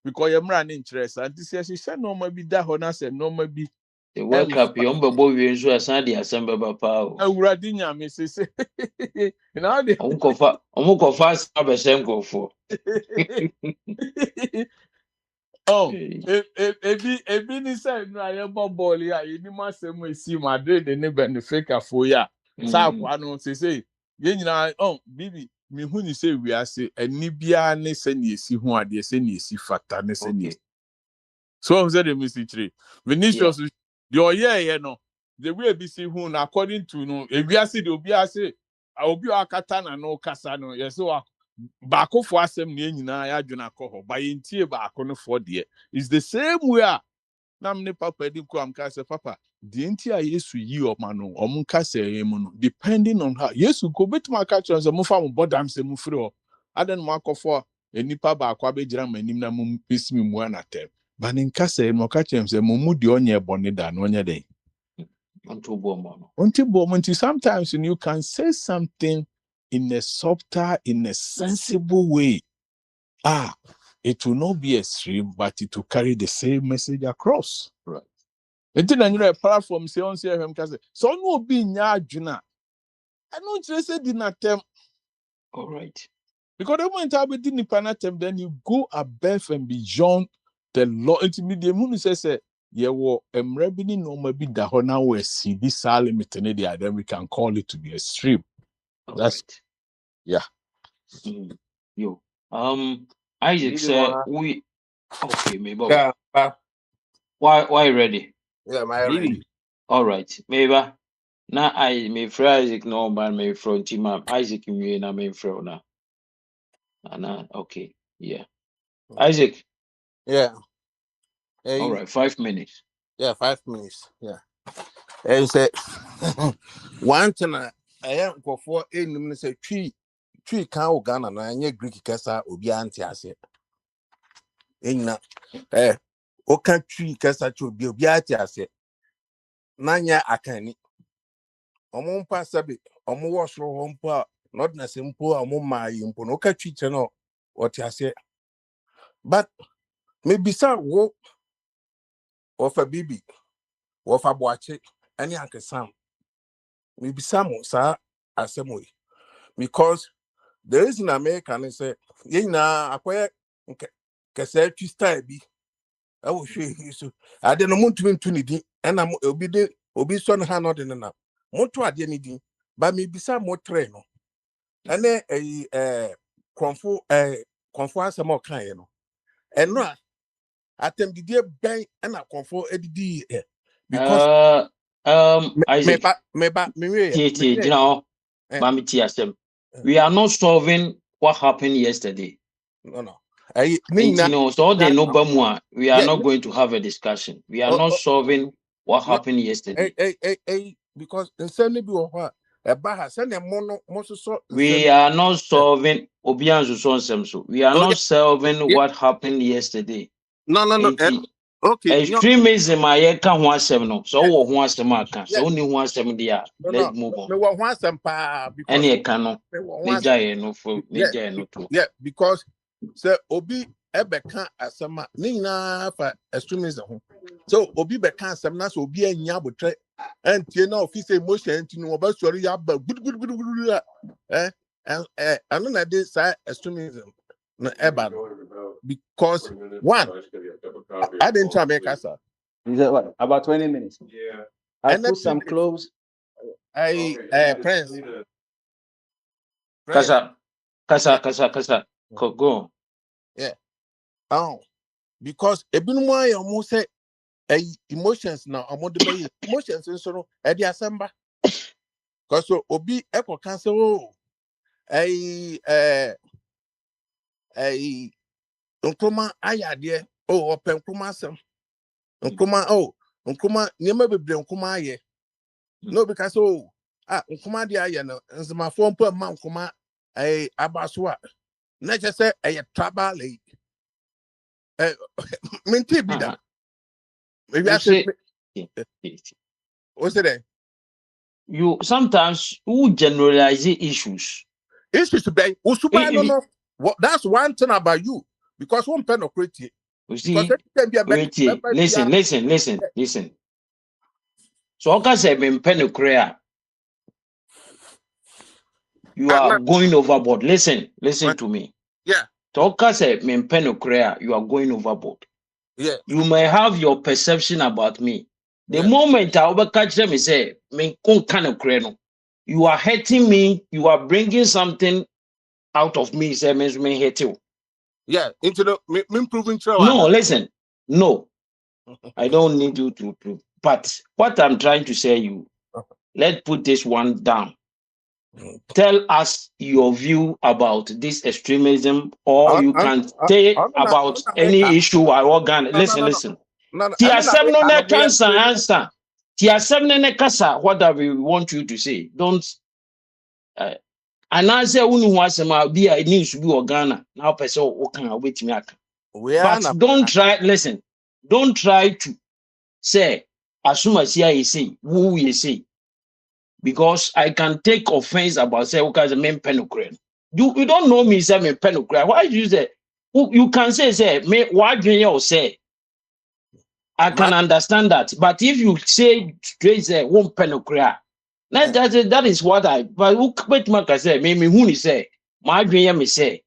because you're running interest and this year she said no maybe that honor said no maybe The World Cup yomba boy we nso asan de asamba papa o. Awurade nyame say now the Omo kofa asabesem kofo. oh ebi ni say no aye ball ya ni masem esi Madrid ne Benfica fo ya sa kwa no say ye nyina oh bibi me hu ni say we ase ani bia ne se ne esi hu ade se ne esi fata ne se ne so say the mystery Vinicius the oye no the way be see hu according to no ebi ase the obi ase obi akata na no kasa no yes so baako fo asem ne nyina ya dwena akọ ba yentie baako no fo de is the same way na me papa di ko am ka say papa the entia Yesu yi o ma no om ka say em no depending on how Yesu go betima ka chon say mo fa mo bodam say mo free o adan mo akofo enipa baako abegira manim na mo pesimi mu anatem ba ne nka say mo ka chem say mo mu de onye bone da no onye den until sometimes you can say something in a softer, in a sensible way. It will not be extreme, but it will carry the same message across. Right. And then you platform say on CFM can say, so no be nyajuna. I know just did not tell. All right. Because the moment I be in panatem, then you go above and beyond the law. Intermediate moon says, yeah, well, rebini no maybe the honor we see this limit then we can call it to be extreme. That's right. Yeah. Yo. Isaac said we okay, maybe. Yeah. Why ready? Yeah, my ready. All right, maybe. Na I may fry Isaac no man may from team Isaac you na may from na. Ana okay. Yeah. Isaac. Yeah. All right, 5 minutes. Yeah, 5 minutes. Yeah. And say one thing I am for in say tree can Ghana na anya Greek kasa obi anti ase. Enna o kan tree kasa cho obi anti ase. Nanya akani. Omo mpa sabe, omo wo soro ho mpa not na simple omo mai mpo no ka tree no what ase. But maybe sa wo of a baby of a boache any uncle Sam. Maybe some sa assembly because there is in America and say na acquire kasa style bi I will show you so I don't want to ni and I'm obi son ha no de na moto ade ni din but maybe some more train no and then konfo asem kan ye no and no atem didie ben and a konfo edidi because Isaac. You know, Mami Tiasem. We are not solving what happened yesterday. No. So they know Bamwa. We are not going to have a discussion. We are not solving what happened yesterday. Because insanely be what we are not solving Obianzu. We are not solving what happened yesterday. No. Okay. Extremism I can one seven. So one seven can. So only one seven there. Let's move on. Any cannot. Yeah, because so Obi Ebeka asema nina for extremism. So Obi Beka asema so Obi enya botre and you know if say emotion to no about story ya good and another day say extremism no eba because one I didn't try make us Is that what? About 20 minutes. Yeah. I put some clothes. Prince. Kasa. Go. Yeah. Because ebinumwa almost say emotions now among the emotions in so at the assembly. Because so obi echo cancel nkoma ayade open nkoma sem nkoma niema bebre nkoma aye no because nkoma de aye no nsema fo mpa ma nkoma abaso a na je say tribal minti bi da maybe I say what's it you sometimes who generalize issues to be no that's one thing about you because one pen of create you see listen so okay say me pen of create you are going overboard listen to me yeah so okay say me pen of create you are going overboard yeah you may have your perception about me the moment I will catch them and say me kind of create you are hurting me you are bringing something out of me say me hate you. Yeah, into the improving trial. No, listen. No, I don't need you to prove. But what I'm trying to say, let's put this one down. Tell us your view about this extremism, or you can say about any issue or organ. Listen. Tia seven on the cancer answer. Tia seven on the cancer. What we want you to say? Don't. And I say, "Unu wasema be a news be Ghana now." Person can wait me. But don't try. Listen. Don't try to say as soon as you say who you say, because I can take offense about say okay as a main penocran. You don't know me say me penocran. Why you say you can say me what you say? I can understand that, but if you say straight say one penocran. That is what I. But who can say? Me who say? My dream me say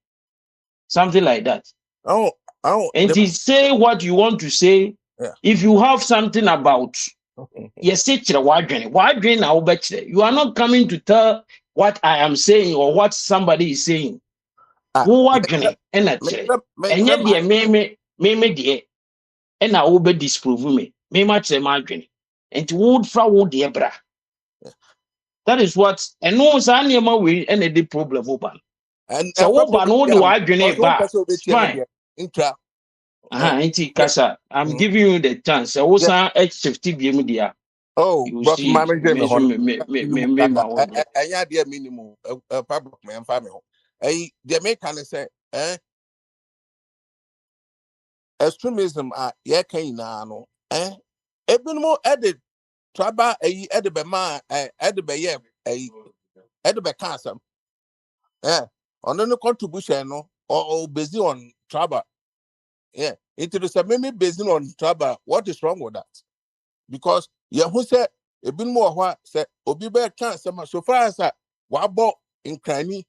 something like that. And he say what you want to say. Yeah. If you have something about yes, you are not coming to tell what I am saying or what somebody is saying. Who are and yet me dear and I will be disprove me. Me much a margin and wood fra wood dear bra. That is what, and no Sanyama will end the problem open. And So, what Papa by no do I generate one back? person will be Fine. intra. Auntie Casa, I'm giving you the chance. So, what's our H50 BMDA? Oh, You but see, my me, my own. I dear minimum public man family. The American say, extremism yeah can no even more added traba added by my added by yeah added by cancer on no contribution no or based on traba it is a maybe based on traba. What is wrong with that? Because who said a bit more what said obi be cancer so far as what bought in cranny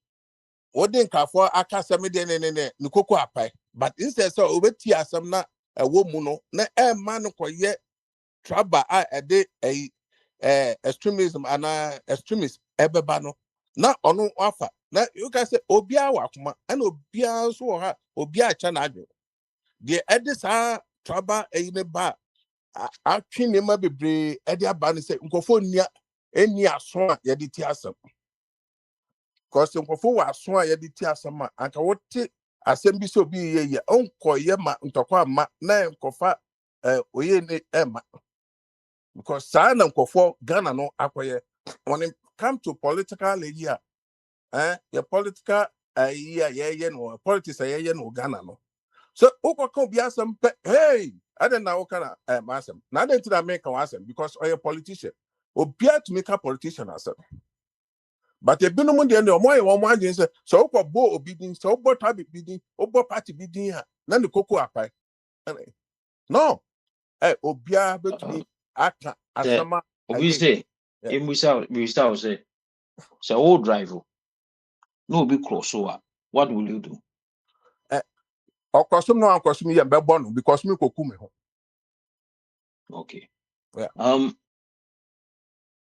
what didn't care for I can't send me the Nukoko apai. But instead so over tia some na a woman na man ko ye traba a de extremism and extremist ebebano na ono offer na you can say obia wakuma and obia so ha obia chana adwo de edisa traba ne ba atwe ne ma bebre ede aba ne say nkofo nia eni aso a ye de ti asem cause nkofo wa aso a ye de ti asem a anka wote asem bi so bi ye onko ye ma ntokwa ma na nkofa oye ne ema because sana nkofo Ghana no akoye when it come to political area your political no politics no Ghana no so ukoko bi asem hey I don't know what kind of asem na dey to that make asem because oye politician obia to make a politician asem but e binu mu de no mo ye wo mo agin say so ukọ bo obidin so bo tabi bidin obo party bidin ha na ne koko apai no obia betumi aka asema Obviously, in we say, so old driver, no be close. So, what will you do? Okosum no ankosum ye bebo no because me koku me ho. Okay. Yeah.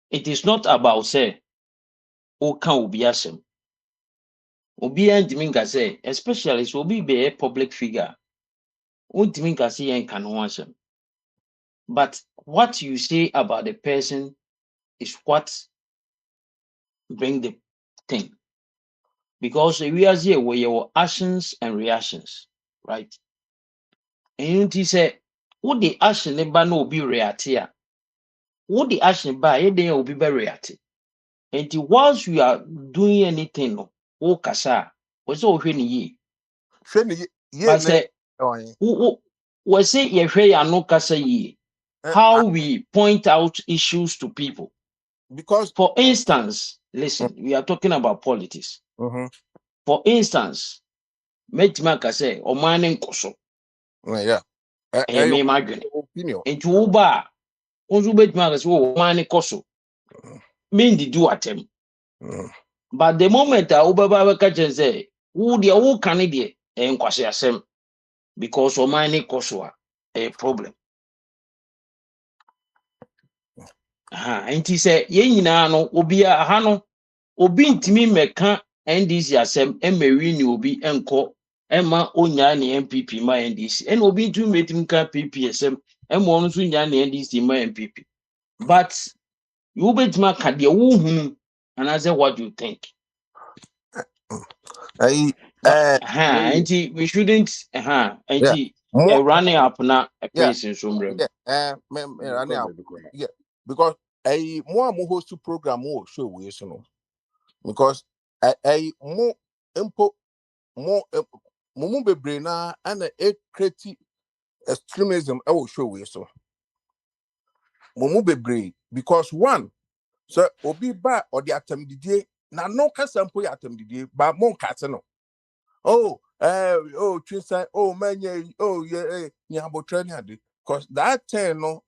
It is not about say, o can obi asem. Obi and say, especially so obi be a public figure. O diminka say en kan ho asem. But what you say about the person is what bring the thing. Because we are here where your actions and reactions, right? And you say, what the action never no be react here. What the action by it then will be very react. And once you are doing anything, no, oh kasa, what's all when ye? But say, we say ye no kasa ye. How we point out issues to people. Because for instance, listen, we are talking about politics. For instance, Metmaka say, or mining koso. Yeah. And me imagine. Into Uba, Unzu Betmaka say, oh, mining koso. Mean the do attempt. But the moment I Uba catch and say, who the old candidate and kwasi asem because of mining koso a problem. And he said, ye no, obia hano, obi ntimi meka NDC asem emewi ni obi enko ema onya ne MPP ma NDC and obi ntimi metim ka PP asem ema onu so nya ne NDC ma MPP. But you bet ma ka de wo hunu and I say what do you think? We shouldn't running up na a person somewhere. Yeah, because more host to program more show we so no because more impo more mumu bebre na and a creative extremism I will show we so mumu bebre because one so obi ba or the atem didie na no ka sample atem didie ba mon kase no twinsa manye yeah nyabo training ade because that time no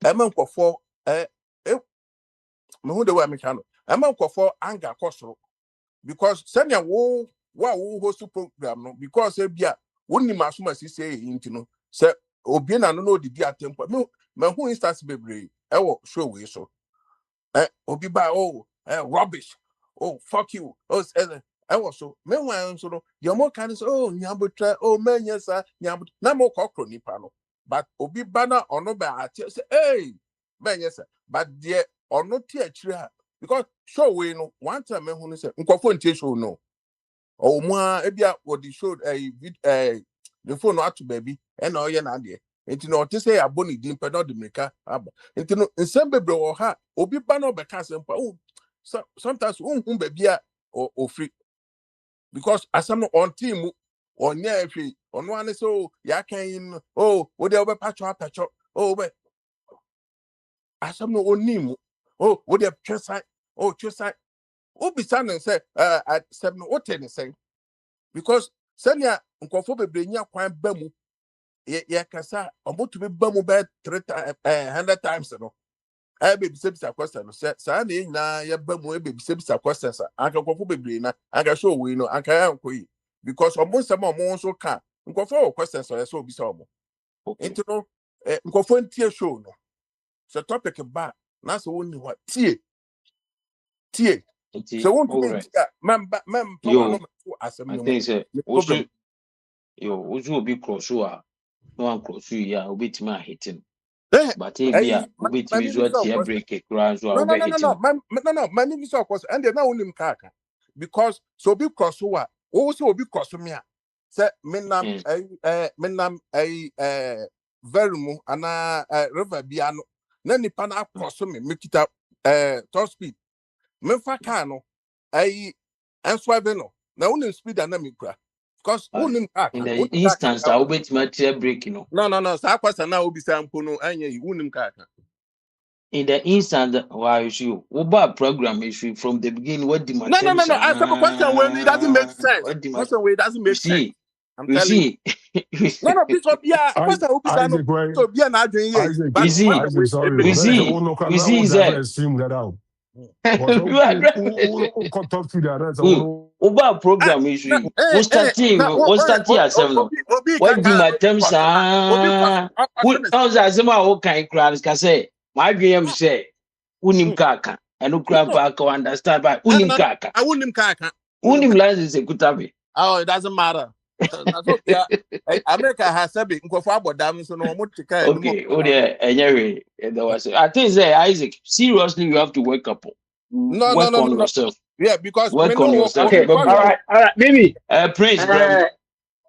emen kwofo me hu de wa me ka no emen kwofo anga kosoro because senya wo host program no because e bia woni masoma sise yinti no se obi na no didi atempo me hu instance bebre e wo show we so obi ba rubbish fuck you I was so meanwhile so your more kind of nyabotra man yes nyabot na mo kokro nipa no but obi bana ono ba ati say hey man yes but there or not teacher because show we no one time who say nkofo show no or more ebia what the show the phone out to baby and all na de enti no to say aboni din pe no de meka aba enti no nsem bebre wo ha obi ba no be ka sempa oh sometimes baby or free because asam no on team on nya efi on one so ya kan oh wo de obe patcho oh be asam no onim oh wo de twesa oh twesa obi san say asam no woten say because sanya nkofo bebre nya kwan ba mu ya kasa omotumi ba mu be 100 times no baby sebisa question no say sa na nyina ya ba mu baby sebisa question sa aka nkofo bebre na aka show we no aka ya nkoyi because omo nsem omo so ka nkofo question so ya so obi sa omo enti no nkofo ntie show no so topic ba na so woni what tie so won't be mem power no asem no problem yo ozu obi cross a no one cross ya obi tima hitting but bia obi timi zo tie break kura zo obi hitting no many me so cross and na wonim kaka because so obi cross wa wo so obi cross me a say menam very mu ana river bia no na nipa na cross me mekita top speed me fa car no enswive no na unim speed na me kura because unim car in the instance I will bet my tear break no sa kwasa na obi sa mpo no anya unim car in the instance why you oba program issue from the beginning what the no I said question when it doesn't make sense question when it doesn't make sense I'm telling you no because yeah question obi sa no so bia na adwen ye but sorry we see that assume that out talk to the Oba program issue. What's yourself? What do my terms are? What else as my kind crowds can say? My dream say, Unim Kaka, and Ukrampa understand by Unim Kaka. I wouldn't Kaka. Unim lands is a good time. Oh, it doesn't matter. America has a big for damage so no more to carry. Okay, oh yeah, anyway, there was I think say Isaac, seriously you have to wake up. Work on yourself. Yeah, because work on yourself. Okay, all right, Mimi. Prince,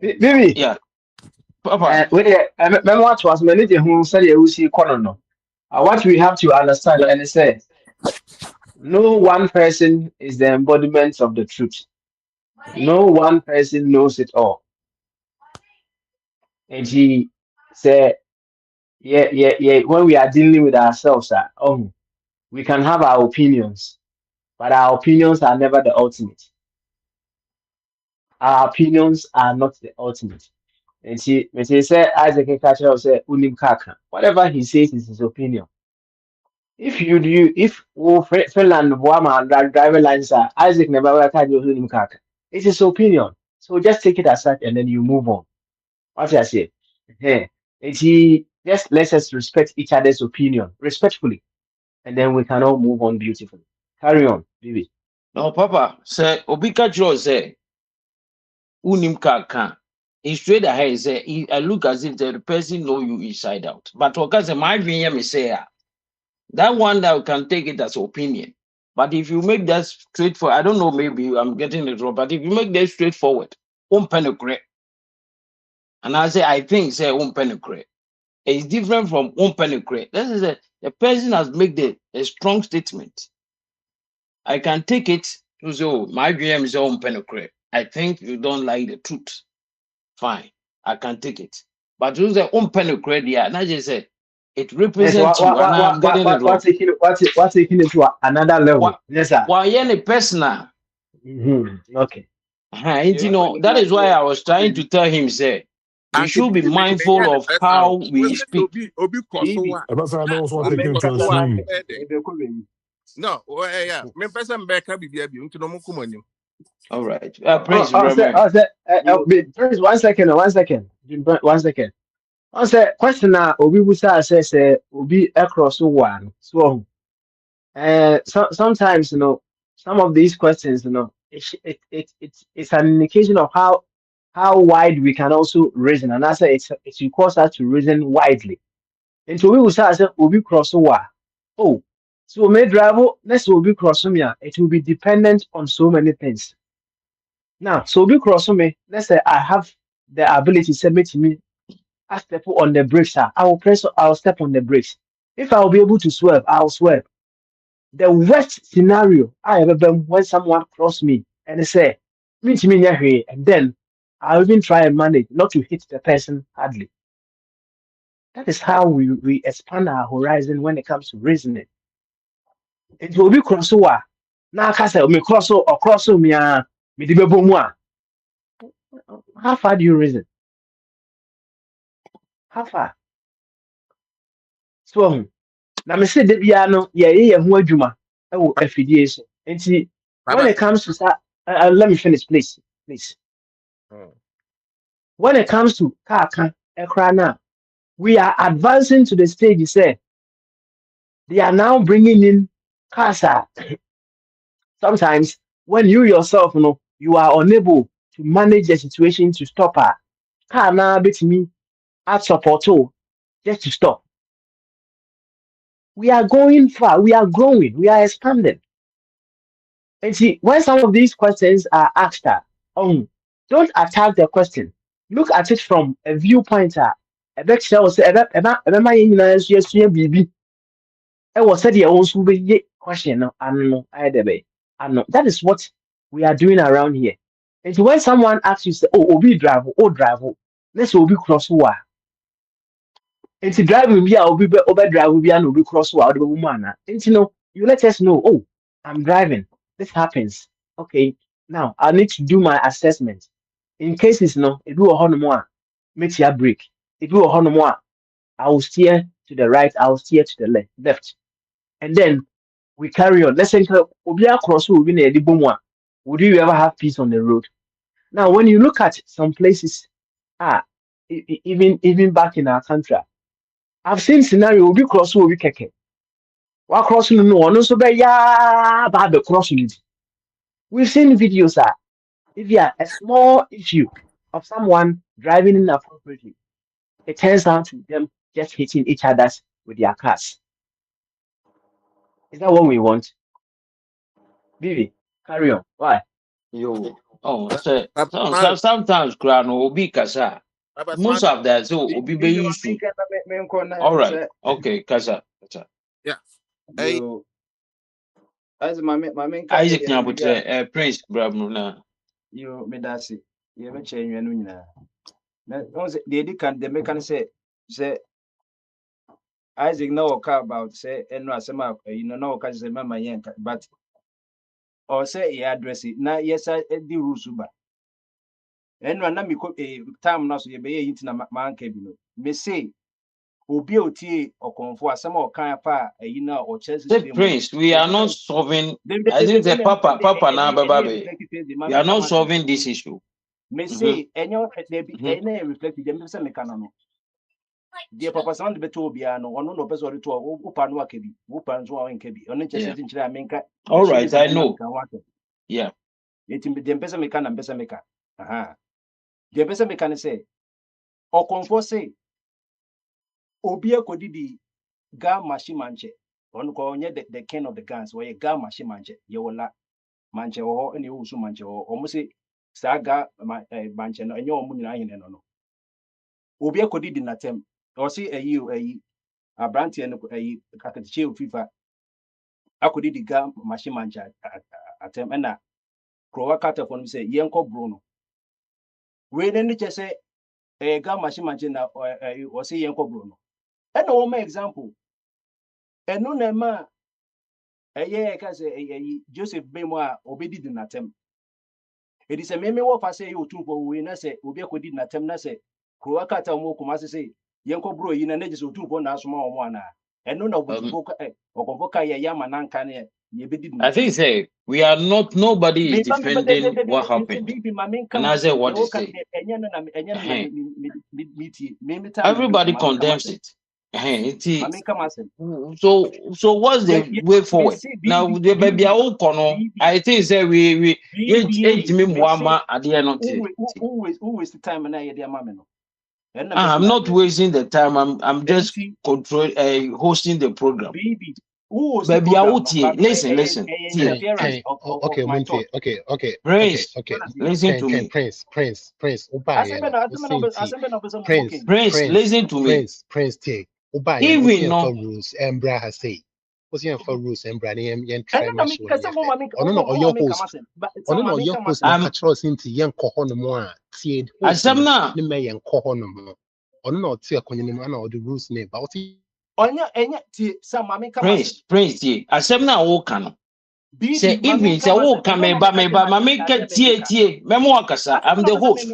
Mimi. Yeah. Papa. Wait, remember what was manager who said you see corner. What we have to understand and say, no one person is the embodiment of the truth. No one person knows it all. And he said, yeah. When we are dealing with ourselves, we can have our opinions, but our opinions are never the ultimate. Our opinions are not the ultimate. And she said, Isaac Kacha said, Unim Kaka. Whatever he says is his opinion. If Finland Wama driver lines are Isaac never Unim Kaka. It's his opinion. So just take it as such and then you move on. What I say? And he just let us respect each other's opinion respectfully. And then we can all move on beautifully. Carry on, Bibi. No, Papa, say Obika Joe say Unim Kaka. He straight ahead say I look as if the person know you inside out. But because my dream say that one that can take it as opinion. But if you make that straightforward, I don't know, maybe I'm getting it wrong, but if you make that straightforward, penetrate. And I say I think say penetrate. It's different from penetrate. This is the person has made a strong statement. I can take it to say, my dream is penetrate. I think you don't like the truth. Fine, I can take it. But to say penetrate, yeah, not just say it represents you. I'm getting it wrong. What's taking it to another level? Yes, sir. Why any personal? Okay. You know, that is why I was trying to tell him, say, we should be mindful of how we speak. No, yeah. Me person back up be into no mukumonim. All right. Prince, Prince, 1 second. 1 second. 1 second. I say question now. Obi Busa says Obi across one. So, sometimes some of these questions, it's an indication of how wide we can also reason, and I say it requires us to reason widely. And so we will say Obi cross one. Oh, So may drive next will be cross me. It will be dependent on so many things. Now, so be cross me. Let's say I have the ability to submit to me. I step on the brakes. I will press. I'll step on the brakes. If I will be able to swerve, I'll swerve. The worst scenario I ever been when someone cross me and they say, "Me to me here," and then I'll even try and manage not to hit the person hardly. That is how we expand our horizon when it comes to reasoning. It will be crossover. Now, I say me cross or cross me me di bebo mu a. How far do you reason? How far? So now me say that bia no ye ho adwuma e wo afidie so. Nti when Baba. it comes to let me finish please. Please. When it comes to car ekra na, we are advancing to the stage you say they are now bringing in cars. Sometimes when you yourself you are unable to manage the situation to stop her. Car na bit me at support just to stop. We are going far, we are growing, we are expanding. And see, when some of these questions are asked, don't attack the question. Look at it from a viewpoint. A bit shows my BB. I was said your own question. I know either way. I know that is what we are doing around here. And so when someone asks you, say, "Oh, Obi drive, oh drive, let's Obi cross over." And to driving be Obi over drive be an Obi cross over the woman. And you let us know. Oh, I'm driving. This happens. Okay, now I need to do my assessment. In cases it do a hundred more, make your break. It do a hundred more. I will steer to the right. I will steer to the left. And then we carry on. Let's say Obia cross will be near the Bumwa. Would you ever have peace on the road? Now, when you look at some places, even back in our country, I've seen scenario will be cross will be keke. While crossing no one also be ya bad the crossing. We've seen videos if you are a small issue of someone driving inappropriately, it turns out to them just hitting each other with their cars. Is that what we want? Vivi, carry on. Why? Yo. Oh, Mario. sometimes crown will be kasa. Baba Most Mario. of that so will be issue. All right. Okay, kasa. Yeah. Hey, You as my Isaac Nyabutre, Prince Brabnuna. you medasi. You ever change your nuna. The can the mechanic say Isaac no car about say and no asema no can say mama yanka but or say he address it na yes I the rules ba and na me time na so ye be yin na man ka bi no me say obi oti okonfo asema o kan fa na o chese The Prince, we are not solving. I think the Papa now, baby. We are not solving this issue. me say enyo dey be na reflect dem say me kan no deɛ papa san de beto obia no ono no person de to upa no aka bi upa nso a nka bi ono chese tin kire amenka All right, I know. Yeah. Etim de mpesa meka na mpesa meka aha de mpesa meka ne say okonfo say obi akodidi ga machine manche ono ko onye the king of the guns where ga machine manche ye wala manche wo ene wo su manche wo omo say sa ga manche no enye omo nyina hene no obi akodidi na tem o say ayi abrantie no ayi kakatiche ofifa akodi ga machine manja atem na krowa kata for me say yenko bro no we ne che say ga machine manja na o say yenko bro no e na wo ma example eno na ma ka say Joseph Bemo a obedi di natem e di say me wo fa say you tun for we na say obi akodi natem na say krowa kata mo kuma say yenko bro yi na je say tun for na asoma wo mo ana eno na okonfo ka ya mananka ne I think say we are not. Nobody is defending what happened. And I say what is it? Everybody condemns it. So what's the way forward? Now the baby I think say we at the end of it. Who is the time and I I'm not wasting the time. I'm just hosting the program. who was Baby, I will listen. interference okay, of my thought. okay. Prince, Listen to me. Prince. Prince, Prince, listen to me. Prince, take. Uba, Even for rules, Embra has say. What's your for rules, Embra, and try my show. No, your host. No, your host, Catros into young Cohonomoa, Tied, Asamna. The may and Cohonomo. No, Tia Conyaman or the rules name, but Prince, Asamna Wokano. Say, even say, Wokame, Mameka, Tie, Memoakasa. I'm the host.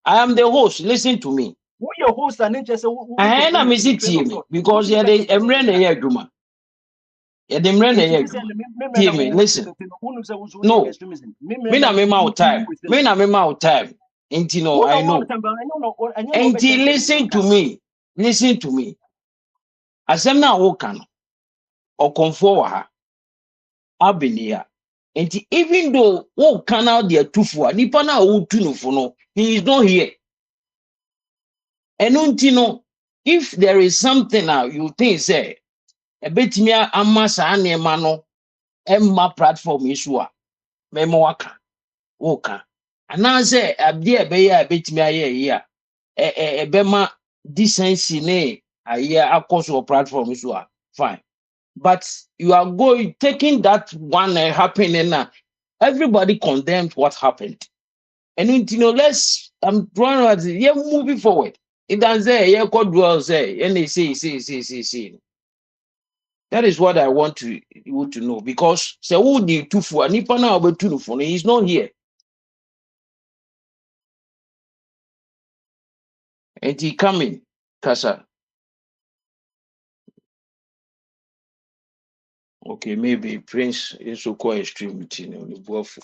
I am the host. Listen to me. Who your host and interest? I am a city because you're the Emrene Yaguma. You're the Emrene Yaguma. Listen. No. Me na me out time. Me na me out time. Until I know. Until listen to me. Listen to me. Asem na wokan or comfort her. Abinia. And even though wokan out there tufu, nipa na wo tu no for no, he is not here. And until if there is something now you think say a bit me amasa anema no emma platform issue a memo waka woka anase abde ebe ya bit me aye ya ebema decency ne aye akoso platform issue a fine, but you are going taking that one happening now, everybody condemned what happened. And let's I'm trying to yeah moving forward. It doesn't say yeah God will say and they say. That is what I want you to know, because say who the two for nipa na obe two for he's not here. And he coming, Kasa. Okay, maybe Prince is so quite extreme, you know, the buff.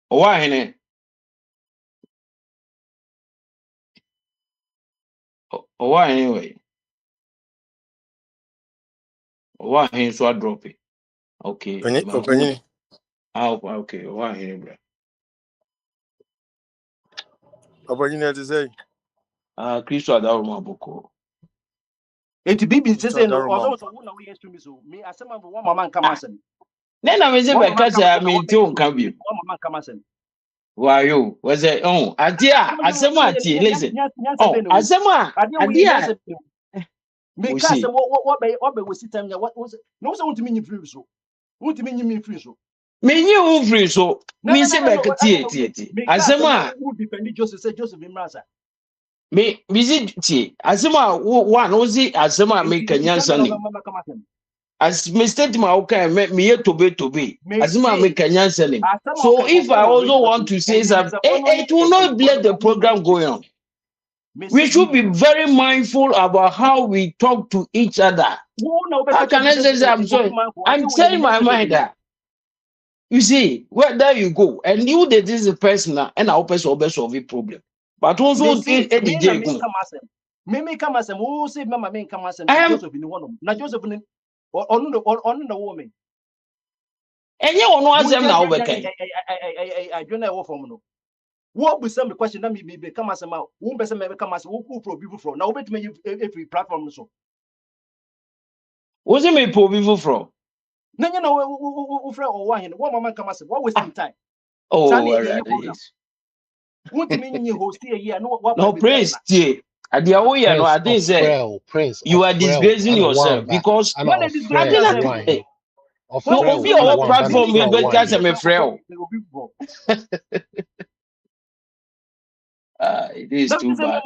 Why why anyway? Why he so drop it? Okay, Okay. okay, why he bro? Opportunity to say. Christo Adaruma Boko. Eti bibi sese no also who na we extremist me asema one mama come asem. Then I say by Kasa I mean to come you. One mama come asem. Why you? Was it adia asema ati listen. Asema adia. Me ka asem what be we sit time what was no so want me free so. Want me free so. Me you free so. Me say by tie. Asema who defend Joseph say Joseph Imrasa. Me visit asema one ozi asema me kanyansa ni as me state ma okay me ye tobe asema me kanyansa ni. So if I also want to say something, it will not let the program go on. We should be very mindful about how we talk to each other. How can I say I'm sorry? I'm telling my mind that you see where there you go and you that this is a personal and our person solve a problem. But also DJ me come as who say mama me come as Joseph in one na Joseph on the woman and you know as them now okay I don't know from no what be some question that me be come as who person me come as who pro people from now bet me every platform so what's it me pro people from no you know who friend or one mama come as what wasting time yes. What do you mean you host here? No, Prince, at the way, I didn't say you are disgracing yourself because when I disgrace no, be our platform because I'm a frail. It is too bad.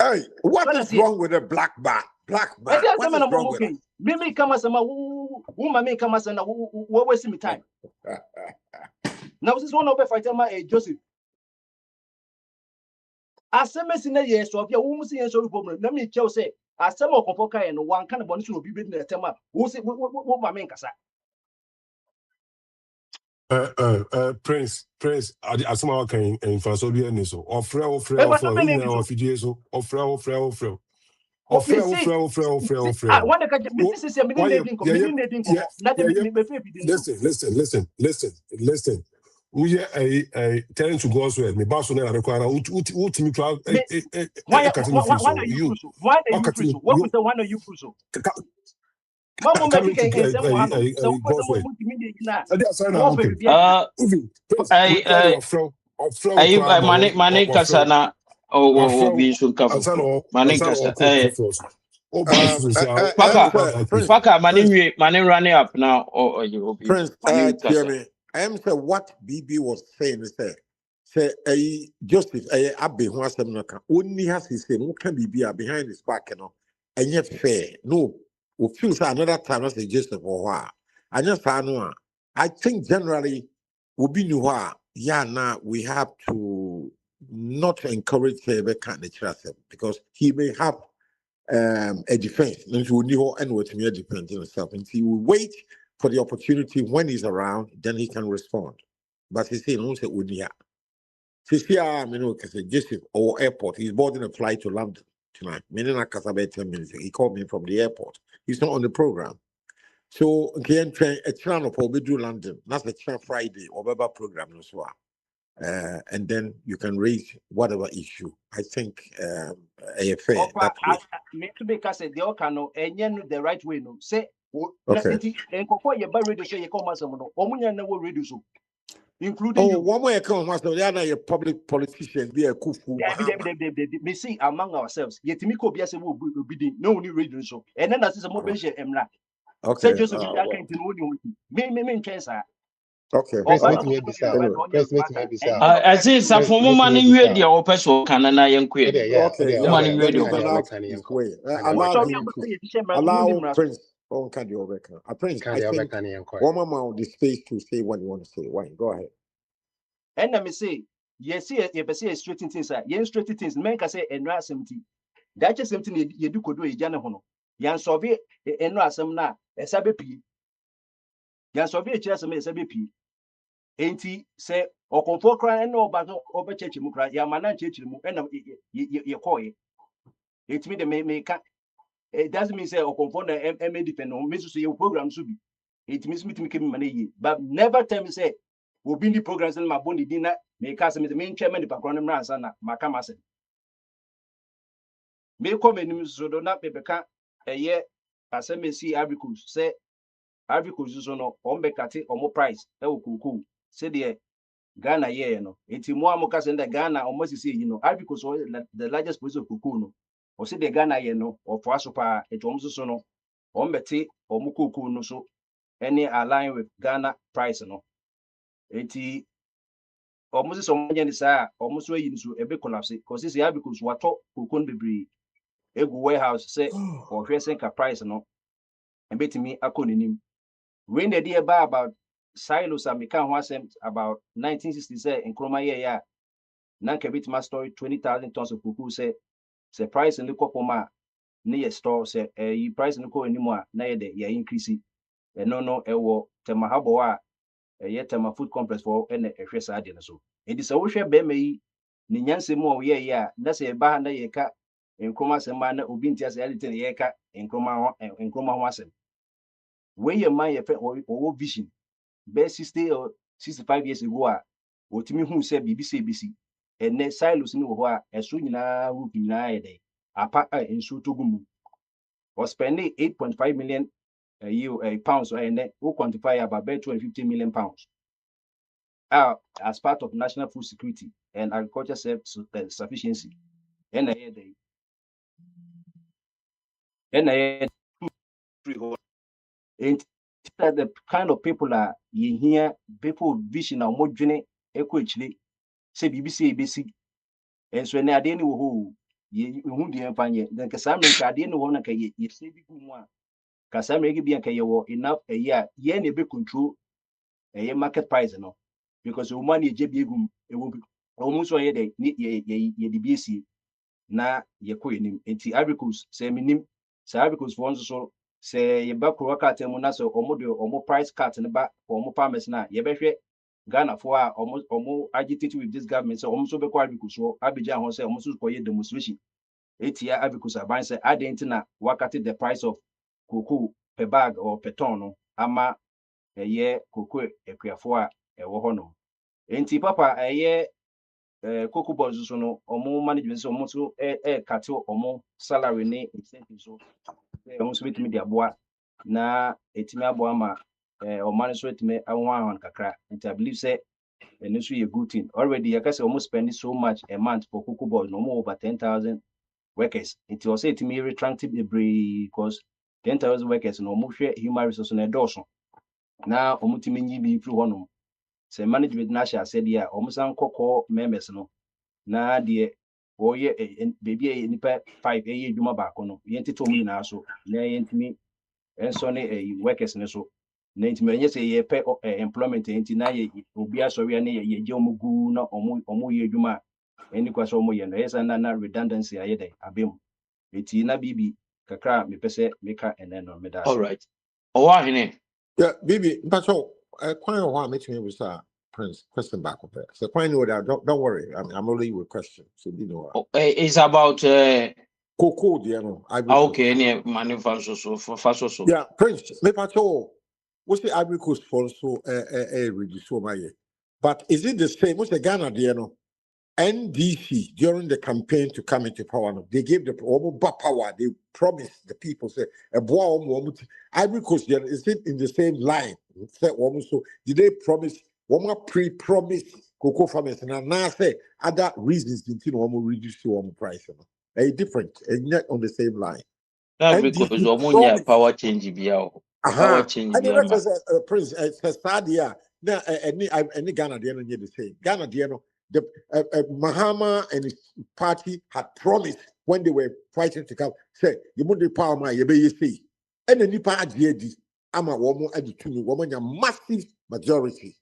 Hey, what is wrong with a black bat? Black bat. What is wrong with it? Mimi kama sema mama kama sana wewe si me time. Now this one of fight Joseph. Asema sina yes of ya wo si yes of problem. Na me tell say asema okonfoka e no wan kan boni so obi be na tema. Wo si wo mama nkasa. Prince, asema kan en faso bi eni so. Ofre, listen. we a telling to go elsewhere. Me boss on require ultimate crowd. Why are you so? Why are you so? What was the one are you so? Mama coming make to so God's way. Mane kasa na o bi so kafo. Mane kasa Faka mane running up now or you be Prince, Jeremy, I am saying what BB was saying is that say a justice a abbey who has them only has his say who can be behind his back, and yet fair. No, we feel another time as a justice for a while. I just know. I think generally we be new now we have to not encourage the kind of because he may have a defense and we knew and what me defense himself and he will wait for the opportunity when he's around, then he can respond. But he said, "No, say Unia." Joseph or airport. He's boarding a flight to London tonight. Meaning I 10 minutes. He called me from the airport. He's not on the program. So again, a channel for we do London. That's a channel Friday or whatever program as well. And then you can raise whatever issue. I think AFA that way. Me to make us the okano and the right way no say. Okay. Including you. One way I come, master, they are a public politician, be a kufu. We see among ourselves. Yet me could be as a bidding, no only radio so. And then as a mobile emra. Okay. Say Joseph, I can't tell you. Me chance. Okay. I say some for money ready or person can I am queer. Okay. Money ready or allow Prince on Candy Overca. I think one more the space to say what you want to say. Why? Go ahead. And let me say, yes, you say straight things, straight things, men can say and something. That's just something you do could do a general. Yan Soviet and Rasam na, a sabepi. Yan Soviet chess a sabepi. Ain't he say, or comfort cry and no battle over church mukra, Yamana church, and you call it. It's me the make it doesn't mean say or comfort and depend on Mrs. Your program should be. It means me to make money, but never tell me say, will be the programs in my body dinner, make us the main chairman, the background Ransana, Macamasan. May come in so do not be become a year as I may see Abricus say Abricus is on Ombecati or more price, Kuku, say the Ghana, it's more Mocas in the Ghana, almost see, Abricus the largest place of Kukuno, or say the Ghana, or Fasopa, it almost so Ombeti or Mukuku no so any align with Ghana price, no. It's almost some desire, almost way into a big collapse, because it's Abricus what talk Kukun be. Egu warehouse say or ka price no and bet me akoninim when the dear about silos and mekan wasem about 1960 in Kroma ya nanka bit my story 20,000 tons of kuku say price in the kopoma near store say price in the ko anymore na de ya increase e no ewo tema habo a tema food complex for and ehwesa ade no so e di say wo hwe be mai ni nyanse mu o ye ya na say ba na ye ka Nkroma sema na obi ntia se edit na yeka nkroma ho asem we ye man ye fe o vision be 60 or 65 years ago a otimi hu se BBC ene silos ni wo ho a eso nyina hu nyina ye dey apa enso togumu was spending 8.5 million pounds or ene who quantify about 250 million pounds as part of national food security and agriculture sufficiency ene ye dey and the kind of people are in here, people vision or more journey equally say BBC and so now they know who you the empire then Cassandra I didn't want to ye say one Cassandra be enough a year yen be control a market price no because your money JB it will be almost a day ye the BC na ye queen in Agricus say minim Agricus for so say ye back work na so omo price cut in the back for omo farmers na ye behwe Ghana for omo agitate with this government so omo so be kwa Agricus so Abidjan ho say omo so for ye demonstration etia Agricus aban say adent na wakati the price of cocoa per bag or per ton no ama ye cocoa ekuafo a ewo ho no enti papa Cocoa Boys so no omo management so omo so cut omo salary ne incentive so omo so betimi dia boa na etimi aboa ma o man so etimi anwan kakra. And I believe say and this is a good thing. Already I guess almost spending so much a month for Cocoa Boys, no more over 10,000 workers. It was said to me retracted because 10,000 workers no more share human resources on a dozen. Now omutimi be through one. Say management Nasha said yeah, almost uncle members no. Na the baby nipa 5 year juma back no. Yenti to me na so. Na yenti and sonny workers ne so. Na ntimi enye say ye pay employment enti na ye obi asori na ye je omugu na omu ye adwuma eni kwa so omu ye no yesa na redundancy aye dey abem enti na bibi kakra me pese meka ene no me da. All right. Owa hene. Yeah, Bibi, but so quite a while making me was Prince question back up there. So quite know that don't worry. I'm only with question. So you know It's about Coco, you know, okay, any manufacturer so. Yeah, Prince, me pacho. What's the Ivory Coast for so reduce so my but is it the same? What's the Ghana, you know? NDC during the campaign to come into power, they gave the power. They promised the people say a boy Ivory Coast. Is it in the same line? So did they promise? Pre-promise cocoa farmers and now say other reasons didn't reduce your price. A different and not on the same line. That's because omunya power change biya. Power change biya. And that's Prince Sadia. Now any Ghana the the same. Ghana the Mahama and his party had promised when they were fighting to come, say, you want the power, my you see. And the Nipa Adjedi, I'm a woman at the two woman, a massive majority.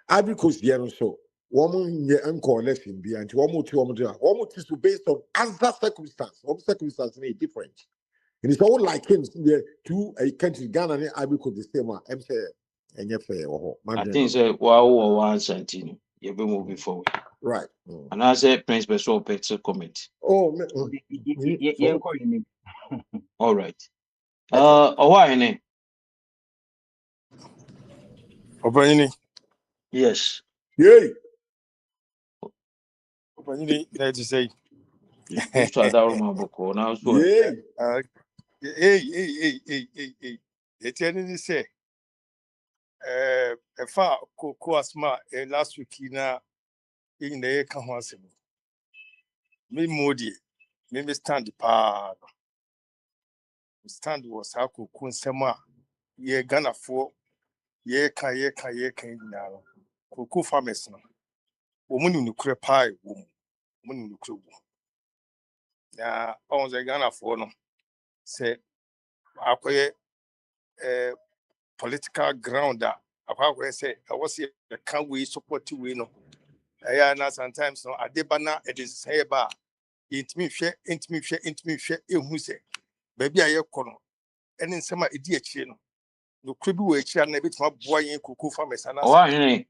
Ivory Coast, so woman, your uncle lesson behind one to based on other circumstances. All circumstances are different. And it's all like him, the two countries, Ghana and Ivory Coast, the same one. I'm saying, and I think so. Wow, one sentino. You be moving forward. Right. And I say Prince Beso Petso comment. Oh, all right. Why ne? Obanini. Yes. Yay. Obanini, that to say. Used to that room boko now. Yay. Hey. Etienne say. If I cocoa smart last week in the Kahasim. Me Modi, me stand the pa. Stand was how cocoon sema. Ye Ghana for ye can now. Cocoa farmers no. Woman in the crepe pie, woman in the crew. Now, on the Ghana for no. Say, I political ground that I say, I was here, the can't we support to win. I sometimes no, I debana, it is say bar. Intimi share, who say, baby, I corner. And in summer, idiot chino. No cribby way, and a bit more boy in cuckoo farmers and I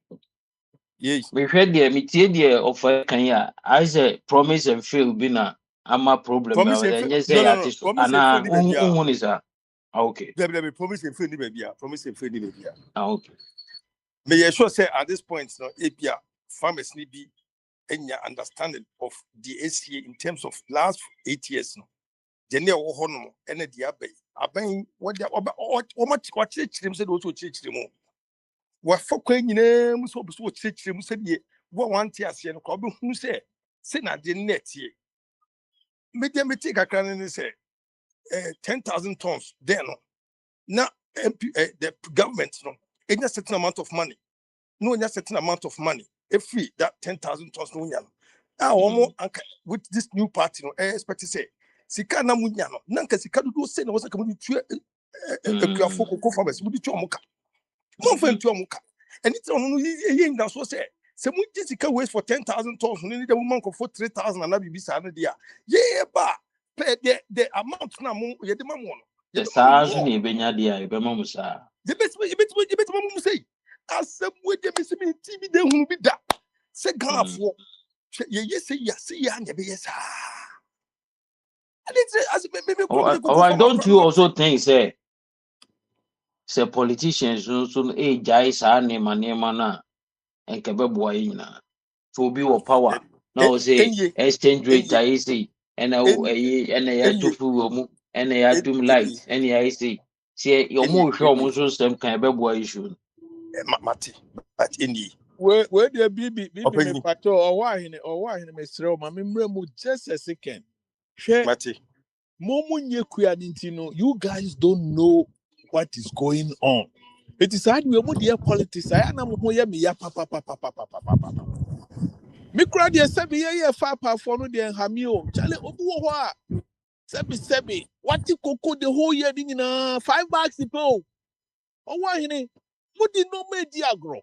yes. We heard the media of Kenya. I say promise and fail bina. I'm a problem. Promise and yes, say no. Promise and fail is a okay. There promise and fail baby. Promise and fail baby. Okay. May you sure say at this point, no, APA farmers need be any understanding of the ACA in terms of last 8 years. No, Jenny Ohono, and the Abbey, what much what chim said also church them. What for queen names so church them said ye, what one tears and cobble who say, Sena didn't net ye. Make them take a can and say 10,000 tons, then now the government, no, in a certain amount of money. No, in a certain amount of money. If we that 10,000 tons no nyano. Now, with this new party, no, expect to say, Sika na munyano. Nanka Sika do say no was a community Akwantufuo farmers. Would you moka? No friend to moka. And it's on yin that's what say. Some Jessica waste for 10,000 tons. We need a woman for 3,000 and be sana dia. Yeah, but the amount now, you the mamon. The SARS ni benya dia, Bemomusa. The best way, you bet say. As some way they miss me TV, they won't be that. Say, Ghana for yes, and yes. And it's as maybe don't you also think, say politicians so jai sa nema na and Kabeboy to be or power. No, say Enye, exchange rate, enye, I say, and I had to enye, fool and I had to enye. light, and I say, see, your more show almost some kind of boy issue. Mate, but enye. Where the BB me Openi, pato or why in a Mr. Mamma just a second. Share mate. Momu Nyekuya Nintino, you guys don't know what is going on. It is hard we are politics. I am moya me ya papa. Me crowd ya sebi ya fa pa for no de hamio. Chale obu ho sebi. What the cocoa the whole year ding na $5 the po. Oh why hini? What did no me diagro?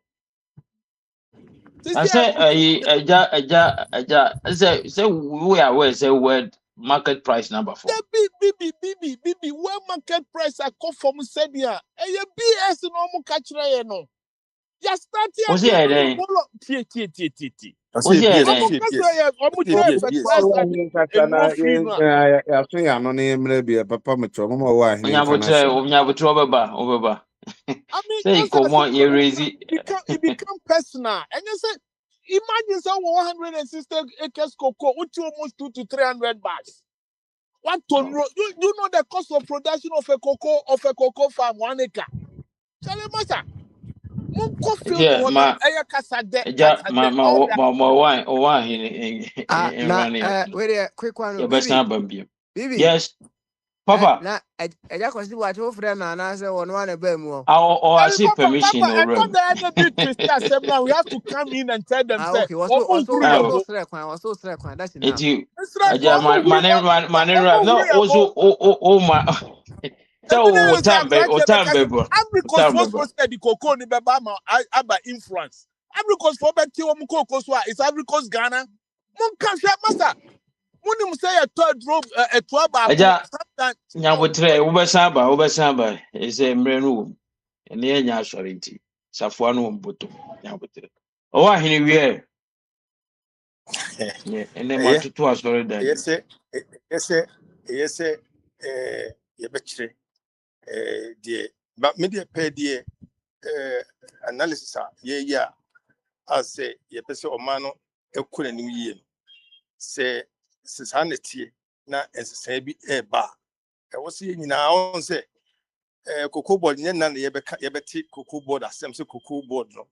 I say, say, we are where say word market price number for. Bibi, where market price I come from Sebia. Eh, BS no mo catch no. Ya start here Was there it no then? T. I Was say it BS, I Omo then? say kasa BS, ya I omo say try BS, BS. fertilizer and no free no. ya so ya no ne mre bi papa metro mo wa hene nka na hye. Onyabutre Obeba. I mean, Say, that's what I come say. on, you raise It become personal. And you say, imagine someone 160 acres cocoa, which almost 200 to 300 bucks. What ton? You know the cost of production of a cocoa farm 1 acre. Tell him, master. Munko field Yeah, one ma, aya kasade wine in Na running. wait a quick one, Your best Bibi. number. Bibi. Yes, Papa. Na eja kwasi what your friend na say one one ebe mu. I see permission Papa, or and not room. the other big twist now. We have to come in and tell them, say, Okay, Oh, was so strike. That's it's enough. you. it's like, No, also, my. So, time, Abricos was baby. supposed to be cocoa ni beba aba influence. Abricos for better cocoa so it's Abricos Ghana. Mon can share master. When you say a third drove a 12 sometimes. Nyabotre, Ubasamba, is a mrenu, and near Yashariti, Safuano Buto, Nyabotre. Oh, I hear we and then my Eh, two was already done. yes, yes, you betray. Dear, but media pay dear analysis, yeah, I say, ye person or mano, a cool new year. Say, sanity, na as a sabi a bar. I was seeing now, say, cocoa board, yan, yebeti cocoa board, as some cocoa board, no.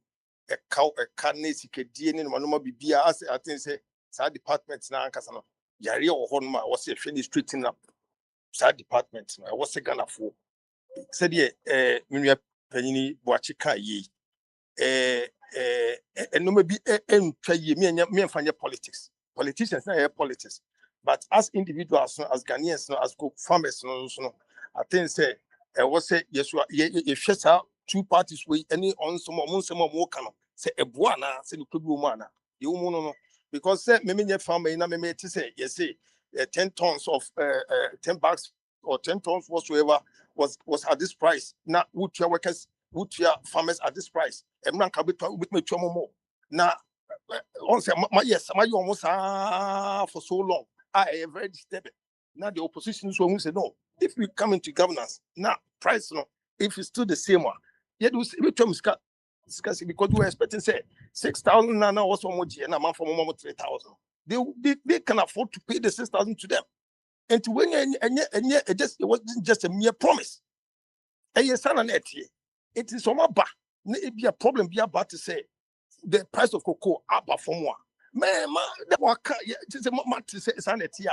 A cow, a carnage, a DNA, one more be as I think, say, side departments now, Casano. Yari or Honma was a finish treating up side departments. I was a gunner for. Said ye, when you are penny, Boachika ye. And no maybe me and find your politics. Politicians not politics. But as individuals, as Ghanaians, as farmers, I think say was say yes, you shut out 2 parties way any on some more can say a buana, say the could be mana. You no because say me farmer na me to say yes say 10 tons of 10 bags or 10 tons whatsoever was at this price. Now would your workers would your farmers at this price? Emran can be with me more. Now, on say yes, my almost for so long. I am very disturbed. Now the opposition is going to say no. If we come into governance, now price no. If it's still the same one, yet we discuss it because we were expecting say 6,000 now also more and a month for more 3,000. They can afford to pay the 6,000 to them. And to when it wasn't just a mere promise. And yes, it is on my back. It be a problem be about to say the price of cocoa up for more. Man, that work, it is a month to say sanity.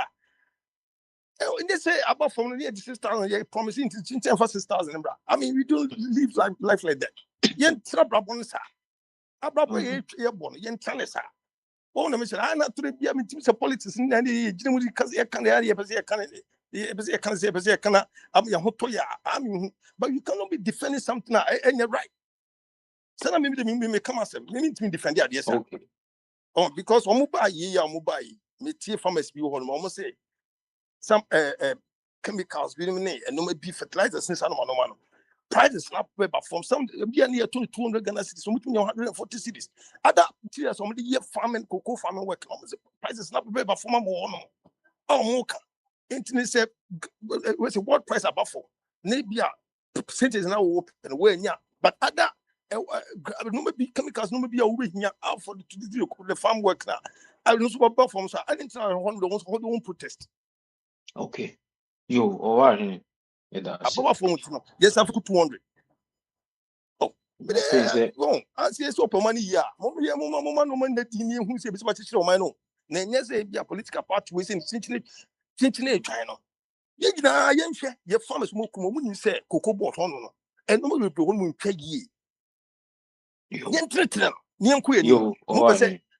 And they say about from the 6,000, you're promising to change for 6,000. I mean, we don't live life like that. Yen trabra bonsa. Abra ye bon, yen talesa. Oh, no, Mister, I'm not to be a team of politics in any because you can't area, but you can't say, I'm your hotoya. I mean, but you cannot be defending something and you're right. So maybe me come as me to defend the idea. Okay. Oh, because Omubai, me tea farmers be one almost say some chemicals be and no maybe fertilizers since I don't know. Price is not paid, but from some be near 200 Ghana cities, some 140 cities. Other materials, some year farming, cocoa farming work. Price is not paid, but from more. Oh, more. Internet say, what's the world price about for? Maybe percentage now open way, yeah. But other no be chemicals, no be a week out for the farm work now. I don't know about from so I didn't know one protest. Okay. Yo, all right. Yeah, that's it. About from yes, I've got 200. Oh, but no, I see so money, yeah. Mama, no man that you who say, but it's my no. Then say, be a political party within Cincinnati, China. Yen share, your farmers smoke, when say cocoa bought on, and no one will be pay ye. Yen threaten, Yen queen,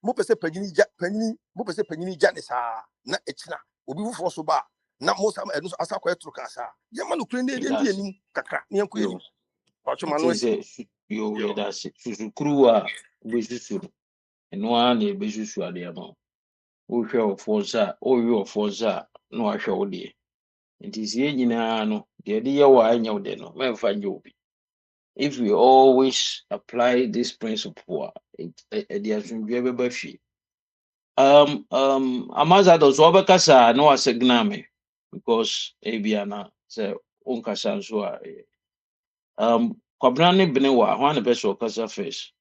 Mopese Penny Janis, not Echna, will be for so bad. Not most of them as a quite trucasa. Yaman Ukrainian Kaka, Yen queen. Yo, that's it. Susukruwa, Besusu, and one day Besusu at the amount. We shall forza, or your forza, no, I shall dear. It is ye no, the idea why I know they no, may find you. If we always apply this principle, it doesn't be able to. Amaza does Obakasa, no, as a gname, because Abiana, say, Unkasa, so Kwabrani Benewa, one best or Casa face.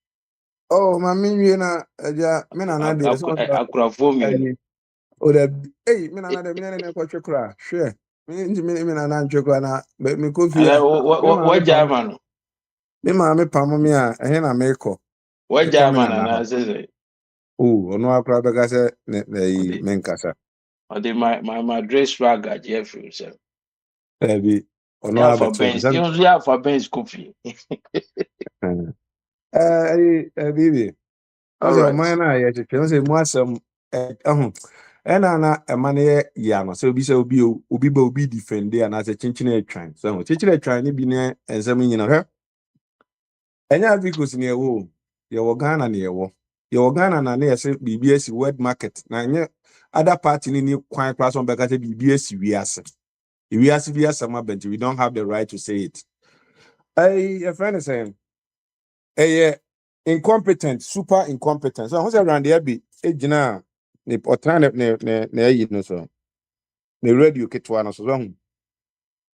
Oh, my mina, ja, mina na de so Akwantufuo. o da eh mina na de mina na ko twekra hwe mina na twekra na me kofi a What German? me ma me pam me a ehe na me ko What e ko mina German na and ho I say, oh ono akra be ga se ne men kasa or the my dress swagger, Jeffrey. bi ono Yeah, for abeto Benz. You know, yeah, for Benz coffee. bibi All also right. man na ye twetwe so mu asem ehun na ema ne ye ya no so obi se obi ba obi defend ya na se chinchina atwan so chinchina atwan ni bi ne ensem nyina hwe enya because ne wo ye wo Ghana ne ye wo Ghana na ne yese bibi esi world market na nye other party ni kwan class on beka se bibi esi wiase bi asama but we don't have the right to say it. A friend is saying incompetent, super incompetent. So who's around there be ejina ne otan ne yi no so. Ne radio ketwa no so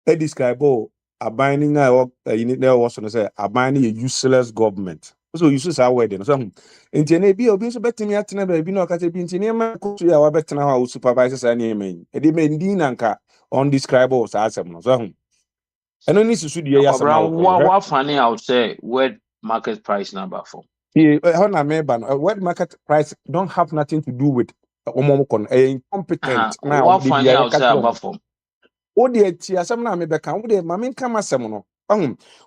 e describe aban na yi ni there was no say aban a useless government. So useless our word no so nti na bi obi so betimi atena ba bi na okata bi nti ne ma ko so ya wa betena ha supervisor sa ne men. E de men din nanka undescribable sa asem no so eno ni susu de ya asem Abraham, awko. what funny I would say, word market price number for. Yeah, world market price don't have nothing to do with incompetent now What the funny I beer would say catch about for. o de ti asem na me beka o de mame nka masem no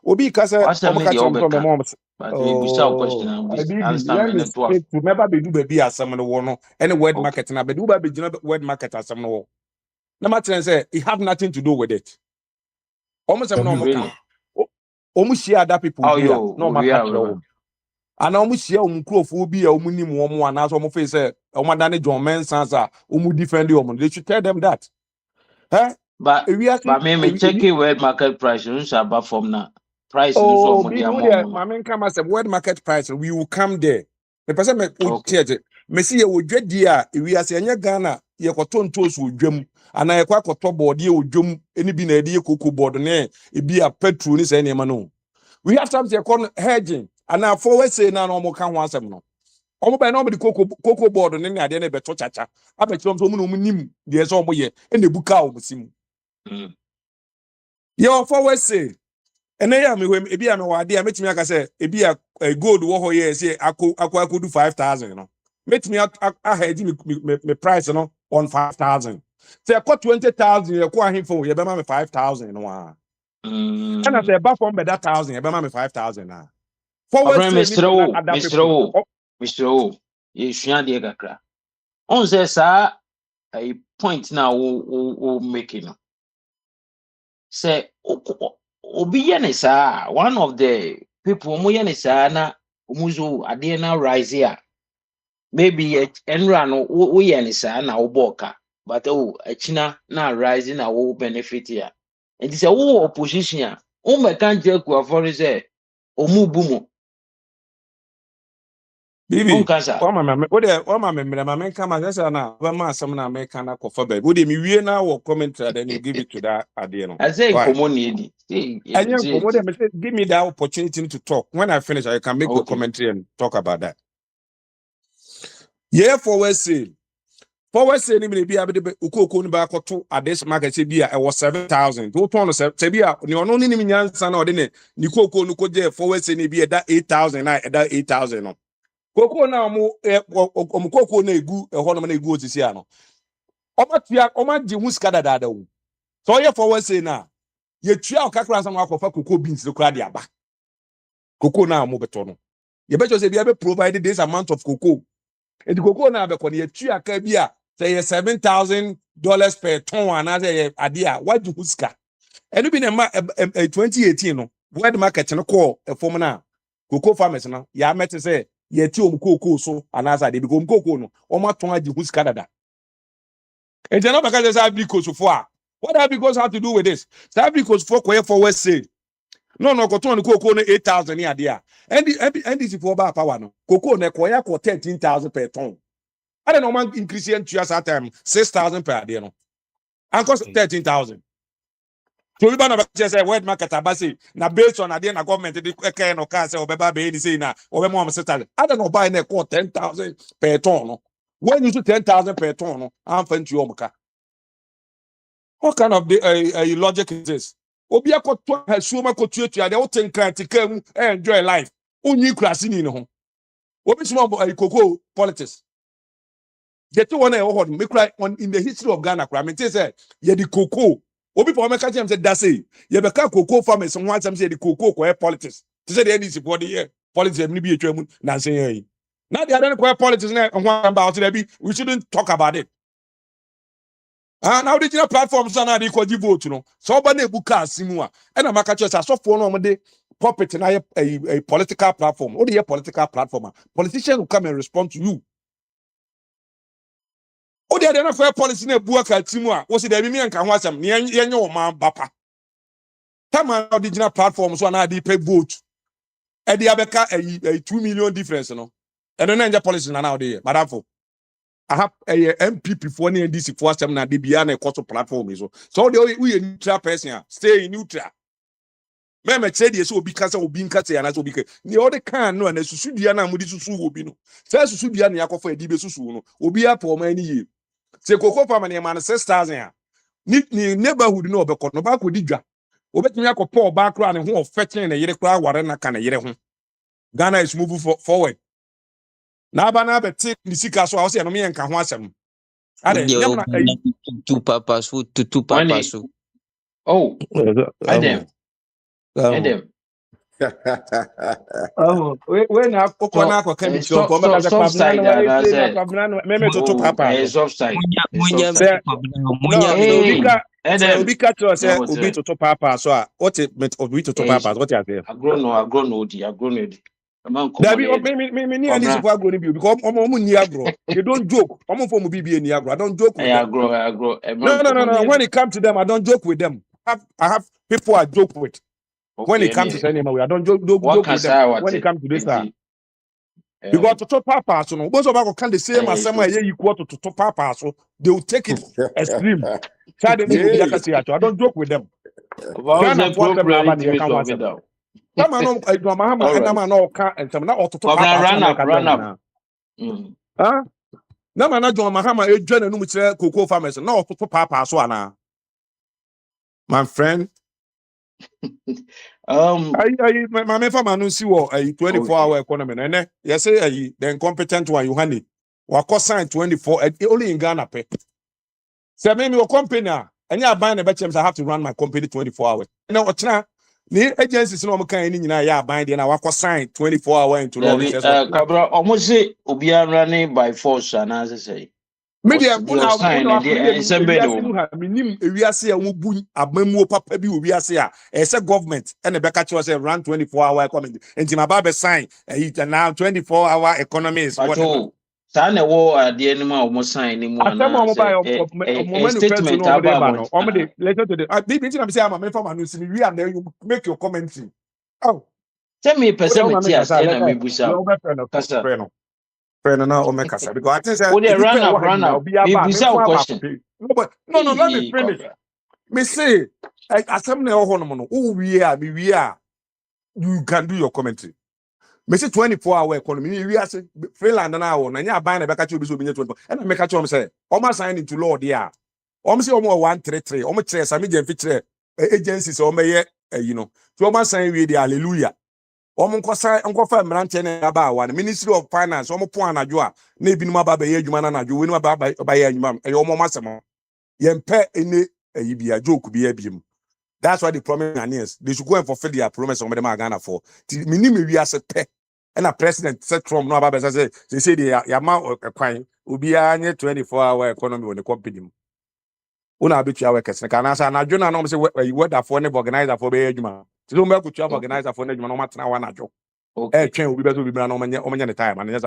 obi ka se What's the omo ka media chom so me overcome? mom But we be some question oh and be abibi understand let me me net worth. speak to remember be do be asem no wo no any world Okay. market na be do be gina world market asem no wo na ma tell say it have nothing to do with it omo sem no omo ka Really? omo share other people Oh, there yo, no ma we ka are. ana omu hyia omu krofo bi a omu nim omu ana so omu face say omu adane John Mensah a omu defend omu they should tell them that eh But ewiase me check it word market price. You know, about from now. Price no so oh for the bibi wo de amount. ma men kama say world market price we will come there the person me o Okay. cheje me see ye odwadi a ewiase enya Ghana ye koto ntos odwam ana ye kwa koto board ye odwam eni bi na ye koko board ne ebi a petrol ni say nema no we have something called hedging ana forward say na no mo ka ho asem no omo ba na omo di cocoa board ne ade na beto chacha abekiro so mu no nim de so omo ye e na buka omo sim ye of always say ene ya me we ebi am wa ade a metimi aka say ebi a gold wo ho ye say akwa do 5000 no metimi a hedge me price no on 5000 say akwa 20000 ye ko ahemfo ye be ma me 5000 no a and say ba from be that 1000 ye be ma me 5000 na forward Abraham say ni for na other Mr. people O, Mr. O, you should be a kakra. On says, sir, a point now will making. Say, Obi sa one of the people, Muyanisa, na Muzu, Adena rise here. Maybe Enran, Uyanisa, na Uboka, but a China now rising, na will benefit here. And it's a opposition. Oh, my can't joke for say, Omu Bumo. Bibi, Onkasa. what my memory come as na ma some na make na kofa baby. Would me we na wo comment then you give it to that adeno. I say Why? common say And you say. give me that opportunity to talk. When I finish, I can make a Okay. commentary and talk about that. Yeah, forward say ni be able to ukoko ni ba koto at this market say be it was 7,000. Don't want to say be ni ono ni nyansa na ode ni koko no ko je forward say ni be that 8,000 na that 8,000 no. Koko na omo koko na egu ho no na egu otisi ano. Oma di hu ska dada wo. So ye forward say na ye tua okakra nsam akofa koko beans no kra de aba. Koko na mo beto no. Ye beto say be able provide this amount of cocoa. And the cocoa na be ko ye tua ka bi a say $7,000 per ton and say adia what do huska. And you be na 2018 no where the market no call a form na cocoa farmers no ya met say ye ti om cocoa so and as they become cocoa no o ma ton agi huska dada. And then because say Akwantufuo what Akwantufuo have to do with this? Say Akwantufuo ko forward say no go turn cocoa no 8,000 here there. And this for ba power no cocoa na ko ya ko 13,000 per ton. I don't know man increase in at time 6,000 per day no. And cost 13,000. So we ban say word market abasi na based on na government the kind no can say obeba be ni say na obe mo am settle. I don't know buy na ko 10,000 per ton no. When you do 10,000 per ton no, I'm fan to omka. What kind of logic is this? Obi akoto hasuoma kotuatua de wo tenkan tika mu enjoy life. Onyi krasi ni no. Obi small cocoa politics. Get to one in the history of Ghana. I mean, say ye the cocoa. Obi for me catch him say that's it. Ye be cocoa farmers and want some say the cocoa ko politics. To say the NDC for the year politics me be a twem na say. Now the other politics na about we shouldn't talk about it. Now the platforms are not equal vote, you know. So ba na ebuka asimu a. E na maka church asofo no mo de puppet na a political platform. What the political platform? Politicians will come and respond to you. O de na for policy na ebu aka timu a. Wo se da bi mi anka ho asem. Ne yenye o man bapa. Tama original platform so na dey pay vote. E dey abeka a 2 million difference no. E no na policy na dey. Madam for I have a MPP for any NDC for some na DBA na cost platform so. So we a neutral person, stay neutral. Me say dey so obi kasa obi nkasa ya na so obi ka. Ni all the can no na susu dia na mudi susu obi no. Say susu dia na yakofa edibe susu no. Obi apo ma ni ye. Say cocoa farm na man 6,000 a. Ni neighborhood no obekọ no ba ko di dwa. Obetumi akọpọ oba kra ne ho ofechen na yere kra ware na ka na yere ho. Ghana is moving forward. Na ba na be take ni sika so a say no me nka ho asem. Ade nyam na two papas so. Oh, Adam. Oh, when I coconut or can be so for me as a side me to papa. Soft side. No, Obi catch us Obi to papa so what it meant Obi to papa what you say? Agrono. Me ni this for agro because omo ni agro. They don't joke. Omo for mo bibi ni agro. I don't joke with them. Agro. No. When it comes to them, I don't joke with them. I have people I joke with. Okay, when it comes to anymore, I don't joke with them. When it comes to this, because to top papa, so no, most of us can the same as someone here equal to top papa, so they will take it extreme. I don't joke with them. Ghana for them now, man, you can't watch them. Some man, Mahama, and man, no can, and some not to top papa. Run up. Huh? No man, John Mahama, a general cocoa farmers, no to top papa, so now, my friend. My farmer no see what a 24-hour economy and yes say the incompetent one you honey wa cost sign 24 only in Ghana pay. Say me your company and you buy the betches I have to run my company 24 hours. Now what now the agencies no can any na ya buy there na wa cost sign 24 hours into law. Kabra almost say obi running by force and as say media minim ewiase a wobu abamuo papa bi owiase a ese government and the beka say run 24-hour economy enti ma ba be sign now 24-hour economy is whatever sa na wo ade ni ma omo sign ni mu ana statement about no omo dey later to the big thing am say am for man see we and then you make your commentary tell me person me tia say na me busa Friend, now or make us because I think that Would if they you run pay up, one run now up? be about me Bisa for about question. no, but no, let me finish. Me say, I some na oh we are, you can do your commentary. Me say 24-hour economy. We are say Finland now. Na nya ban na be catch you be so be 24. And I make catch you say, almost sign into law there. Almost say almost 133. Almost say some agencies or may you know. So almost sign we the hallelujah. Omunkosa nkofa mranche ne aba wa Ministry of Finance omo po anajo a na ebi numa ba be ye adwuma na anajo we numa ba ye adwuma e omo masem yempe ene bia joke bia biem. That's why the promise Ghanaians they should go and fulfill their promise on them Ghana for minimum we as a pe and a president said Trump no aba say they ya kwan obi anye 24-hour economy on the company una abetua workers na kana sa anajo na no say weather for ne organizer for be adwuma ti do me kutua organizer for ne adwuma no matena wa anajo twen obi beto obi bra no omanya ne time and yes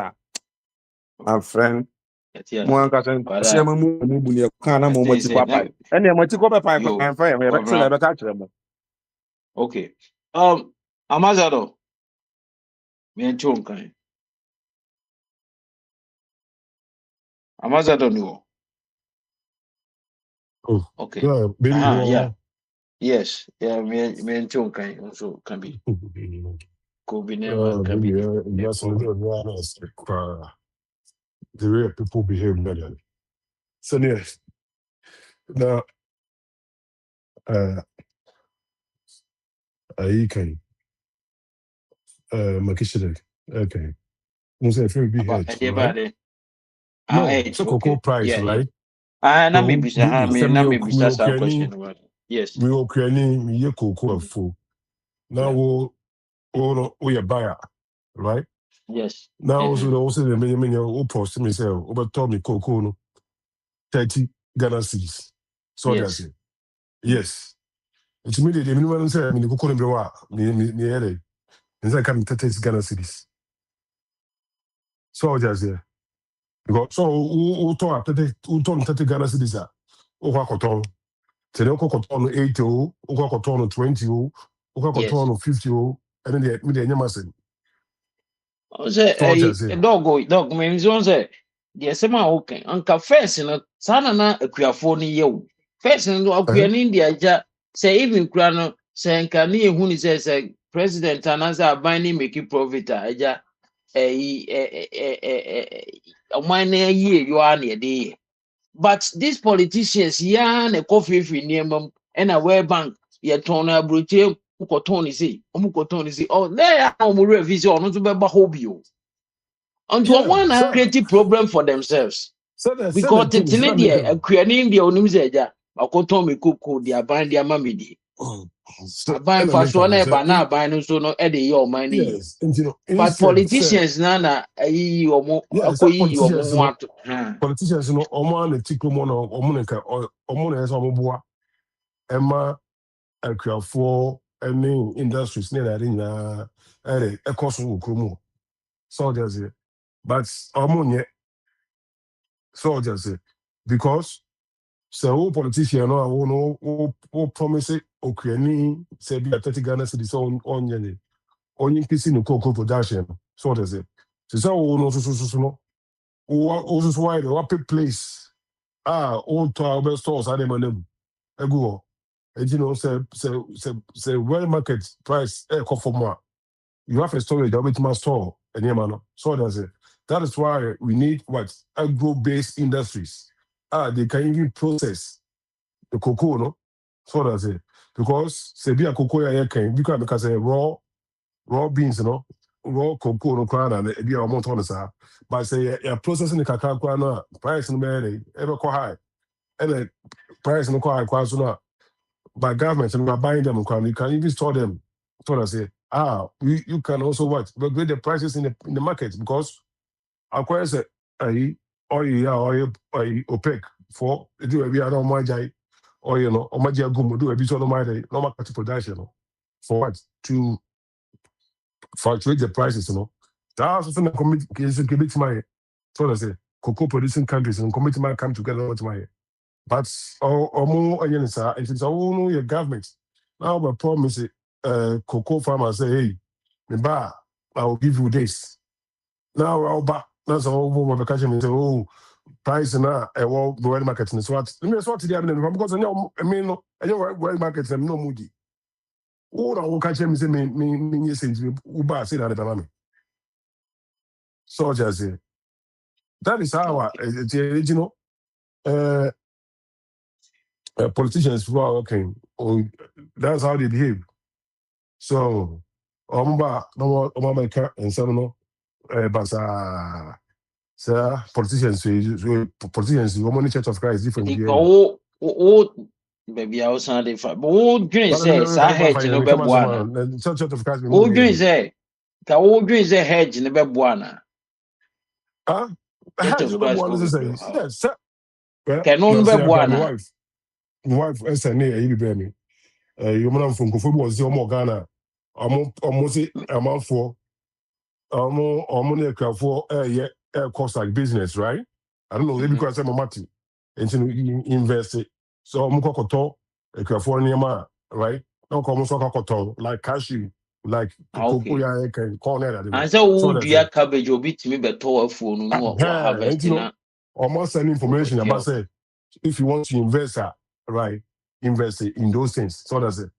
my friend mo an ka sen se ma mu bu ne ka na mo mati kwa pai ene mo ti ko be pai kwa fa e be se le be ka kire mo okay Amazado me nchon kan Amazado ni wo okay Yeah, baby, yeah yes yeah me nchon kan also can be could be never can be yes, the way people behave better. So yes, now I can Makishide. Okay. You say if you be here, right? No, so cocoa okay price, yeah right? na me So bisa me me bisa sa question about it. Yes we okay me ye cocoa full. Now we a buyer, right? yes Now also the many post me say over told me cocoa no 30 Ghana cedis. So that's it. Yes. It's immediately minimum say I mean cocoa no be me here. It's like I'm 30 Ghana cedis. So that's it. Because so who told 30 Ghana cedis are over cotton. So they cotton 80 over cotton 20 over cotton 50 and then they me the say dog means one say the same okay anka first no sana na akuafo no ye wo first no akua ni India ja say even kura no say nka na ehu ni say president anasa aban ni make profit aja oman na ye yo ana de but these politicians ya na coffee free niemam and a World Bank ye ton na broche ukoton ni say omukoton ni say oh there am mo revision no to be ba hobio unto one and create problem for themselves because it's in India akua ni India onim say ja akoton me koko dia ban dia mamidi aban fa so na ba na aban no so no e de ye oman ni but politicians na ayi omo akoyi omo ho ato politicians no omo na tikromo no omo nka omo na eso omo boa ema akuafo any industries na na nyina ekoso okromo soldiers here but omo nye soldiers here because so politician no promise okuani say be 30 Ghana cedis on nye onye nkisi no cocoa production soldiers here so no so no also why the what place old to our stores are them and go and you know say well market price for more you have a storage that my store and yeah man so does it that is why we need what agro based industries they can even process the cocoa no so does it because say be a cocoa ya can because raw beans no raw cocoa no crown and be a amount on the but say you're processing the cacao crown price no man ever quite high and the price no quite high so now by government and we're buying them crown you can even store them so I say you can also what regulate the prices in the market because acquire say oil OPEC for do we are on my jai or you know on my jai gum do a bit on my normal production for what to fluctuate the prices, you know. That's also the committee my so I say cocoa producing countries and committee might come together with my but or more again sir it is all no your government. Now the problem is cocoa farmers say, hey, I will give you this. Now I'll buy That's all over the catch me say, oh, price na the world market is what. Let me sort the because I mean no, world market is no moody. Oh, I will catch him say me yes into Uber say that the so just say that is how you know politicians who are working. That's how they behave. So, no America and some no, but politicians, Woman Church of Christ different. Nti ka wo baby I was sounding fine. But wo dream But say sa hedge no come as a beboa na. man, Church of Christ, Wo dream say ka wo dream say hedge no beboa na. ah, I Church had of you Christ one ko is bebo say, ha. yes, well, Ka no no, no say, beboa my na. wife, SNA, you be me. You man from Kofu was your Ghana. Almost a month for near for cost like business, right? I don't know, maybe because I'm a mati. And you invest it. So Mukokoto, a California, right? No common soccer like cashew, like Okay. cocoa can corner. And so So wo that's dua it. cabbage obi timi beto afuo no no wa And harvest you know, na almost send information about okotia. say if you want to invest, right, invest in those things. So that's it.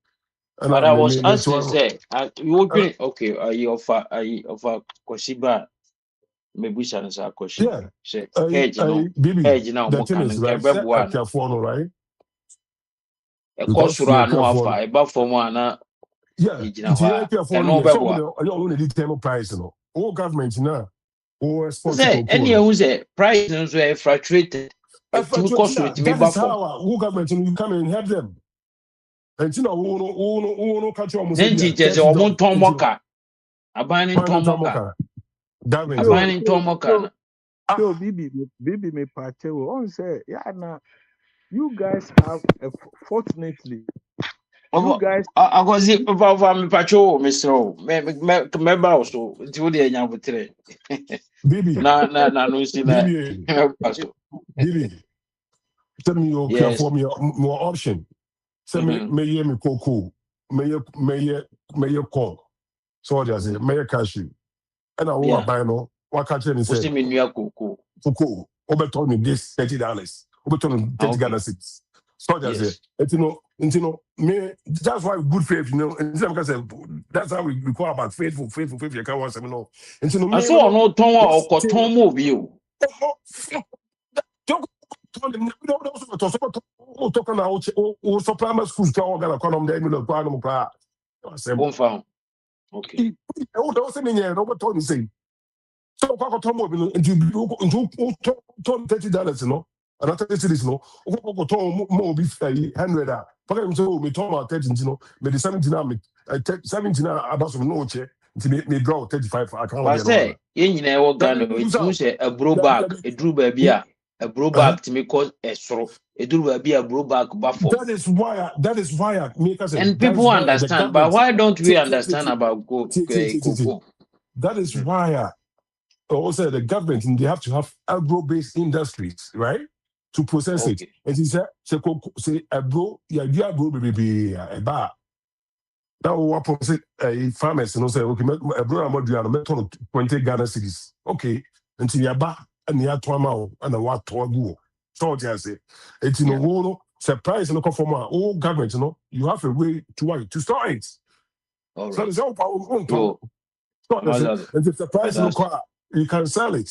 And But I I was may asking say you dream okay I offer Koshiba maybe shan sa question. yeah, Say hedge no Bibi, hedge na the omo thing kan is, nke right, set a beboa na. careful, right? Ɛkɔ Because soro you're a no careful. afa ɛba fam a na Yeah, egyina it's hɔ here a careful. ɛno Yeah, so bɛboa. I don't want to determine price, you know. All government now, all sponsor Sɛ cocoa, ɛne no. ehu sɛ price no nso yɛ fluctuated. Etumi kɔ soro etumi That ba is fam. how all government you come and help them. And you know, who catch you almost Ne nti kyerɛ sɛ ɔmo $30. ntɔn And you know, mɔka. Aban ne man, ntɔn mɔka. government, So Aban no. ne so ntɔn mɔka so na. so Bibi me pache on say yeah now you guys have fortunately you guys Akɔsi papa mipatwo Mr. O mɛba wo so nti wo deɛ nya abotrɛ. Bibi, Na no si na Bibi, ɛba so. Bibi, tell me you care Yes. for me more option. Send me hear me cocoa, may corn. So just say, may cashew. And I will Yeah. buy no. What catch and Wo say, se me nua koko. cocoa, overturn me this $30. Overturn me 30 Okay. Ghana cents. So just say, Yes. and me, that's why good faith, and because that's how we call about faithful. You can't want to know. And me, Aso ɔno tɔn a ɔkɔtɔn mu obi o. Talking about primary schools, Womfa ho. Okay. so kwa koto mo bi no nti ton $30 no ana $30 no ko koto mo bi 100 a paka mi so me ton ma 30 nti no me de 70 na me 70 na abaso no che nti me draw 35 account there no Wasɛ ana yɛn nyinaa ɛwɔ that Ghana means ɛtumi how sɛ aburo bag eduru baabi a aburo bag tumi kɔ ɛsoro eduru baabi a aburo bag ba fam. that is why I make us say And that is people why the understand, but government why don't we understand about cocoa? that is why also the government they have to have agro-based industries, right? To process it. Okay. And he said, say agro, yeah, you agro baby a bar. Now what process farmers and say, okay, agro I'm not doing 20 Ghana cities. Okay, until you bar and you have to and a what to go. So just say it's in a whole surprise and look for all government, you have a way to store it. All So right. there's all power. So, And if the price no that's car, you can sell it.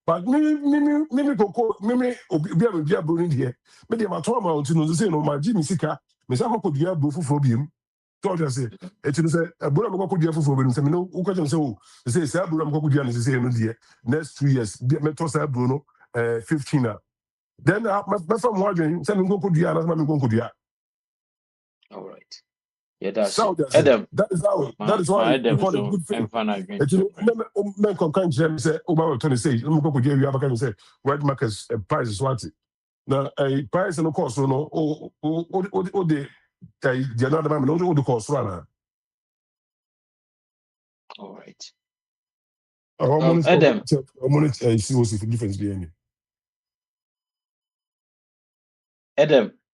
But me cocoa, me obi a bro here. Me dey ma to ma unti no say no ma Jimmy sika. Me say ko dia bro fufu biem. So just say et you say bro am ko dia fufu biem say me no wo question say o say bro am ko dia no say no die next 2 years me to say bro no 15 na. Then me from mo adwen say me ko dia na me ko dia. all right. Yeah, that's So it. that's it. Adam, That is why we Adam, call it so good faith. I'm fine again. Eti men come kan kyerɛ say Obama Tony say no ko dia wi abaka me say world markets price is what. Na price no cost no o de dia na da me no o de cost na. All right. Our money Adam, see what's the difference be any.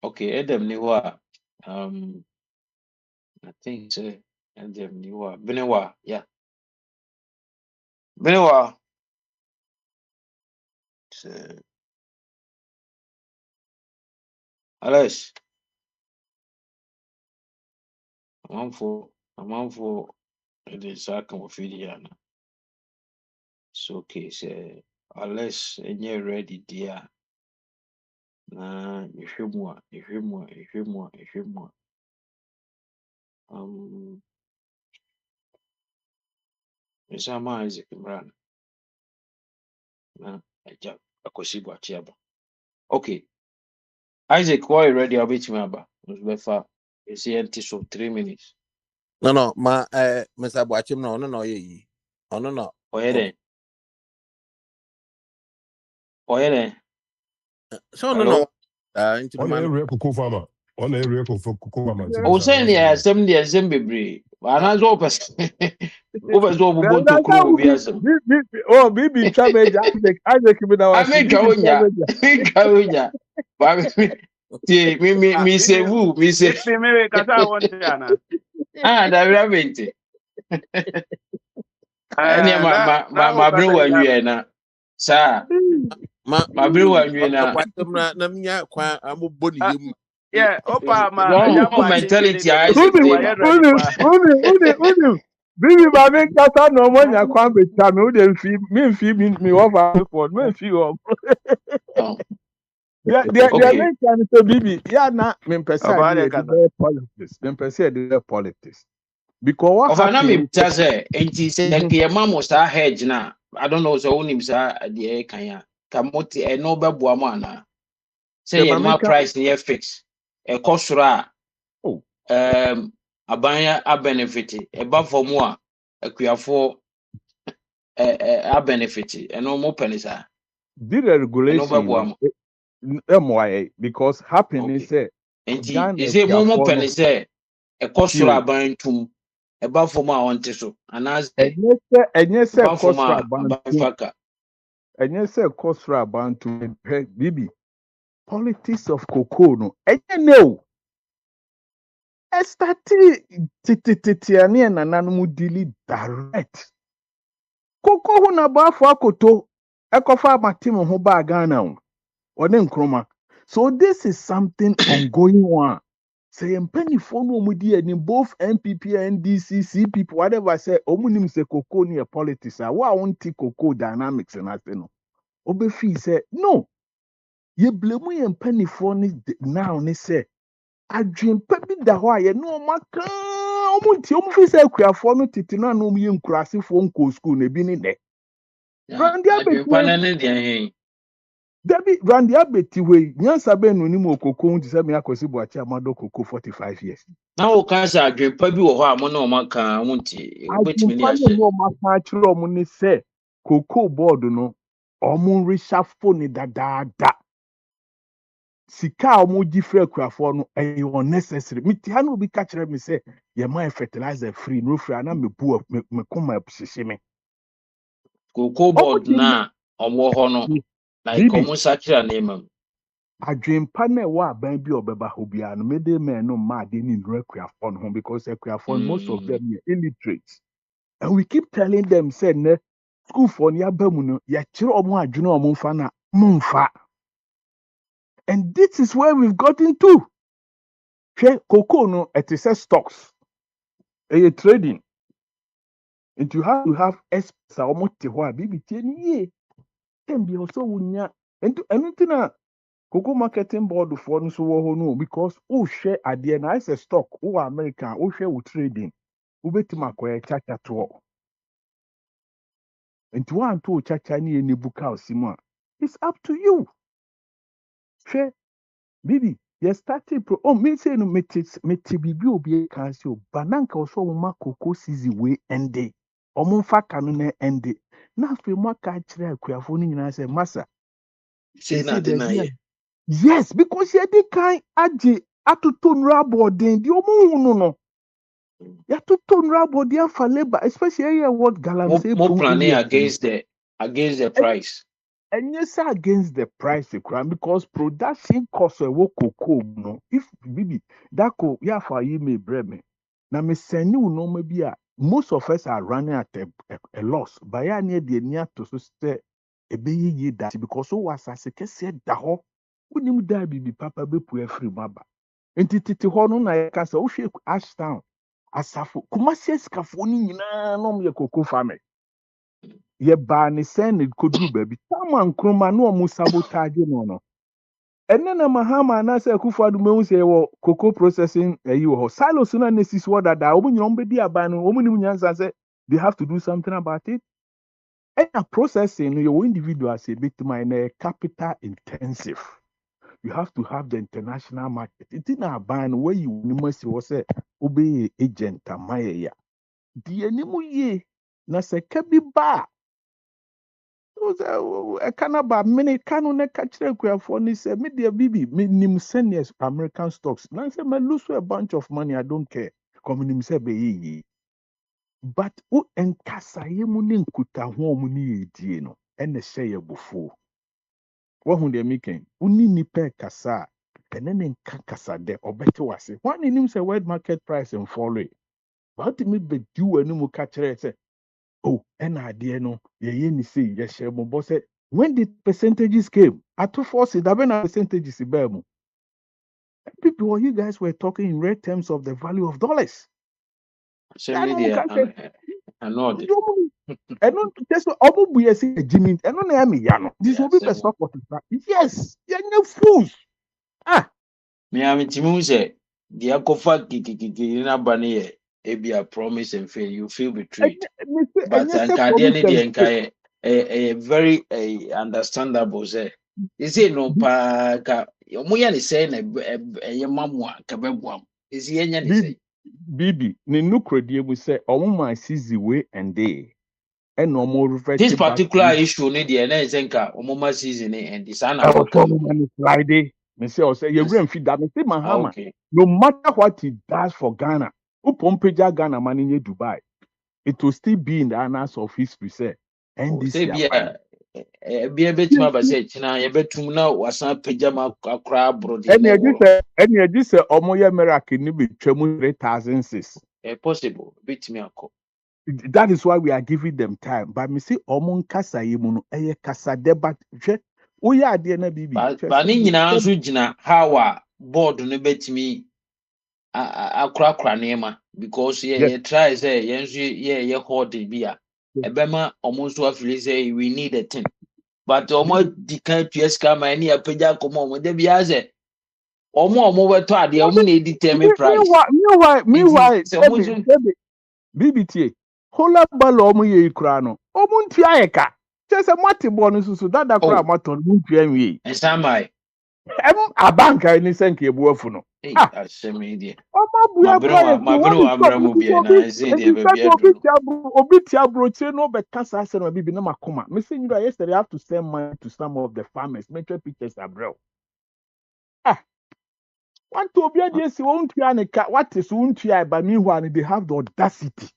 okay, Adam ni wa. I think so. Adam ni wa. Benewa, yeah. Benewa. Alex, I'm for the second of Indiana. It's okay, say, unless you're ready, dear. Nah, you hear more. It's a Isaac Imran. Nah, I just a kosibu achiaba. Okay, Isaac, why you ready? I'll be to me about. It's empty so 3 minutes. No, Mr. Boachim, no, ye. Oh, no. Oh, yeah, then. So, no. Hello. Into the On man. area cocoa farmer. On area cocoa farmer. I was saying, yeah, some the assembly. And as opposite, over over to crew be as Oh, baby, Chamage, Isaac, I make Kawunya. But me say woo, me say, me kasa wonte ana. that rabbit. Any my bring one you na, sir. My bring one you na. Na minya kwa amoboni yim. Yeah, opa ma Don't ajambo mentality achintini Isaac de Taylor. waye ready pa. Uni. Bibi ba me kasa no mo nya kwa be cha me de mi wo fa for me fi wo. Dia Okay. me kan so bibi ya na me pese ade de politics. Me pese de politics. Because what Of an happened ami tase, and he said, "Okay, mom was our hedge now. I don't know, so only sa the kanya. Kamoti a no babuamana. the Say, my Mamika price near fix. A costra, oh a banya a benefit, a buff for more, a queer for a benefit, and no more pennies. did a And no regulation babuam. MYA because happening Okay. say And he Ghana is a more for no pennies there. A costra chill. buying to a buff for more on tissue. And as a Enye se buff for kosra more bantu. Enye se kosra bantu. Bibi politics of cocoa no. Enye no. Estati titiani na nanu dili direct. Cocoa hu na bafo akoto. Ekofa matimu ho ba Ghana o. One nkroma. So this is something ongoing one. Say mpanifo no omudi ani both NPP NDC CPP whatever say omunim say cocoa near politics a wa wonti cocoa dynamics na say no. Obefi say no. Ye blame ye mpanifo ni now ni say adwempa bi da ho a ye no maka omunti omufi say akuafo no titi na no ye nkurasefo nko school na bi ni de. Randy I do abeti Debbie Randy Abeti way, Nyansa Ben Unimo Coco to send me a Cosibo Amado Coco 45 years. Now, cancer, I dream probably or monomaka, won't I wait can me find no natural money say Coco board no omun reshuffle ni da. Sika omu different crafo no e unnecessary. Me tiano bi catch me say ye my fertilizer free no free na me bu me come appreciate me. Cocoa board na hono like Bibi almost actually name. adwempa na ɛwɔ aban bi a ɔbɛba hɔ biara no mede men no mma ade ne nnuro akuafoɔ no ho because akuafoɔ no most of them are illiterate and we keep telling them say nnɛ schoolfoɔ no yɛaba mu no yɛkyerɛ ɔmo adwene a ɔmo mfa na momfa and this is where we've gotten to hwɛ cocoa no ɛte sɛ stocks ɛyɛ trading and you have to have experts a ɔmo te hɔ a biribi tie no yie ɛn bi ɔsɛ wonya ɛno nti na Cocoa marketing board for no so no because who share adeɛ na ayɛ sɛ stock who America who share with trading wobɛtumi akɔyɛ chacha toɔ nti woanto wo chacha ne yɛ nebu cow si mu a it's up to you hwɛ bibi yɛ starting pro me say no mete biribi a obi ka sɛ o ba na nka ɔsɛ ɔmo ma cocoa season wei ɛnde ɔmo mfa ka no na ɛnde na afei mo aka akyerɛ akuafoɔ no nyinaa sɛ masa Say not deny. yes because yɛde kan agye atoto nnura abɔɔden deɛ ɔmo hu no yɛatoto nnura abɔɔden afa labour especially ɛyɛ what galamsey More pon planning area against the price. ɛnyɛ sɛ against the price kora because production cost a ɛwɔ cocoa mu no if bibi dako yɛafa yi me brɛ me na mesɛne wo nneɛma bi a most of us are running at a loss bayɛ a ne yɛde ani ato so sɛ ɛbɛyɛ yie da because wowɔ asase kɛseɛ da hɔ wonim da bibi papa bɛpue afiri mu aba nti tete hɔ no na yɛka sɛ wohwɛ Ashtown asafo Kumasi asikafoɔ no nyinaa na ɔmo yɛ koko farmers yɛbaa ne sɛn ne koduru baabi Sama Nkrumah na ɔmo sabotage no ɛnɛ na Mahama anaasɛ Akufo-Addo mehu sɛ yɛwɔ cocoa processing ayi wɔ hɔ silos no a na sisi hɔ dada ɔmo nyina ɔmo bɛdi aban no ɔmo nim nyansa sɛ they have to do something about it ɛna processing no yɛwɔ individuals yɛbɛtumi na ɛyɛ capital intensive you have to have the international market nti na aban no wayi wo nim asi hɔ sɛ wobɛyɛ agent ama yɛyɛ di anim yie na sɛ ka bi ba a ɛka ba mene ka no na ka kyerɛ akuafoɔ no sɛ medeɛ bibi menim sɛneɛ American stocks na sɛ ma lose a bunch of money I don't care kɔmenim sɛ bɛyɛ yie but wo nkasaeɛ mu ne nkutaho mu ne yɛdie no ɛna hyɛ yɛ bofuo wahu deɛ meken woni nipa kasa ɛne ne nka kasa dɛ ɔbɛte wase wɔn anim sɛ world market price and follow but me bɛdi w'anim ka kyerɛ sɛ oh ɛna adeɛ no yɛyɛ ni sei yɛhyɛ mo bɔ sɛ when the percentages came Akwantufuo say dabe na percentages baa mu people you guys were talking in real terms of the value of dollars media and all this. ɛno just ɔmo bu yɛ sɛ ɛgyimi ɛno na ɛmi ya no this will be the support yes yɛnyɛ fools me am timu say the akofa kikikiki na ba ne yɛ ebia promise and fail you feel betrayed but ankade ne de nkae very understandable say is it no pa ka omo ya ne say na mamu a ka bebuam is ye nya ne say bibi ne nukrodie mu sɛ ɔmo ma sizi we and day and ɔmo this particular issue ne de na sɛ nka ɔmo ma season and this ana Friday me say o say you green feed that me say Mahama no matter what he does for Ghana upompeja Ghana man in Dubai it will still be in the annals of history say NDC bia betima ba say china ye betum na wasan peja ma akra abroad and you say omo ye miracle ni betwam 3006 possible betimi akọ that is why we are giving them time but me say omo nkasa ye mu no eye kasa debat hwe woyɛ adeɛ na bibi ba ne nyinaa nso gyina how a board no betimi akra nema because ye try say ye nso ye hold bi a ebema omo nso afili say we need a thing but omo di kan tueska ma ni apeja komo omo de bia say omo weto ade omo na determine price meanwhile BBT hola balo omo ye ikura no omo ntua ayeka kyese mate bo no susu dada kura maton ntua nwie ensamai abanka ni senke ebu afu no asemi obi tia broche no be kasa ase no bibi na makoma me say you yesterday have to send money to some of the farmers make pictures abroad want to be a si won't what is won't but meanwhile they have the audacity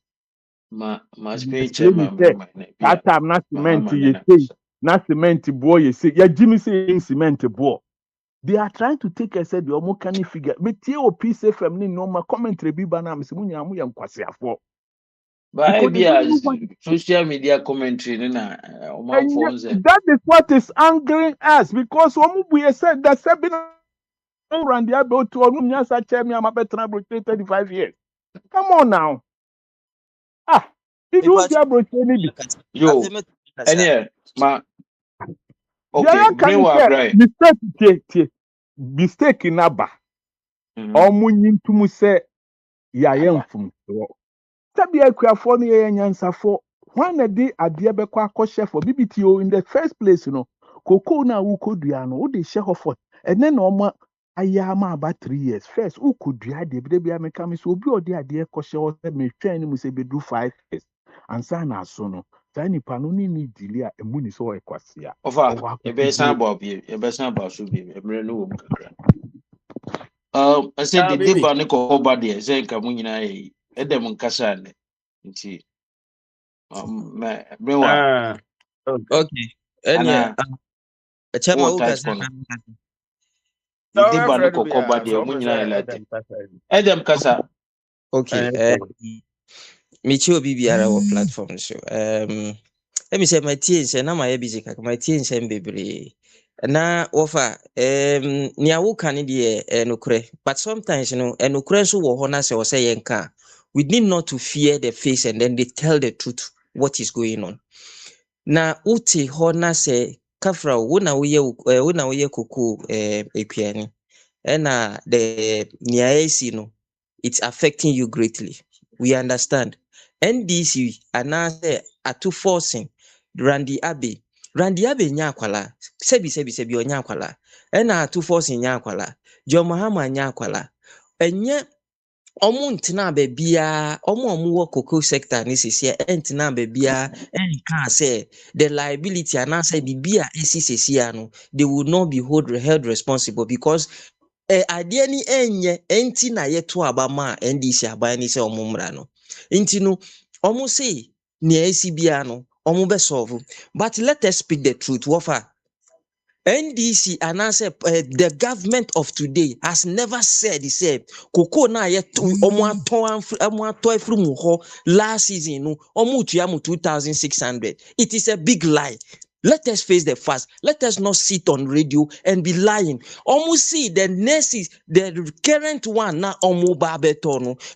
that time na cement ye say na cement boy ye say ya Jimmy say cement boy they are trying to take a said the omo can figure but tie o piece fm ni no ma commentary bi ba na me se munya mu yam kwaseafo social media commentary na that is what is angering us because omo bu ye said that seven around the about to onunya sa chemi am betra bro 35 years come on now if you be able to need yo any ma okay mistake in aba omunyintumu se ya yemfum so tabi akuafo no ye nyansafo when na dey ade be kwa akɔhyɛ for BBTO in the first place no koko na wo kodua no wo de hyɛ hɔ for ene na ɔma ayama about 3 years first wo kodua de bi bia meka me so obi ɔde ade kɔhyɛ hɔ sɛ me twɛn ni mu sɛ be do 5 years ansa na so no saa nipa no ni dili a emu ni so ekwasia ofa ebesan ba so bi emre no wo kakra I said the deba ne ko ba de say nka mu nyina yi edem nkasa ne nti mewa okay enya chama o kasa the deba ne ko ba de mu nyina yi late edem kasa okay me chi obi biara wo platform so let me say my teens and my busy my teens and baby. Na offer nia wo kan de enokre, but sometimes you know enokre so wo ho na se wo say yenka. We need not to fear the face and then they tell the truth what is going on. Na uti ho na se kafra wo na wo ye kuku epiani. And the nia no, it's affecting you greatly. We understand. NDC anase atu forcing Randy Abbey nya akwala sebi onya akwala ena atu forcing nya akwala John Mahama nya akwala enye omu ntina bebia omu wo cocoa sector ni sisi entina bebia enka say the liability anase bibia esi sisi no they will not be held responsible because adeɛ ni enye enti na yeto abama NDC aban ni se omumra no enti no omu say ni esi bia no omu be solve but let us speak the truth wofa NDC and answer the government of today has never said he said koko na yeto omu ato from last season no omu tuamu 2,600 it is a big lie. Let us face the facts. Let us not sit on radio and be lying. Almost see the nurses, the current one now no,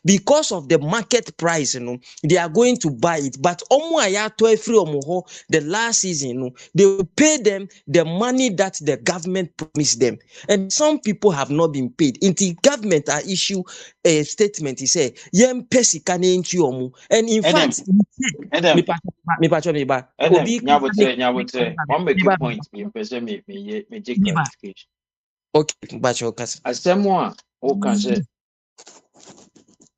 because of the market price, you know, they are going to buy it. But the last season, no, they will pay them the money that the government promised them. And some people have not been paid. Until government issue a statement, he said, and in fact, Adam, Obi nyabotre, one make a point, me person me clarification. okay, bacho kasa. Asɛm a woka sɛ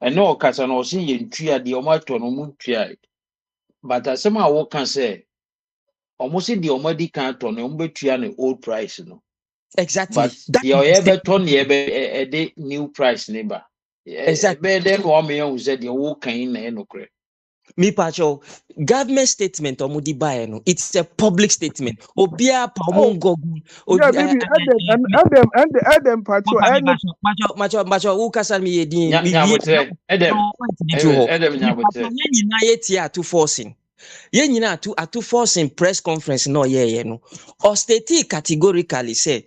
ɛne ɔkasa no ɔse yɛ ntua deɛ ɔmo atɔ no ɔmo ntua but asɛm a woka sɛ ɔmo se deɛ ɔmo adi kan atɔ no ɔmo betua ne old price no. Exactly. But deɛ ɔyɛ bɛtɔ ne ɛde new price ne ba. Exactly. Ɛbɛyɛ dɛ na ɔmo yɛ hu sɛ deɛ woka yi na ɛyɛ nokorɛ. Me pacho government statement omudi buy no it's a public statement obia pa omongo yeah baby Adam pacho macho who kasa mi yedin nyabotre Adam nyabotre yenyi na yeti atu forcing yenyi na atu forcing press conference no ye no or state categorically say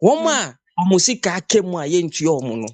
woma omusika akemu a yentua omu no.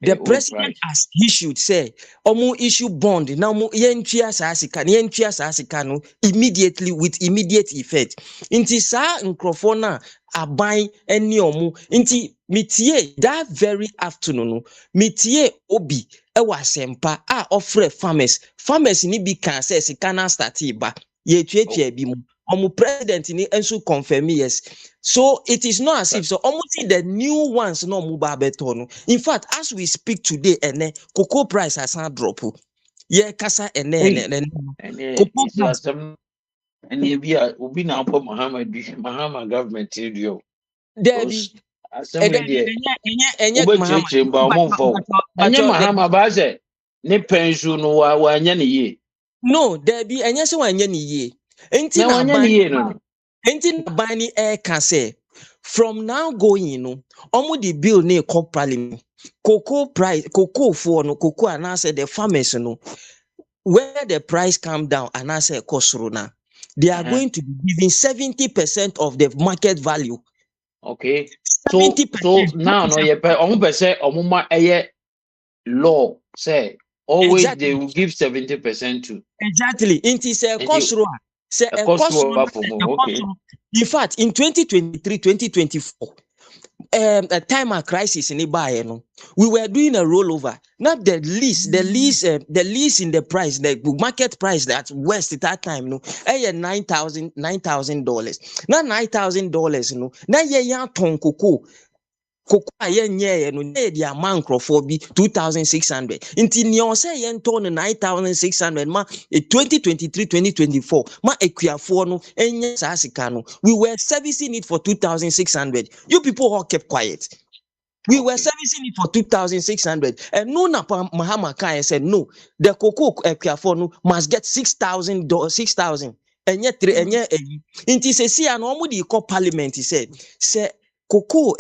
The president has issued, say, Omu issue bond, now yentua sasika no immediately with immediate effect. Inti sa nkrofona abai eni omu. Inti mitie that very afternoon, mitie obi ewa sempa offer farmers ni bi kan say sika na start ba ye tuetua bi mu. Omu president ni enso confirm yes. So it is not as if so almost the new ones no muba beton. In fact, as we speak today, cocoa price has not dropped. Yeah, kasa cocoa price. And you be a ubi na po Mahama government radio. Debbie. Mahama baze ne pension no wa anya ne ye. No, Debbie, anya se wa anya ne ye. Enti na bani air can say from now going no omo the bill ne call parliament cocoa for no cocoa and I said the farmers no where the price come down and I say kosuruna they are going to be giving 70% of the market value. Okay, 70%. So now no ye pe omo be say omo ma law say always exactly. They will give 70% to exactly it is a kosuru. Okay. In fact, in 2023-2024, a time of crisis in Ibaeno, we were doing a rollover. Not the lease in the price, the market price that West at that time, no, $9,000. Not $9,000, no. Now ye ton cocoa. Cocoa yenye no the amount for be 2,600. Inti nyo say yen ton 9,600 ma 2023-2024 ma Akwantufuo no enye sasika no. We were servicing it for 2,600. You people all kept quiet. We were servicing it for 2,600. And no Mahama Khan said no. The cocoa Akwantufuo no must get $6,000. Enye inti se si an omu di call parliament he said say cocoa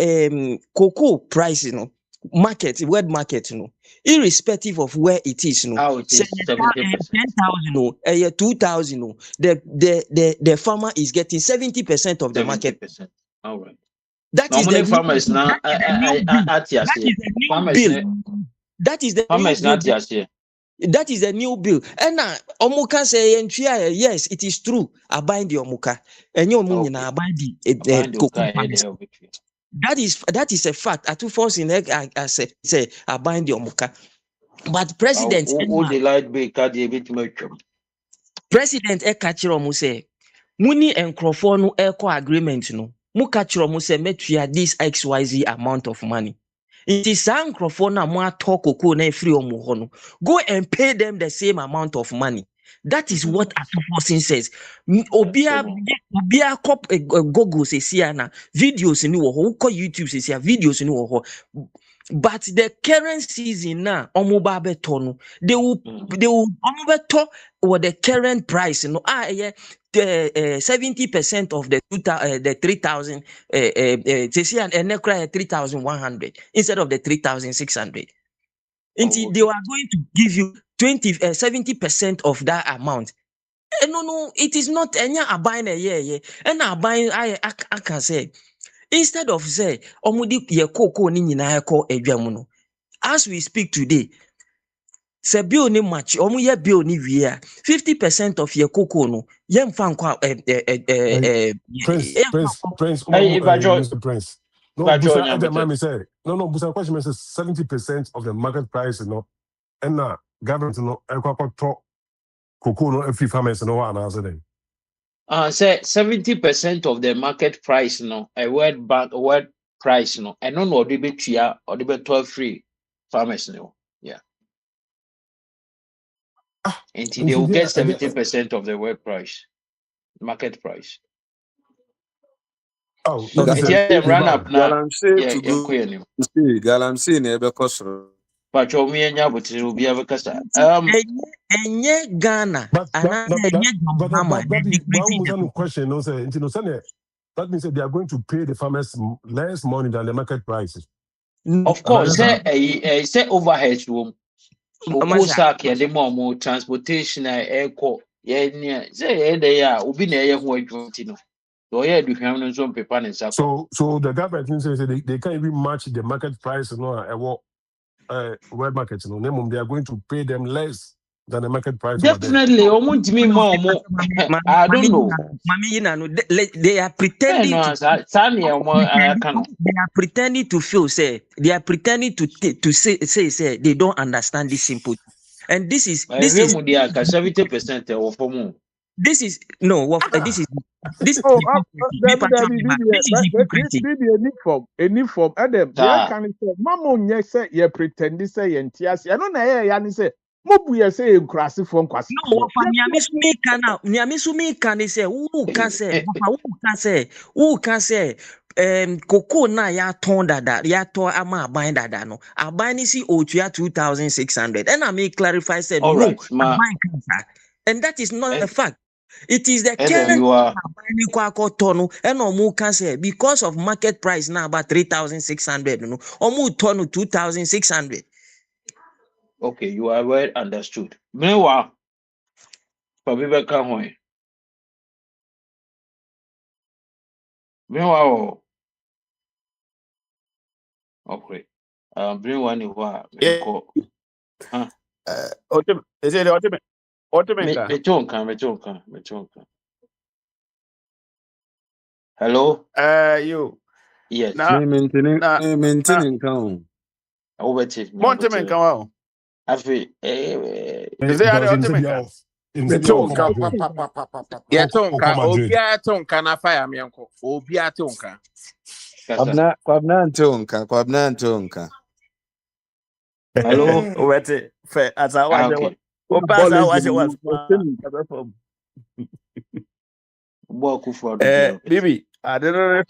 price, you know, market, word market, no, irrespective of where it is, no, How it say is 70%. 10,000, no, 2,000, no, the farmer is getting 70% of the market. 70%. All right. That Now, is many the new, farmers now, that is the new farmers, bill. That is the new farmers bill. not just here. That is the new bill. And Omuka say, yes, it is true. I bind the Omuka. And you mean I bind the cocoa farmers. That is a fact. I to force in I say I bind the Omuka. But president, Who the light be card a bit much. President Ekachiro say, Muni and Crofonu Eco agreement no. Mukachiro say metuya this XYZ amount of money. It is some Crofona more talk na free omuhono. Go and pay them the same amount of money. That is what Atufosin says. Obia cop Google says here na videos in YouTube says here videos in but the current season now, they will what the current price, you know, 70% of the 3,000, and 3,100 instead of the 3,600. They are going to give you 70% of that amount. No, it is not any buying a year, and I buying I can say. Instead of say, omudi ye koko ni nyina eko edwam no. As we speak today, se bill ni match, omu ye bill ni wie a 50% of ye koko no, ye mfa nkwa Prince, Hey, Mr. Prince. No, Bajo, Busa, the mommy say, no, Busa, question says 70% of the market price, you know, and government, you know, talk cocoa, no, every farmers, no one answer them. Say 70% of the market price, no, a word price, no, and no, the bit here or the bit 12 free farmers, no, yeah. And they will get 70% of the word price, market price. Oh, yeah, run up now. Galamsey to go. See, Galamsey never cost. Pacho me and Yabut will be able to enye Ghana but enye one question, no, say, that means that they are going to pay the farmers less money than the market prices. Of course, say overhead room. Sack, yeah, the more transportation, airco, yeah, say, they are, Ubi, near who are so, yeah, you have some paper and so the government says they can't even match the market price, you know, web market, you know, they are going to pay them less than the market price. Definitely, me more. I don't know. They are pretending they are pretending to feel say they are pretending to say they don't understand this simple. And this is 70% this is no this is this is hypocrisy. Any form. Adam, yeah, can say, Mamma, yes, say, you pretend to say, and Tias, I don't know, and say, Mobu, say, in crassy from Quasi. No, Niamisumi can say, who can say, Coco na ya ton dada, ya to ama bind dada no. A bind is Otua 2,600. And I may clarify said, no, right, and that is not a fact. It is the current and can say because of market price now about 3,600, no, or 2,600. Okay, you are well understood. Meanwhile, Pabiba Kahoy. Meanwhile, okay. Bring one in what? Is it ultimate? Metonka. Hello? You. Yes. Maintaining count. Monteman, come on. I feel. Is it ultimate? Yatonka, Obia Tonka, na fire me uncle. Obia Tonka. Kwabna Tonka. Hello? Wait, fair as I was. Okay. Bibi, I don't know.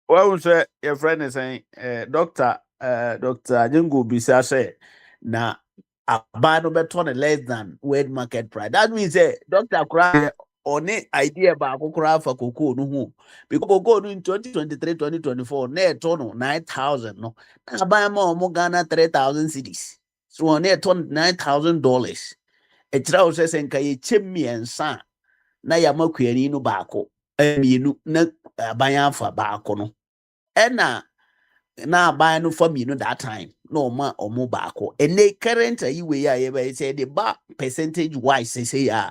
What was your friend is saying? Doctor Jingo Bisa say, now a bad better less than word market price. That means, Doctor Cry on it idea about for cocoa no because cocoa in 2023 2024 net tono 9,000 no I buy more Ghana 3,000 cedis so on net ton $9,000 a trial says and kay chimney and son na yamakwani no bako you na bayan for bako no ena na buy no for me no that time no ma or mo bako and they current you way say the bar percentage wise say ya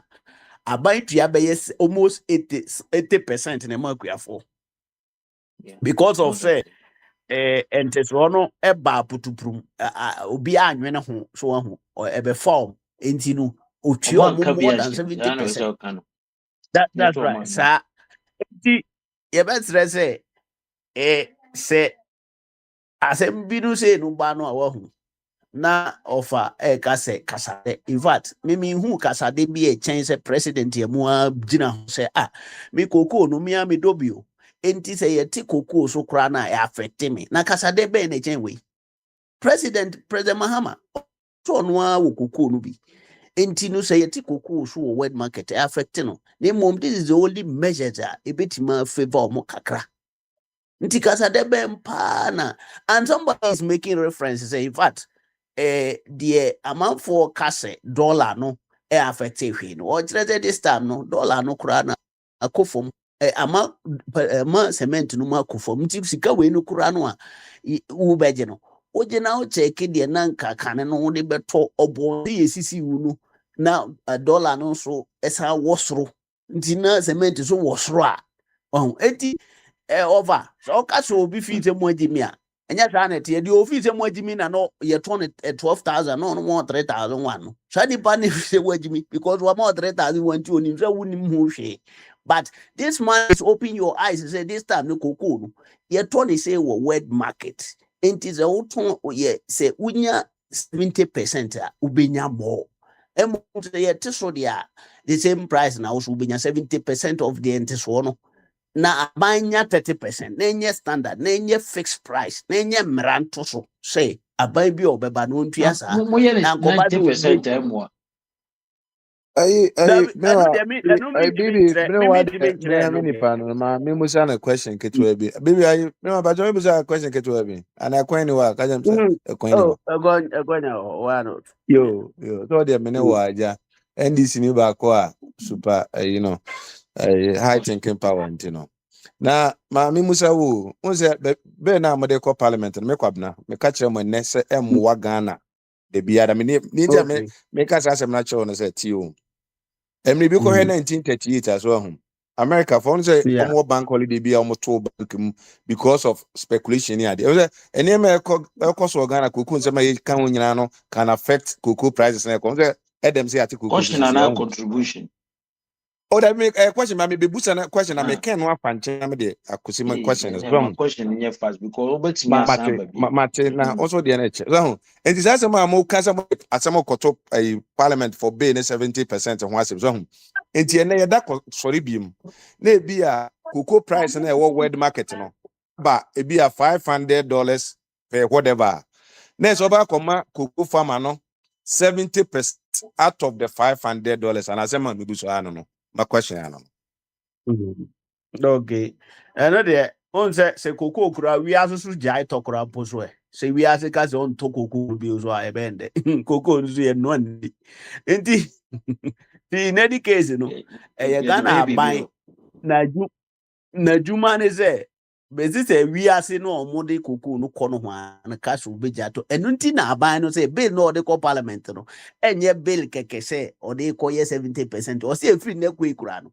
aban tua bɛyɛ almost 80% in Akwantufuo because of say ntɛsoɔ no ɛba putuprum obi anwene ho so ahu ɛbɛ form enti no otua ɔmo more than 70%. That's right saa enti yɛbɛkyerɛ sɛ sɛ asɛm bi no sɛ no ba no a wahu na offer kase kasade in fact me who kasade bi change say president ya mu gina say me koko no me am dobio enti say yeti koko so kra na affect me na kasade be na chen we president Mahama so no wo koko no bi enti no say yeti koko so world market affect no mom this is the only measure that e betima favor mo kakra nti kasade be mpa na and somebody is making reference say in fact the amount for cash dollar no affected him. Or this time no dollar no krana a kofum amount cement no ma kofum sika we no krano ubeje no oje na o check the nanka kan no de beto obo yesisi unu na dollar no so esa wosro nti na cement so wosro a enti over so ka so obi fit mo adimi and yes, I net the office and what you mean, I know you're 12,000, no more 3,001. No, Shady Bunny say what you mean because one more 3,001 to him, so wouldn't move. But this man is open your eyes and say this time no cocoa. You're 20 say word market. And it is a old tone, say, unya 70% ubinya more. And the same price now, so ubinya 70% of the antiswono. Na abanya 30%, nenye standard, nenye fixed price, nenye mranto so say abai bi obeba no ntua sa na nkoba do 90% more. Baby, me musa na question ketwa bi. Baby, ayi me ma bajo me musa question ketwa bi. Ana kwan ni wa ka jam say kwan ni wa. Egonya wa Yo, so there me ne wa aja. NDC ni ba ko a super you know, high thinking power na ma me musa wo unse be na amade ko parliament me kwabna me ka kire mo ne se emwa Ghana de biara me ni me ka sa asem na kire no se ti o emri bi ko he 1938 as well America for say omo bank holiday bi omo to bank mu because of speculation here dey ene me ko so Ghana koku nse ma ka ho nyina no can affect cocoa prices na ko say edem say ati cocoa contribution. Oh, that make a question. I may be boosting a question. I may can one punch. I may accuse my question as well. Question in your fast because Martin now also the NH. So, and this as a man more cancer at some of a parliament for being 70% of what's wrong. And the that sorry beam. They be a cocoa price and a world market, no, but it be a $500 per whatever. Next over comma cocoa farmer no 70% out of the $500, and as a man we do so I don't know. My question, I don't know. Okay. And there, on say cocoa kura, we are so jai tokura poswe. Say we are the case on to cocoa bills or a bend. Cocoa is no one. Indeed, in any case, you know, a Ghana buy Najuman is there. But this we are saying no more de cocoa no corner and cash will be jato. And untina buy no say bill no de co parliament no. And ye bill keke say or they call ye 70% or say free ne quick run.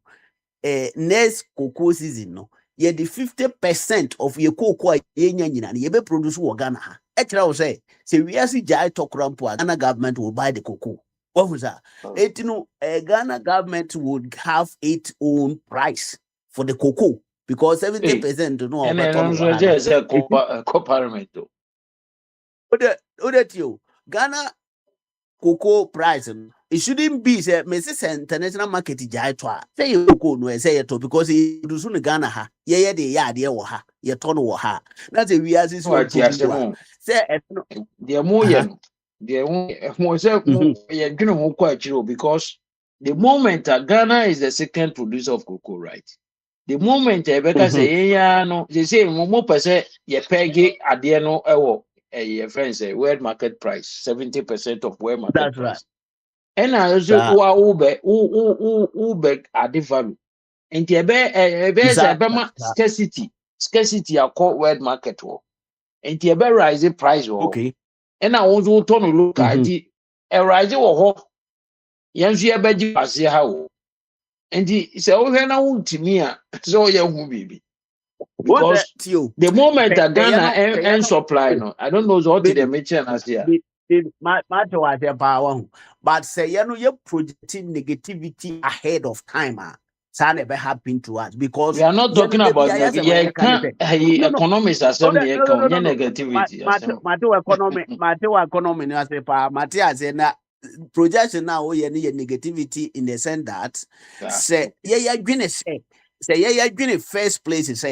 Next cocoa season no. Ye the 50% of your cocoa ye nyina ye be produce wo Ghana. Etra say we are see jai talk rampo Ghana government will buy the cocoa. What was that? Ghana government would have its own price for the cocoa. Because 70% do not co-parliament. Ghana cocoa price. It shouldn't be say Mrs. International Market Jaitwa. Say you go no say it because it do soon Ghana ha. Ye de ya de wo ha. Ye ton wo ha. That's a we as is what say the more say ye dwene ho kwa chiro because The moment Ghana is the second producer of cocoa, right? The moment Rebecca say, yeah, no, they say, more percent, ye peggy at the end of a friend say, world market price, 70% of world market That's price. right. And I also, Uber at the value. And the scarcity, I call world market. And the rise price. Okay. And I also turn to look at the rise or Yanzu ya beji pase ha wo. Nti se wo hwe na wuntimi a so ye hu bibi. What that Because you? the moment that Say you Ghana know, and supply no, I don't know what they baby. mention as here. My was a power, but say you know you're projecting negativity ahead of time. That never happened to us We because are not you know talking there be about a yes and my kind of thing. No, no, economics assembly no, no, no, no, no. negativity assembly. Mate economy no say pa mate as na projection now we any negativity in the sense that say yeah dwine say yeah dwine first place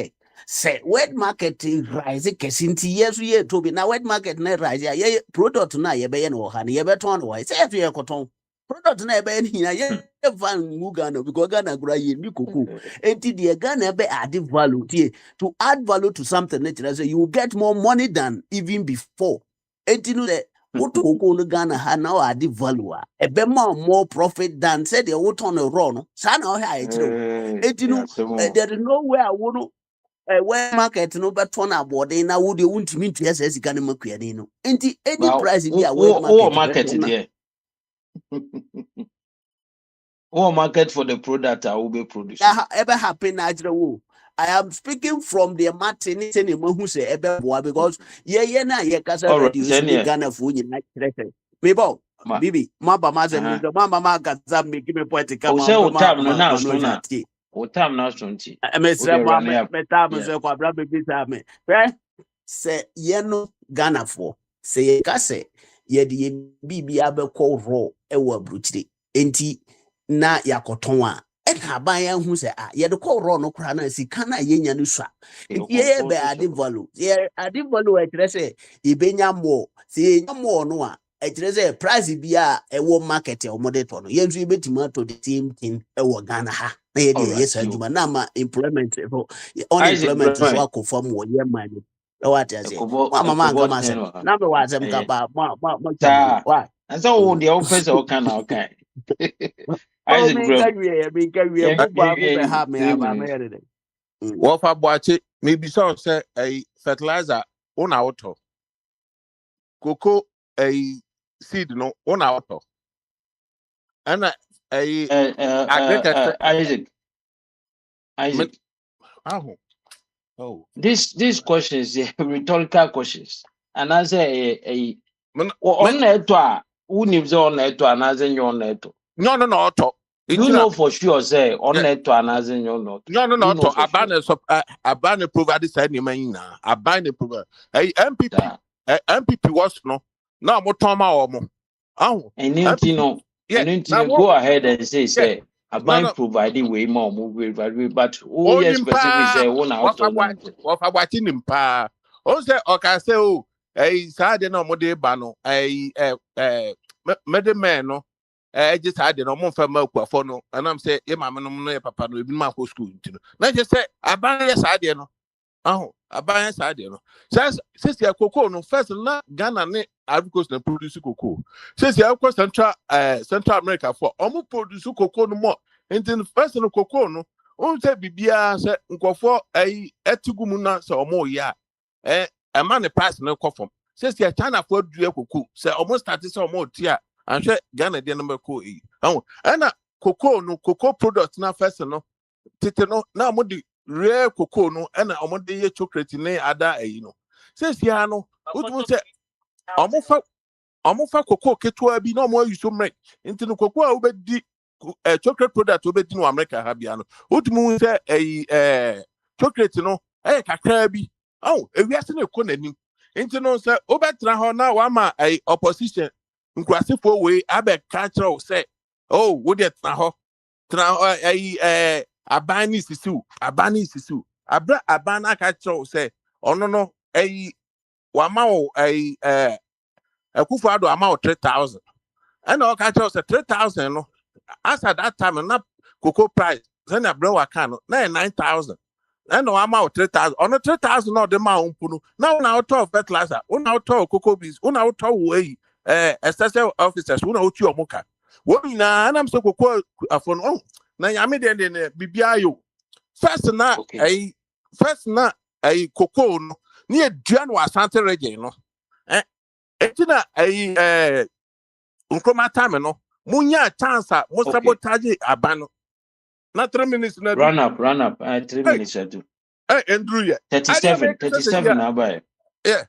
say wet market rise kesinti yes ye to be na wet market na rise yeah product na ye be no ha na ye be ton no say if ye koton product na ye be ni na ye van Uganda because Ghana gra ye ni koko enti the Ghana be add value to add value to something natural say you will get more money than even before enti no the what koko no Ghana ha now add value e be more profit than say the what on the run so na o ha e enti no there is nowhere I want where market no but turn about na wo de wuntimi ntua sa sika ne makuane no enti any But price bi a where market market there. Market for the product I will be producing. Ever happen naturally. I am speaking from the Martin who say ever because na kasa radio so Ghana for you like Bibo Bibi mama mazem mama magaza me give me point come time na sunti. so kwa bra baby me say no Ghana for say ka say ye de bibi abekọ raw e wo abruchire enti na yakoton a haban ya hu se ye de call raw no kra na sika na ye nya no sua enti ye be ade value e kire se e benya mo se nya mo no a e kire se price bi a e wo market e o mode to no ye nso e betima to the same thing e wo Ghana ha na ye de yes adwuma na ma employment unemployment so akofam wo ye man what I say? Mama kama say. Na me wa sem ka ba ma wa. And so the office all kind of okay. Oh me ka wie bu ba bu be ha me aba me yede. What for boache maybe so say a fertilizer on auto. Cocoa a seed no on auto. And Isaac. These questions, rhetorical questions. And I say on that who lives on that and as in your net. No, auto. You know for sure, say on net and as in your note. No, auto. I ban a provider side name. I ban a provider. A MPP was no. Now more Toma or more. Oh, and go ahead and say I bind providing way more move value, but oh yes, specifically say one out of what I watching him pa. Oh, say okay, say oh, a sad no more day bano, a man no. I just had no more for milk for no, and I'm saying, yeah, mamma, no, papa, no, be my whole school. Let just say, I buy a side, no. Oh, I buy a side, no. Says, your cocoa, no, first, not Ghana, I've course, no produce cocoa. Says, yeah, of course, Central America for almost produce cocoa no more. And then the first no cocoa, no, on say, Bibia, said, go for a etugumuna, so more, yeah. A man, a pass no coffin. Says, yeah, China for do cocoa, say almost started some more tear. And share Ghana the number cool. Oh, and cocoa products now first no. Tite no now mo the rare cocoa no and omo de chocolate ne ada no. Says ya no, what say omo fa cocoa ketua bi no mo use make. Into no cocoa obedi chocolate product obedi no America ha bia no. What mu say chocolate no kakra bi. Oh, we are still ko nanim. Into no say obetra ho na wa ma opposition Nkwasifo we abe catcher say oh wo de tra abani sisu abra abana catcher say ono no wa ma o Akufo-Addo ama 3,000 and all catcher say 3,000 no as at that time na cocoa price then a bro can na 9,000 and no amount 3,000 on 3,000 no the amount punu now na out of fertilizer una out of cocoa beans una out of way essential officers una out your muka what na am so cocoa for no na yame den bibia yo first na cocoa no near Jan was Santa Region no etina unkoma time no munya chance mo sabotage abano na 3 minutes na run up 3 minutes ado Andrew yeah 37 na buy yeah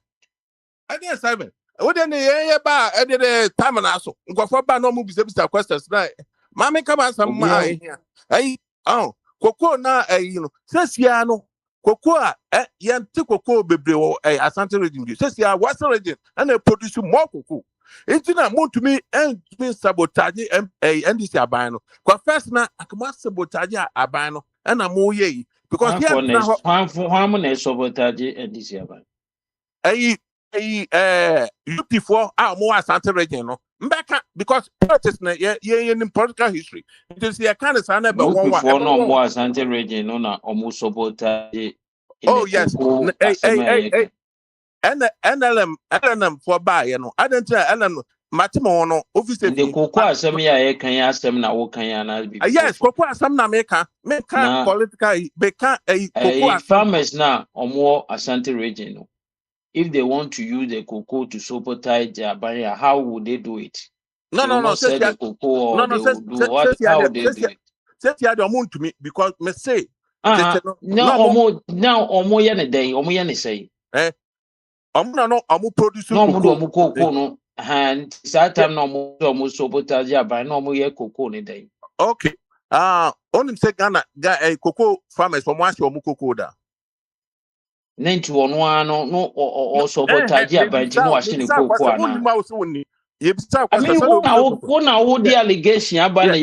I did 7 what then yeah ba I did time na so nkofo ba no mu bisa questions na mama come some here koko na no sesia no koko a yente koko bebre wo Asante region sesia Western region and they produce more koko it's na montumi and sabotage NDC aban no kwa first na akama sabotage aban no and am ye because here na how many sabotage NDC aban UP4 more Asante region no mbeka because politics na in political history it is here kind of sana be one before no more Asante region no na almost sabotage oh yes and NLM for buy you know I don't tell NLM matimo no office the cocoa asem ya kan ya asem na wo kan ya na yes cocoa asem na meka political beka cocoa farmers na omo Asante region no if they want to use the cocoa to sabotage their barrier, how would they do it? No. Sell the cocoa or they will do what? How would they do it? Say you are to me because me say. Now omo ya ne day, omo ya ne say. Omo produce cocoa. No omo cocoa no. And that time no omo sabotage their barrier, no omo ya cocoa ne day. Okay. Onim say Ghana cocoa farmers from wash omo cocoa da. Nenti ono no or sabotage abanti no washi ne cocoa na. I mean, what now the allegation about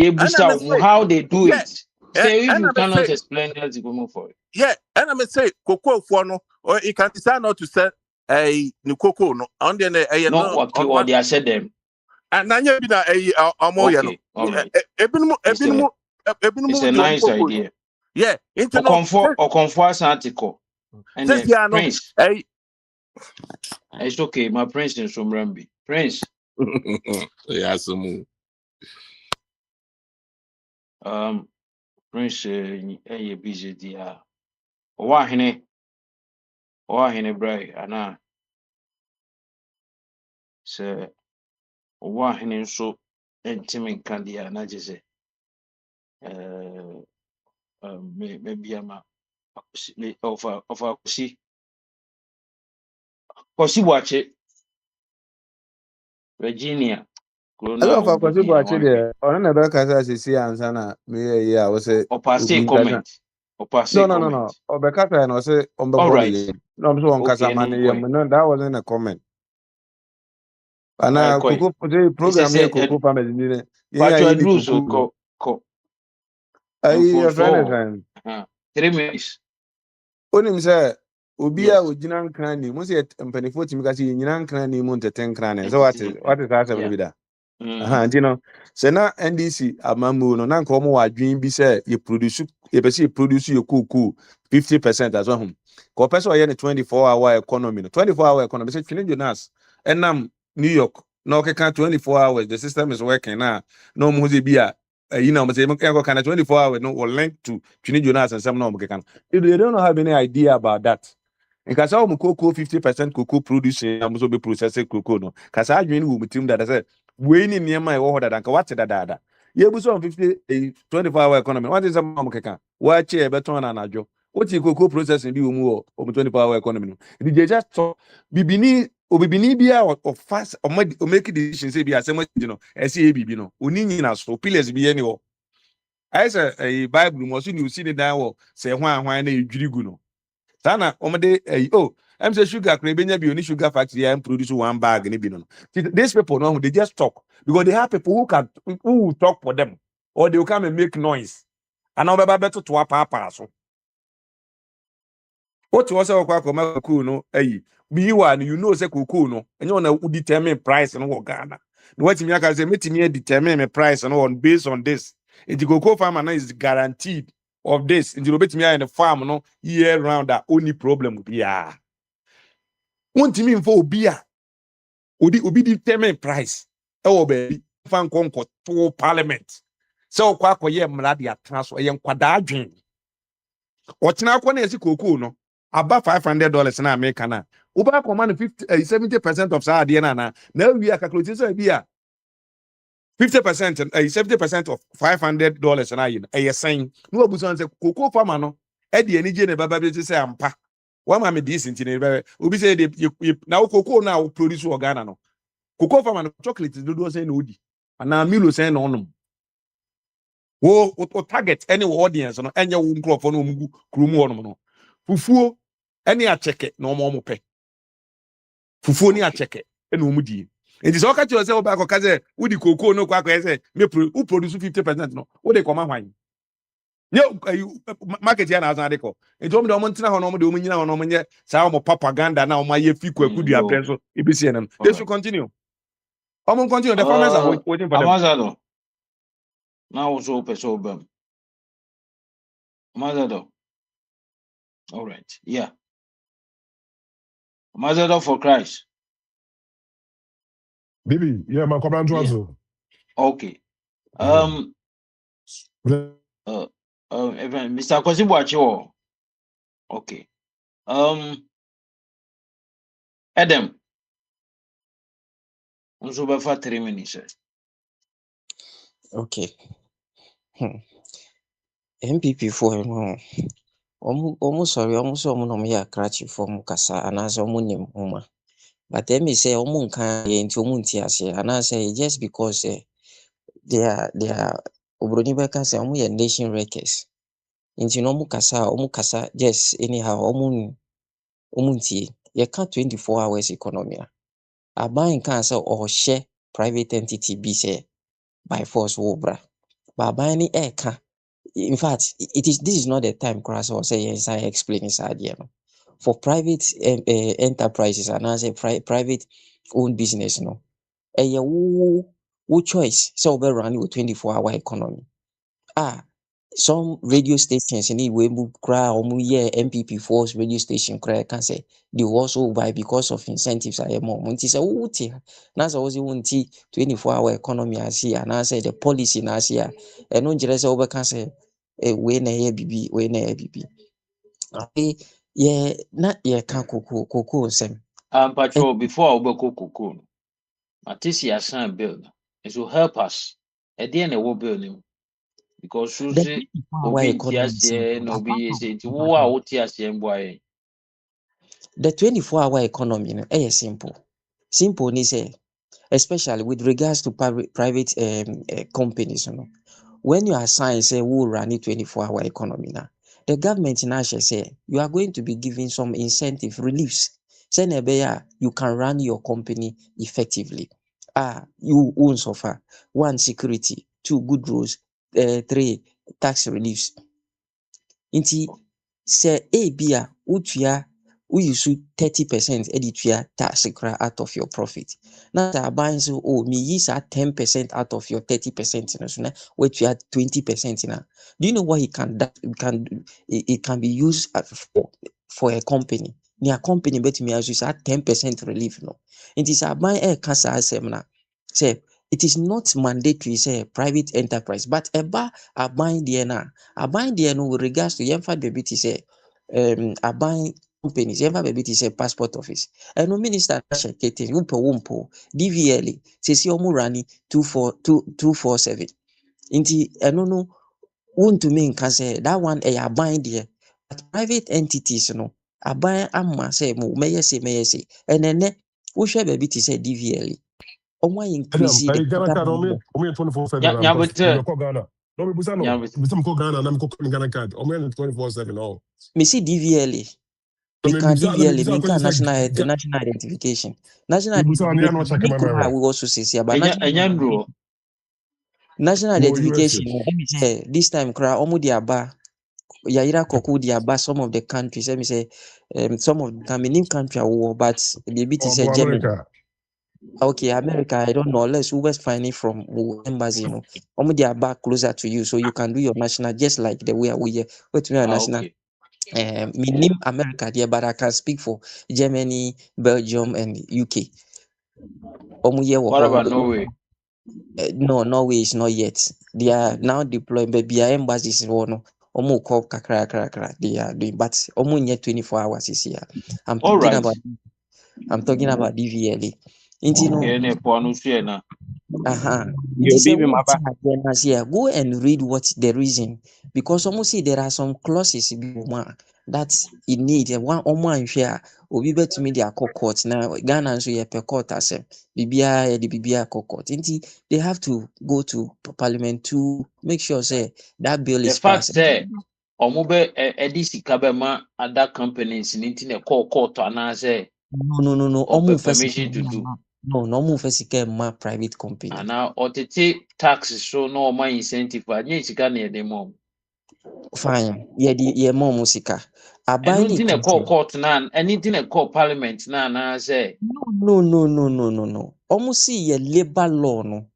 how they do it. Say if you cannot explain that, you go move for it. Yeah, and I may say cocoa for no, or you can decide not to sell new cocoa no on the no okay or they said them. And now you be a more it's a nice idea. Yeah, or conforce article. And then Prince. It's okay, my Prince is from Rambi. Prince. Yeah, some Prince busy dia. Wahine bray ana. Se wahine so entimin kandia na jese. Maybe ama of Kosi watch it. Virginia. Hello, for Kosi watch it. On another case, see answer. Me, yeah, I was a comment. No. Obekata and I say on the body. No, I'm so on Casamani. That wasn't a comment. And now, Coco program here, Coco family. Yeah, Coco. Your friend. 3 minutes. Onim say Obia Ojina Crani, must yet Pennyfort because you Crani Monte 10 crane. So what is that with that? You know, Sena NDC Amamu no nan komo wa dream be say you produce your cocoa 50% as well. Ko person ye 24-hour economy. 24-hour economy say Trinidad Jonas and New York. No can 24 hours. The system is working now. No muzi bia. You know, say kind of 24 hours no or link to Trinidad Jonas and some no can. If they don't have any idea about that. In case of cocoa 50% cocoa producing, I'm also be processing cocoa no. Cause I dream with team that I said we need near my order than what's that. You was on 24-hour economy. What is a mom can? Watch a better on an ajo. What's your cocoa processing do more over 24-hour economy? Did you just talk? Bibini bia or fast or make decisions say be as much you know SAB no. Unini na so pillars be anywhere. I say a Bible must you see the down say why you jirigu no. Sana omade I'm say sugar crabenya be only sugar factory and produce one bag in bino. These people no they just talk because they have people who will talk for them or they will come and make noise. And now better to papa so. What was our cocoa no be one you know say cocoa no and you want to determine price and Ghana. what me aka say me determine my price and on based on this. The cocoa farmer now is guaranteed of this. In the betimi in the farm no year round that only problem will be yeah. Won't mean for obia. Obi determine price. Oh baby, fan conquer to parliament. So kwa ye mradi ya transfer ye nkwada adwen. Ochina kwa na esi cocoa no about $500 na America na. Uba command 70% of sa ade na we are calculating say bia 50% and 70% of $500 na yin e saying no abusan say cocoa farmer no e de ani je ne baba be say ampa wa ma me dis ntine be obi say de na cocoa na produce organa no cocoa farmer no chocolate do say na odi na milo say na onom wo target any audience no enye wo nkrofo no mugu krumu onom no fufuo any a cheke na omo pe fufuo ni a cheke na omo die. It is okay to yourself back because we cocoa no kwa say me who produce 50% no what they come hwan yo market ya na azan de ko enti o me do mo ntina ho no mo de o nyina ho no mo nye sa o propaganda na o ma ye fi kwaku dua preso e be see them. They should continue. Continue. The farmers are waiting for them. Amazado. Now also peso bem. Amazado. All right. Yeah. Amazado for Christ. Baby, yeah, my command also. Okay. Mr. Kwasibuachi. Okay. Adam. Also for 3 minutes. Okay. MPP for no. Sorry, almost no me akrachi for mukasa and as nim uma. But let me say nka into muntiase and I say just because they are obroni beka say nation wreckers. Into no mukasa just anyhow omuntie. You can't 24 hours economy. A buying cancer or share private entity be say by force wobra. But buying air can. In fact, this is not the time cross or say yes, I explain this idea. For private enterprises and as a private owned business, who choice so we run with 24-hour economy. Some radio stations we cry MPP force radio station cry can say they also buy because of incentives I am more. Say that's always 24-hour economy I see and I say the policy na see and no just over can say we na here bibi we na here bibi. Yeah, not yeah can cocoa sem. Patrol before Obeko Cocoa. Matisi assign bill. It will help us. At the end of bill because Susie Obi Tiasia no be say to who Tiasia boy. The 24-hour economy simple. Simple ni say especially with regards to private companies, when you assign say who run it 24-hour economy now, the government in Asia say you are going to be giving some incentive reliefs. Say you can run your company effectively. You own suffer 1 security, 2 good rules, 3 tax reliefs. Inti say bia utua we use 30% editua tax out of your profit. Now that buying so me use 10% out of your 30% which you had 20% now. Do you know what it can be used for a company? Near company bet me as you say 10% relief no. It is a buy a casa seminar. Say it is not mandatory say private enterprise, but a buying DNA. A buying DNA with regards to Yemfa Debiti say a buying companies, Yemfa Debiti say passport office. And no minister Kete Wumpo DVL says Yomurani 247. Inti no want to mean can say that one a buying there. But private entities a buying amma say may say and then we share baby to say DVL. Increase the Ghana card only 24/7. Because Ghana. No, we Busano Ghana and I'm cooking Ghana card. Only 24/7. Oh, me see DVLA. We can DVLA, we can national identification. National identification. We also say about national identification. Let me say this time, Yaira Koku diaba some of the countries. Let me say some of the name country war, but the bit is Germany. Okay, America, I don't know. Unless who was finding from embassy, they are back closer to you, so you can do your national just like the way we wait we are national. Okay. Minim America there, but I can speak for Germany, Belgium, and UK. What about Norway? No, Norway is not yet. They are now deploying, but their embassies one. Call kakra. They are doing, but yet 24 hours is here. I'm All talking right. about DVLA. Okay, ne ponu na. It is a one here. Go and read what the reason, because almost see there are some clauses that it need one share or be to me their court now. Ghana so ye per court as BBI the BBI court. They have to go to parliament to make sure say that bill The is fact passed. say omube edisi kabema other companies in internet court say No. or permission to do. No first private company. And now otete taxes so no my incentive but nye sika na the mom. Fine. Yeah, more musica. I buy And any anything court na anything a court parliament na say No. Almost see a labor law, no.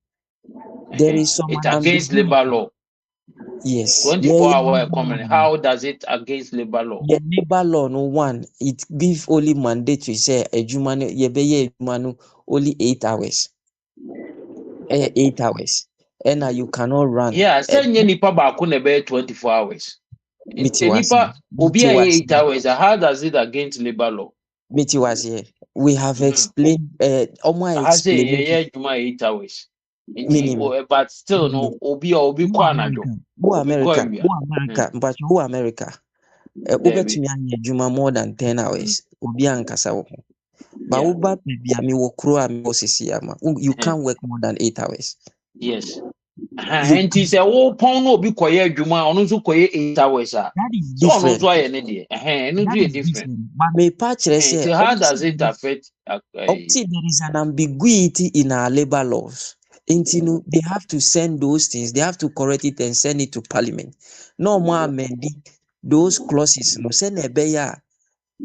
There is some it against ambiguity. labor law. Yes. 24-hour economy. How does it against labor law? Yeah, labor law, no one. It give only mandatory say a human only 8 hours. 8 hours. And you cannot run. Yeah, say nye nipa baako na be 24 hours. Mitiwasi. Nipa obi 8 hours. How does it against labor law? Mitiwasi. We have explained I say explained yeah, juma 8 hours. minimum. But still no obi kwa anajo. Obi kwa awia. But who America? Ubetumi anya adwuma more than 10 hours. Obi ankasa wo ho. But Yeah. uba baby ami wo kro ami wo sisi ama. You can't work more than 8 hours. Yes. And he say wo pon no obi koye adwuma, ono nso koye 8 hours ah. That is So ono different. nso aye ne de. No do different. But me pa kire say So how does it affect there is an ambiguity in our labor laws. They have to send those things, they have to correct it and send it to parliament. No more amending those clauses. No send a beya.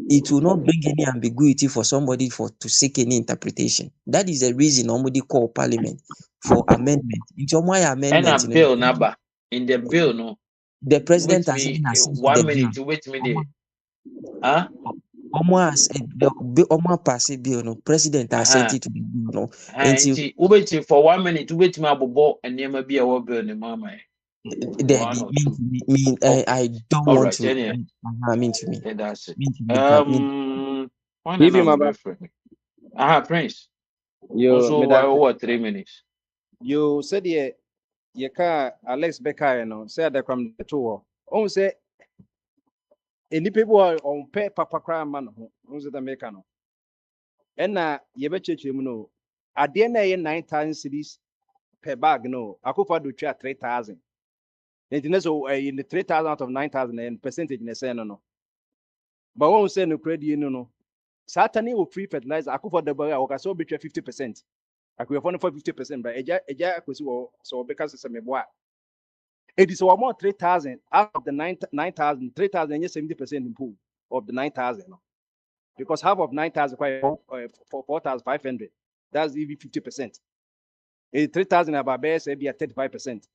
It will not bring any ambiguity for somebody to seek any interpretation. That is the reason nobody call parliament for amendment. It's why amendment. And a bill number in the bill no. The president has me even accepted 1 the minute bill. to wait me there. Huh? Almost pass a bill. No, president has sent it to the bill. No, wait for 1 minute to wait me abobo and near be a bill in mama. I don't All want right, to. anyway. Mean to me. That's it. Bibi Maba. Prince. Yo, Also, what 3 minutes? You said ye ka Alex Becker no said the from the tour. On say any people are on pay papa cry man who said the make no. And na ye be church mu no. At the end of 9,000 cities per bag no. Akufa do 3,000. It so in the 3,000 out of 9,000 and percentage in the say no. But when we say no credit no. Saturday will free fertilizer. Akufa the barrier okay so be 50%. Akufa for 50%, but eja akwesi so because it's a meboa. It is more 3,000 out of the 9,000, 3,000 is 70% in pool of the 9,000. Because half of 9,000 for 4,500. That's even 50%. 3,000 about base be at 35%.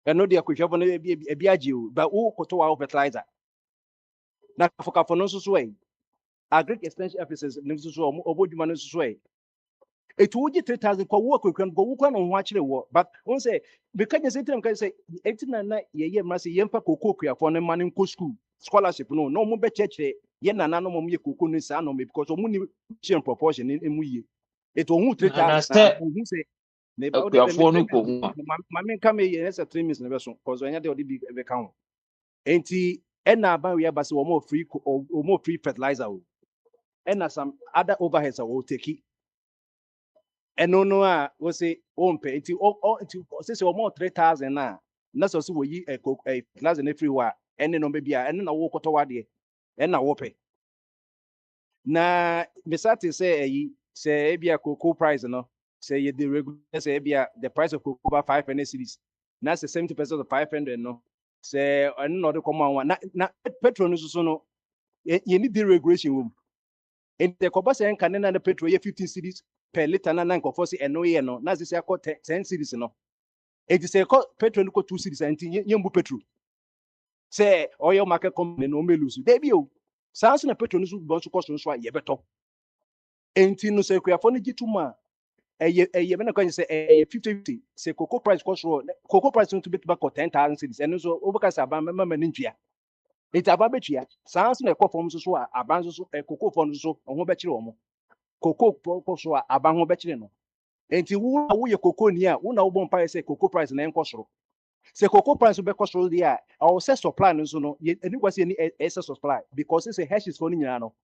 And no dia kushavo no be ajiu, but who koto our fertilizer. Na for no so way. Agric extension officers no so oboduma no so way. It would be 3,000 for work we can go on watch the war. But one say, because you say, can say, 18 ye must see yempa cocoa for the man in school. Scholarship, no more church, yen and no more cocoa no son me because of money proportion in we. It won't 3,000. Who say, neighbor, my come here as a 3 minutes never so, because when you be the count. Ain't he, and now we have more free or more free fertilizer. And some other overheads I will take it. And no, we say, pay it say more 3,000 now. That's also we a class in everywhere, and then maybe and then I walk toward the and I will pay. Na Misati say be a cocoa price, no, say the regular say be the price of cocoa about 500 cities. That's the 70% of 500, no. Say another common one. Na petrol is no, you need the regulation room. And the Cobas and Canada petrol 15 cities. per liter na nkɔfo se ɛno yɛ no na sɛ akɔ 10 cities no enti sɛ ɛkɔ petrol no kɔ 2 cities enti yɛmbu petrol sɛ ɔyɛ market company no ɔmɛlu so dabi o saa nso na petrol no so bɔ nso kɔ so nso a yɛbɛtɔ enti no sɛ kuafo no gye to mu a ɛyɛ bɛna kɔ sɛ ɛyɛ 50-50 sɛ cocoa price kɔ soro cocoa price no to bɛtuma kɔ 10,000 cities ɛno nso wobɛka sɛ aban mɛma ne ntua enti aban bɛtua saa nso na ɛkɔ fam nso so a aban nso so cocoa fɔ no so ɔho bɛkyerɛ wɔn cocoa kɔ so a aban ho bɛkyerɛ no enti wo a woyɛ cocoa ni a wo na wobɔ mpaeɛ sɛ cocoa price na ɛnkɔ soro sɛ cocoa price bɛkɔ soro deɛ a ɔwɔ sɛ supply no nso no ɛni kwa sɛ ɛni ɛsɛ supply because sɛ hedges fɔ no nyinaa no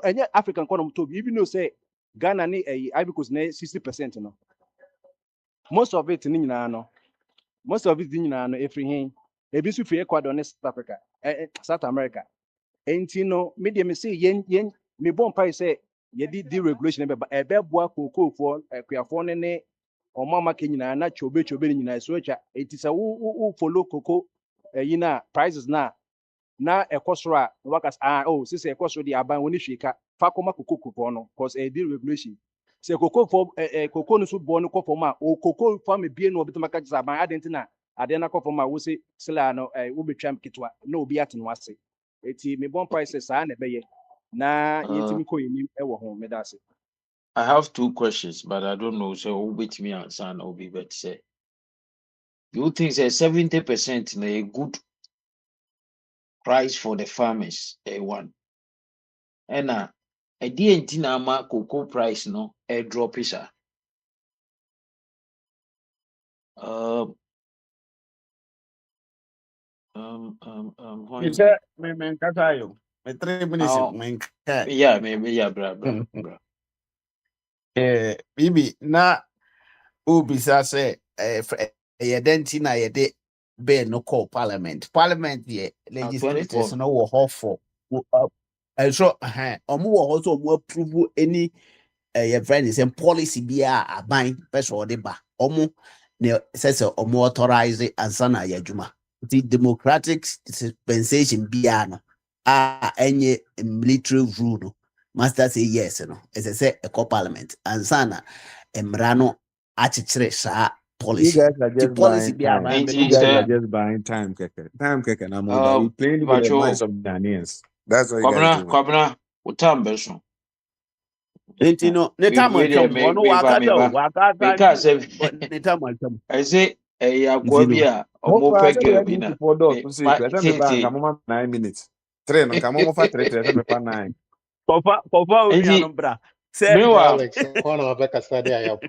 ɛnyɛ African kɔnɔm tobi even though sɛ Ghana ne Ivory Coast na 60% no most of it ni nyinaa no ɛfiri hen ebi nso firi Ecuador ne South Africa South America enti no me deɛ me say yɛn me bɔ mpaeɛ sɛ yɛde deregulation ɛbɛboa kookoofoɔ akuafoɔ no ne ɔmama ke nyinaa na chobe ne nyinaa so atwa enti sɛ wo follow koko yi na prices na ɛkɔ soro a wakas sisi ɛkɔ soro de aban wɔn ne hwee ka fa kɔma kookoofoɔ no cause deregulation sɛ kookoofoɔ koko no so bɔ no kɔ fam a koko fam ebie no obetuma ka kyerɛ aban adan na adan na kɔ fam a wo se sila no wobetwa ketewa na obi ate no ase eti me bɔ mpaeɛ sɛ saa na ɛbɛyɛ na yɛntimi kɔ yɛnim ɛwɔ ho meda ase. I have 2 questions, but I don't know. So, who bet me answer and I'll be better say. You think say 70% na a good price for the farmers? One. And a DNT na ma cocoa price no a drop is a. You said me katayo. Me 3 minutes yeah, maybe yeah, bra. Bibi na ubisa say yɛdɛnti na yɛde bill no call parliament yɛ legislators no wɔ hɔ for ɛso ɔmo wɔ hɔ so ɔmo approve any yɛ friend is policy bi a aban pɛ sɛ ɔde ba ɔmo ne sɛ ɔmo authorize ansa na yɛ adwuma the democratic dispensation bi no a ɛnyɛ military rule no master say yes no ɛsɛ sɛ ɛkɔ parliament ansa na mmara no akyekyere saa policy. You guys are just buying time, keke. Time, keke. Na more. You playing with the minds of Ghanaians. That's what you guys do. Kwabena, utam beso. Enti no, neta malcham. Ono wakata. Neta malcham. I say, Akwabia, omo peke bina. For those who say, "Come 9 minutes." 3 no, come on for 3. 9. Papa, we are bra. Say, Alex, one of the study I have.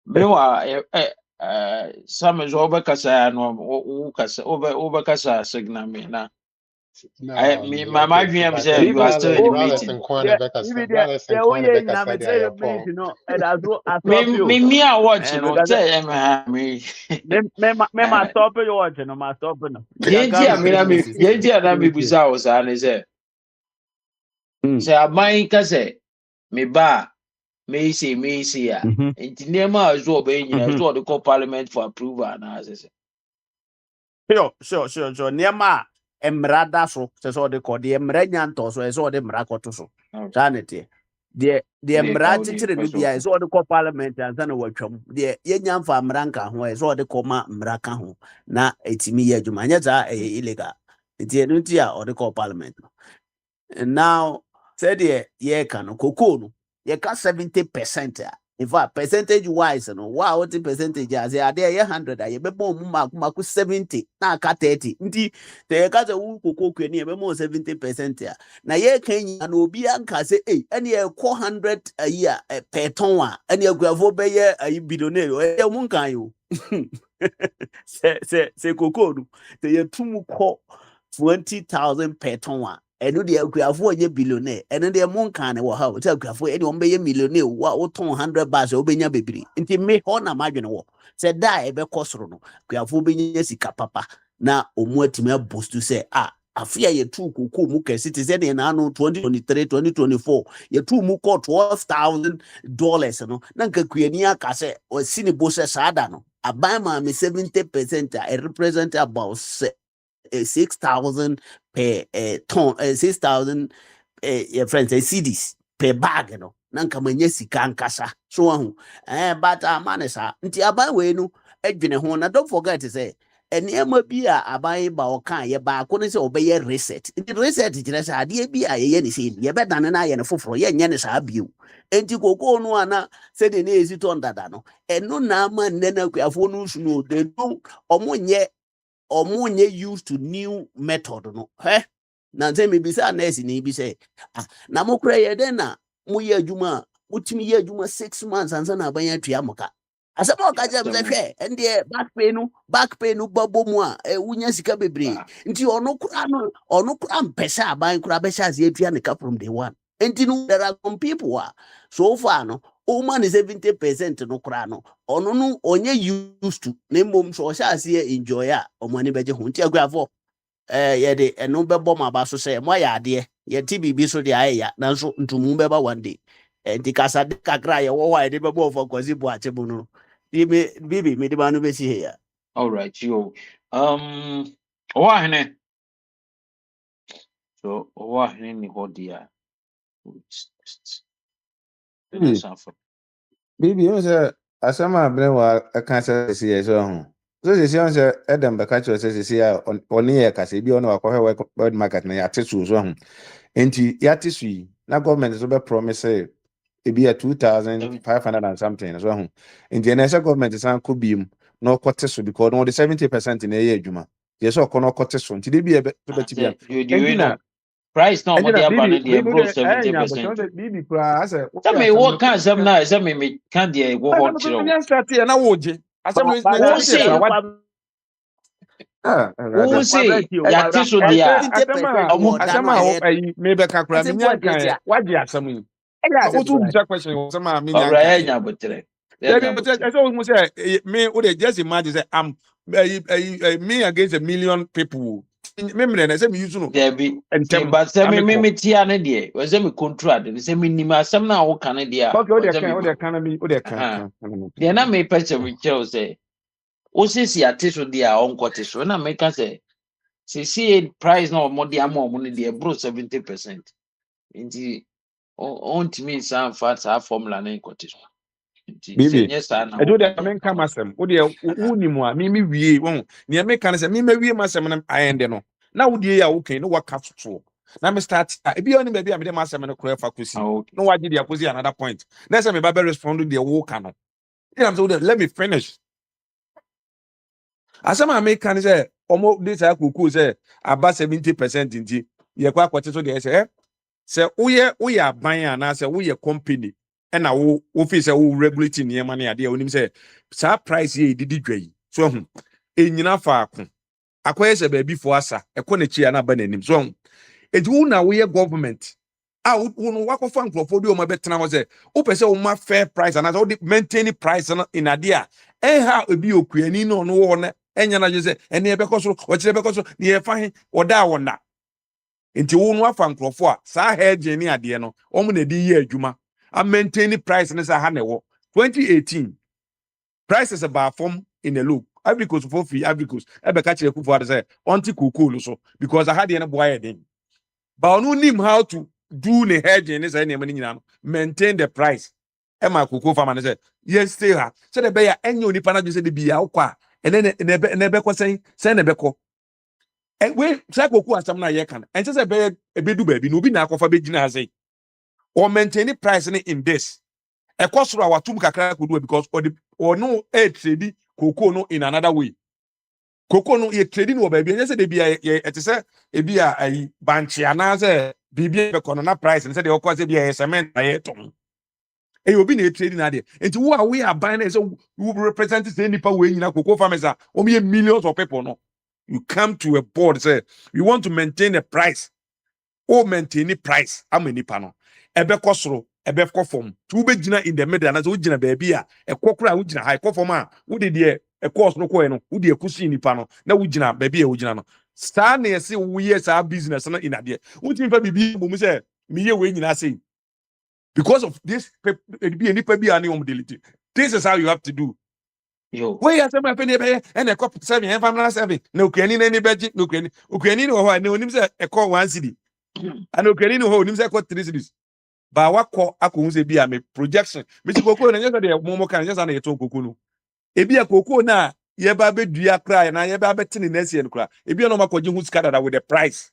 Meanwhile, some is overcassa no overcassa signal me now. My dream said you are still in the meeting. Me are watching. Me stop you watching. My stopping. Say I might say me ba. Me say ya. Enti nema azo be nyina so the call parliament for approval na asese. Sure. Nema emrada so so de call the emra nyanto so de mra koto so. Sanity. The emra titire no bia so de call parliament and na watwam. The yenya mfa mranka ho so de call ma mraka ho na etimi ye adwuma nya za illegal. Enti enu ti a de call parliament. And now said ye can cocoa no you got 70%. In fact, percentage wise, wow, what the percentage as they are there 100, you be more 70, now cut 30. Indeed, they got a cocoa near more 70%. Now, ye can you be anka say, hey, and ye 400 a year per ton, and you go over by a bidonero, a won't you say cocoa, they 20,000 per ton. And do the Akwantufuo ye billionaire, and then the monk can or how tell Akwantufuo anyone be a millionaire, what 100 bars or benya baby. Inti me honor margin war. Said die ebe kosrono. Akwantufuo benya sika papa. Na omweti me boost to say I fear ye two kuku muke citizen in anno 2023, 2024. Ye two muko $12,000 no. Nanka kuenia kase or sini bose sadano. A buy me 70%. I represent about 6,000 per ton, 6,000 your friends CDs per bag, na nka manya sika nkasa so ahu but amane sa nti aban we no adwene ho na don't forget say enema bi a aban ba o kan ye ba ko ne se obeye reset nti reset kire sa ade bi a ye ne se ye bedane na ye ne foforo ye nye ne sa bio enti koko no ana se de ne esi ton dada no eno na ama nne na akuafo no su no de no omunye used to new method no na nse me bisa nurse ni bi say na mokura ye den na moyɛ adwuma mutimi yɛ adwuma 6 months ansa na aban atua moka asɛm a ɔka kyerɛ m sɛ hwɛ ɛndeɛ back pay no bɔbɔ mu a wonya sika bebree nti ɔno kora mpɛ sɛ aban kora bɛhyɛ ase atua ne ka from day one nti no there are some people a so far no ɔma ne 70% no kora no ɔno no ɔnyɛ used to na mmom sɛ ɔhyɛ aseɛ enjoy a ɔmo ani bɛgye ho nti aguafo yɛde ɛno bɛbɔ mo aba so sɛ moayɛ adeɛ yɛte biribi so de ayɛya nanso ntomu bɛba one day nti kasa de kakra a yɛwɔ hɔ a yɛde bɛbɔ ɔfa kwasi boakye mu no bibi mede ma no bɛsi he ya all right yo ɔwɔ so ɔwɔ ni hɔ deɛ Bibi, you say asɛm a brɛ wa ɛka sɛ sisi yɛ so ho so sisi on sɛ ɛdɛm bɛka kyerɛ sɛ sisi a ɔne yɛ kasa bi ɔno wakɔhwɛ word market na yɛate so so ho enti yɛate so yi na government so bɛ promise ebi yɛ 2,500 and something so ho enti ɛna ɛsɛ government san kɔ bi mu na ɔkɔte so because no 70% na ɛyɛ adwuma yɛ sɛ ɔkɔ na ɔkɔte so nti de bi yɛ so bɛti bi enti na price na ɔmo de aba no deɛ bro 70%. Bibi kura asɛ sɛ me wo ka asɛm na sɛ me ka deɛ wo hɔ kyerɛ wo nyɛ start yɛ na woje asɛm wo se yɛate so deɛ asɛm a mebɛka kora menya nka wagye asɛm yi wotu bisa question asɛm a menya nka ɔbrɛ nya botere ɛsɛ wo mu sɛ me wode just imagine sɛ am me against 1 million people me mmerɛ na sɛ me use no dabi but sɛ me tia ne deɛ wɔ sɛ me contract sɛ me nim asɛm na wo ka ne deɛ okay wode ka deɛ na me pɛ sɛ me kyerɛw sɛ wo sisi ate so deɛ a ɔnkɔte so na meka sɛ sisi price na ɔmo de ama ɔmo ne deɛ bro 70% nti ɔntumi nsa mfa saa formula ne nkɔte so nti sɛ nyɛ saa na ɛdo de menka masɛm wo deɛ wonim a me wie wɔn nea meka ne sɛ me wie masɛm no ayɛnde no na wo die a wo kan no waka so na me start ebi oni baabi a me de masɛm no kora fa kosi no wagye de akosi another point na sɛ me ba be respond de wo ka no so let me finish asɛm a meka ne sɛ ɔmo de saa kuku sɛ aba 70% nti yɛ kwa akɔte so deɛ sɛ woyɛ aban a na sɛ woyɛ company ɛna wo fi sɛ wo regulate nneɛma ne adeɛ onim sɛ saa price yɛ didi dwa yi so ho enyina faako akɔyɛ sɛ baabi fo asa ɛkɔ na kyia na ba n'anim so ho edi wo na woyɛ government a wo no wakɔfa nkrɔfo de ɔmo bɛtena hɔ sɛ wopɛ sɛ wo ma fair price ana sɛ wo de maintain price no in adeɛ a ɛha obi okuani no no wɔ na ɛnya na gye sɛ ɛne ɛbɛkɔ so ɔkyerɛ bɛkɔ so ne yɛfa he ɔda wɔnda nti wo no afa nkrɔfo a saa hedge ne adeɛ no ɔmo na di yɛ adwuma a maintain price ne sa ha na ɛwɔ 2018 prices about form in a loop Africos for free Africos ɛbɛka kyerɛ kufu ade sɛ ɔnte kokoo so because aha deɛ no boa yɛ den but ɔno nim how to do the hedging ne sɛ nneɛma ne nyinaa no maintain the price ɛma kokoo farmer ne sɛ yɛn stay ha sɛ de bɛyɛ ɛnyɛ onipa na dwe sɛ de bia wokɔ a ɛnɛ ne bɛkɔ sɛn ne bɛkɔ we sɛ kokoo asɛm na yɛ kan ɛnkyɛ sɛ bɛyɛ ebedu baabi na obi na akɔfa bɛgyina ha sɛ or maintain price in this. A cost of our two kakra could do because or no trade cocoa no in another way. Cocoa no trading or baby, yes, they be a banchy and as a BB economic price and said the cost be a cement by a ton. And you'll be trading idea. And to what we are buying is who represents any power way in a cocoa farmers are only millions of people. No, you come to a board say we want to maintain a price or maintain a price. How many panel? Ebe kosoro ebe form to be gina in the middle and as we gina baby a kokra we gina high form a we de e course no ko no we de kusi nipa no na we gina baby e we gina no star na say we yes our business no in ade we tin fa bibi bo mu say me ye we nyina say because of this be nipa bi ani delete. This is how you have to do yo we ya say my penny be and e cop 7 and family 7 na okuani na ni beji na okuani no ho na onim say e call 1 cedi and okuani no ho onim say e call 3 cedis ba wakɔ akɔhu sɛ bi a me projection me si kokoo na nyɛ sɛ deɛ mo kan nyɛ sɛ na yɛtɔn kokoo no ebi a kokoo na yɛba bɛdua kra na yɛba bɛtene na asie no kra ebi na ɔmakɔgye ho sika dada with the price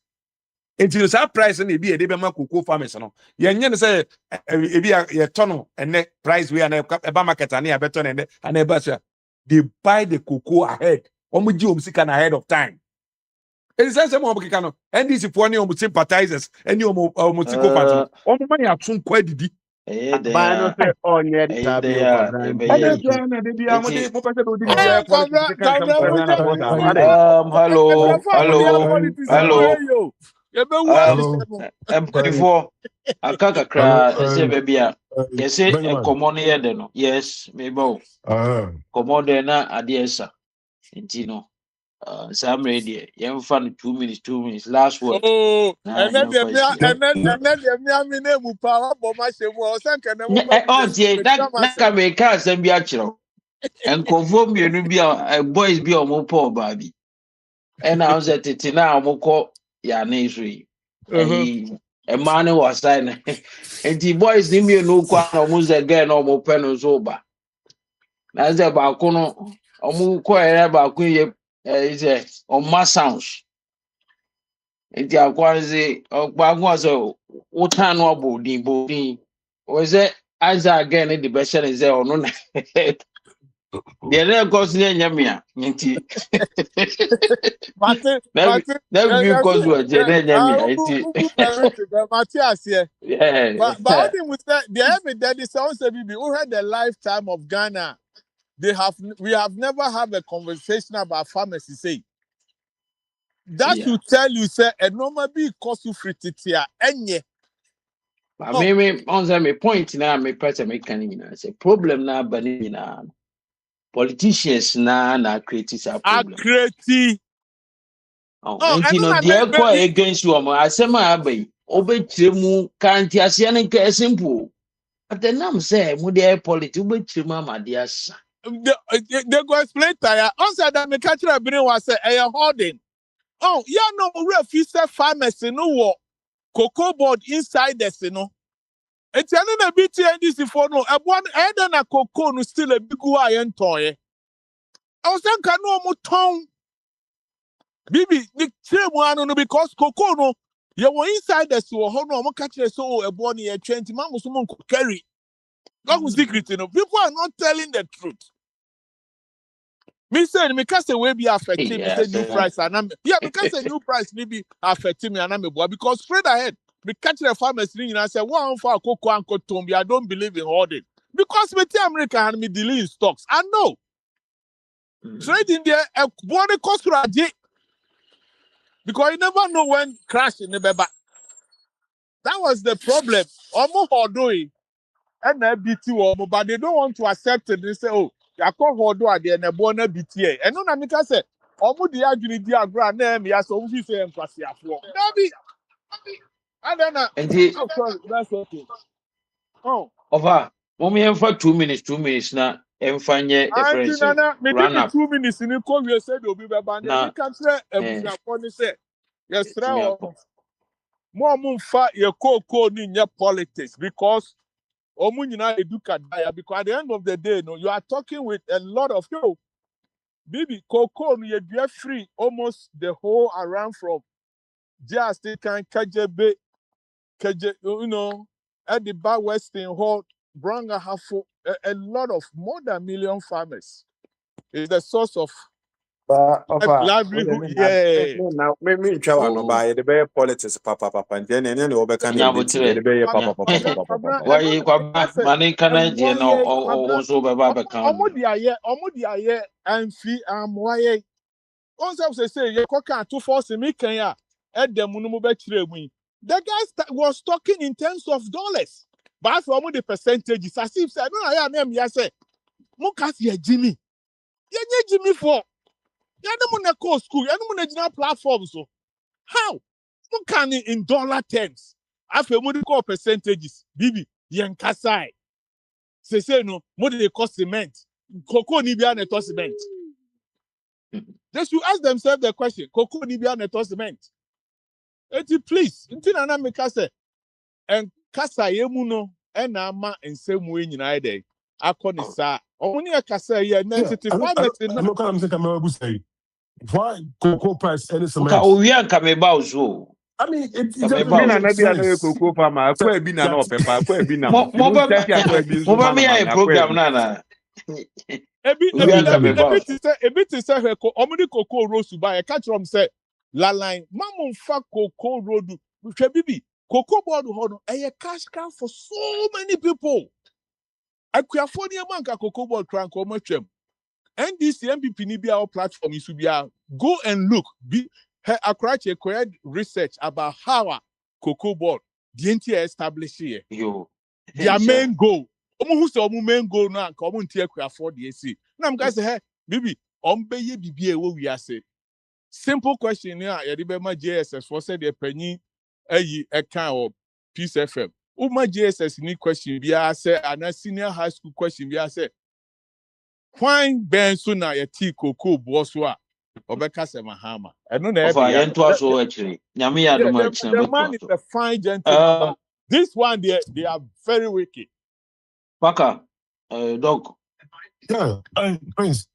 enti no saa price na ebi yɛde bɛma kokoo farmers no yɛnyɛ no sɛ ebi a yɛtɔ no ɛnɛ price we na ɛba market ana yɛbɛtɔ no ɛnɛ ana ɛba so they buy the cocoa ahead ɔmo gye sika na ahead of time. It's the same one no. NDC for any sympathizers, any sycophants. On money at some quite did. Bano say on yet tabi o kabran Hello. Before Akakakra, say baby, you say a common head, no? Yes, maybe. Common na adiesa. Intino. Sam radio. You fun 2 minutes, 2 minutes. Last word. Oh, and then the name power bomb or something. Oh, dear, that can make us and be actual. And conform you be a boys be on more poor baby. And I was at it now, Moko, ya nation. A man was signing. And the boys need me no quite almost again or more penals over. As the balcony, or move quiet about Queen is a on my sounds. And the Aquazi or Bagwazo, what time wobble, the body was it as again in the best is there or no? The other goes near Yamia, Ninty. Never you cause you a Matthias, yeah. But how with that, the evidence is also who had the lifetime of Ghana. We have never had a conversation about pharmacy. Say that should tell you, say, a normal be cost you free titia, any. I mean, on my point now, my person making it's a problem now, but politicians na create a problem. And you know, they are against you. I say my abbey, obey Chimu can't as simple. But the name say, Mudia politics, obey Chimama, dear son. They go explain tire. Also, that me catch a brain was a holding. Oh, yeah, no real fisher farmers in no cocoa board inside the sino. It's another BTNDC for no. A one and then a cocoa no still a big iron toy. I was saying, can no more tongue. Bibi, the same one no because cocoa no. You were inside the so how no catch a so a bonny a 20 man was someone could carry. That was secret, you know. People are not telling the truth. Me say because the way be affecting me say new price and because the new price maybe affecting me and I'm because straight ahead me catch the farmers and I say one for cocoa and cotton I don't believe in hoarding because me tell America and me dealing in stocks I know trade in there a body cost because you never know when crash in the back. That was the problem. Almost doing and BT but they don't want to accept it. They say, oh, I call Hodo at the end of BTA. And no, I say, almost the agri diagram name, yes, obviously say, and then that's okay. Oh, over. Mommy, for 2 minutes, 2 minutes now, and find your difference. Run up 2 minutes in the call, you said, you'll be banned. You can't say, and say, yes, more moon fat your cocoa in your politics because. Because at the end of the day, no, you are talking with a lot of people. Baby, cocoa, you are free almost the whole around from just KJB, you know, at the Bar Western Hall, Branga Hafo, a lot of more than 1 million farmers. Is the source of livelihood. Yeah. Now, maybe try no buy the bear politics, papa, and then any over can be papa. Why you money can I know also Baba Omodia, and fee why. Also, say, you can't to force me, can ya? At the Munumubet. The guy was talking in terms of dollars. But from the percentages, as if said, no, I am, yes, Mukasi, Jimmy. You Jimmy for. You don't school, you don't platforms. So how? Can in dollar terms? After what call percentages, Bibi, Yankasai. Say no, what do they cost cement? Cocoa Nibia neto cement. They should ask themselves the question, Cocoa Nibia neto cement. Please, until Anna make us say, and kasa yemu no ena ama nsemu nyina ide akọ sa omuni kasa ye 95 I'm not going to say I'm say why cocoa price any Nka cement. owia nka me ba ozo. I mean, it Ka me doesn't ba Me na ozo. make na bia no sense. ekoko farmer akwa bi na no pepa akwa bi na ho. Mo Imu ba check akwa bi mo nso ba ma me na ma ya akwa program bi. na. ebi Owia nka me ba ozo. ti say heko omuni koko roast ba e catch from say la line mamu fa koko road hwe bibi koko board ho no e cash cow for so many people akuafo ni manka koko board kran ko matwam NDC MPP ni bia platform isu bia go and look be akrache correct research about how cocoa board the NTA established here Yo. their main goal omo hu say omo main goal na nka omo ntia akuafo de esi na mka say hey bibi ombeye bibi e wo wiase simple question here ya de be ma JSS for say the panyi ayi eka or Peace FM uma JSS ni question bia say ana senior high school question bia say why ben so na ya ti koko bo so a obeka se mahama eno na e Ofa be ya yen to aso actually. Nyame ya do yeah, ma china the be to man is aso. a fine gentleman but this one they are very wicked. Paka dog. Yeah, Prince.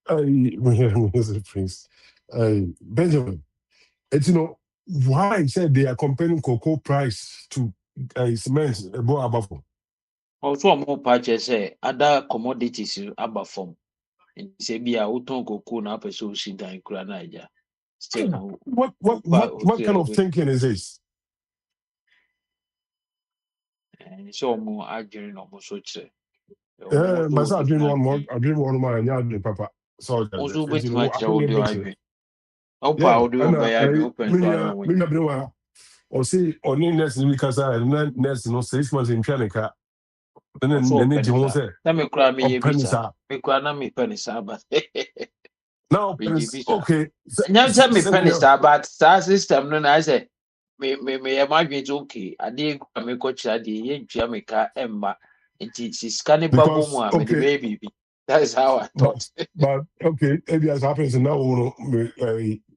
Prince. Benjamin. And why he said they are comparing cocoa price to cement above. Also mo pa che say other commodities aba from. Say bi a uton koko na pese o si dan kura na aja. Still no. What kind of thinking is this? So mo adwene no mo so kire. But I didn't want more, and you papa. So, Also I bet ma think kire o de better. adwene. Opa Yeah, o de and oba ya adwene open so ano wo. I or say, or next because I next 6 months in Chanica. Then So need open to sa. say, Na me kura me or ye bisa. penisa. Me kura na me penisa ba. Now, Me ye bisa. okay. Nyam say me Send me penisa but sa system no na say me ye ma adwene okay. Ade kura me ko kira de ye ntwa me ka emma. Nti scan babo mu because, a me de okay, baby. That is how I thought. but okay, maybe as happens now,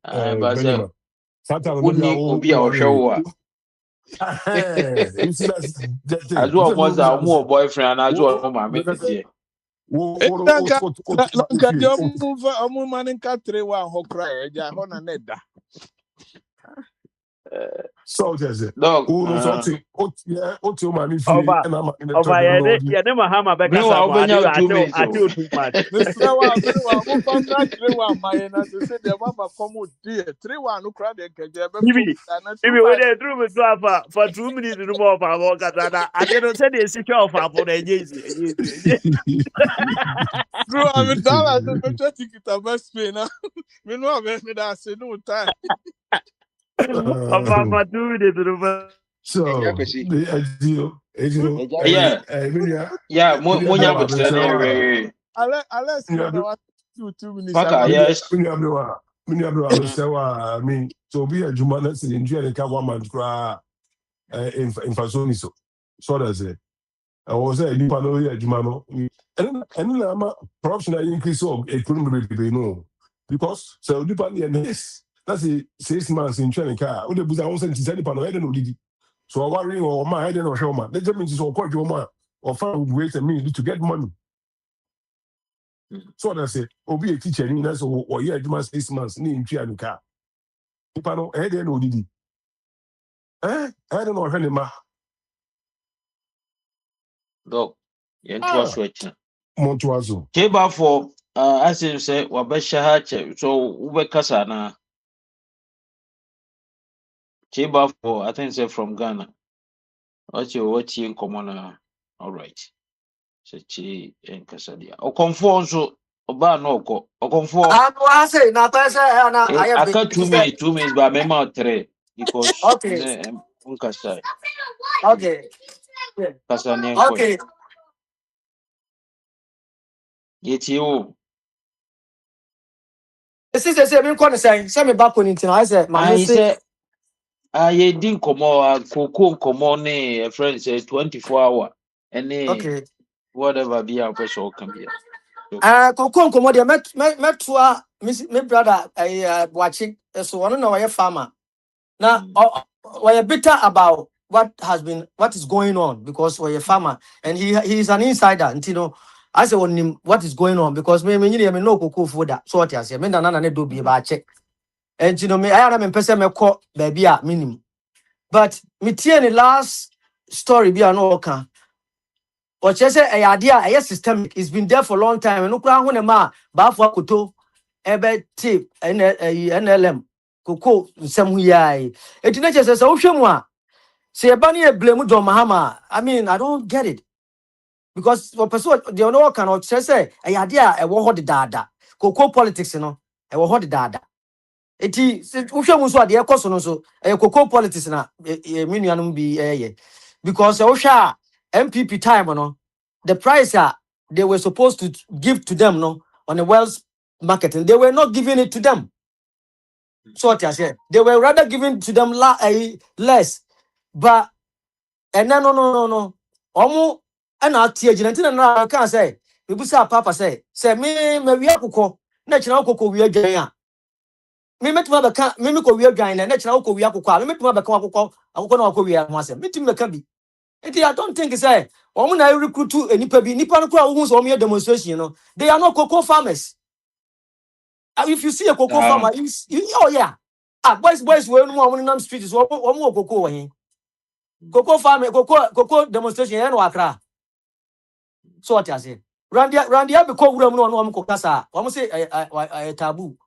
But Benjamin. Sometimes maybe I unni will obi a ɔhwɛ worry. wo a You see, that's the thing. ade ɔmo sɛ ɔmo wɔ boyfriend anaasɛ ɔmo maame teteɛ Lanka di omu mani nka 3-1 ho kra eja ho na neda. So there's it. dog Oh no, so money free Over and I'm in the over trouble. ye ne mahama be meanwhile kasa no ade wobɛnya 2 ate minutes ate o too much. Mesra wa mu famna 3-1 maye na se de mama komo die 3-1 no kra de keje be fo Bibi na Bibi 2-5. we dey through me to afa for 2 minutes no more for our kasa na ade no say dey secure of apo na eje. Bro, I'm dollar the better ticket of best pay now. Me no have me that say no time. For 2 minutes no more. So the ideal, yeah monya abotire ne yɛhwɛ Alex me that was 2 minutes paka about yes I mean, so be a Jumana in Jenica 1 month cry in Fasoniso. So does it. I was a Nipano, Jumano, and I'm a professional increase of a couldn't be no. Because so Dupani and this, that's it, 6 months in Chenica. What the Buzan sent to Sanipano, I don't know. So I worry or my head or show man. That means it's all quite your man or find ways and means to get money. So that's it. Or be a teacher in us or yeah, 6 months in Chianica. Nipano, I don't know. Didi. I don't know if dog yɛntoa so akyina Montuazo. kyebafoɔ asɛm sɛ wabɛhyɛ ha kyɛ so wobɛkasa anaa kyebafoɔ I think sɛ from Ghana wakyɛ wɔtie nkɔmmɔ no alright sɛ kyee ɛnkasa deɛ ɔkɔmfoɔ nso ɔbaa na ɔkɔ ɔkɔmfoɔ I say na pese na I have aka 2 been minutes 2 minutes but mɛma 3 because okay. ne nkasa Okay. Yeah. kasa ne nkɔ Okay. yɛtie wo Sister say me kon say me back on it I say my ayi say sɛ yɛdi nkɔmmɔ koko nkɔmmɔ ne a friend sɛ 24 hour ɛne okay. whatever bi a wopɛ sɛ ɔka bia Koko nkomo de metua me brother watching so one no way farmer. Now we bitter about what is going on because we're a farmer and he's an insider. And I say on him what is going on because me no cocoa for that. So what I say, me na na do be about check. And me I am person me call baby a minimum. But me tie the last story be an oka. Or just say a idea a systemic. It's been there for a long time. And no kura when ma ba for koto ebe tip NLM cocoa some yai. It not just say ohwemu a say ebani e blame John Mahama. I mean, I don't get it. Because for person the no cannot say a idea a wo hot dada. Cocoa politics no. E wo hot dada. Eti wohwɛ so ade ɛkɔ no so cocoa politics na me nuanom bi because wohwɛ a MPP time no the price they were supposed to give to them no on the world's market and they were not giving it to them. So what I said, they were rather giving to them less. But and no omo and our teacher na can say we busa papa say me we akukọ na kyerɛ akukọ we agyan me metuma beka me ko wi adwan na kyerɛ akukọ we akukọ me metuma beka akukọ na akukọ wi ho asɛm metumi beka bi. I don't think say omo na recruit enipa bi nipa no kura wo hu so omo demonstration no they are not cocoa farmers. If you see a cocoa farmer oh yeah boys we no omo nam streets omo cocoa wo hin cocoa farmer cocoa demonstration here no akra. So what I say randia be ko wura mu no omo kokasa omo say taboo.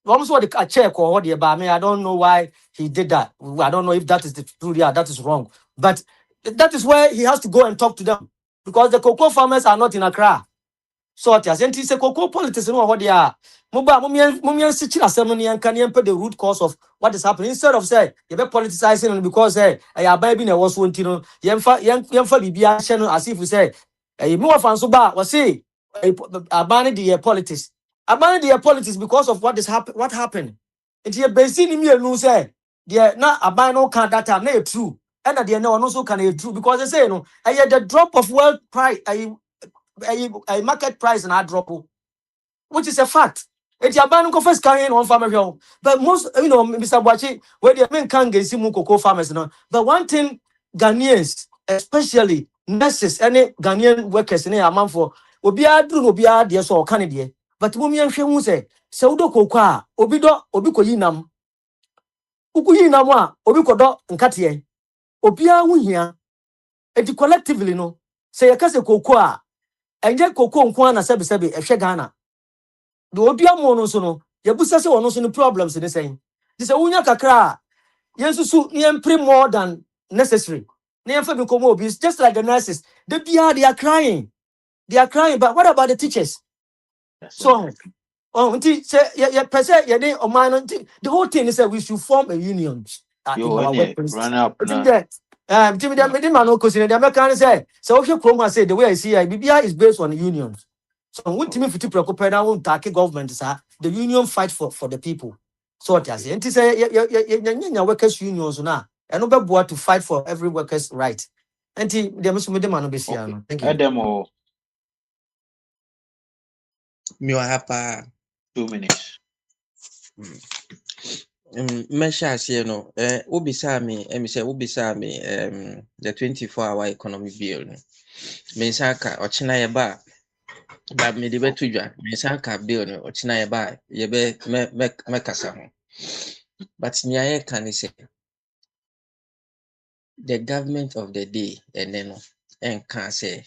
Almost what a check or what about me. I don't know why he did that. I don't know if that is the truth. Yeah, that is wrong. But that is where he has to go and talk to them because the cocoa farmers are not in Accra. So what I say, cocoa politics. No, what they are. Mumian sichira ceremony and can you put the root cause of what is happening instead of say you be politicizing because I baby na was one tino yemfa bibia channel as if we say mu afanso ba we say abani the politics. Abandon their politics because of what happened. It's a basic me say they not abandon can that time not true. And that they no also can true because they say no I had the drop of world price a market price and I drop which is a fact. It's abandon go first carrying on farmer. But most Mr. Boachi, where the men can't get some cocoa farmers no. But one thing Ghanaians, especially nurses, any Ghanaian workers in a month for Obia dear so Canada. But Mumian Shemu say, Saudo Coca, Obiko Yinam, Ukuyinamwa, Obiko dot and Katie, Obia Wuhia, and collectively no, say a case cocoa, and yet cocoa and Kwana Sebi, a Shagana. The Obia Monosono, Yabusa or no problems in the same. This a Unya Kakra, Yansu, Niam more than necessary. Niam Fabicomo is just like the nurses. They are crying. They are crying, but what about the teachers? So, the whole thing is that we should form a union in our workplace. I think that the American say so. If say the way I see it, BBI is based on unions. So when Timmy Fiti preoccupied, I won't take government. The union fight for the people. So what I say, and say workers unions now, and no to fight for every worker's right. And the Muslim be here. Thank you. Me wa hapa 2 minutes. Mesha aseɛ no wobisa me sɛ wobisa me the 24-hour economy bill no mensa ka ɔkyena yɛba ba me de beto dwa mensa ka bill no ɔkyena yɛba yɛbɛ mɛkasa ho but nea yɛka ne sɛ the government of the day ɛnɛ no ɛnka sɛ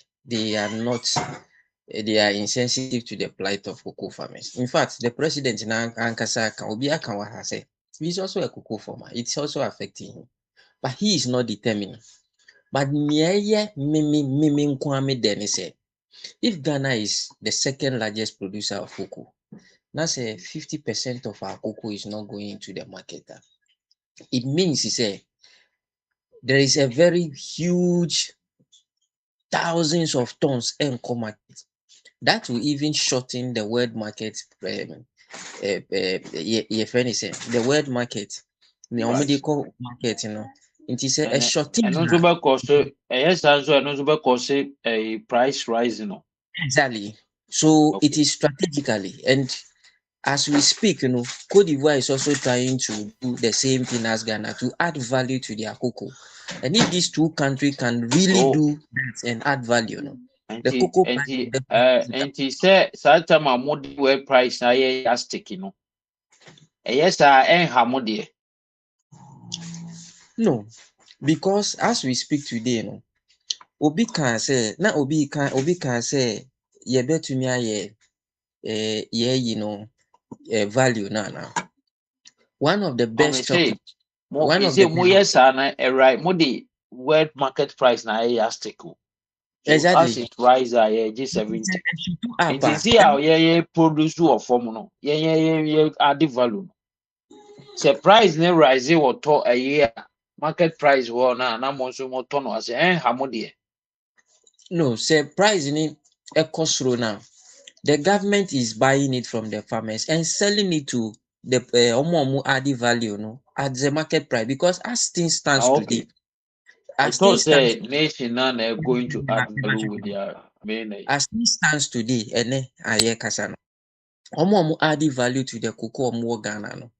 they are insensitive to the plight of cocoa farmers. In fact, the president now Ankasa say he's also a cocoa farmer. It's also affecting him, but he is not determined. But if Ghana is the second largest producer of cocoa, now say 50% of our cocoa is not going into the market. It means there is a very huge thousands of tons in market. That will even shorten the world market. The world market, the medical market, it is a shorting. And a price rise, Exactly. So it is strategically, and as we speak, Cote d'Ivoire is also trying to do the same thing as Ghana to add value to their cocoa. And if these two countries can really So do that and add value, the anti cocoa price will anti definitely anti say certain amount where price na ye sticky no. Yes, I ain't de. no, because as we speak today, Obi can say na Obi can say ye betumi aye value now. One of the Mama best say chocolate, one of the mo yes na right mo the world market price na ye sticky. So as exactly it rise G70. up. And you see how ye produce or form no. Ye add value. Say price ne rise or to a year. Market price wo na mo so mo to no ase de. No, say price in it now. The government is buying it from the farmers and selling it to the omo added value at the market price because as things stands Okay. today, I as things thought stands say nation now going to add value with their main. as things stands today, aye kasa no. Omo added value to the cocoa omo Ghana no.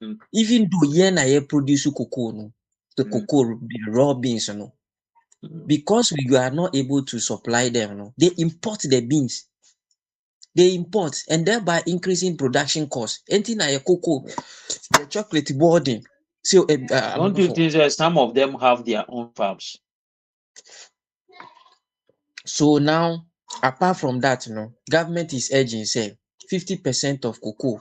Mm. Even though ye na ye produce cocoa no, the Mm. cocoa raw beans no, because we are not able to supply them no, they import the beans. They import and thereby increasing production costs. Anything like cocoa, the chocolate boarding. So, Don't you think that some of them have their own farms? so now, apart from that, government is urging say 50% of cocoa,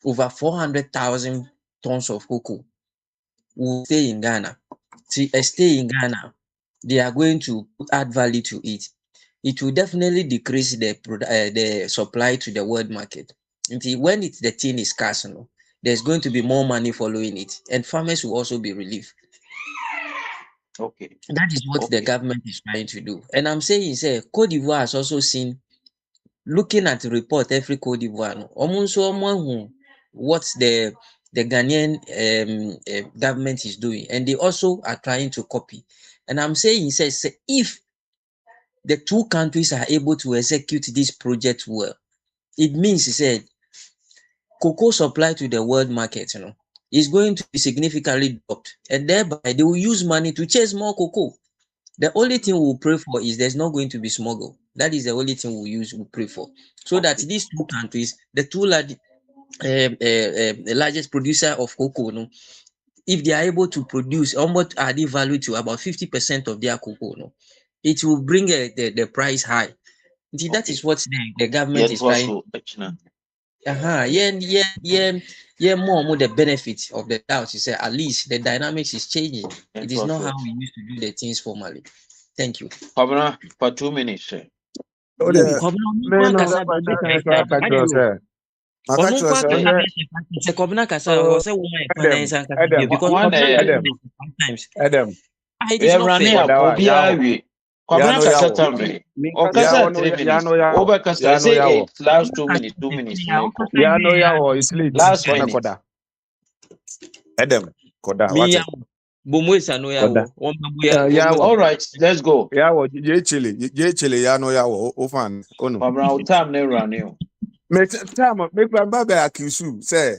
over 400,000 tons of cocoa, will stay in Ghana. Stay in Ghana. They are going to add value to it. It will definitely decrease the supply to the world market. Until when the thing is scarce, there's going to be more money following it, and farmers will also be relieved. Okay. That is what the government is trying to do. And I'm saying, say, Cote d'Ivoire has also seen, looking at the report every Cote d'Ivoire, almost what the Ghanaian government is doing, and they also are trying to copy. And I'm saying, say, if the two countries are able to execute this project well, it means, he said, cocoa supply to the world market, is going to be significantly dropped, and thereby they will use money to chase more cocoa. The only thing we'll pray for is there's not going to be smuggle. That is the only thing we'll pray for. So that these two countries, the two the largest producer of cocoa, if they are able to produce almost added value to about 50% of their cocoa, it will bring the price high. That is what the government is trying. More the benefit of the doubt. You say at least the dynamics is changing. It is not how we used to do the things formally. Thank you. For 2 minutes. Oh, Oh, man, no, Adam, it is not fair. Kwabena kasa tamre. O kasa 3 minutes. Oba kasa say last 2 minutes, 2 minutes meko. Last minute. Adam, Koda, Me what's ya it? bomwesa no ya Koda. wo. All right, let's go. Yawo, J Chile, Yano Yawo, Ofan, Ono. Kwabena time ne run you. Make my baby accuse you, say,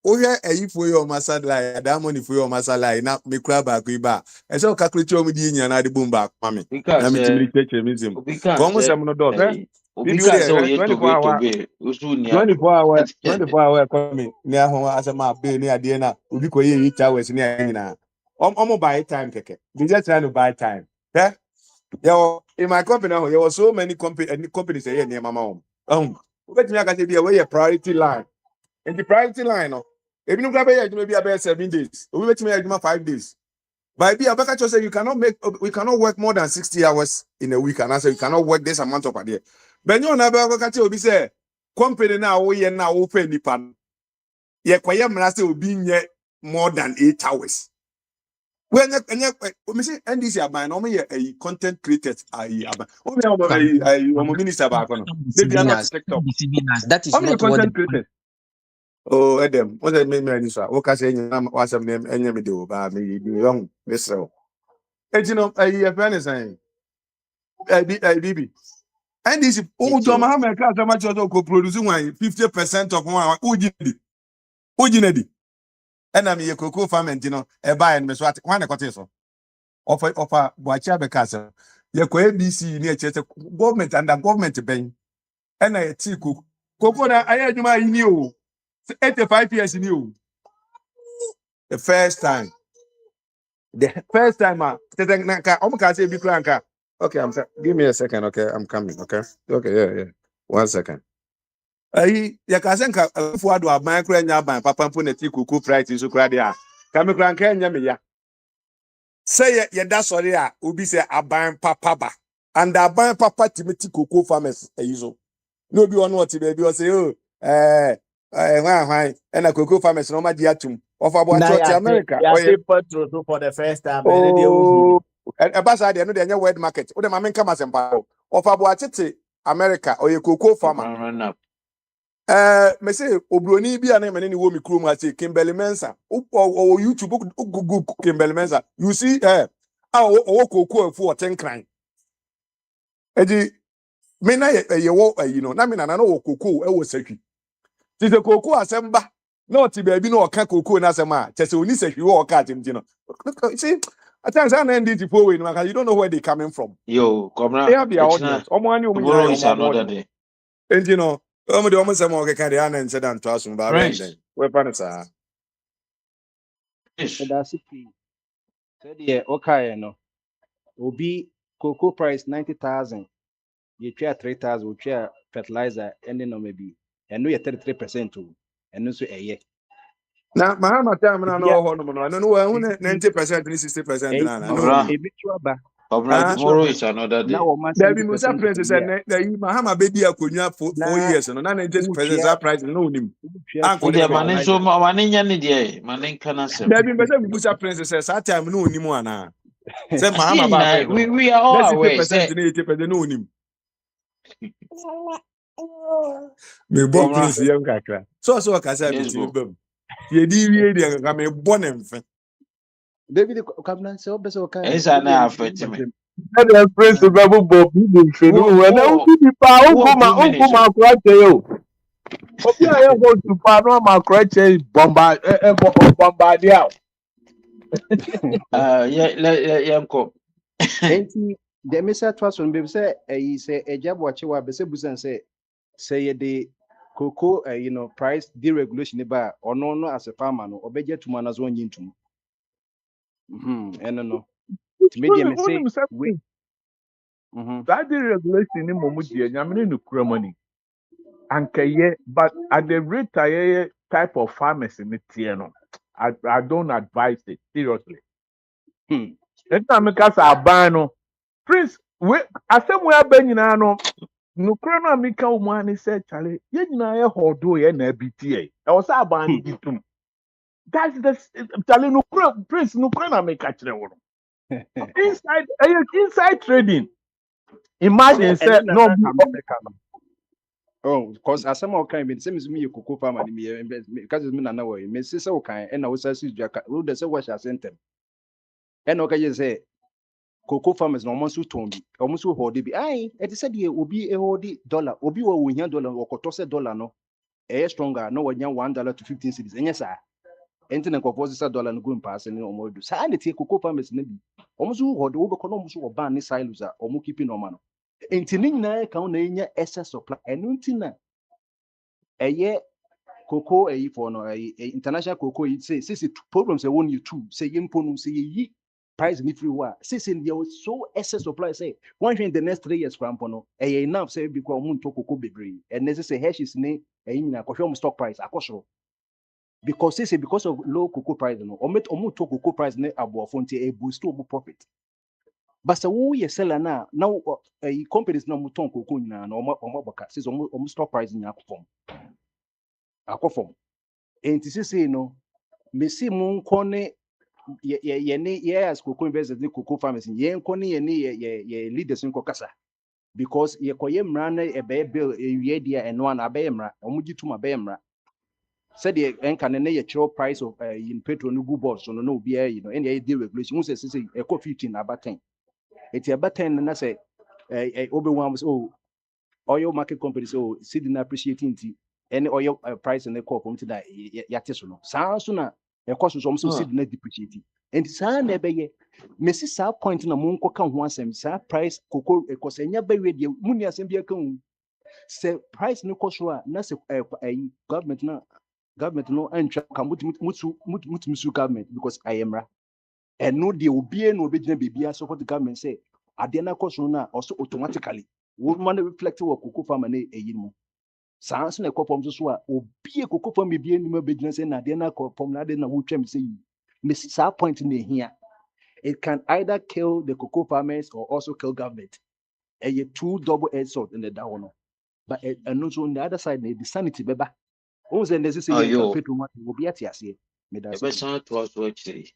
oh, yeah, for your masala, Damoni for your masala, not me crab back, we bar. And so calculate your media and I the boom back, mammy. Because Namity museum. because Almost I'm not dog, eh? because oh 24 hour. be usunia 24 hour coming near home as a map, near Diana, Ubi each hours near now. Almost buy time, keke. They just trying to buy time. Eh? Yo, in my company, there were so many companies here near my mom. Let me get away a priority line. And the priority line, if you grab it, maybe about 7 days. We wait me 5 days. By be a say we cannot work more than 60 hours in a week, and I say we cannot work this amount of a day. But you know, be say company now we are now open the pan. Yeah, quite say will be more than 8 hours. When we say NDC are buying, only a content creators are only minister back on. They are not TikTok. That is Only not what content creators. Oh, Adam, what I mean, what can I say? What's some name? Any me do, but me do wrong. This so. And you know, I friend is saying, I BB. And this John Muhammad Class much also producing 50% of one Ujinedi. And I'm a cocoa farming, you know, a buy and Meswat, one a coteso. Offer Boacha Becassa. Your ABC near Chester government and the government bank. And I tea cook. Cocoa, I had my new 85 years new. The first time. The first time, say big clanker. Okay, give me a second. Okay, I'm coming. Okay, yeah. 1 second. Ya kasenka for do aban kra nya aban papa mpo na ti kuku price so kra dia. Ka me kra nka nya me ya. Say ye da sorry a obi say aban papa ba. And aban papa timeti kuku farmers so. No bi ono oti be bi o say oh hwan and a kuku farmers no ma di atum. Of about to America. Yeah, so for the first time. Oh, and basa de no de nya world market. O de ma men kama sempa. Of about America or ye kuku farmer. Me say obroni bi ana me ni wo mi krom ha say Kimberly Mensa o YouTube Google Kimberly Mensa you see o koko afu o tenkran eji me na ye wo you know na me na no koko e wo sakwi ti se koko asemba na oti ba bi na o ka koko na asema che se oni sakwi wo ka timti no see at times I NDT for we no you don't know where they coming from Yo, come they have their audience omo ani omo tomorrow is nyina another day. and you know the almost say more can the and said and to us about Prince. weapon sir. That's it. So the okay no. Obi cocoa price 90,000. You try 3,000, you try fertilizer, and then maybe and no 33% too. And no so a year. Now Mahama time na no ho no no no 90% and 60% na Tomorrow is another day. There be Musa Princess and Mahama baby akonya 4 years no na 90% price no nim. Anko de manin so manin nya ne de manin kana sem. There be Musa Princess that time no nim ana. Say Mahama ba we are all aware. 60% na 80% no nim. Me bo Prince yam kakra. So ka say be ti bam. Ye di wie de ka me bo ne mfe. David Kablan so be so kan. Esa na affect me. The principal Bob Finu and I will be power crache yo. Obi I go to Pano ma crache bombardier. Yeah, ko. Enti the message twas on be say say a job watch wa be say busan say the cocoa you know price deregulation ba or no as a farmer no obeje to man as one yintum. No. To me the say we that deregulation in Momudia Yamini no money. Ankaye, but at the rate I type of farmers in the Tiano, I don't advise it seriously. Next time I buy no Prince, we I said we are bringing no Nukrana Mika Umani said, Charlie, Yena Hodo and BTA. I was a band gitum. That's the Charlie Nukra Prince Nukrana make catch the one. Inside trading. Imagine said no. Oh, because as some kind of same me cocoa farmer because me na way me say so kind and I was say jaka who dey say wash asentem and okay say cocoa farmers no almost ton bi almost hold bi ai e say dey obi e hold dollar obi wo hia dollar okoto say dollar no e stronger no wanya $1 to 15 cedis enye sa enti na kokofo say dollar no go pass ni omo do sa na tie cocoa farmers na bi almost hold wo be kono almost wo ban ni silos a omo keep no man no enti ni na ka na enya excess supply enu enti na eye cocoa for no international cocoa say problems they want you too say imponu say yi price ni free wa say there was so excess supply say one in the next 3 years no enough say because mun to cocoa bebre and necessary hedges ni nyina kohwe stock price akosoro because say because of low cocoa price no omu to cocoa price ni aboafo nti e boost omu profit but say wo ye seller na now companies na mu ton cocoa nyina na omo boka say omu stock price nyina akofom enti say no me see mu nkone ye as cocoa investors ni cocoa farmers ye nkone ye leaders nko kasa because ye koye mra na e be bill ewie dia eno na be mra omugituma be mra said the enka ne ye chiro price of in petrol no go board so no be you know any day regulation who say e ko 15 about 10 eti about 10 na say obe one was oil market companies so see the appreciating any oil price and the call from that yatisono sounds sooner a cost so see the net depreciating and sa na be ye messi sa point na mo nko kan ho asem sa price cocoa because enya be we de muni asem bia kan say price no cost so na say government no antwa kan mutu government because I am ra and no de obi no obi gina bibia support the government say ade na cost no na also automatically woman reflect what cocoa farmer na eyin sans na ekopom so a obi cocoa farmer bibia ni ma begina say na ade na ekopom na ade na wo twam say miss sa point na here it can either kill the cocoa farmers or also kill government a two double-edged sword in the down but and also on the other side the sanity beba once and there's say you fit to will be at yes me that's Ebesan to us actually.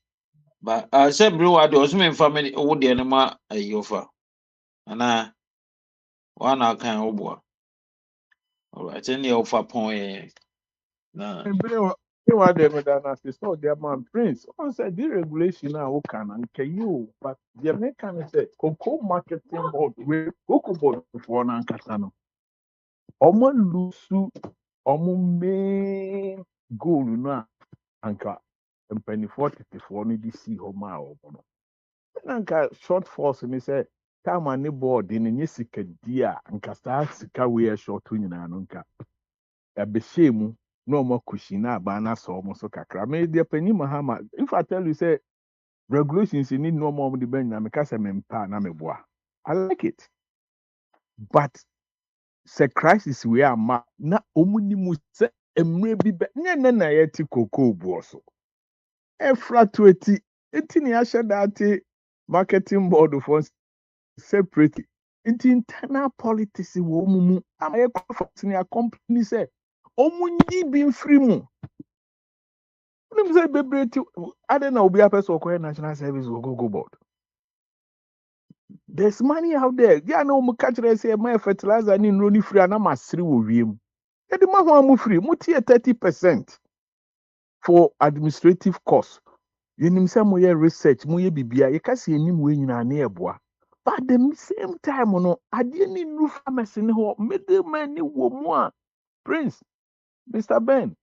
But I said bro I do some family wo de no ma ayofa. Ana one kan obo. Alright, any offer point na What they were done as they saw their man Prince. On said the regulation now can and you, but the American said cocoa marketing board with cocoa board for an casano. Omo lusu omo main goal na anka penny 44 ni DC homa omo. Anka short force ni say time ani board ni nye sika dia anka sa sika we short nyina no nka. Ebeshemu no more kushina bana so almost so kakra. Me dear penny mahama. If I tell you say regulations you need no more the ben na me kasa me mpa na me boa. I like it. But say crisis we are ma na omuni mu se emre bi be nye na yeti koko buo so. Efra 20 enti ni ahye that marketing board for separate into internal politics wo mumu amaye conference ni a company say omunyi bi free mu. Let say bebree I don't know be a person who national service or go board. There's money out there. Yeah, no mo catch say my fertilizer ni no ni free and am asiri wo wiem. E de ma ho am free. Mo tie 30% for administrative costs. You nim say mo ye research, mo ye bibia, ye ka se enim we nyina na eboa. But at the same time no, ade ni nu pharmacy ni ho, middleman ni wo mo a. Prince, Mr. Ben,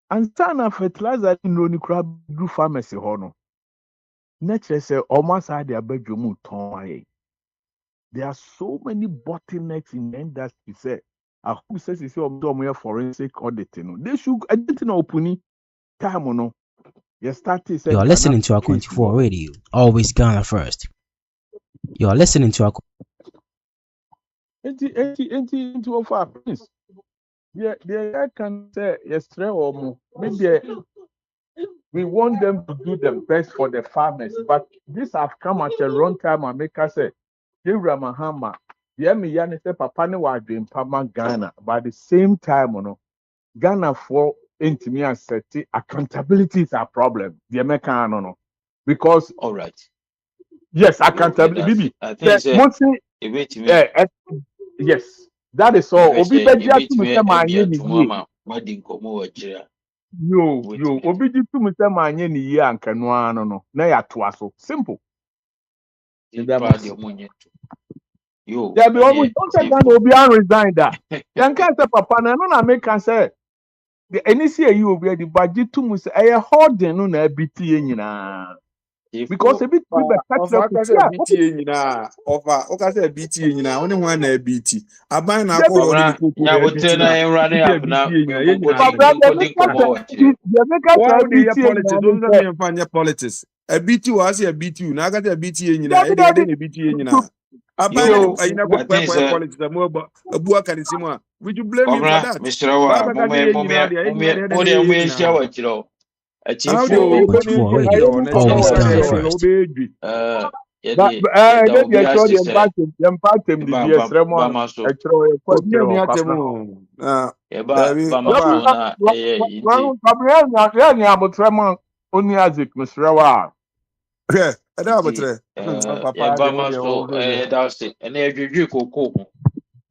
and sana fertilizer ni no ni kura du pharmacy ho no. Nature say almost had their bedroom ton. There are so many bottlenecks in the industry. Say, I hope says you see forensic auditing. They should identify opening time no. You start to say You're listening to Akwantufuo Radio, always Ghana first. You're listening to into offer Prince. Yeah, I can say yes, maybe we want them to do the best for the farmers, but this have come at a wrong time. And make us say, Mahama, me yani say Papa ne wa dream Pama Ghana, but at the same time, Ghana for me and set accountability is a problem. The American no, because all right. Yes, accountability. I think yes, that is all. Obi beji tu say manye ni ye. Yo, obi ji tu say manye ni ye anka no ano no. Na ya to aso. Simple. Yo. There be almost don't say that obi an resign that. Yan can say papa na no na make can say the any see you obi the budget tu say e holding no na abiti ye nyina. Because a bit we be catch up BTA nyina over okase BTA nyina woni ho na BT aban na akọ woni koko ya wote na enrade abna politics don't me fanya politics a BT was a BT na akase BTA nyina e de BTA nyina aban ayina ko politics mo abu akanisi mo would you blame him for that Mr. Wa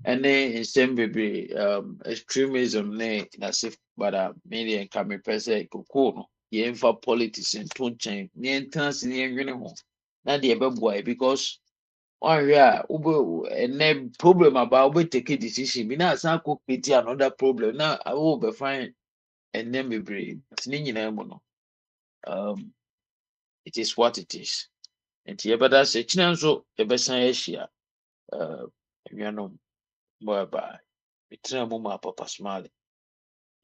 Any nsɛm bebree extremism ne nasif bada media nka mepɛ sɛ kokoo no yɛmfa politics nto nkyɛn ne yɛntena se ne yɛnwene ho na deɛ ɛbɛboa because one yeah, and then problem about we take a decision. Me now say cook pity another problem. Now I will be fine and then be brave. It is what it is. And here but that's a chance so a besan asia. You know, bye. Between mama papa smile.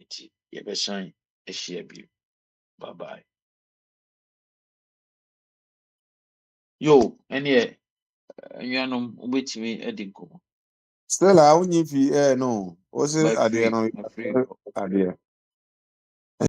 It ye besan asia bi. Bye. Yo, and yeah, you know, wait me a dinko. Stella, I won't if you no. Was it My at the free, end my free. of